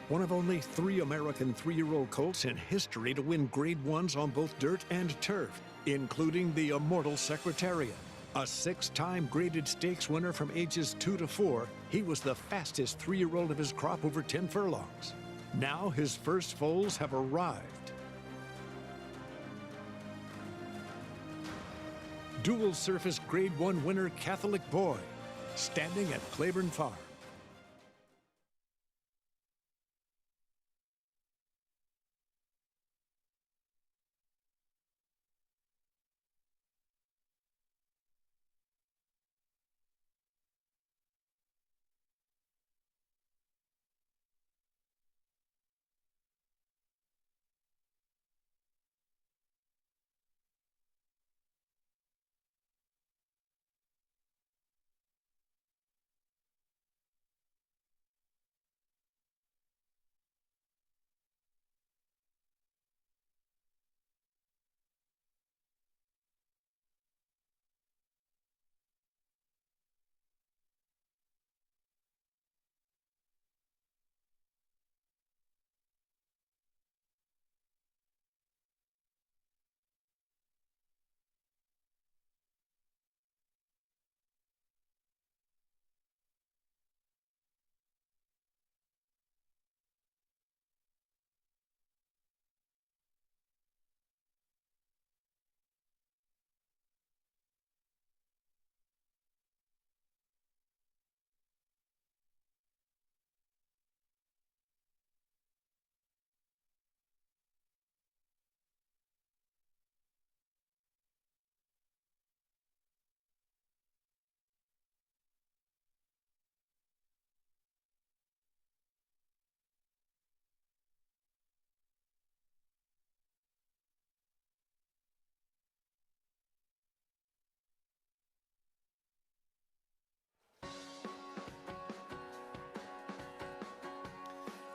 Speaker 4: one of only 3 American 3-year-old colts in history to win Grade 1s on both dirt and turf, including the Immortal Secretariat. A 6-time graded stakes winner from ages 2 to 4, he was the fastest 3-year-old of his crop over 10 furlongs. Now his first foals have arrived. Dual Surface Grade 1 winner Catholic Boy, standing at Claiborne Farm.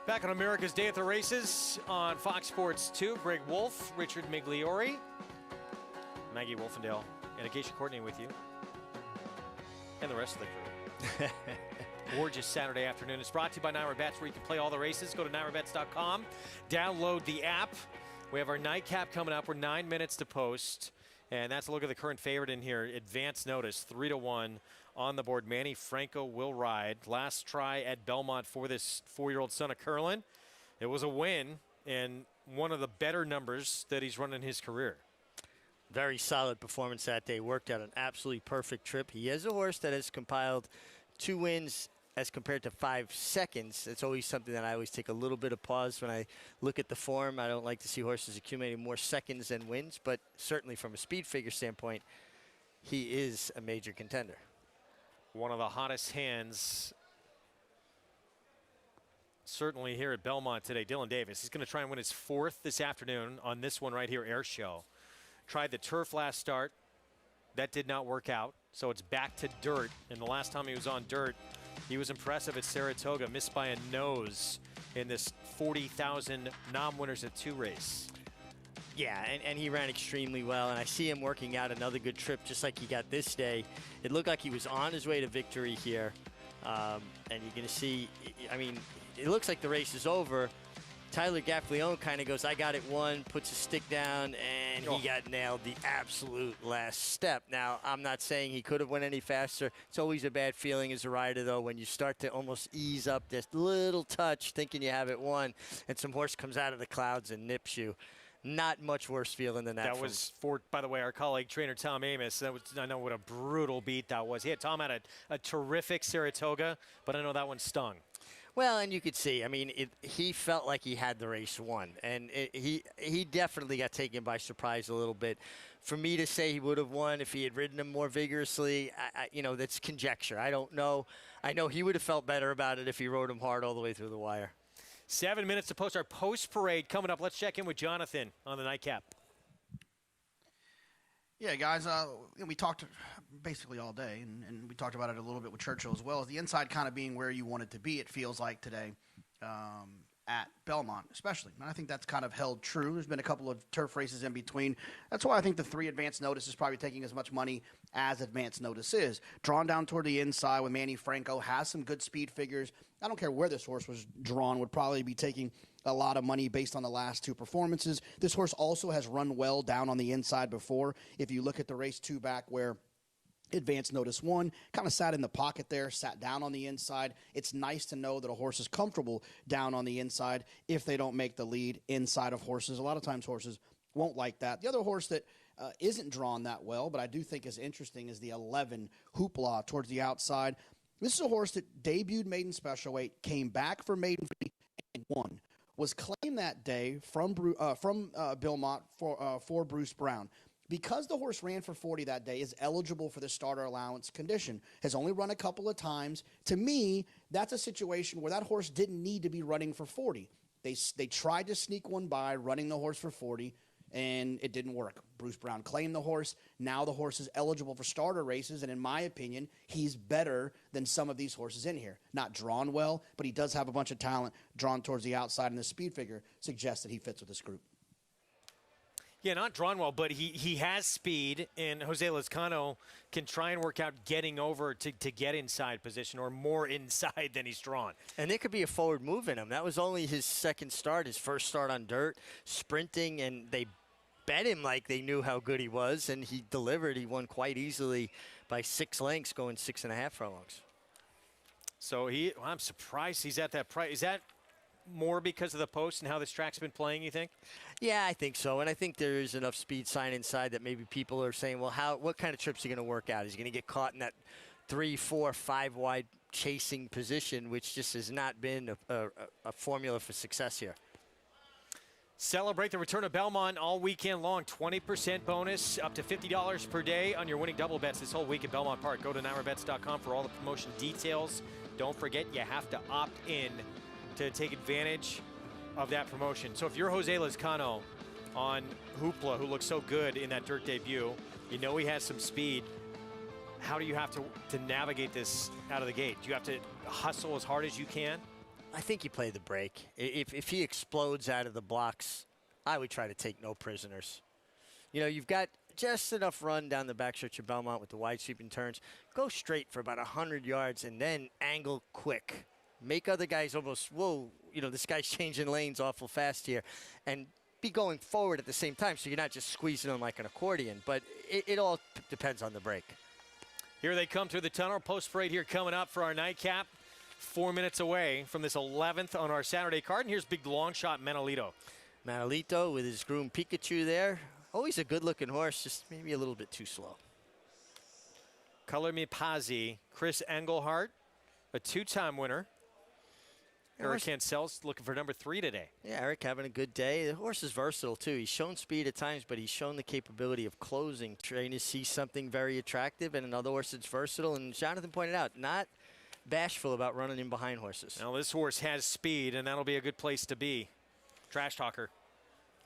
Speaker 8: Back on America's Day at the Races on Fox Sports 2. Greg Wolf, Richard Migliori, Maggie Wolfendale, and Acacia Courtney with you. And the rest of the crew. Gorgeous Saturday afternoon. It's brought to you by Naira Bets, where you can play all the races. Go to nairabets.com. Download the app. We have our nightcap coming up. We're 9 minutes to post. And that's a look at the current favorite in here. Advance notice, 3-1 on the board. Manny Franco will ride. Last try at Belmont for this 4-year-old son of Curlin. It was a win and one of the better numbers that he's run in his career.
Speaker 16: Very solid performance that day. Worked out an absolutely perfect trip. He is a horse that has compiled 2 wins as compared to 5 seconds. It's always something that I always take a little bit of pause when I look at the form. I don't like to see horses accumulating more seconds than wins, but certainly from a speed figure standpoint, he is a major contender.
Speaker 8: One of the hottest hands certainly here at Belmont today, Dylan Davis. He's going to try and win his 4th this afternoon on this one right here, Air Show. Tried the turf last start. That did not work out, so it's back to dirt. And the last time he was on dirt, he was impressive at Saratoga, missed by a nose in this 40,000 nom winners at 2 race.
Speaker 16: Yeah, and he ran extremely well, and I see him working out another good trip just like he got this day. It looked like he was on his way to victory here, and you're going to see, I mean, it looks like the race is over. Tyler Gaffalione kind of goes, I got it won, puts his stick down, and he got nailed the absolute last step. Now, I'm not saying he could have went any faster. It's always a bad feeling as a rider, though, when you start to almost ease up this little touch, thinking you have it won, and some horse comes out of the clouds and nips you. Not much worse feeling than that.
Speaker 8: That was for, by the way, our colleague trainer Tom Amos. That was, I know what a brutal beat that was. Tom had a terrific Saratoga, but I know that one stung.
Speaker 16: Well, and you could see, I mean, he felt like he had the race won, and he definitely got taken by surprise a little bit. For me to say he would have won if he had ridden him more vigorously, you know, that's conjecture. I don't know. I know he would have felt better about it if he rode him hard all the way through the wire.
Speaker 8: 7 minutes to post our post parade coming up. Let's check in with Jonathan on the nightcap.
Speaker 6: Yeah, guys, we talked basically all day, and we talked about it a little bit with Churchill as well. The inside kind of being where you want it to be, it feels like today at Belmont especially. And I think that's kind of held true. There's been a couple of turf races in between. That's why I think the 3 advance notice is probably taking as much money as advance notice is. Drawn down toward the inside with Manny Franco, has some good speed figures. I don't care where this horse was drawn, would probably be taking a lot of money based on the last 2 performances. This horse also has run well down on the inside before. If you look at the race 2 back where advance notice 1, kind of sat in the pocket there, sat down on the inside. It's nice to know that a horse is comfortable down on the inside if they don't make the lead inside of horses. A lot of times horses won't like that. The other horse that isn't drawn that well, but I do think is interesting, is the 11 Hoopla towards the outside. This is a horse that debuted maiden special weight, came back for maiden and won. Was claimed that day from Belmont for Bruce Brown. Because the horse ran for 40 that day, is eligible for the starter allowance condition. Has only run a couple of times. To me, that's a situation where that horse didn't need to be running for 40. They tried to sneak one by running the horse for 40, and it didn't work. Bruce Brown claimed the horse. Now the horse is eligible for starter races, and in my opinion, he's better than some of these horses in here. Not drawn well, but he does have a bunch of talent drawn towards the outside, and the speed figure suggests that he fits with this group.
Speaker 8: Yeah, not drawn well, but he has speed, and Jose Lezcano can try and work out getting over to get inside position or more inside than he's drawn.
Speaker 16: And there could be a forward move in him. That was only his second start, his first start on dirt, sprinting, and they bet him like they knew how good he was, and he delivered. He won quite easily by 6 lengths, going 6.5 furlongs.
Speaker 8: So I'm surprised he's at that price. Is that more because of the post and how this track's been playing, you think?
Speaker 16: Yeah, I think so. And I think there is enough speed sign inside that maybe people are saying, well, what kind of trips are he going to work out? Is he going to get caught in that 3, 4, 5 wide chasing position, which just has not been a formula for success here?
Speaker 8: Celebrate the return of Belmont all weekend long. 20% bonus, up to $50 per day on your winning double bets this whole week at Belmont Park. Go to nairabets.com for all the promotion details. Don't forget, you have to opt in to take advantage of that promotion. So if you're Jose Lezcano on Hoopla, who looks so good in that dirt debut, you know he has some speed. How do you have to navigate this out of the gate? Do you have to hustle as hard as you can?
Speaker 16: I think you play the break. If he explodes out of the blocks, I would try to take no prisoners. You know, you've got just enough run down the backstretch of Belmont with the wide sweeping turns. Go straight for about 100 yards and then angle quick. Make other guys almost, whoa, you know, this guy's changing lanes awful fast here. And be going forward at the same time so you're not just squeezing them like an accordion. But it all depends on the break.
Speaker 8: Here they come through the tunnel. Post parade here coming up for our nightcap. 4 minutes away from this 11th on our Saturday card. And here's big long shot Manolito.
Speaker 16: Manolito with his groom Pikachu there. Always a good-looking horse, just maybe a little bit too slow.
Speaker 8: Color Me Pazzi, Chris Engelhardt, a two-time winner. Eric Cancel's looking for number 3 today.
Speaker 16: Yeah, Eric having a good day. The horse is versatile, too. He's shown speed at times, but he's shown the capability of closing. Trainers see something very attractive, and another horse that's versatile. And Jonathan pointed out, not bashful about running in behind horses.
Speaker 8: Now, this horse has speed, and that'll be a good place to be. Trash Talker.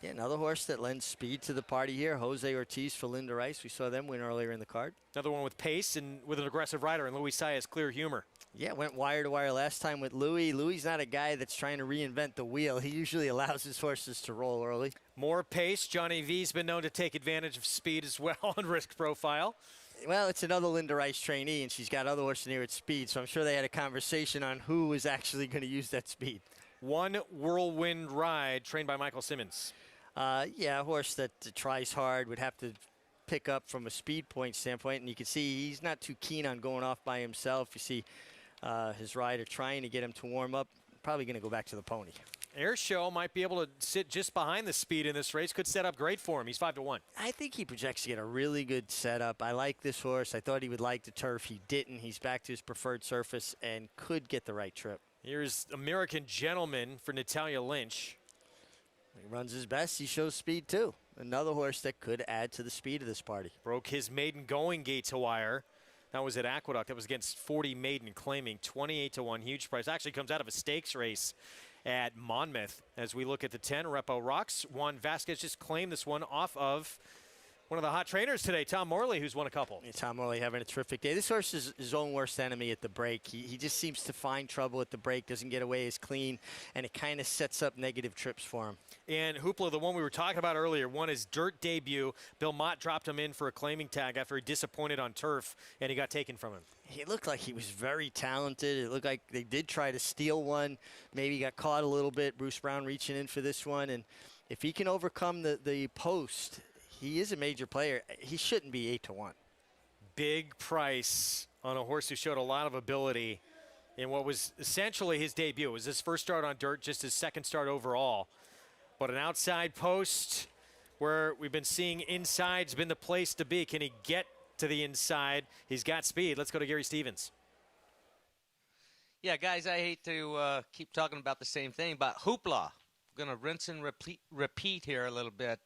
Speaker 16: Yeah, another horse that lends speed to the party here. Jose Ortiz for Linda Rice. We saw them win earlier in the card.
Speaker 8: Another one with pace and with an aggressive rider, and Luis Saez clear humor.
Speaker 16: Yeah, went wire to wire last time with Louis. Louis not a guy that's trying to reinvent the wheel. He usually allows his horses to roll early.
Speaker 8: More pace. Johnny V's been known to take advantage of speed as well on risk profile.
Speaker 16: Well, it's another Linda Rice trainee, and she's got other horses near its speed, so I'm sure they had a conversation on who was actually going to use that speed.
Speaker 8: One Whirlwind Ride trained by Michael Simmons.
Speaker 16: Yeah, a horse that tries hard would have to pick up from a speed point standpoint, and you can see he's not too keen on going off by himself. You see his rider trying to get him to warm up, probably going to go back to the pony.
Speaker 8: Air Show might be able to sit just behind the speed in this race. Could set up great for him. He's 5-1.
Speaker 16: I think he projects to get a really good setup. I like this horse. I thought he would like the turf. He didn't. He's back to his preferred surface and could get the right trip.
Speaker 8: Here's American Gentleman for Natalia Lynch.
Speaker 16: He runs his best. He shows speed, too. Another horse that could add to the speed of this party.
Speaker 8: Broke his maiden going gate to wire. That was at Aqueduct. That was against 40 maiden, claiming 28-1. Huge price. Actually comes out of a stakes race at Monmouth. As we look at the 10, Repo Rocks. Juan Vasquez just claimed this one off of one of the hot trainers today, Tom Morley, who's won a couple.
Speaker 16: Yeah, Tom Morley having a terrific day. This horse is his own worst enemy at the break. He just seems to find trouble at the break, doesn't get away as clean, and it kind of sets up negative trips for him.
Speaker 8: And Hoopla, the one we were talking about earlier, won his dirt debut. Bill Mott dropped him in for a claiming tag after he disappointed on turf, and he got taken from him.
Speaker 16: He looked like he was very talented. It looked like they did try to steal one. Maybe got caught a little bit. Bruce Brown reaching in for this one. And if he can overcome the post, he is a major player. He shouldn't be 8-1.
Speaker 8: Big price on a horse who showed a lot of ability in what was essentially his debut. It was his first start on dirt, just his second start overall. But an outside post where we've been seeing inside's been the place to be. Can he get to the inside? He's got speed. Let's go to Gary Stevens.
Speaker 9: Yeah, guys, I hate to keep talking about the same thing, but Hoopla. I'm going to rinse and repeat here a little bit.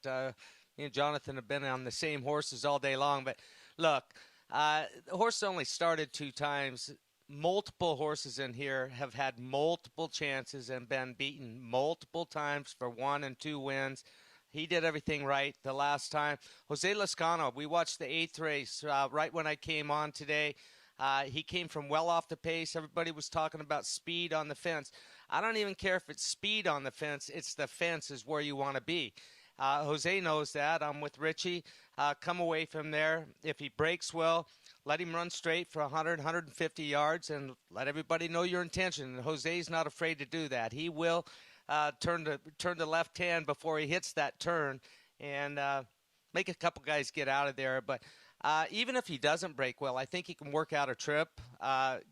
Speaker 9: Me and Jonathan have been on the same horses all day long, but look, the horse only started 2 times. Multiple horses in here have had multiple chances and been beaten multiple times for 1 and 2 wins. He did everything right the last time. Jose Lascano, we watched the 8th race right when I came on today. He came from well off the pace. Everybody was talking about speed on the fence. I don't even care if it's speed on the fence. It's the fence is where you want to be. Jose knows that. I'm with Richie. Come away from there. If he breaks well, let him run straight for 100, 150 yards and let everybody know your intention. And Jose's not afraid to do that. He will turn the left hand before he hits that turn and make a couple guys get out of there. But even if he doesn't break well, I think he can work out a trip,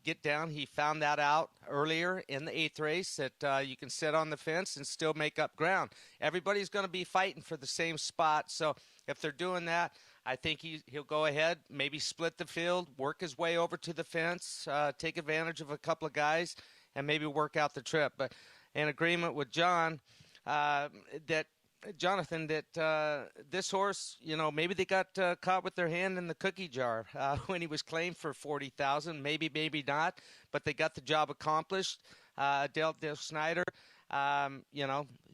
Speaker 9: get down. He found that out earlier in the 8th race that you can sit on the fence and still make up ground. Everybody's going to be fighting for the same spot. So if they're doing that, I think he'll go ahead, maybe split the field, work his way over to the fence, take advantage of a couple of guys, and maybe work out the trip. But in agreement with Jonathan, that this horse, maybe they got caught with their hand in the cookie jar when he was claimed for $40,000. Maybe not, but they got the job accomplished. Dale Snyder,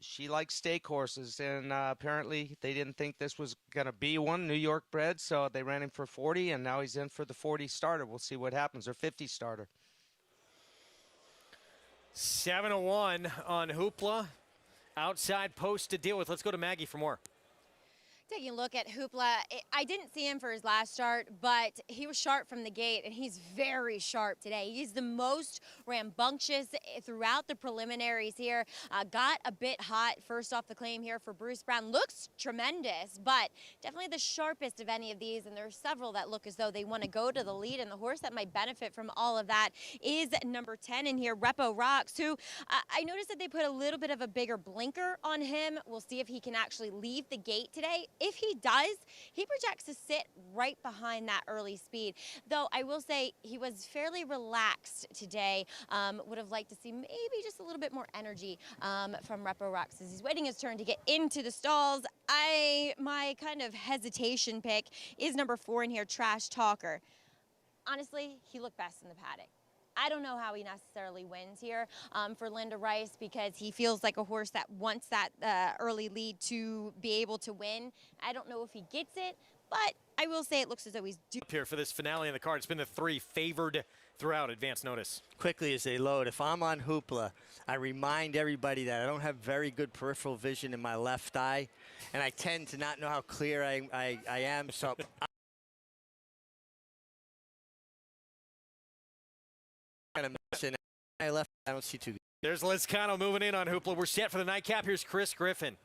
Speaker 9: she likes steak horses, and apparently they didn't think this was going to be one, New York bred, so they ran him for 40, and now he's in for the 40 starter. We'll see what happens, or 50 starter.
Speaker 8: 7-1 on Hoopla. Outside post to deal with. Let's go to Maggie for more.
Speaker 17: Taking a look at Hoopla, I didn't see him for his last start, but he was sharp from the gate, and he's very sharp today. He's the most rambunctious throughout the preliminaries here. Got a bit hot first off the claim here for Bruce Brown. Looks tremendous, but definitely the sharpest of any of these, and there's several that look as though they want to go to the lead, and the horse that might benefit from all of that is number 10 in here, Repo Rocks, who I noticed that they put a little bit of a bigger blinker on him. We'll see if he can actually leave the gate today. If he does, he projects to sit right behind that early speed. Though I will say he was fairly relaxed today. Would have liked to see maybe just a little bit more energy from Repo Rocks as he's waiting his turn to get into the stalls. My kind of hesitation pick is number 4 in here, Trash Talker. Honestly, he looked best in the paddock. I don't know how he necessarily wins here for Linda Rice, because he feels like a horse that wants that early lead to be able to win. I don't know if he gets it, but I will say it looks as though he's due.
Speaker 8: Up here for this finale in the card. It's been the 3 favored throughout. Advance notice.
Speaker 16: Quickly as they load, if I'm on Hoopla, I remind everybody that I don't have very good peripheral vision in my left eye, and I tend to not know how clear I am. So kind of missing. I don't see too good.
Speaker 8: There's Lizcano moving in on Hoopla. We're set for the nightcap. Here's Chris Griffin.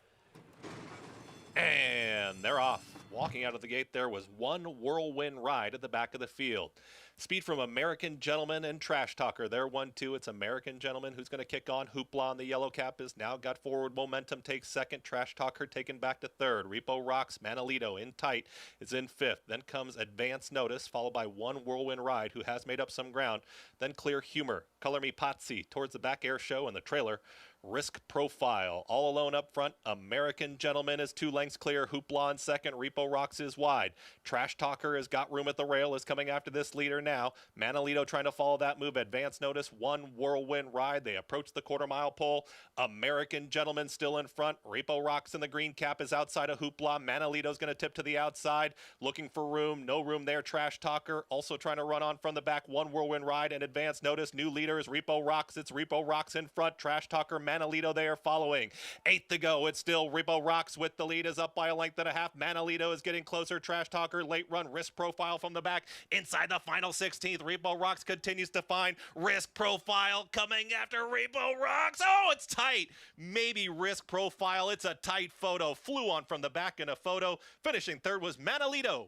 Speaker 3: And they're off. Walking out of the gate there was One Whirlwind Ride at the back of the field. Speed from American Gentleman and Trash Talker. They're 1-2. It's American Gentleman who's going to kick on. Hoopla on the yellow cap has now got forward momentum. Takes second. Trash Talker taken back to third. Repo Rocks, Manolito in tight is in fifth. Then comes Advance Notice, followed by One Whirlwind Ride, who has made up some ground. Then Clear Humor, Color Me Patsy towards the back air show and the trailer. Risk Profile all alone up front. American Gentleman is 2 lengths clear. Hoopla in second. Repo Rocks is wide. Trash Talker has got room at the rail, is coming after this leader now. Manolito trying to follow that move. Advance Notice, One Whirlwind Ride. They approach the quarter-mile pole. American Gentleman still in front. Repo Rocks in the green cap is outside of Hoopla. Manolito's going to tip to the outside, looking for room. No room there. Trash Talker also trying to run on from the back. One Whirlwind Ride and Advance Notice. New leader is Repo Rocks. It's Repo Rocks in front. Trash Talker, Manolito there following. 8th to go. It's still Repo Rocks with the lead, is up by a length and a half. Manolito is getting closer. Trash Talker late run. Risk Profile from the back inside the final 16th. Repo Rocks continues to find Risk Profile coming after Repo Rocks. Oh, it's tight. Maybe Risk Profile. It's a tight photo. Flew on from the back in a photo. Finishing third was Manolito.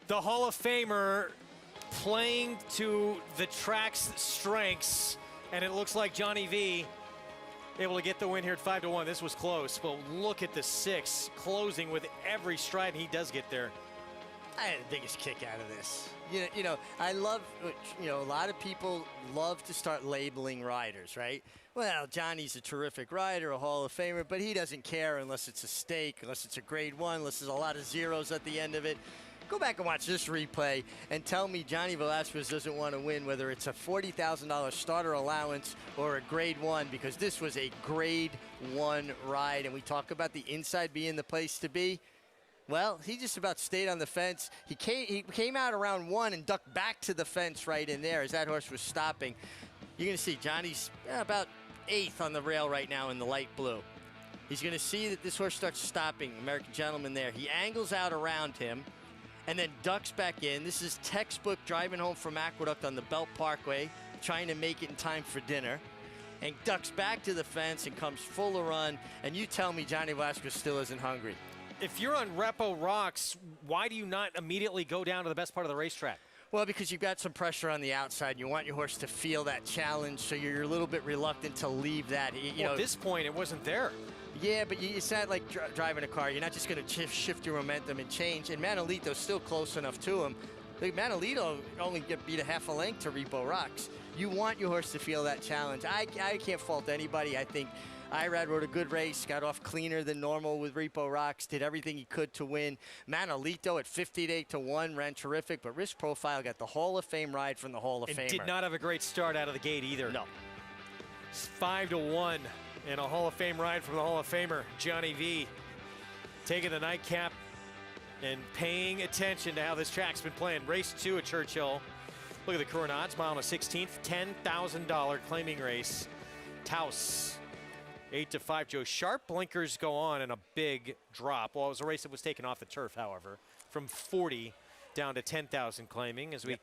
Speaker 8: The Hall of Famer playing to the track's strengths. And it looks like Johnny V able to get the win here at 5-1. This was close, but look at the 6 closing with every stride he does get there.
Speaker 16: I had the biggest kick out of this. You know, I love, a lot of people love to start labeling riders, right? Well, Johnny's a terrific rider, a Hall of Famer, but he doesn't care unless it's a stake, unless it's a grade 1, unless there's a lot of zeros at the end of it. Go back and watch this replay and tell me Johnny Velazquez doesn't want to win, whether it's a $40,000 starter allowance or a grade 1, because this was a grade 1 ride. And we talk about the inside being the place to be. Well, he just about stayed on the fence. He came out around 1 and ducked back to the fence right in there as that horse was stopping. You're going to see Johnny's about 8th on the rail right now in the light blue. He's going to see that this horse starts stopping. American Gentleman there. He angles out around him and then ducks back in. This is textbook driving home from Aqueduct on the Belt Parkway, trying to make it in time for dinner, and ducks back to the fence and comes full of run. And you tell me Johnny Velazquez still isn't hungry.
Speaker 8: If you're on Repo Rocks, why do you not immediately go down to the best part of the racetrack?
Speaker 16: Well, because you've got some pressure on the outside. You want your horse to feel that challenge, so you're a little bit reluctant to leave that. You know,
Speaker 8: at this point, it wasn't there.
Speaker 16: Yeah, but it's not like driving a car. You're not just going to shift your momentum and change. And Manolito's still close enough to him. Manolito only beat a half a length to Repo Rocks. You want your horse to feel that challenge. I can't fault anybody. I think Irad rode a good race, got off cleaner than normal with Repo Rocks, did everything he could to win. Manolito at 58-1 ran terrific, but Risk Profile got the Hall of Fame ride from the Hall of Famer.
Speaker 8: Did not have a great start out of the gate either.
Speaker 16: No.
Speaker 8: It's 5-1 and a Hall of Fame ride from the Hall of Famer, Johnny V. Taking the nightcap and paying attention to how this track's been playing. Race 2 at Churchill. Look at the current odds. Mile and a 16th, $10,000 claiming race. Taos, 8-5. Joe Sharp. Blinkers go on in a big drop. Well, it was a race that was taken off the turf, however, from 40 down to 10,000 claiming as we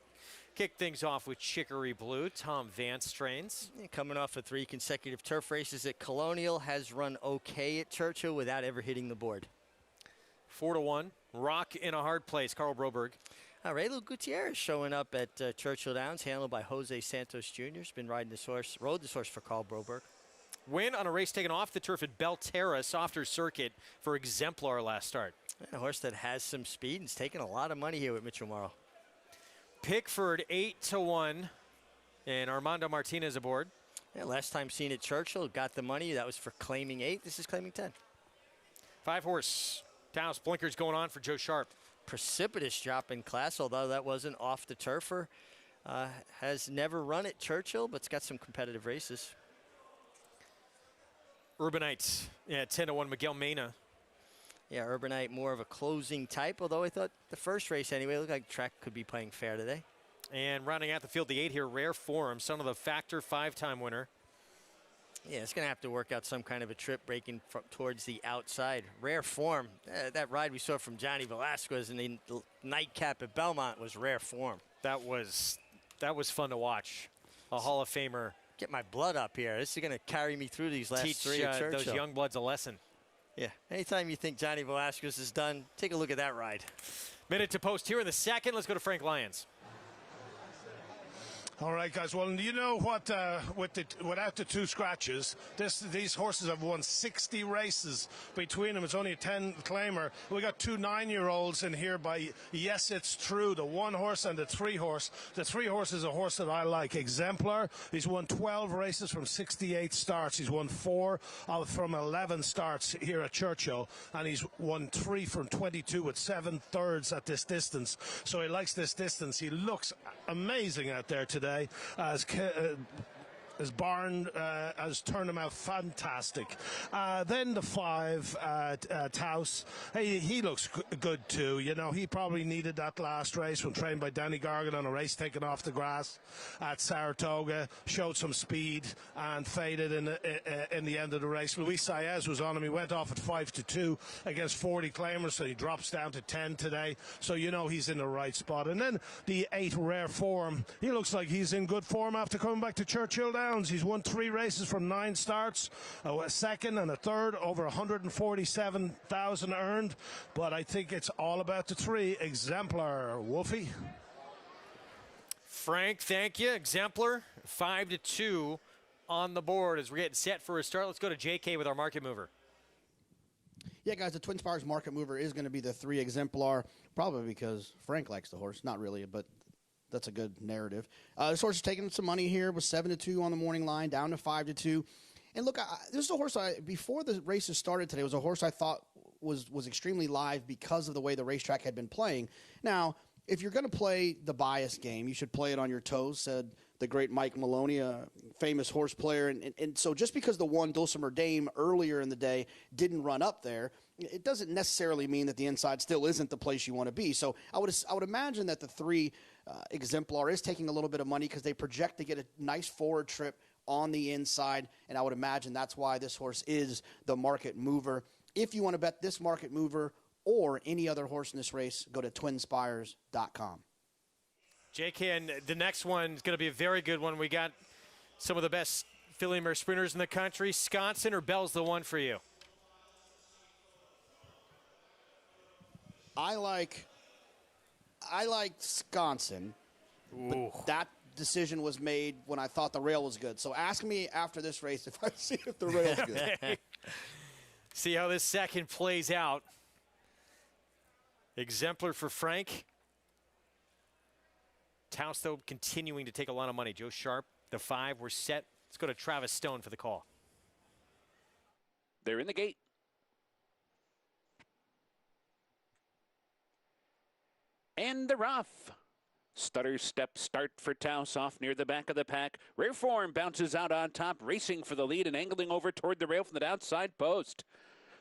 Speaker 8: kick things off with Chicory Blue. Tom Vance trains.
Speaker 16: Coming off of 3 consecutive turf races at Colonial, has run okay at Churchill without ever hitting the board.
Speaker 8: 4-1. Rock in a hard place. Carl Broberg.
Speaker 16: Raylo Gutierrez showing up at Churchill Downs, handled by Jose Santos Jr. Has been riding this horse, rode this horse for Carl Broberg.
Speaker 8: Win on a race taken off the turf at Belterra, softer circuit for Exemplar last start.
Speaker 16: A horse that has some speed and is taking a lot of money here with Mitchell Morrow.
Speaker 8: Pickford 8-1, and Armando Martinez aboard.
Speaker 16: Yeah, last time seen at Churchill, got the money. That was for claiming 8. This is claiming 10.
Speaker 8: 5-horse. Taos Blinkers going on for Joe Sharp.
Speaker 16: Precipitous drop in class, although that wasn't off the turfer. Has never run at Churchill, but's got some competitive races.
Speaker 8: Urbanite, 10-1, Miguel Mena.
Speaker 16: Yeah, Urbanite more of a closing type, although I thought the first race anyway looked like track could be playing fair today.
Speaker 8: And rounding out the field, the 8 here, Rare Form, son of the Factor 5-time winner.
Speaker 16: Yeah, it's going to have to work out some kind of a trip breaking towards the outside. Rare Form, that ride we saw from Johnny Velasquez in the nightcap at Belmont was Rare Form.
Speaker 8: That was fun to watch. A Hall of Famer.
Speaker 16: Get my blood up here. This is going to carry me through these last
Speaker 8: Teach
Speaker 16: 3 at Churchill.
Speaker 8: those young bloods a lesson.
Speaker 16: Yeah, anytime you think Johnny Velasquez is done, take a look at that ride.
Speaker 8: Minute to post here in the second. Let's go to Frank Lyons.
Speaker 1: All right, guys. Well, you know what? Without the 2 scratches, these horses have won 60 races between them. It's only a 10 claimer. We got 2 9-year-olds in here by Yes It's True, the 1 horse and the 3 horse. The 3 horse is a horse that I like. Exemplar. He's won 12 races from 68 starts. He's won 4 from 11 starts here at Churchill, and he's won 3 from 22 with 7 thirds at this distance. So he likes this distance. He looks amazing out there today. As Barn has turned him out fantastic. Then the 5, Taos. Hey, he looks good too. You know, he probably needed that last race when trained by Danny Gargan on a race taken off the grass at Saratoga. Showed some speed and faded in the end of the race. Luis Saez was on him. He went off at 5-2 against 40 claimers, so he drops down to 10 today. So you know he's in the right spot. And then the 8, Rare Form. He looks like he's in good form after coming back to Churchill Downs. He's won 3 races from 9 starts, a second and a third, over 147,000 earned. But I think it's all about the 3, Exemplar. Wolfie?
Speaker 8: Frank, thank you. Exemplar, 5-2 on the board as we're getting set for a start. Let's go to JK with our market mover.
Speaker 6: Yeah, guys, the Twin Spires market mover is going to be the 3, Exemplar, probably because Frank likes the horse. Not really, but that's a good narrative. This horse is taking some money here, was 7-2 on the morning line, down to 5-2. And look, this is a horse before the races started today, was a horse I thought was extremely live because of the way the racetrack had been playing. Now, if you're going to play the bias game, you should play it on your toes, said the great Mike Maloney, a famous horse player. And so just because the 1 Dulcimer Dame earlier in the day didn't run up there, it doesn't necessarily mean that the inside still isn't the place you want to be. So I would imagine that the 3 Exemplar is taking a little bit of money because they project to get a nice forward trip on the inside, and I would imagine that's why this horse is the market mover. If you want to bet this market mover or any other horse in this race, go to twinspires.com.
Speaker 8: JK, and the next one is going to be a very good one. We got some of the best filly mare sprinters in the country. Sconson or Bell's the one for you?
Speaker 6: I like Sconson, but that decision was made when I thought the rail was good. So ask me after this race if I see if the rail's good.
Speaker 8: See how this second plays out. Exemplar for Frank. Taos, though, continuing to take a lot of money. Joe Sharp, the 5, we're set. Let's go to Travis Stone for the call.
Speaker 2: They're in the gate. And the rough. Stutter step start for Taos off near the back of the pack. Rare Form bounces out on top, racing for the lead and angling over toward the rail from the outside post.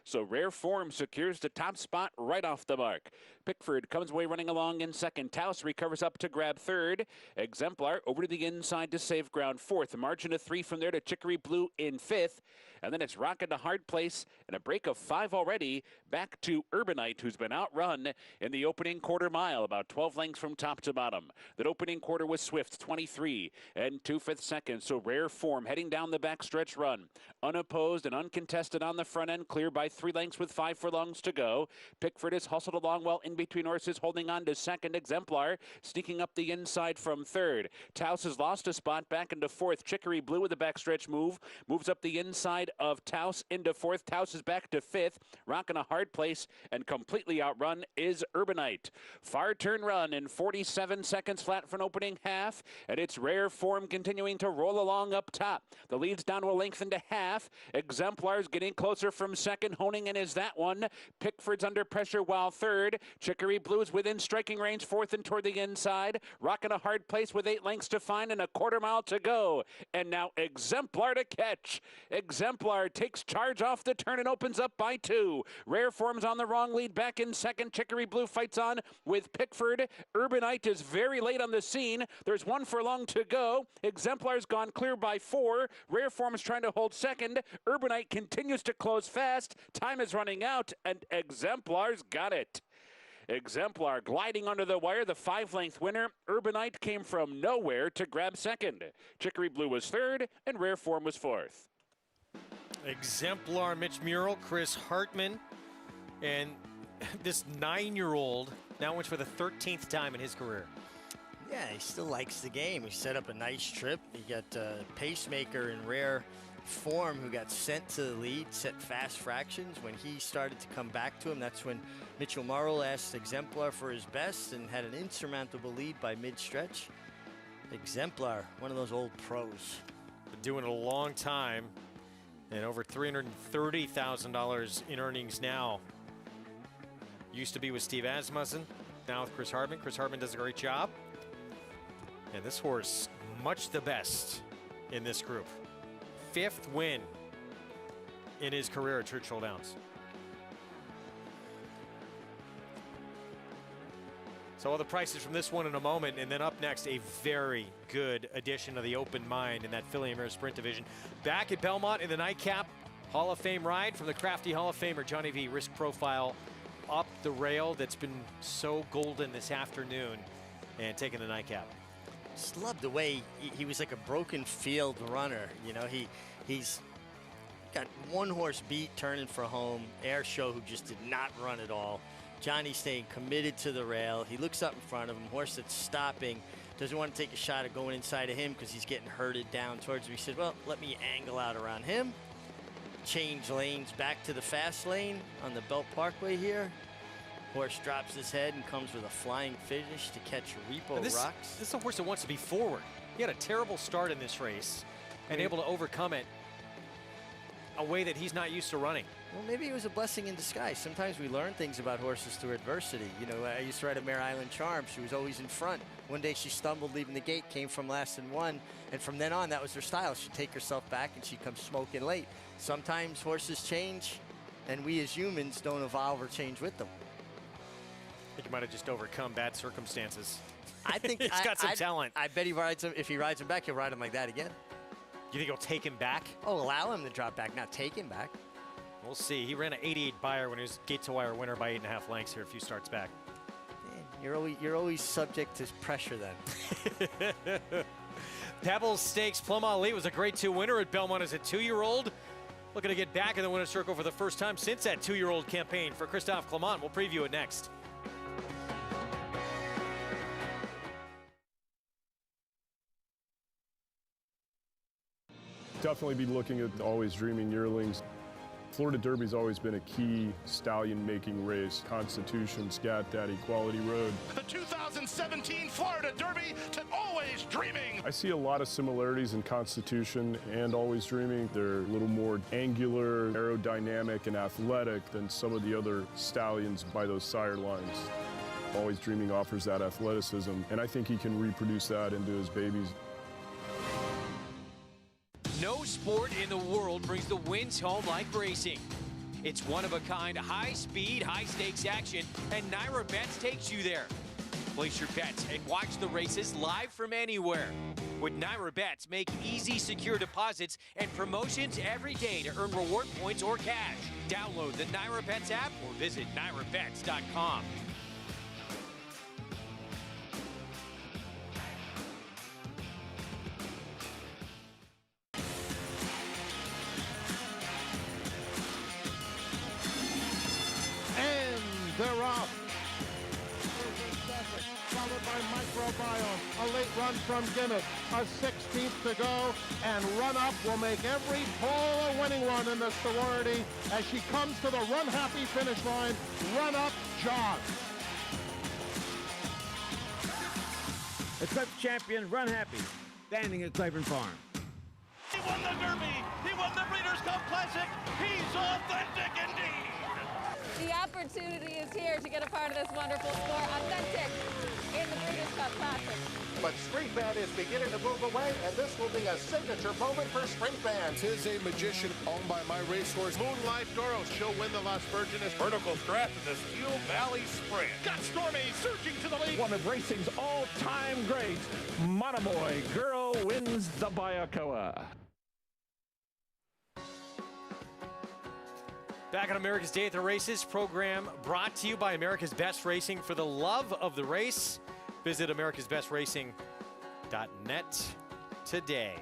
Speaker 2: So Rare Form secures the top spot right off the mark. Pickford comes away running along in second. Taos recovers up to grab third. Exemplar over to the inside to save ground fourth. A margin of 3 from there to Chicory Blue in fifth. And then it's Rocket to Hard Place and a break of 5 already back to Urbanite, who's been outrun in the opening quarter mile, about 12 lengths from top to bottom. That opening quarter was Swift, 23 and 2/5 seconds. So Rare Form heading down the backstretch run. Unopposed and uncontested on the front end, clear by 3 lengths with 5 furlongs to go. Pickford is hustled along well in between horses, holding on to second. Exemplar sneaking up the inside from third. Taos has lost a spot back into fourth. Chicory Blue with a backstretch move. Moves up the inside of Taos into fourth. Taos is back to fifth. Rocking a Hard Place and completely outrun is Urbanite. Far turn run in 47 seconds flat for an opening half. And it's Rare Form continuing to roll along up top. The lead's down to a length and a half. Exemplar's getting closer from second. Honing in is that one. Pickford's under pressure while third. Chicory Blue's within striking range, fourth and toward the inside. Rocking a Hard Place with 8 lengths to find and a quarter mile to go. And now Exemplar to catch. Exemplar takes charge off the turn and opens up by 2. Rare Form's on the wrong lead back in second. Chicory Blue fights on with Pickford. Urbanite is very late on the scene. There's 1 furlong to go. Exemplar's gone clear by 4. Rare Form is trying to hold second. Urbanite continues to close fast. Time is running out and Exemplar's got it. Exemplar gliding under the wire, the 5-length winner. Urbanite came from nowhere to grab second. Chicory Blue was third and Rare Form was fourth.
Speaker 8: Exemplar, Mitch Murrill, Chris Hartman, and this 9-year-old now wins for the 13th time in his career.
Speaker 16: Yeah, he still likes the game. He set up a nice trip. He got Pacemaker in Rare Form, who got sent to the lead, set fast fractions. When he started to come back to him, that's when Mitchell Murrill asked Exemplar for his best and had an insurmountable lead by mid-stretch. Exemplar, one of those old pros.
Speaker 8: Been doing it a long time and over $330,000 in earnings now. Used to be with Steve Asmussen, now with Chris Hartman. Chris Hartman does a great job. And this horse, much the best in this group. 5th win in his career at Churchill Downs. So all the prices from this one in a moment, and then up next, a very good addition of the Open Mind in that Filly and Mare Sprint division. Back at Belmont in the nightcap, Hall of Fame ride from the crafty Hall of Famer Johnny V. Risk profile up the rail that's been so golden this afternoon and taking the nightcap.
Speaker 16: Just love the way he was like a broken field runner. You know, he's got 1 horse beat turning for home. Air Show, who just did not run at all. Johnny staying committed to the rail. He looks up in front of him. Horse that's stopping. Doesn't want to take a shot at going inside of him because he's getting herded down towards him. He said, well, let me angle out around him. Change lanes back to the fast lane on the Belt Parkway here. Horse drops his head and comes with a flying finish to catch Repo Rocks.
Speaker 8: This is a horse that wants to be forward. He had a terrible start in this race and able to overcome it a way that he's not used to running.
Speaker 16: Well, maybe it was a blessing in disguise. Sometimes we learn things about horses through adversity. You know, I used to ride a Mare Island Charm. She was always in front. One day she stumbled leaving the gate, came from last and won, and from then on, that was her style. She'd take herself back and she'd come smoking late. Sometimes horses change, and we as humans don't evolve or change with them.
Speaker 8: I think he might have just overcome bad circumstances.
Speaker 16: I think
Speaker 8: he's got some talent.
Speaker 16: I bet he rides him. If he rides him back, he'll ride him like that again.
Speaker 8: You think he'll take him back?
Speaker 16: Oh, allow him to drop back, not take him back.
Speaker 8: We'll see. He ran an 88 Beyer when he was gate to wire winner by 8.5 lengths here a few starts back.
Speaker 16: Man, you're always subject to pressure then.
Speaker 8: Pebbles Stakes Plum Ali was a grade 2 winner at Belmont as a 2-year-old. Looking to get back in the winner's circle for the first time since that 2-year-old campaign for Christophe Clement. We'll preview it next.
Speaker 22: Definitely be looking at Always Dreaming yearlings. Florida Derby's always been a key stallion-making race. Constitution, Scat Daddy, Quality Road.
Speaker 13: The 2017 Florida Derby to Always Dreaming.
Speaker 22: I see a lot of similarities in Constitution and Always Dreaming. They're a little more angular, aerodynamic, and athletic than some of the other stallions by those sire lines. Always Dreaming offers that athleticism, and I think he can reproduce that into his babies.
Speaker 14: No sport in the world brings the wins home like racing.
Speaker 8: It's one-of-a-kind, high-speed, high-stakes action, and Naira Bets takes you there. Place your bets and watch the races live from anywhere. With Naira Bets, make easy, secure deposits and promotions every day to earn reward points or cash. Download the Naira Bets app or visit nairabets.com.
Speaker 10: And they're off. Followed by Microbiome. A late run from Gimmick. A 16th to go. And Run Up will make every pole a winning one in the sorority as she comes to the Run Happy finish line. Run Up jogs.
Speaker 14: Eclipse champion Run Happy, standing at Claiborne Farm.
Speaker 13: He won the Derby. He won the Breeders' Cup Classic. He's authentic indeed.
Speaker 18: The opportunity is here to get a part of this wonderful sport, authentic in the Breeders' Cup Classic.
Speaker 10: But Street Band is beginning to move away, and this will be a signature moment for Street Band.
Speaker 13: Tis a magician owned by my racehorse, Moonlight Doros. She'll win the Las Virgenes Vertical Strat in the Steel Valley Sprint. Got Stormy surging to the lead.
Speaker 19: One of racing's all-time greats, Monomoy Girl wins the Bayakoa.
Speaker 8: Back on America's Day at the Races program, brought to you by America's Best Racing. For the love of the race, visit americasbestracing.net today.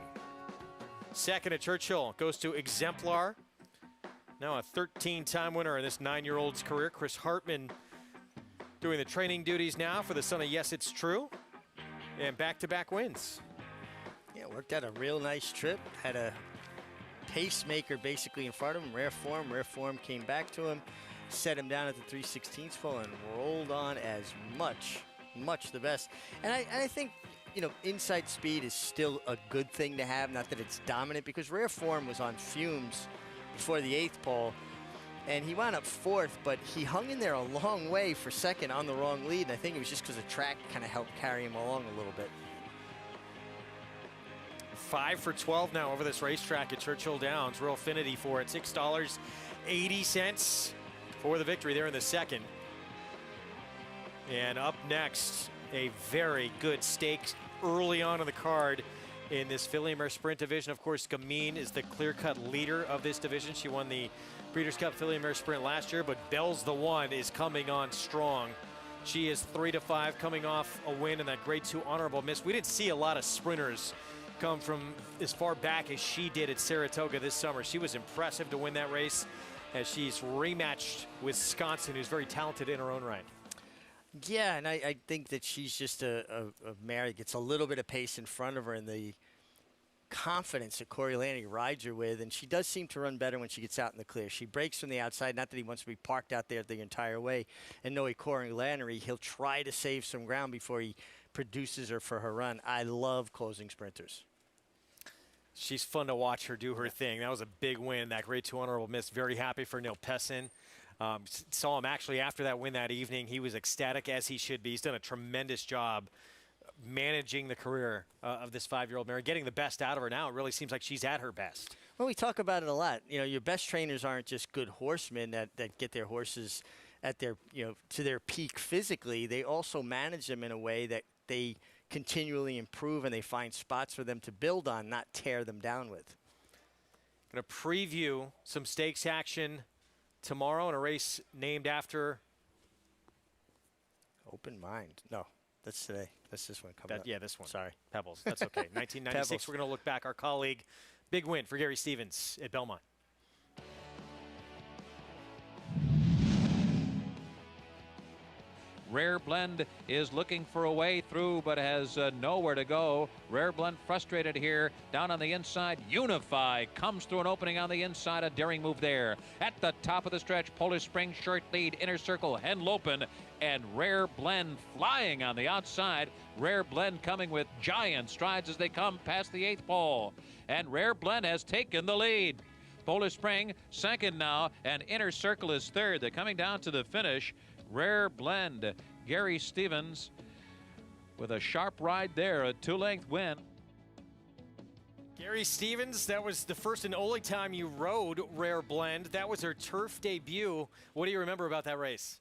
Speaker 8: Second at Churchill goes to Exemplar. Now a 13-time winner in this 9-year-old's career. Chris Hartman doing the training duties now for the son of Yes It's True. And back-to-back wins.
Speaker 16: Yeah, worked out a real nice trip. Had a pacemaker basically in front of him. Rare Form came back to him, set him down at the 3/16 pole, and rolled on as much the best. And I think, you know, inside speed is still a good thing to have, not that it's dominant, because Rare Form was on fumes before the 8th pole, and he wound up 4th, but he hung in there a long way for 2nd on the wrong lead, and I think it was just because the track kind of helped carry him along a little bit.
Speaker 8: 5 for 12 now over this racetrack at Churchill Downs. Real affinity for it. $6.80 for the victory there in the second. And up next, a very good stake early on in the card in this Filly Mare Sprint division. Of course, Gamine is the clear-cut leader of this division. She won the Breeders' Cup Filly Mare Sprint last year, but Bell's the One is coming on strong. She is 3-5, coming off a win in that Grade 2 honorable miss. We didn't see a lot of sprinters come from as far back as she did at Saratoga this summer. She was impressive to win that race as she's rematched Wisconsin, who's very talented in her own right.
Speaker 16: Yeah, and I think that she's just a mare that gets a little bit of pace in front of her, and the confidence that Corey Lanny rides her with, and she does seem to run better when she gets out in the clear. She breaks from the outside, not that he wants to be parked out there the entire way, and knowing Corey Lannery, he'll try to save some ground before he produces her for her run. I love closing sprinters.
Speaker 8: She's fun to watch her do her thing. That was a big win, that Grade 2 honorable miss. Very happy for Neil Pessin. Saw him actually after that win that evening. He was ecstatic, as he should be. He's done a tremendous job managing the career of this 5-year-old mare, getting the best out of her now. It really seems like she's at her best.
Speaker 16: Well, we talk about it a lot. You know, your best trainers aren't just good horsemen that get their horses at their, you know, to their peak physically. They also manage them in a way that they continually improve, and they find spots for them to build on, not tear them down with.
Speaker 8: Going to preview some stakes action tomorrow in a race named after
Speaker 16: Open Mind. No, that's today. That's this one coming up.
Speaker 8: Yeah, this one.
Speaker 16: Sorry.
Speaker 8: Pebbles. That's okay. 1996.
Speaker 16: Pebbles.
Speaker 8: We're going to look back. Our colleague, big win for Gary Stevens at Belmont.
Speaker 23: Rare Blend is looking for a way through, but has nowhere to go. Rare Blend frustrated here. Down on the inside, Unify comes through an opening on the inside. A daring move there. At the top of the stretch, Polish Spring, short lead, inner circle, Henlopen, and Rare Blend flying on the outside. Rare Blend coming with giant strides as they come past the 8th pole. And Rare Blend has taken the lead. Polish Spring second now, and inner circle is third. They're coming down to the finish. Rare Blend, Gary Stevens with a sharp ride there, a 2-length win.
Speaker 8: Gary Stevens, that was the first and only time you rode Rare Blend. That was her turf debut. What do you remember about that race?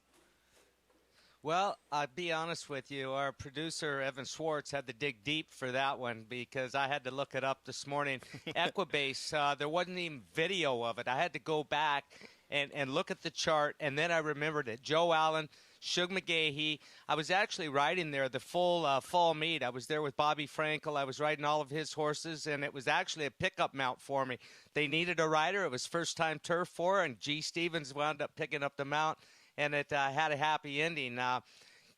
Speaker 9: Well, I'll be honest with you. Our producer, Evan Schwartz, had to dig deep for that one because I had to look it up this morning. Equibase, there wasn't even video of it. I had to go back and look at the chart, and then I remembered it. Joe Allen, Shug McGahee. I was actually riding there the full fall meet. I was there with Bobby Frankel. I was riding all of his horses, and it was actually a pickup mount for me. They needed a rider. It was first-time turf for her, and G. Stevens wound up picking up the mount, and it had a happy ending.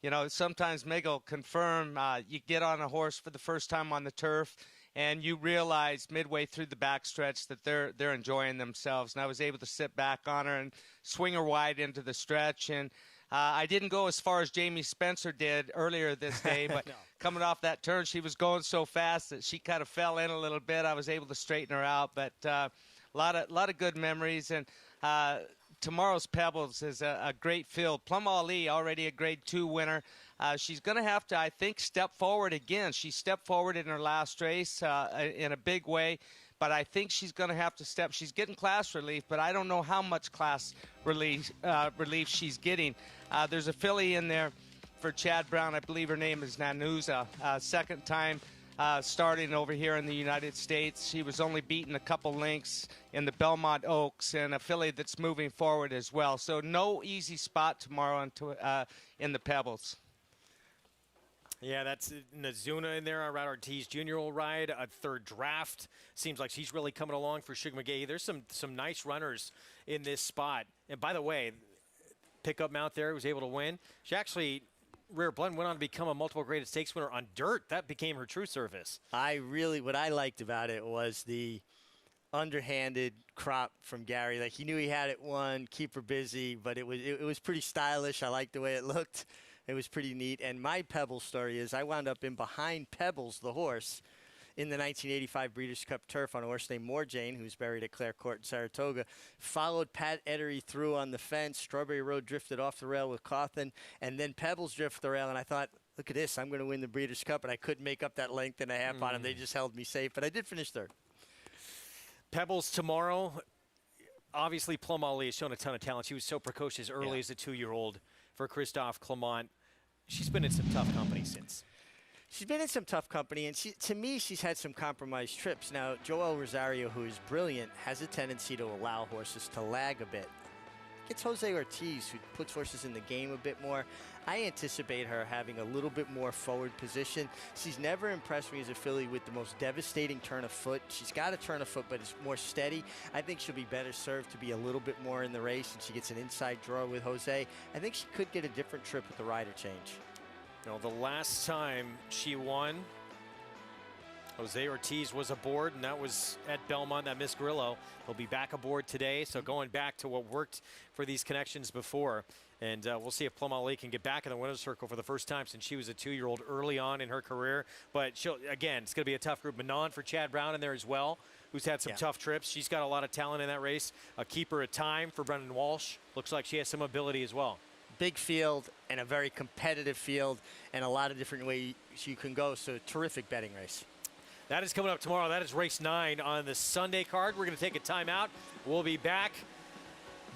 Speaker 9: You know, sometimes Meg will confirm you get on a horse for the first time on the turf, and you realize midway through the backstretch that they're enjoying themselves. And I was able to sit back on her and swing her wide into the stretch, and I didn't go as far as Jamie Spencer did earlier this day, but coming off that turn, she was going so fast that she kind of fell in a little bit. I was able to straighten her out, but a lot of good memories. And tomorrow's Pebbles is a great field. Plum Ali, already a Grade 2 winner. She's going to have to, I think, step forward again. She stepped forward in her last race in a big way. But I think she's going to have to step. She's getting class relief, but I don't know how much class relief she's getting. There's a filly in there for Chad Brown. I believe her name is Nanuza. Second time starting over here in the United States. She was only beaten a couple lengths in the Belmont Oaks, and a filly that's moving forward as well. So no easy spot tomorrow in the Pebbles.
Speaker 8: Yeah, that's Nazuna in there. Our Rod Ortiz Jr. will ride a third draft. Seems like she's really coming along for Shug McGahee. There's some nice runners in this spot. And by the way, pickup mount there, was able to win. She actually, Rare Blend, went on to become a multiple graded stakes winner on dirt. That became her true surface.
Speaker 16: What I liked about it was the underhanded crop from Gary. Like, he knew he had it won, keep her busy, but it was pretty stylish. I liked the way it looked. It was pretty neat. And my Pebbles story is I wound up in behind Pebbles, the horse, in the 1985 Breeders' Cup Turf on a horse named Morjane, who's buried at Clare Court in Saratoga. Followed Pat Ettery through on the fence. Strawberry Road drifted off the rail with Cawthon, and then Pebbles drifted the rail. And I thought, look at this, I'm going to win the Breeders' Cup, and I couldn't make up that length and a half on him. They just held me safe, but I did finish third.
Speaker 8: Pebbles tomorrow. Obviously, Plum Ali has shown a ton of talent. She was so precocious early as a 2-year-old for Christophe Clement. She's been in some tough company since.
Speaker 16: She's been in some tough company, and to me, she's had some compromised trips. Now, Joel Rosario, who is brilliant, has a tendency to allow horses to lag a bit. It's Jose Ortiz, who puts horses in the game a bit more. I anticipate her having a little bit more forward position. She's never impressed me as a filly with the most devastating turn of foot. She's got a turn of foot, but it's more steady. I think she'll be better served to be a little bit more in the race, and she gets an inside draw with Jose. I think she could get a different trip with the rider change.
Speaker 8: No, the last time she won, Jose Ortiz was aboard, and that was at Belmont, that Miss Grillo. He'll be back aboard today, so going back to what worked for these connections before. And we'll see if Plum Ali can get back in the winner's circle for the first time since she was a 2-year-old early on in her career. But again, it's going to be a tough group. Manon for Chad Brown in there as well, who's had some tough trips. She's got a lot of talent in that race. A keeper at time for Brendan Walsh. Looks like she has some ability as well.
Speaker 16: Big field and a very competitive field and a lot of different ways you can go. So terrific betting race.
Speaker 8: That is coming up tomorrow. That is race 9 on the Sunday card. We're going to take a timeout. We'll be back.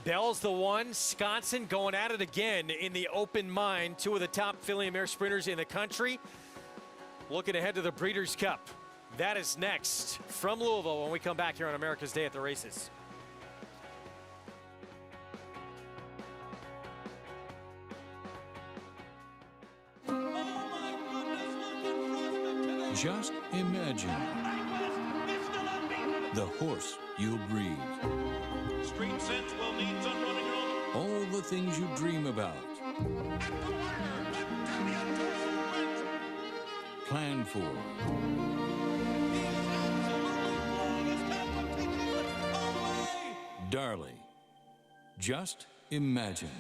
Speaker 8: Bell's the one. Sconson going at it again in the Open Mind. 2 of the top filly mare sprinters in the country. Looking ahead to the Breeders' Cup. That is next from Louisville when we come back here on America's Day at the Races.
Speaker 11: Just imagine the horse you'll breed.
Speaker 12: Street sense will need some running room.
Speaker 11: All the things you dream about. Plan for. Darley, just imagine.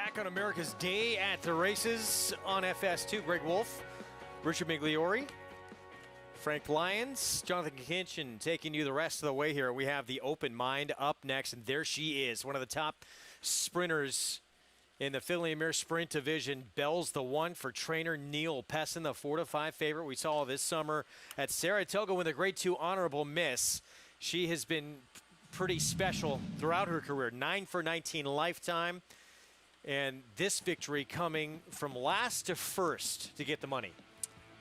Speaker 8: back on America's Day at the Races on FS2. Greg Wolf, Richard Migliori, Frank Lyons, Jonathan Kinchin taking you the rest of the way here. We have the Open Mind up next, and there she is, one of the top sprinters in the Findlay Mare Sprint Division. Bell's the one for trainer Neil Pessin, the 4-5 favorite we saw this summer at Saratoga with a Grade 2 honorable miss. She has been pretty special throughout her career, 9 for 19 lifetime, and this victory coming from last to first to get the money.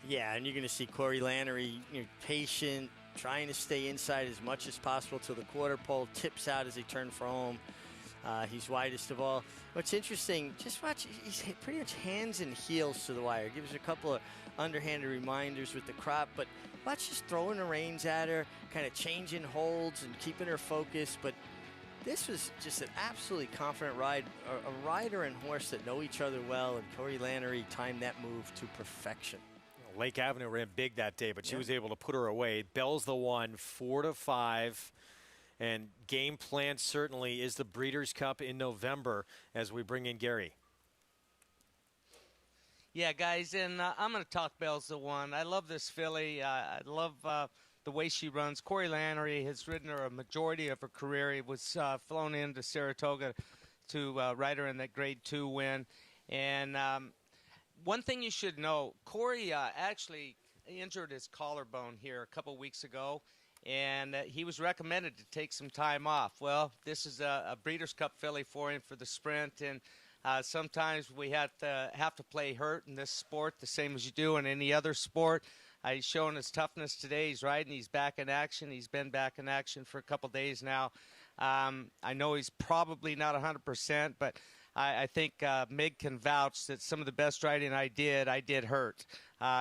Speaker 16: Yeah, and you're going to see Corey Lannery, patient, trying to stay inside as much as possible till the quarter pole tips out as they turn for home. He's widest of all. What's interesting, just watch, he's pretty much hands and heels to the wire. Gives her a couple of underhanded reminders with the crop, but watch just throwing the reins at her, kind of changing holds and keeping her focused. But this was just an absolutely confident ride, a rider and horse that know each other well, and Corey Lannery timed that move to perfection.
Speaker 8: Lake Avenue ran big that day, but she was able to put her away. Bell's the one, 4-5. And game plan certainly is the Breeders' Cup in November as we bring in Gary.
Speaker 9: Yeah, guys, and I'm going to talk Bell's the one. I love this filly. I love the way she runs. Corey Lannery has ridden her a majority of her career. He was flown into Saratoga to ride her in that Grade 2 win. And one thing you should know, Corey actually injured his collarbone here a couple weeks ago, and he was recommended to take some time off. Well, this is a Breeders' Cup filly for him for the sprint, and sometimes we have to play hurt in this sport, the same as you do in any other sport. He's showing his toughness today. He's riding. He's back in action. He's been back in action for a couple days now. I know he's probably not 100%, but I think Mig can vouch that some of the best riding I did hurt.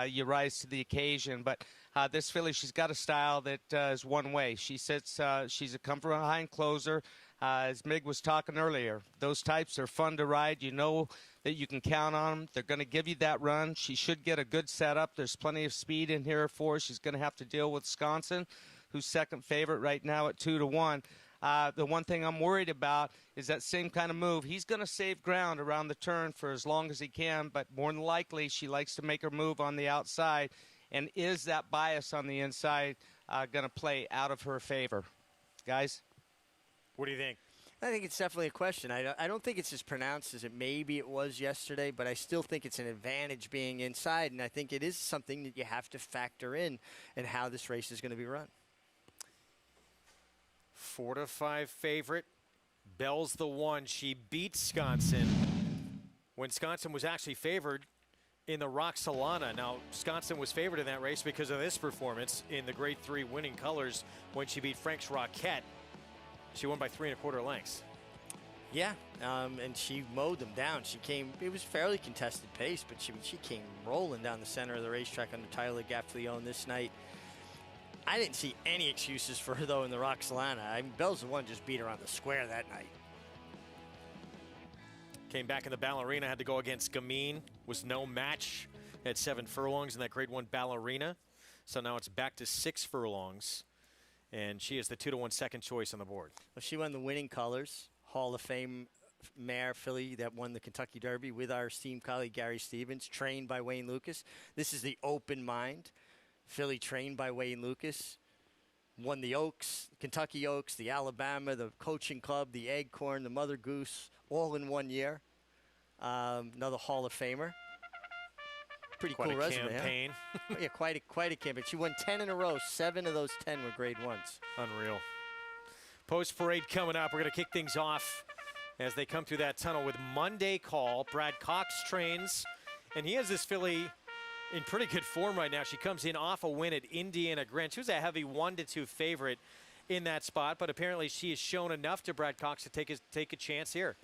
Speaker 9: You rise to the occasion. But this filly, she's got a style that is one way. She sits, she's a come from behind closer. As Mig was talking earlier, those types are fun to ride. You know that you can count on them. They're going to give you that run. She should get a good setup. There's plenty of speed in here for her. She's going to have to deal with Sconson, who's second favorite right now at 2-1. The one thing I'm worried about is that same kind of move. He's going to save ground around the turn for as long as he can, but more than likely she likes to make her move on the outside. And is that bias on the inside going to play out of her favor? Guys?
Speaker 8: What do you think?
Speaker 16: I think it's definitely a question. I don't think it's as pronounced as maybe it was yesterday, but I still think it's an advantage being inside, and I think it is something that you have to factor in how this race is going to be run.
Speaker 8: 4-5 favorite. Bell's the one. She beat Sconson when Sconson was actually favored in the Roxalana. Now, Sconson was favored in that race because of this performance in the Grade 3 winning colors when she beat Frank's Roquette. She won by 3 1/4 lengths.
Speaker 16: Yeah, and she mowed them down. It was fairly contested pace, but she came rolling down the center of the racetrack under Tyler Gaffleone this night. I didn't see any excuses for her, though, in the Roxalana. I mean, Bell's the one just beat her on the square that night.
Speaker 8: Came back in the Ballerina, had to go against Gamine. Was no match at 7 furlongs in that Grade 1 Ballerina. So now it's back to 6 furlongs. And she is the 2-1 second choice on the board.
Speaker 16: Well, she won the winning colors. Hall of Fame mare filly that won the Kentucky Derby with our esteemed colleague Gary Stevens, trained by Wayne Lucas. This is the Open Mind filly trained by Wayne Lucas. Won the Oaks, Kentucky Oaks, the Alabama, the Coaching Club, the Acorn, the Mother Goose, all in 1 year. Another Hall of Famer. Pretty
Speaker 8: quite
Speaker 16: cool
Speaker 8: a
Speaker 16: resume,
Speaker 8: campaign.
Speaker 16: Huh? Yeah, quite a campaign. She won 10 in a row. 7 of those 10 were Grade 1s.
Speaker 8: Unreal. Post parade coming up. We're going to kick things off as they come through that tunnel with Monday Call. Brad Cox trains, and he has this filly in pretty good form right now. She comes in off a win at Indiana Grant. She was a heavy 1-2 favorite in that spot, but apparently she has shown enough to Brad Cox to take a chance here.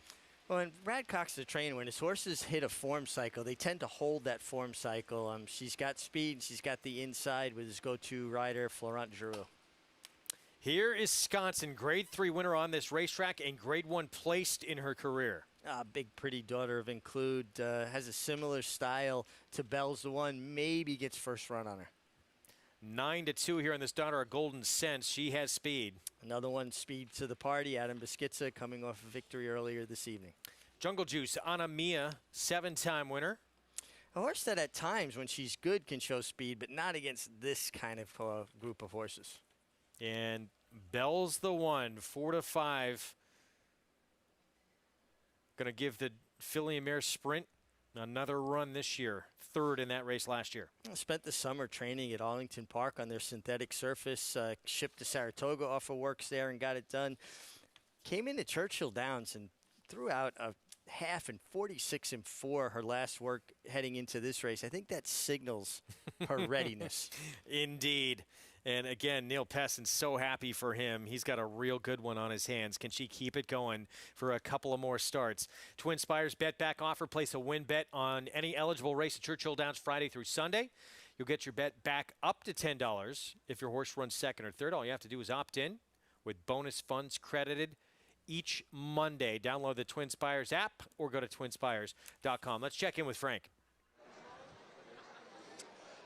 Speaker 16: Well, and Brad Cox is a trainer. When his horses hit a form cycle, they tend to hold that form cycle. She's got speed, and she's got the inside with his go-to rider, Florent Giroux.
Speaker 8: Here is Sconson, Grade 3 winner on this racetrack and Grade 1 placed in her career.
Speaker 16: Big, pretty daughter of Include, has a similar style to Bell's the one, maybe gets first run on her.
Speaker 8: 9-2 here on this daughter of Golden Sense. She has speed.
Speaker 16: Another one, speed to the party. Adam Beschizza coming off a victory earlier this evening.
Speaker 8: Jungle Juice, Anna Mia, 7-time winner.
Speaker 16: A horse that at times, when she's good, can show speed, but not against this kind of group of horses.
Speaker 8: And Bell's the one, 4-5. Going to give the filly and mare sprint another run this year. 3rd in that race last year.
Speaker 16: I spent the summer training at Arlington Park on their synthetic surface. Shipped to Saratoga off of works there and got it done. Came into Churchill Downs and threw out a half and 46-4 her last work heading into this race. I think that signals her readiness.
Speaker 8: Indeed. And again, Neil Pessin's so happy for him. He's got a real good one on his hands. Can she keep it going for a couple of more starts? Twin Spires bet back offer. Place a win bet on any eligible race at Churchill Downs Friday through Sunday. You'll get your bet back up to $10 if your horse runs 2nd or 3rd. All you have to do is opt in with bonus funds credited each Monday. Download the Twin Spires app or go to twinspires.com. Let's check in with Frank.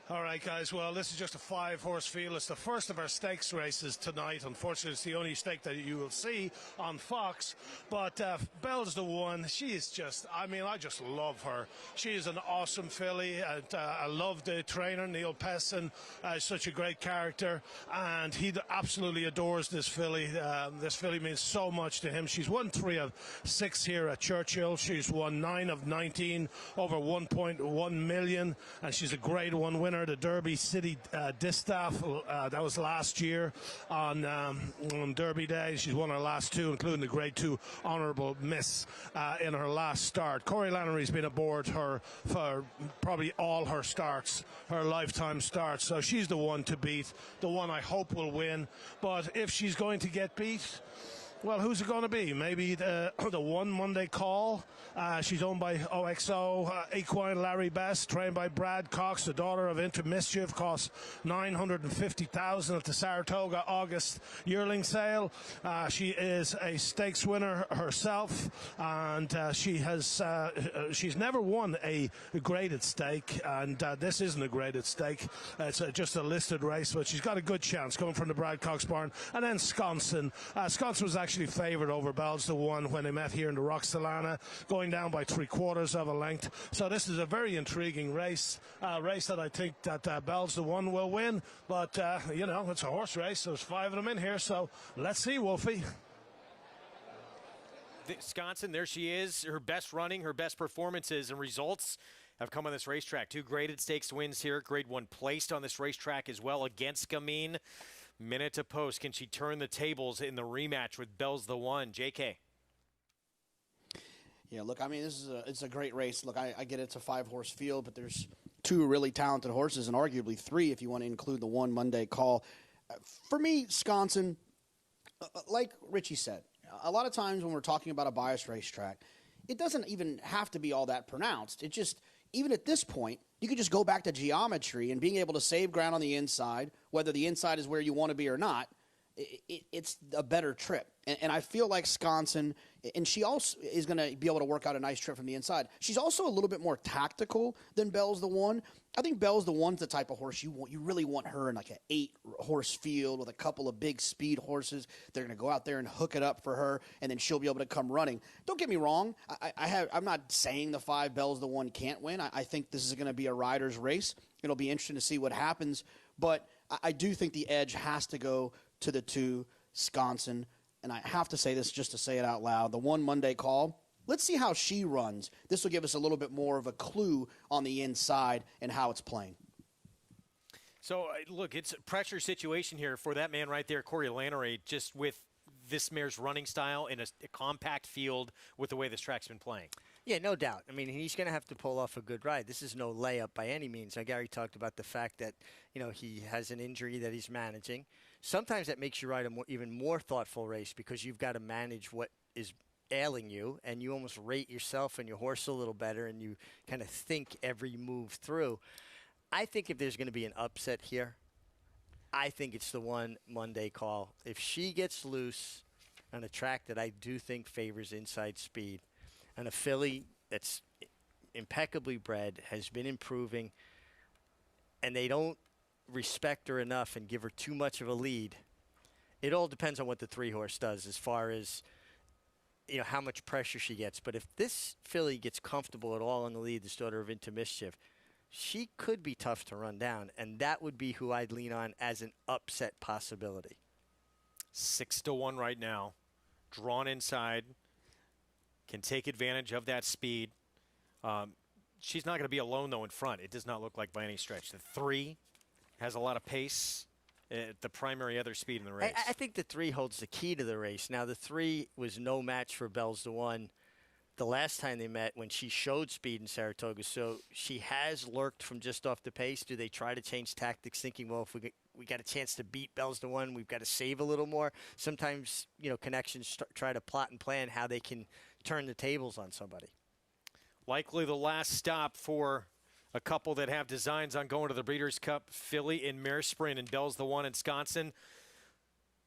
Speaker 1: All right, guys. Well, this is just a 5-horse field. It's the first of our stakes races tonight. Unfortunately, it's the only stake that you will see on Fox. But Bell's the one. She is just, I mean, I just love her. She is an awesome filly. And, I love the trainer, Neil Pessin. Such a great character. And he absolutely adores this filly. This filly means so much to him. She's won 3 of 6 here at Churchill. She's won 9 of 19, over 1.1 million. And she's a grade 1 winner. The Derby City Distaff, that was last year on Derby Day. She's won her last 2, including the Grade 2 Honourable Miss in her last start. Corey Lannery's been aboard her for probably all her starts, her lifetime starts. So she's the one to beat, the one I hope will win. But if she's going to get beat, well, who's it going to be? Maybe the One Monday Call. She's owned by OXO. Equine Larry Best, trained by Brad Cox, the daughter of Inter Mischief, cost $950,000 at the Saratoga August yearling sale. She is a stakes winner herself, and she's never won a graded stake, and this isn't a graded stake. It's just a listed race, but she's got a good chance coming from the Brad Cox barn. And then Sconson. Sconson was actually favored over Bell's the one when they met here in the Roxelana, going down by 3/4 of a length. So this is a very intriguing race, race that I think that Bell's the one will win. But you know, it's a horse race. There's 5 of them in here, so let's see, Wolfie.
Speaker 8: Sconson, there she is. Her best running, her best performances and results have come on this racetrack. 2 graded stakes wins here. Grade 1 placed on this racetrack as well against Gamine. Minute to post. Can she turn the tables in the rematch with Bell's the one? JK.
Speaker 6: Yeah, look, I mean, it's a great race. Look, I get it's a 5-horse field, but there's 2 really talented horses, and arguably 3 if you want to include the One Monday Call. For me, Sconson, like Richie said, a lot of times when we're talking about a biased racetrack, it doesn't even have to be all that pronounced. It just, even at this point, you could just go back to geometry and being able to save ground on the inside, whether the inside is where you want to be or not. It's a better trip. And I feel like Sconson, and she also is going to be able to work out a nice trip from the inside. She's also a little bit more tactical than Bell's the one. I think Bell's the one's the type of horse you really want her in like an 8-horse field with a couple of big speed horses. They're going to go out there and hook it up for her, and then she'll be able to come running. Don't get me wrong. I'm not saying the 5 Bell's the one can't win. I think this is going to be a rider's race. It'll be interesting to see what happens. But I do think the edge has to go to the 2, Sconson. And I have to say this just to say it out loud. The One Monday Call, let's see how she runs. This will give us a little bit more of a clue on the inside and how it's playing.
Speaker 8: So, look, it's a pressure situation here for that man right there, Corey Lannery, just with this mare's running style in a compact field with the way this track's been playing.
Speaker 16: Yeah, no doubt. I mean, he's going to have to pull off a good ride. This is no layup by any means. Now, Gary talked about the fact that, you know, he has an injury that he's managing. Sometimes that makes you ride even more thoughtful race because you've got to manage what is ailing you, and you almost rate yourself and your horse a little better, and you kind of think every move through. I think if there's going to be an upset here, I think it's the One Monday Call. If she gets loose on a track that I do think favors inside speed, and a filly that's impeccably bred, has been improving, and they don't respect her enough and give her too much of a lead, it all depends on what the 3-horse does as far as how much pressure she gets. But if this filly gets comfortable at all in the lead, this daughter of Into Mischief, she could be tough to run down, and that would be who I'd lean on as an upset possibility.
Speaker 8: 6-1 right now. Drawn inside. Can take advantage of that speed. She's not going to be alone, though, in front. It does not look like by any stretch. The 3 has a lot of pace. The primary other speed in the race.
Speaker 16: I think the 3 holds the key to the race. Now, the 3 was no match for Bells the One the last time they met when she showed speed in Saratoga. So she has lurked from just off the pace. Do they try to change tactics, thinking, well, if we got a chance to beat Bells the One, we've got to save a little more? Sometimes, connections try to plot and plan how they can turn the tables on somebody.
Speaker 8: Likely the last stop for a couple that have designs on going to the Breeders' Cup, filly in Mare Sprint and Bells the One in Wisconsin.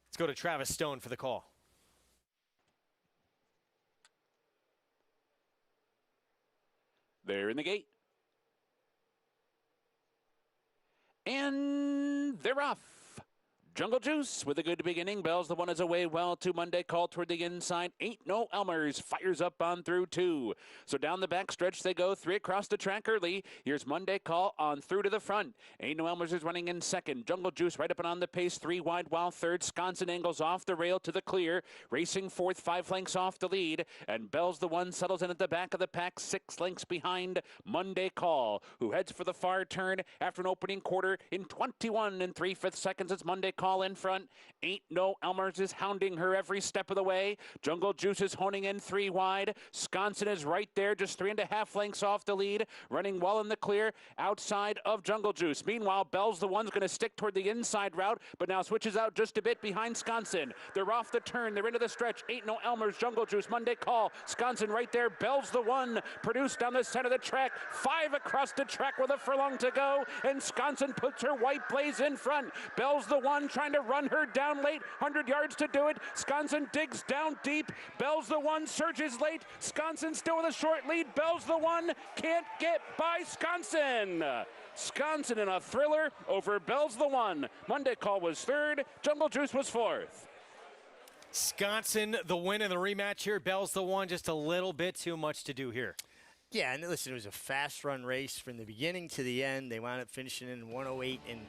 Speaker 8: Let's go to Travis Stone for the call.
Speaker 2: They're in the gate. And they're off. Jungle Juice with a good beginning. Bells the One is away well to Monday Call toward the inside. Ain't No Elmers fires up on through 2. So down the back stretch they go. 3 across the track early. Here's Monday Call on through to the front. Ain't No Elmers is running in second. Jungle Juice right up and on the pace. 3 wide while third. Sconson angles off the rail to the clear. Racing fourth, 5 lengths off the lead. And Bells the One settles in at the back of the pack. 6 lengths behind Monday Call, who heads for the far turn after an opening quarter in 21 3/5 seconds. It's Monday Call in front. Ain't No Elmers is hounding her every step of the way. Jungle Juice is honing in 3 wide. Sconson is right there, just 3.5 lengths off the lead, running well in the clear outside of Jungle Juice. Meanwhile, Bells the One's going to stick toward the inside route, but now switches out just a bit behind Sconson. They're off the turn. They're into the stretch. Ain't No Elmers, Jungle Juice, Monday Call. Sconson right there. Bells the One produced down the center of the track. 5 across the track with a furlong to go, and Sconson puts her white blaze in front. Bells the One trying to run her down late, 100 yards to do it. Sconson digs down deep. Bells the One surges late. Sconson still with a short lead. Bells the One can't get by Sconson. Sconson in a thriller over Bells the One. Monday Call was 3rd. Jungle Juice was 4th.
Speaker 8: Sconson, the win in the rematch here. Bells the One, just a little bit too much to do here.
Speaker 16: Yeah, and listen, it was a fast-run race from the beginning to the end. They wound up finishing in 108 and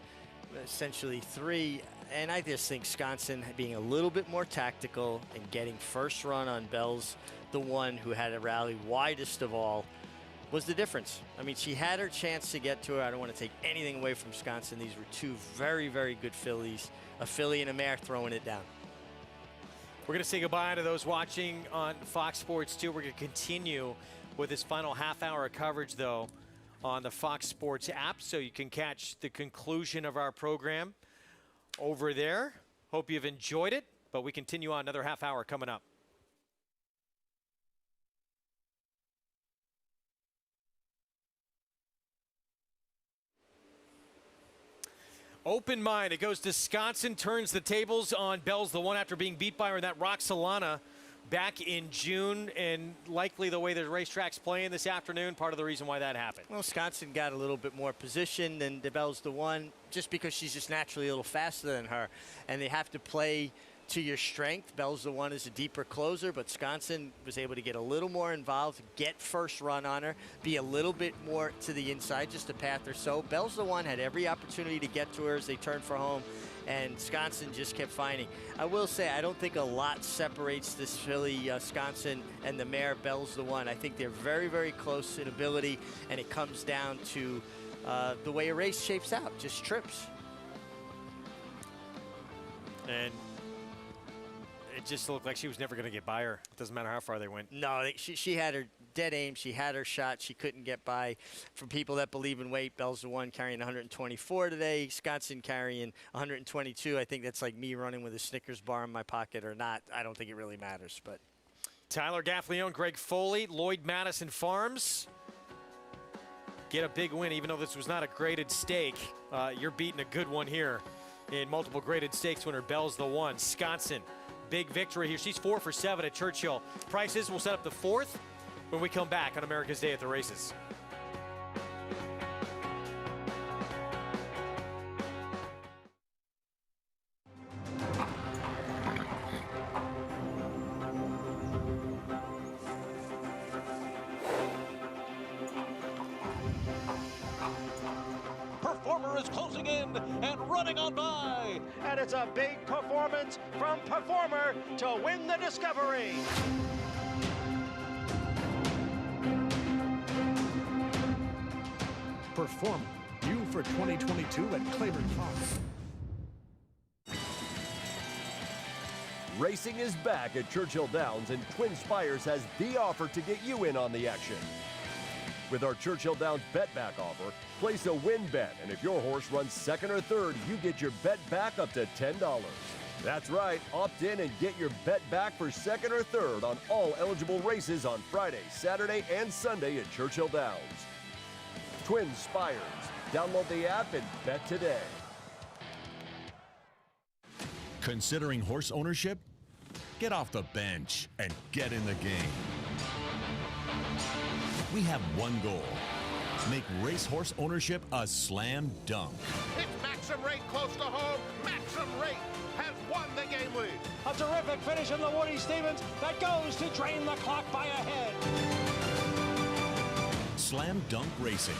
Speaker 16: essentially 3. And I just think Sconson being a little bit more tactical and getting first run on Bells the One, who had a rally widest of all, was the difference. I mean, she had her chance to get to her. I don't want to take anything away from Sconson. These were 2 very, very good fillies, a filly and a mare throwing it down.
Speaker 8: We're going to say goodbye to those watching on Fox Sports 2. We're going to continue with this final half hour of coverage, though, on the Fox Sports app, so you can catch the conclusion of our program over there. Hope you've enjoyed it, but we continue on another half hour coming up. Open mind. It goes to Sconson, turns the tables on Bells the One after being beat by her in that Roxalana back in June, and likely the way the racetrack's playing this afternoon, part of the reason why that happened.
Speaker 16: Well, Sconson got a little bit more position than the Bells the One, just because she's just naturally a little faster than her, and they have to play to your strength. Bells the One is a deeper closer, but Sconson was able to get a little more involved, get first run on her, be a little bit more to the inside, just a path or so. Bells the One had every opportunity to get to her as they turned for home, and Sconson just kept finding. I will say, I don't think a lot separates this filly Sconson and the mare Bells the One. I think they're very, very close in ability, and it comes down to the way a race shapes out, just trips.
Speaker 8: And it just looked like she was never going to get by her. It doesn't matter how far they went.
Speaker 16: No, she had her dead aim. She had her shot. She couldn't get by. From people that believe in weight, Bells the One carrying 124 today. Sconson carrying 122. I think that's like me running with a Snickers bar in my pocket or not. I don't think it really matters. But
Speaker 8: Tyler Gaffalione, Greg Foley, Lloyd Madison Farms get a big win, even though this was not a graded stake. You're beating a good one here in multiple graded stakes winner Bells the One. Sconson, big victory here. She's 4 for 7 at Churchill. Prices will set up the 4th when we come back on America's Day at the Races.
Speaker 23: second and running on by.
Speaker 7: And it's a big performance from Performer to win the Discovery.
Speaker 4: Performer, new for 2022 at Claiborne Park.
Speaker 15: Racing is back at Churchill Downs, and Twin Spires has the offer to get you in on the action. With our Churchill Downs bet back offer, place a win bet, and if your horse runs second or third, you get your bet back up to $10. That's right, opt in and get your bet back for second or third on all eligible races on Friday, Saturday, and Sunday at Churchill Downs. Twin Spires. Download the app and bet today.
Speaker 20: Considering horse ownership? Get off the bench and get in the game. We have one goal. Make racehorse ownership a slam dunk.
Speaker 13: It's Maxim Rate close to home. Maxim Rate has won the game lead.
Speaker 7: A terrific finish in the Woody Stevens that goes to drain the clock by a head.
Speaker 20: Slam dunk racing.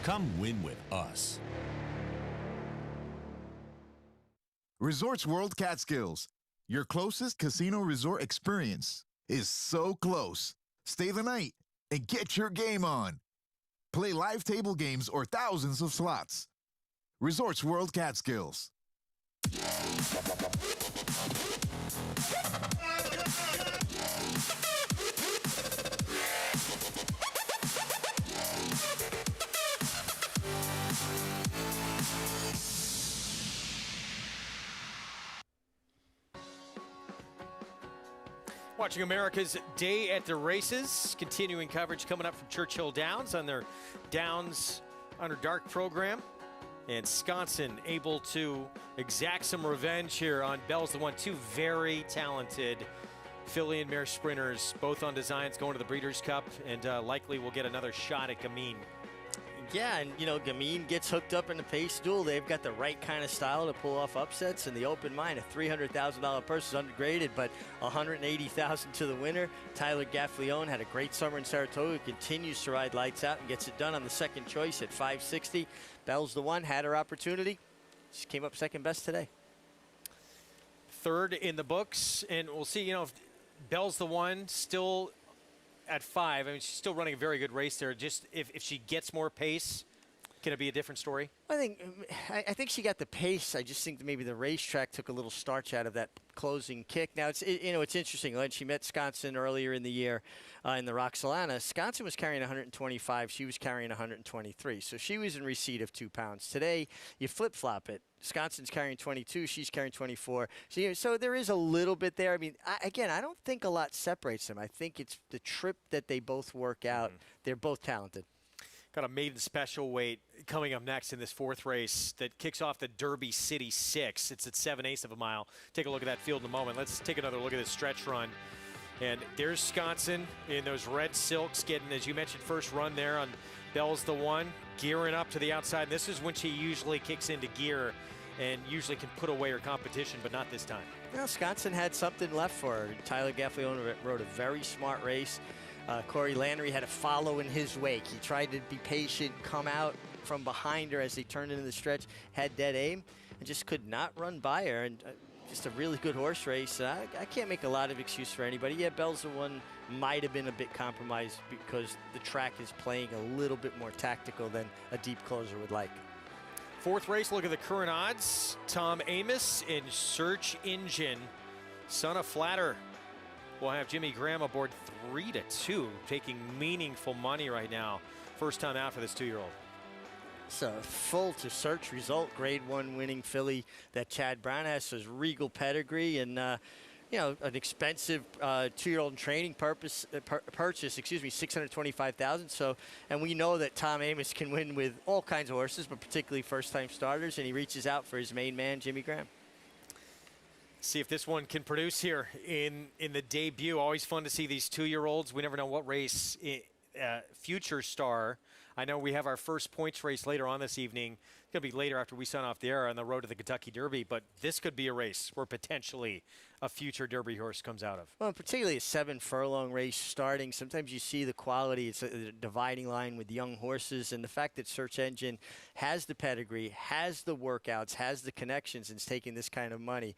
Speaker 20: Come win with us.
Speaker 21: Resorts World Catskills. Your closest casino resort experience is so close. Stay the night and get your game on. Play live table games or thousands of slots. Resorts World Catskills.
Speaker 8: Watching America's Day at the Races, continuing coverage coming up from Churchill Downs on their Downs Under Dark program. And Sconson able to exact some revenge here on Bell's the One. Two very talented filly and mare sprinters, both on designs going to the Breeders' Cup, and likely will get another shot at Gamine.
Speaker 16: Yeah, and you know, Gamine gets hooked up in the pace duel. They've got the right kind of style to pull off upsets. In the open mine, a $300,000 purse is undergraded, but $180,000 to the winner. Tyler Gaffleone had a great summer in Saratoga, continues to ride lights out and gets it done on the second choice at $560. Bell's the One, had her opportunity. She came up second best today.
Speaker 8: Third in the books, and we'll see, you know, if Bell's the One still at 5. I mean, she's still running a very good race there. Just if she gets more pace, can it be a different story?
Speaker 16: I think she got the pace. I just think that maybe the racetrack took a little starch out of that closing kick. Now it's interesting. When she met Sconson earlier in the year in the Roxelana, Sconson was carrying 125. She was carrying 123. So she was in receipt of 2 pounds. Today, you flip-flop it. Sconson's carrying 22. She's carrying 24. So there is a little bit there. I mean, I don't think a lot separates them. I think it's the trip that they both work out. They're both talented.
Speaker 8: Got a maiden special weight coming up next in this fourth race that kicks off the Derby City 6. It's at 7/8 of a mile. Take a look at that field in a moment. Let's take another look at this stretch run. And there's Sconson in those red silks getting, as you mentioned, first run there on Bell's the One, gearing up to the outside. And this is when she usually kicks into gear and usually can put away her competition, but not this time.
Speaker 16: Well, Sconson had something left for her. Tyler Gaffleone rode a very smart race. Corey Landry had to follow in his wake. He tried to be patient, come out from behind her as they turned into the stretch, had dead aim, and just could not run by her. And just a really good horse race. I can't make a lot of excuse for anybody. Yeah, Bell's the One might have been a bit compromised because the track is playing a little bit more tactical than a deep closer would like.
Speaker 8: Fourth race, look at the current odds. Tom Amoss in Search Engine, son of Flatter. We'll have Jimmy Graham aboard 3-2, taking meaningful money right now. First time out for this 2-year-old.
Speaker 16: It's a full to search result. Grade 1 winning filly that Chad Brown has. So his regal pedigree and, you know, an expensive 2-year-old in training purchase, $625,000. So, and we know that Tom Amoss can win with all kinds of horses, but particularly first-time starters, and he reaches out for his main man, Jimmy Graham.
Speaker 8: See if this one can produce here in the debut. Always fun to see these 2-year-olds. We never know what race future star. I know we have our first points race later on this evening. It's going to be later after we sign off the air on the road to the Kentucky Derby, but this could be a race where potentially a future Derby horse comes out of.
Speaker 16: Well, particularly a 7-furlong race starting. Sometimes you see the quality. It's a dividing line with young horses, and the fact that Search Engine has the pedigree, has the workouts, has the connections, and is taking this kind of money,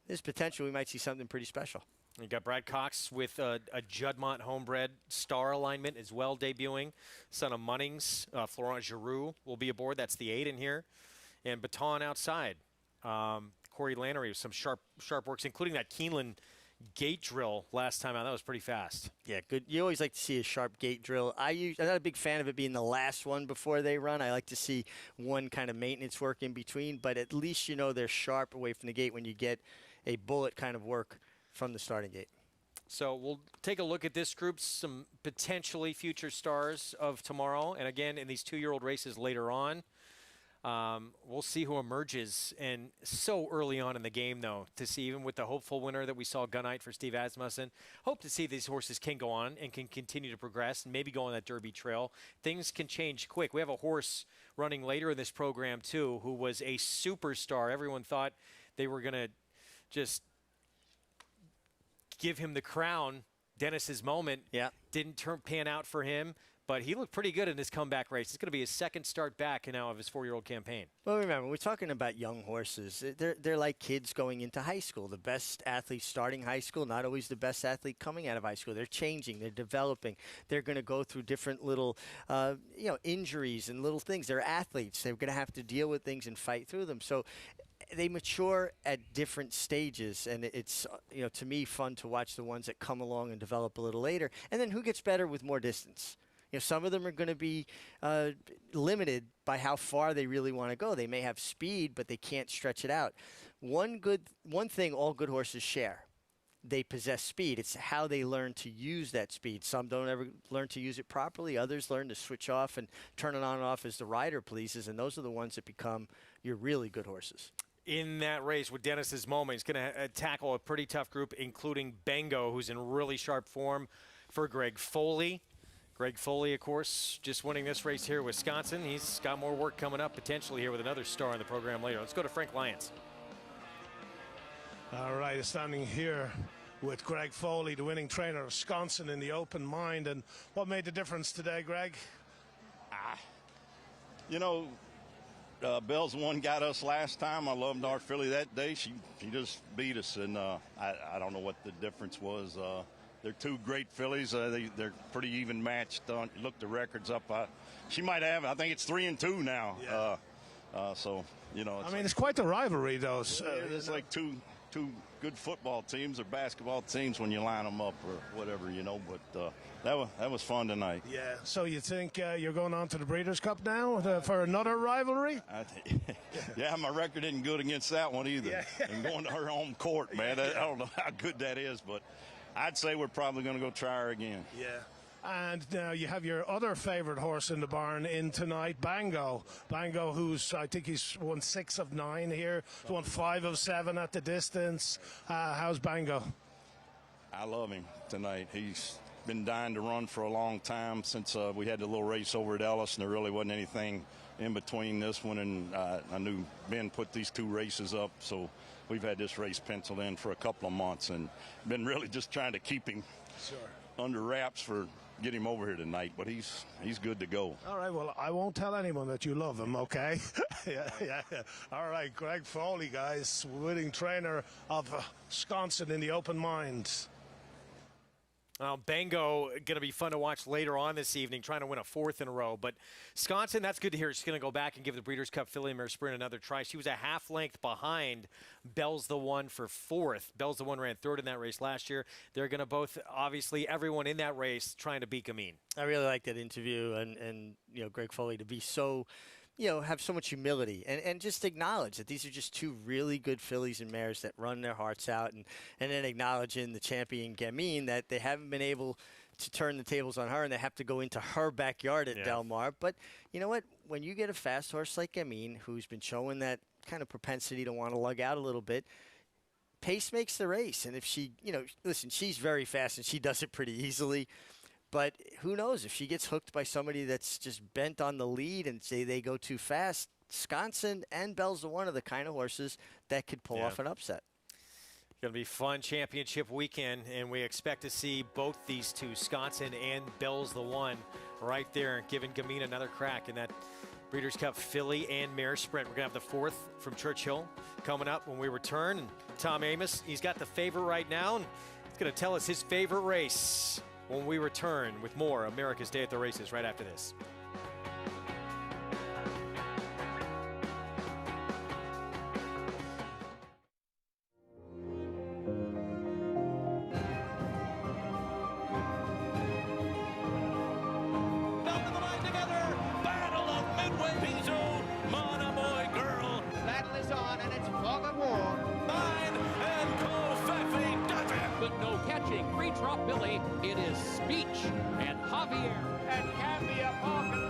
Speaker 16: there's potential we might see something pretty special.
Speaker 8: You got Brad Cox with a Juddmonte homebred star alignment as well debuting. Son of Munnings, Florent Giroux will be aboard. That's the 8 in here. And Baton outside. Corey Lannery with some sharp works, including that Keeneland gate drill last time out. That was pretty fast.
Speaker 16: Yeah, good. You always like to see a sharp gate drill. I'm not a big fan of it being the last one before they run. I like to see one kind of maintenance work in between, but at least you know they're sharp away from the gate when you get a bullet kind of work from the starting gate.
Speaker 8: So we'll take a look at this group, some potentially future stars of tomorrow. And again, in these 2-year-old races later on, we'll see who emerges. And so early on in the game, though, to see even with the hopeful winner that we saw Gunite for Steve Asmussen, hope to see these horses can go on and can continue to progress and maybe go on that Derby trail. Things can change quick. We have a horse running later in this program, too, who was a superstar. Everyone thought they were going to just give him the crown, Dennis's moment.
Speaker 16: Yeah.
Speaker 8: Didn't pan out for him, but he looked pretty good in his comeback race. It's going to be his second start back now of his 4-year-old campaign.
Speaker 16: Well, remember, we're talking about young horses. They're like kids going into high school. The best athlete starting high school, not always the best athlete coming out of high school. They're changing. They're developing. They're going to go through different little, injuries and little things. They're athletes. They're going to have to deal with things and fight through them. So they mature at different stages, and it's, to me, fun to watch the ones that come along and develop a little later. And then who gets better with more distance? Some of them are going to be limited by how far they really want to go. They may have speed, but they can't stretch it out. One thing all good horses share: they possess speed. It's how they learn to use that speed. Some don't ever learn to use it properly. Others learn to switch off and turn it on and off as the rider pleases, and those are the ones that become your really good horses.
Speaker 8: In that race with Dennis's moment, he's going to tackle a pretty tough group, including Bango, who's in really sharp form for Greg Foley. Greg Foley, of course, just winning this race here in Wisconsin. He's got more work coming up potentially here with another star in the program later. Let's go to Frank Lyons.
Speaker 1: All right, standing here with Greg Foley, the winning trainer of Wisconsin in the Open Mind. And what made the difference today, Greg?
Speaker 3: Bell's the one got us last time. I loved our filly that day. She just beat us, and I don't know what the difference was. They're two great fillies. They're pretty even matched. Look the records up. She might have. I think it's 3-2 now.
Speaker 1: Yeah.
Speaker 3: It's
Speaker 1: quite the rivalry, though.
Speaker 3: It's like two good football teams or basketball teams when you line them up or whatever, But that was fun tonight.
Speaker 1: Yeah. So you think you're going on to the Breeders' Cup now for another rivalry?
Speaker 3: Yeah, my record isn't good against that one either.
Speaker 1: Yeah.
Speaker 3: And going to her home court, man, I don't know how good that is, but I'd say we're probably going to go try her again.
Speaker 1: Yeah. And now you have your other favorite horse in the barn in tonight, Bango. Bango, I think he's won 6 of 9 here. He's won 5 of 7 at the distance. How's Bango?
Speaker 3: I love him tonight. He's been dying to run for a long time since we had the little race over at Ellis, and there really wasn't anything in between this one. And I knew Ben put these 2 races up, so we've had this race penciled in for a couple of months and been really just trying to keep him under wraps for get him over here tonight, but he's good to go.
Speaker 1: All right, well, I won't tell anyone that you love him, okay? yeah. All right, Greg Foley, guys, winning trainer of Wisconsin in the Open Mind.
Speaker 8: Bango going to be fun to watch later on this evening, trying to win a 4th in a row. But Wisconsin, that's good to hear. She's going to go back and give the Breeders' Cup Filly Mare Sprint another try. She was a half length behind Bell's the One for 4th. Bell's the One ran 3rd in that race last year. They're going to both, obviously, everyone in that race trying to beat Gamine.
Speaker 16: I really like that interview and Greg Foley to be so have so much humility and just acknowledge that these are just 2 really good fillies and mares that run their hearts out, and then acknowledging the champion Gamine that they haven't been able to turn the tables on her and they have to go into her backyard at Del Mar. But you know what? When you get a fast horse like Gamine, who's been showing that kind of propensity to want to lug out a little bit, pace makes the race. And if she, listen, she's very fast and she does it pretty easily. But who knows if she gets hooked by somebody that's just bent on the lead and say they go too fast. Sconson and Bell's the One are the kind of horses that could pull off an upset.
Speaker 8: Going to be fun championship weekend, and we expect to see both these two, Sconson and Bell's the One, right there, giving Gamine another crack in that Breeders' Cup Filly and Mare Sprint. We're going to have the fourth from Churchill coming up when we return. And Tom Amoss, he's got the favorite right now, and he's going to tell us his favorite race when we return with more America's Day at the Races right after this.
Speaker 23: It is Speech and Javier and Cambia Parker.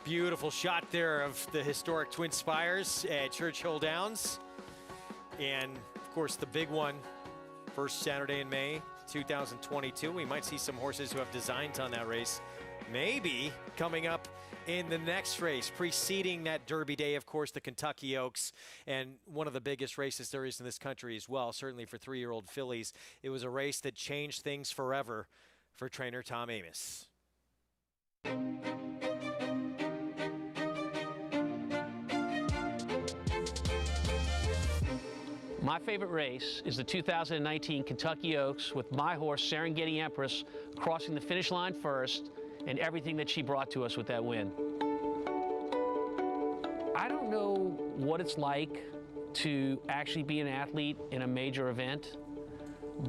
Speaker 8: Beautiful shot there of the historic Twin Spires at Churchill Downs. And, of course, the big one, first Saturday in May 2022. We might see some horses who have designs on that race maybe coming up in the next race. Preceding that Derby Day, of course, the Kentucky Oaks, and one of the biggest races there is in this country as well, certainly for three-year-old fillies. It was a race that changed things forever for trainer Tom Amoss.
Speaker 5: My favorite race is the 2019 Kentucky Oaks with my horse, Serengeti Empress, crossing the finish line first and everything that she brought to us with that win. I don't know what it's like to actually be an athlete in a major event,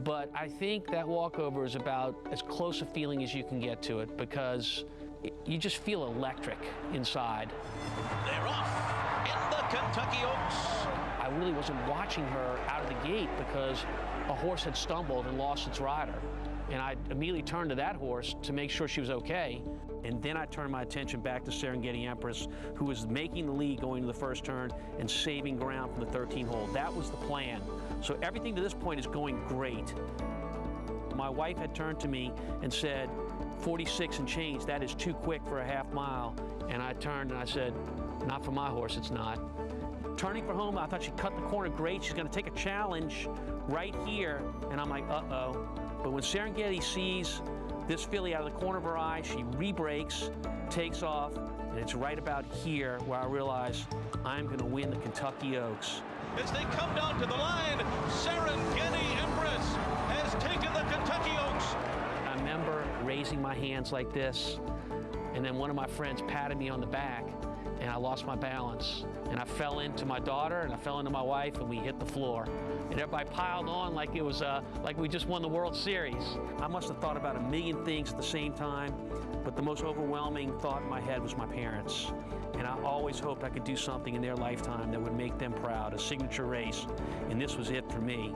Speaker 5: but I think that walkover is about as close a feeling as you can get to it because you just feel electric inside.
Speaker 12: They're off in the Kentucky Oaks.
Speaker 5: I really wasn't watching her out of the gate because a horse had stumbled and lost its rider. And I immediately turned to that horse to make sure she was okay. And then I turned my attention back to Serengeti Empress, who was making the lead going to the first turn and saving ground from the 13 hole. That was the plan. So everything to this point is going great. My wife had turned to me and said, 46 and change, that is too quick for a half mile. And I turned and I said, not for my horse, it's not. Turning for home, I thought she cut the corner great. She's going to take a challenge right here. And I'm like, uh-oh. But when Serengeti sees this filly out of the corner of her eye, she re-brakes, takes off, and it's right about here where I realize I'm going to win the Kentucky Oaks.
Speaker 12: As they come down to the line, Serengeti Empress has taken the Kentucky Oaks.
Speaker 5: I remember raising my hands like this, and then one of my friends patted me on the back, and I lost my balance. And I fell into my daughter, and I fell into my wife, and we hit the floor. and everybody piled on like it was like we just won the World Series. I must have thought about a million things at the same time, but the most overwhelming thought in my head was my parents. And I always hoped I could do something in their lifetime that would make them proud, a signature race, and this was it for me.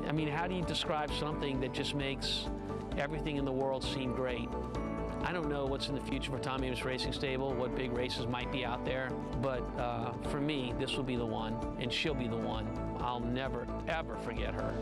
Speaker 5: I mean, how do you describe something that just makes everything in the world seem great? I don't know what's in the future for Tom Amoss Racing Stable, what big races might be out there, but for me, this will be the one, and she'll be the one. I'll never, ever forget her.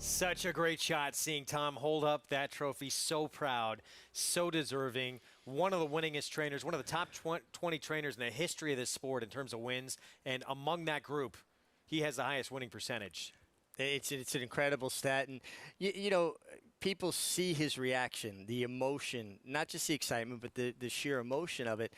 Speaker 8: Such a great shot seeing Tom hold up that trophy. So proud, so deserving. One of the winningest trainers, one of the top 20 trainers in the history of this sport in terms of wins. And among that group, he has the highest winning percentage.
Speaker 16: It's an incredible stat. And, you know, people see his reaction, the emotion, not just the excitement, but the sheer emotion of it.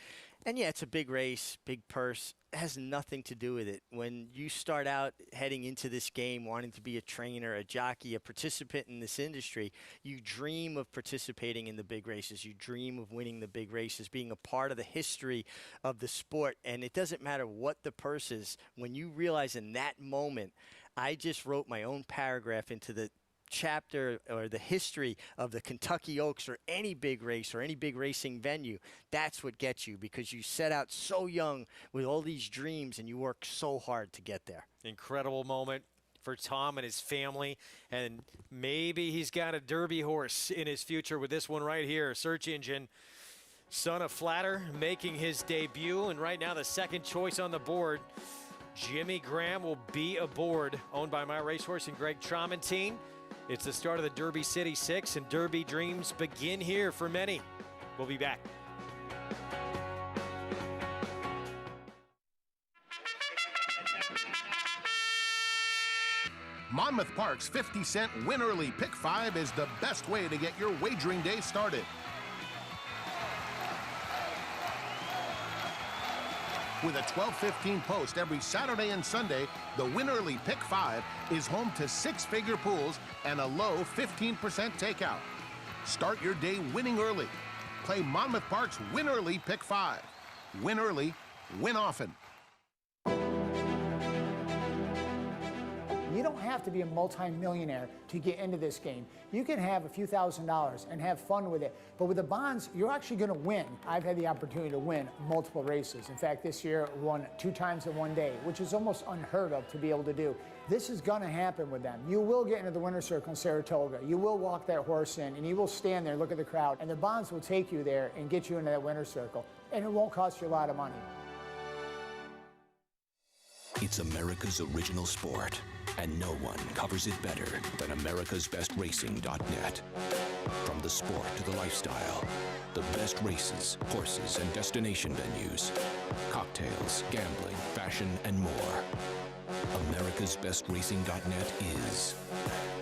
Speaker 16: And, yeah, it's a big race, big purse. It has nothing to do with it. When you start out heading into this game wanting to be a trainer, a jockey, a participant in this industry, you dream of participating in the big races. You dream of winning the big races, being a part of the history of the sport. And it doesn't matter what the purse is. When you realize in that moment, I just wrote my own paragraph into the chapter or the history of the Kentucky Oaks or any big race or any big racing venue. That's what gets you, because you set out so young with all these dreams and you work so hard to get there.
Speaker 8: Incredible moment for Tom and his family, and maybe he's got a Derby horse in his future with this one right here. Search Engine, son of Flatter, making his debut, and right now the second choice on the board. Jimmy Graham will be aboard, owned by My Racehorse and Greg Tramontine. It's the start of the Derby City 6, and Derby dreams begin here for many. We'll be back.
Speaker 13: Monmouth Park's 50-cent Win Early Pick 5 is the best way to get your wagering day started. With a 12:15 post every Saturday and Sunday, the Win Early Pick 5 is home to six-figure pools and a low 15% takeout. Start your day winning early. Play Monmouth Park's Win Early Pick 5. Win early, win often.
Speaker 14: You don't have to be a multi-millionaire to get into this game. You can have a few $1,000s and have fun with it. But with the bonds, you're actually going to win. I've had the opportunity to win multiple races. In fact, this year I won 2 times in one day, which is almost unheard of to be able to do. This is going to happen with them. You will get into the winner's circle in Saratoga. You will walk that horse in, and you will stand there, look at the crowd, and the bonds will take you there and get you into that winner's circle. And it won't cost you a lot of money.
Speaker 17: It's America's original sport, and no one covers it better than americasbestracing.net. From the sport to the lifestyle, the best races, horses, and destination venues, cocktails, gambling, fashion, and more. americasbestracing.net is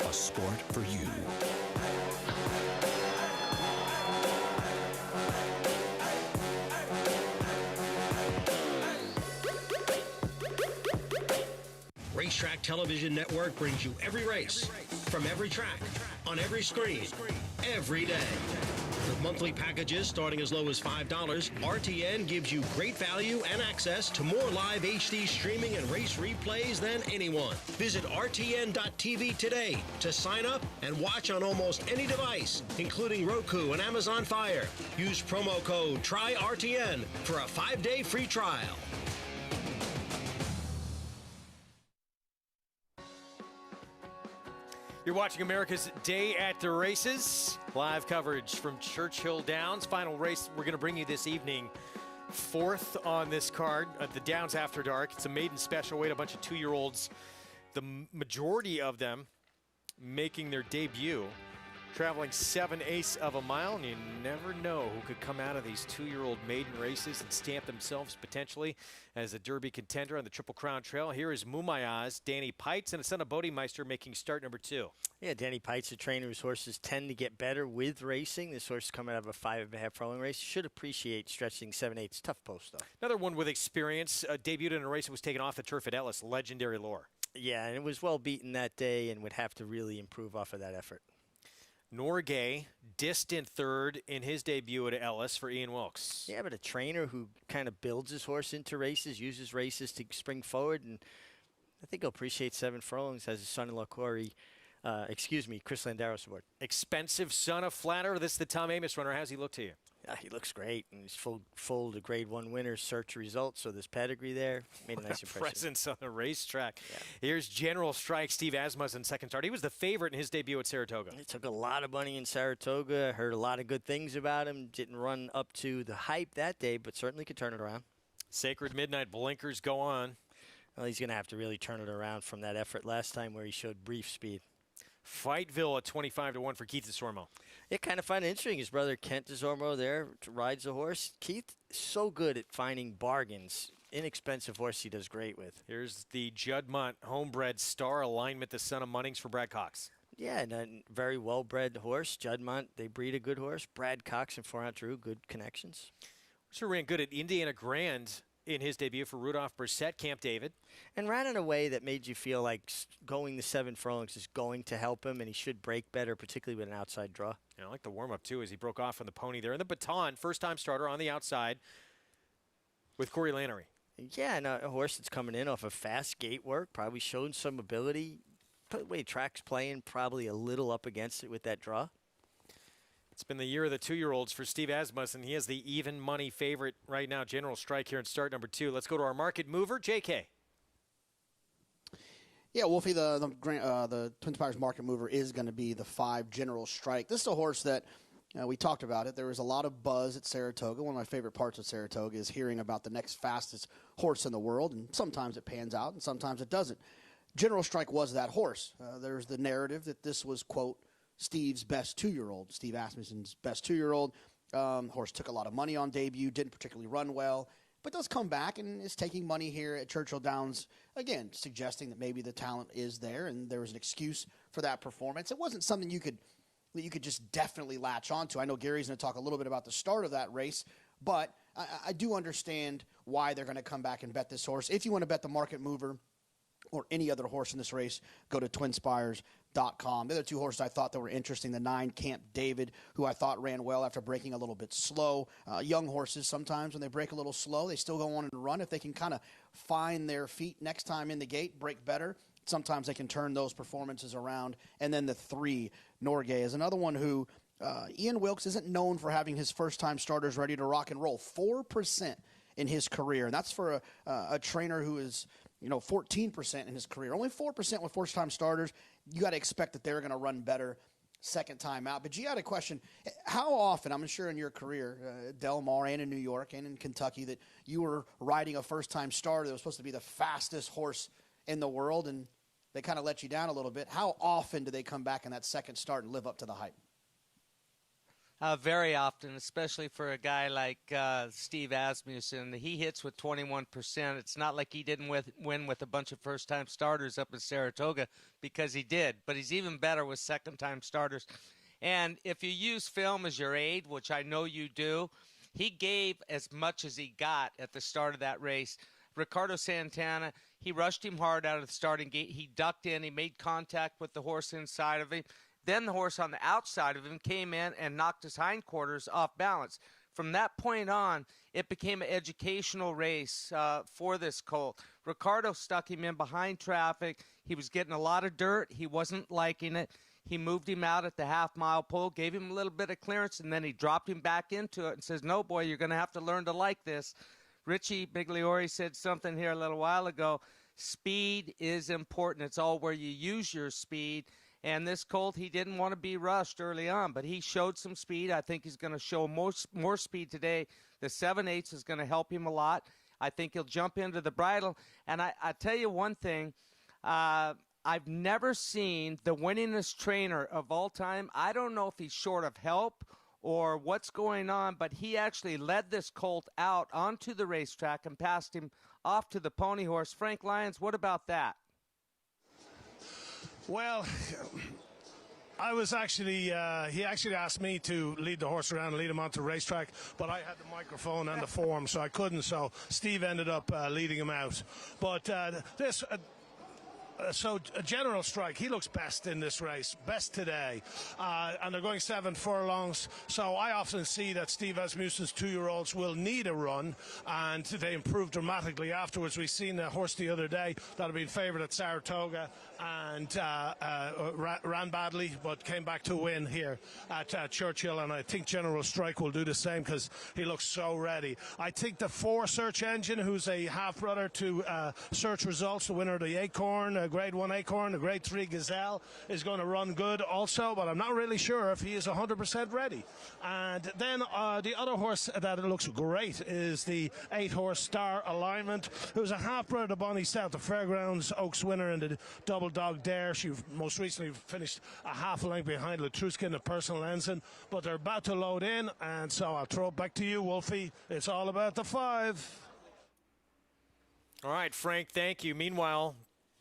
Speaker 17: a sport for you.
Speaker 22: Racetrack Television Network brings you every race, from every track, on every screen, every day. With monthly packages starting as low as $5, RTN gives you great value and access to more live HD streaming and race replays than anyone. Visit RTN.tv today to sign up and watch on almost any device, including Roku and Amazon Fire. Use promo code TRYRTN for a 5-day free trial.
Speaker 8: You're watching America's Day at the Races. Live coverage from Churchill Downs. Final race we're going to bring you this evening. 4th on this card, the Downs After Dark. It's a maiden special weight, a bunch of 2-year-olds. The majority of them making their debut. Traveling 7/8 of a mile, and you never know who could come out of these 2-year-old maiden races and stamp themselves potentially as a Derby contender on the Triple Crown Trail. Here is Mumayaz, Danny Pites, and a son of Bodemeister making start number 2.
Speaker 16: Yeah, Danny Pites, a trainer whose horses tend to get better with racing. This horse is coming out of a 5.5 furlong race. Should appreciate stretching 7/8. Tough post, though.
Speaker 8: Another one with experience, debuted in a race that was taken off the turf at Ellis, Legendary Lore.
Speaker 16: Yeah, and it was well beaten that day and would have to really improve off of that effort.
Speaker 8: Norgay, distant third in his debut at Ellis for Ian Wilkes.
Speaker 16: Yeah, but a trainer who kind of builds his horse into races, uses races to spring forward, and I think he'll appreciate 7 furlongs as his son-in-law Chris Landaros aboard.
Speaker 8: Expensive son of Flatterer. This is the Tom Amoss runner. How's he look to you?
Speaker 16: He looks great, and he's full to Grade 1 winners, search results, so there's pedigree there. Made a nice impression.
Speaker 8: Presence on the racetrack. Yeah. Here's General Strike, Steve Asmussen, second start. He was the favorite in his debut at Saratoga.
Speaker 16: He took a lot of money in Saratoga. Heard a lot of good things about him. Didn't run up to the hype that day, but certainly could turn it around.
Speaker 8: Sacred Midnight blinkers go on.
Speaker 16: Well, he's going to have to really turn it around from that effort last time where he showed brief speed.
Speaker 8: Fightville at 25-1 for Keith DeSormo.
Speaker 16: Yeah, kind of find it interesting. His brother Kent DeSormo there rides the horse. Keith is so good at finding bargains. Inexpensive horse he does great with.
Speaker 8: Here's the Juddmonte homebred star alignment, the son of Munnings for Brad Cox.
Speaker 16: Yeah, and a very well-bred horse. Juddmonte, they breed a good horse. Brad Cox and Four Drew, good connections.
Speaker 8: Sure ran good at Indiana Grand in his debut for Rudolph Brissett, Camp David.
Speaker 16: And ran in a way that made you feel like going the 7 furlongs is going to help him, and he should break better, particularly with an outside draw.
Speaker 8: Yeah, I like the warm-up, too, as he broke off on the pony there. And the Baton, first-time starter on the outside with Corey Lannery.
Speaker 16: Yeah, and a horse that's coming in off of fast gate work, probably showed some ability. But the way track's playing, probably a little up against it with that draw.
Speaker 8: It's been the year of the 2-year-olds for Steve Asmussen. He is the even money favorite right now. General Strike here in start number 2. Let's go to our market mover, JK.
Speaker 6: Yeah, Wolfie, the Twin Spires market mover is going to be the 5 General Strike. This is a horse that we talked about it. There was a lot of buzz at Saratoga. One of my favorite parts of Saratoga is hearing about the next fastest horse in the world, and sometimes it pans out and sometimes it doesn't. General Strike was that horse. There's the narrative that this was, quote, Steve's best 2-year-old, Steve Asmussen's best 2-year-old. Horse took a lot of money on debut, didn't particularly run well, but does come back and is taking money here at Churchill Downs, again, suggesting that maybe the talent is there and there was an excuse for that performance. It wasn't something you could just definitely latch onto. I know Gary's going to talk a little bit about the start of that race, but I do understand why they're going to come back and bet this horse. If you want to bet the market mover or any other horse in this race, go to twinspires.com. The other 2 horses I thought that were interesting, the 9 Camp David, who I thought ran well after breaking a little bit slow. Young horses, sometimes when they break a little slow, they still go on and run. If they can kind of find their feet next time in the gate, break better, sometimes they can turn those performances around. And then the 3, Norgay, is another one who Ian Wilkes isn't known for having his first-time starters ready to rock and roll. 4% in his career, and that's for a trainer who is 14% in his career. Only 4% with first-time starters. You got to expect that they're going to run better second time out. But you had a question. How often, I'm sure in your career, Del Mar and in New York and in Kentucky, that you were riding a first-time starter that was supposed to be the fastest horse in the world, and they kind of let you down a little bit. How often do they come back in that second start and live up to the hype?
Speaker 9: Very often, especially for a guy like Steve Asmussen. He hits with 21%. It's not like he didn't win with a bunch of first-time starters up in Saratoga, because he did. But he's even better with second-time starters. And if you use film as your aid, which I know you do, he gave as much as he got at the start of that race. Ricardo Santana, he rushed him hard out of the starting gate. He ducked in. He made contact with the horse inside of him. Then the horse on the outside of him came in and knocked his hindquarters off balance. From that point on, it became an educational race for this colt. Ricardo stuck him in behind traffic. He was getting a lot of dirt. He wasn't liking it. He moved him out at the half-mile pole, gave him a little bit of clearance, and then he dropped him back into it and says, no, boy, you're going to have to learn to like this. Richie Migliori said something here a little while ago. Speed is important. It's all where you use your speed. And this colt, he didn't want to be rushed early on, but he showed some speed. I think he's going to show more speed today. The 7/8 is going to help him a lot. I think he'll jump into the bridle. And I tell you one thing, I've never seen the winningest trainer of all time. I don't know if he's short of help or what's going on, but he actually led this colt out onto the racetrack and passed him off to the pony horse. Frank Lyons, what about that?
Speaker 1: Well, I was actually, he actually asked me to lead the horse around and lead him onto the racetrack, but I had the microphone and the form, so I couldn't, so Steve ended up leading him out. But General Strike, he looks best in this race, best today. And they're going 7 furlongs. So I often see that Steve Asmussen's 2-year-olds will need a run, and they improve dramatically afterwards. We've seen a horse the other day that had been favoured at Saratoga and ran badly, but came back to win here at Churchill. And I think General Strike will do the same because he looks so ready. I think the 4 Search Engine, who's a half-brother to Search Results, the winner of the Acorn, Grade 1 Acorn, the Grade 3 Gazelle, is going to run good also, but I'm not really sure if he is 100% ready. And then the other horse that looks great is the 8-horse Star Alignment, who's a half-brother to Bonnie South, the Fairgrounds Oaks winner in the Double Dog Dare. She most recently finished a half a length behind Latruskin and Personal Ensign, but they're about to load in, and so I'll throw it back to you, Wolfie. It's all about the 5.
Speaker 8: All right, Frank, thank you. Meanwhile,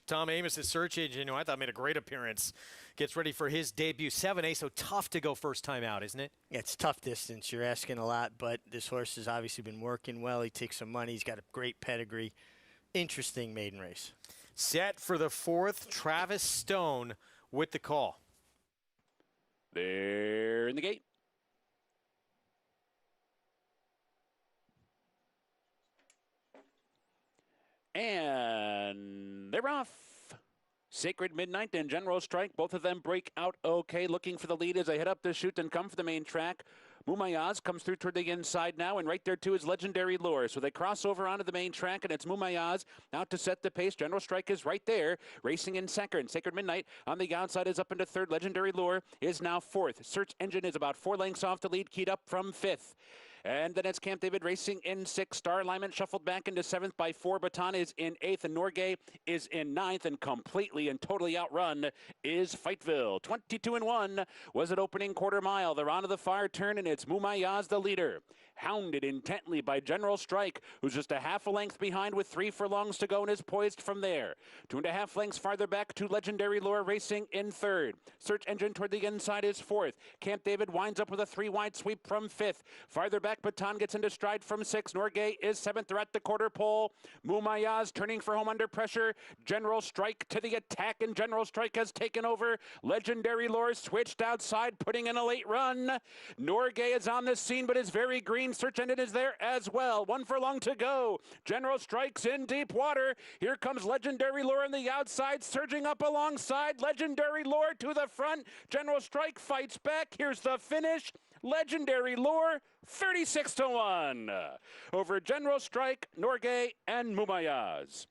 Speaker 8: Tom Amos, his Search Engine, who I thought made a great appearance, gets ready for his debut. 7A, so tough to go first time out, isn't it?
Speaker 16: Yeah, it's tough distance. You're asking a lot, but this horse has obviously been working well. He takes some money. He's got a great pedigree. Interesting maiden race.
Speaker 8: Set for the 4th, Travis Stone with the call.
Speaker 2: They're in the gate. And they're off. Sacred Midnight and General Strike, both of them break out okay, looking for the lead as they head up the chute and come for the main track. Mumayaz comes through toward the inside now, and right there too is Legendary Lure. So they cross over onto the main track, and it's Mumayaz out to set the pace. General Strike is right there, racing in second. Sacred Midnight on the outside is up into 3rd. Legendary Lure is now 4th. Search Engine is about 4 lengths off the lead, keyed up from 5th. And then it's Camp David racing in 6th. Star Alignment shuffled back into 7th by 4. Baton is in 8th, and Norgay is in 9th, and completely and totally outrun is Fightville. 22-1 was at opening quarter mile. They're onto the far turn, and it's Mumayaz the leader. Hounded intently by General Strike, who's just a half a length behind with 3 furlongs to go and is poised from there. 2.5 lengths farther back to Legendary Lure racing in 3rd. Search Engine toward the inside is 4th. Camp David winds up with a 3-wide sweep from 5th. Farther back, Baton gets into stride from 6th. Norgay is 7th. They're at the quarter pole. Mumayaz turning for home under pressure. General Strike to the attack, and General Strike has taken over. Legendary Lure switched outside, putting in a late run. Norgay is on the scene, but is very green. Search Engine is there as well. 1 furlong to go. General Strike's in deep water. Here comes Legendary Lure on the outside, surging up alongside. Legendary Lure to the front. General Strike fights back. Here's the finish. Legendary Lure, 36-1 over General Strike, Norgay, and Mumayaz.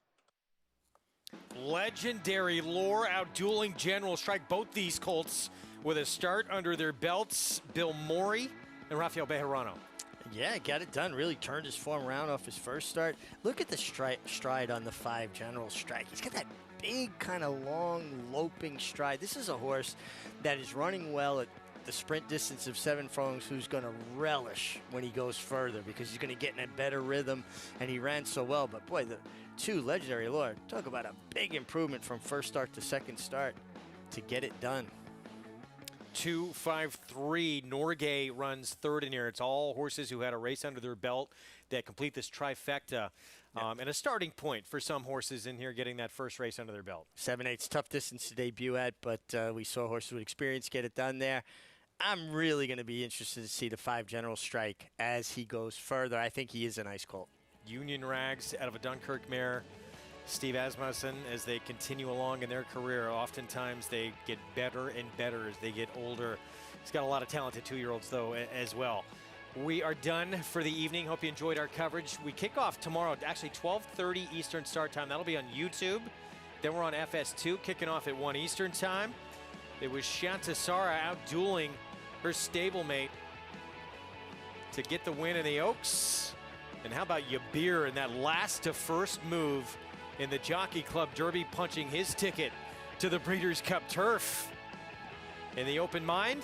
Speaker 8: Legendary Lure out-dueling General Strike. Both these colts with a start under their belts. Bill Morey and Rafael Bejarano.
Speaker 16: Yeah, got it done. Really turned his form around off his first start. Look at the stride on the 5 General Strike. He's got that big kind of long loping stride. This is a horse that is running well at the sprint distance of 7 furlongs, who's going to relish when he goes further because he's going to get in a better rhythm, and he ran so well. But boy, the 2 Legendary Lure, talk about a big improvement from first start to second start to get it done.
Speaker 8: 2-5-3. Norgay runs 3rd in here. It's all horses who had a race under their belt that complete this trifecta. And a starting point for some horses in here getting that first race under their belt.
Speaker 16: 7/8's tough distance to debut at, but we saw horses with experience get it done there. I'm really going to be interested to see the 5 General Strike as he goes further. I think he is a nice colt.
Speaker 8: Union Rags out of a Dunkirk mare. Steve Asmussen, as they continue along in their career, oftentimes they get better and better as they get older. He's got a lot of talented 2-year-olds, though, as well. We are done for the evening. Hope you enjoyed our coverage. We kick off tomorrow, actually 12:30 Eastern start time. That'll be on YouTube. Then we're on FS2, kicking off at 1 Eastern time. It was Shantasara out-dueling her stablemate to get the win in the Oaks. And how about Yabir in that last to first move in the Jockey Club Derby, punching his ticket to the Breeders' Cup turf. In the Open Mind,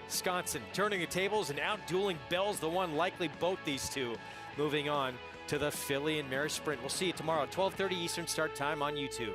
Speaker 8: Sconson turning the tables and out-dueling Bell's the one, likely both these two moving on to the Filly and Mare Sprint. We'll see you tomorrow, 12:30 Eastern start time on YouTube.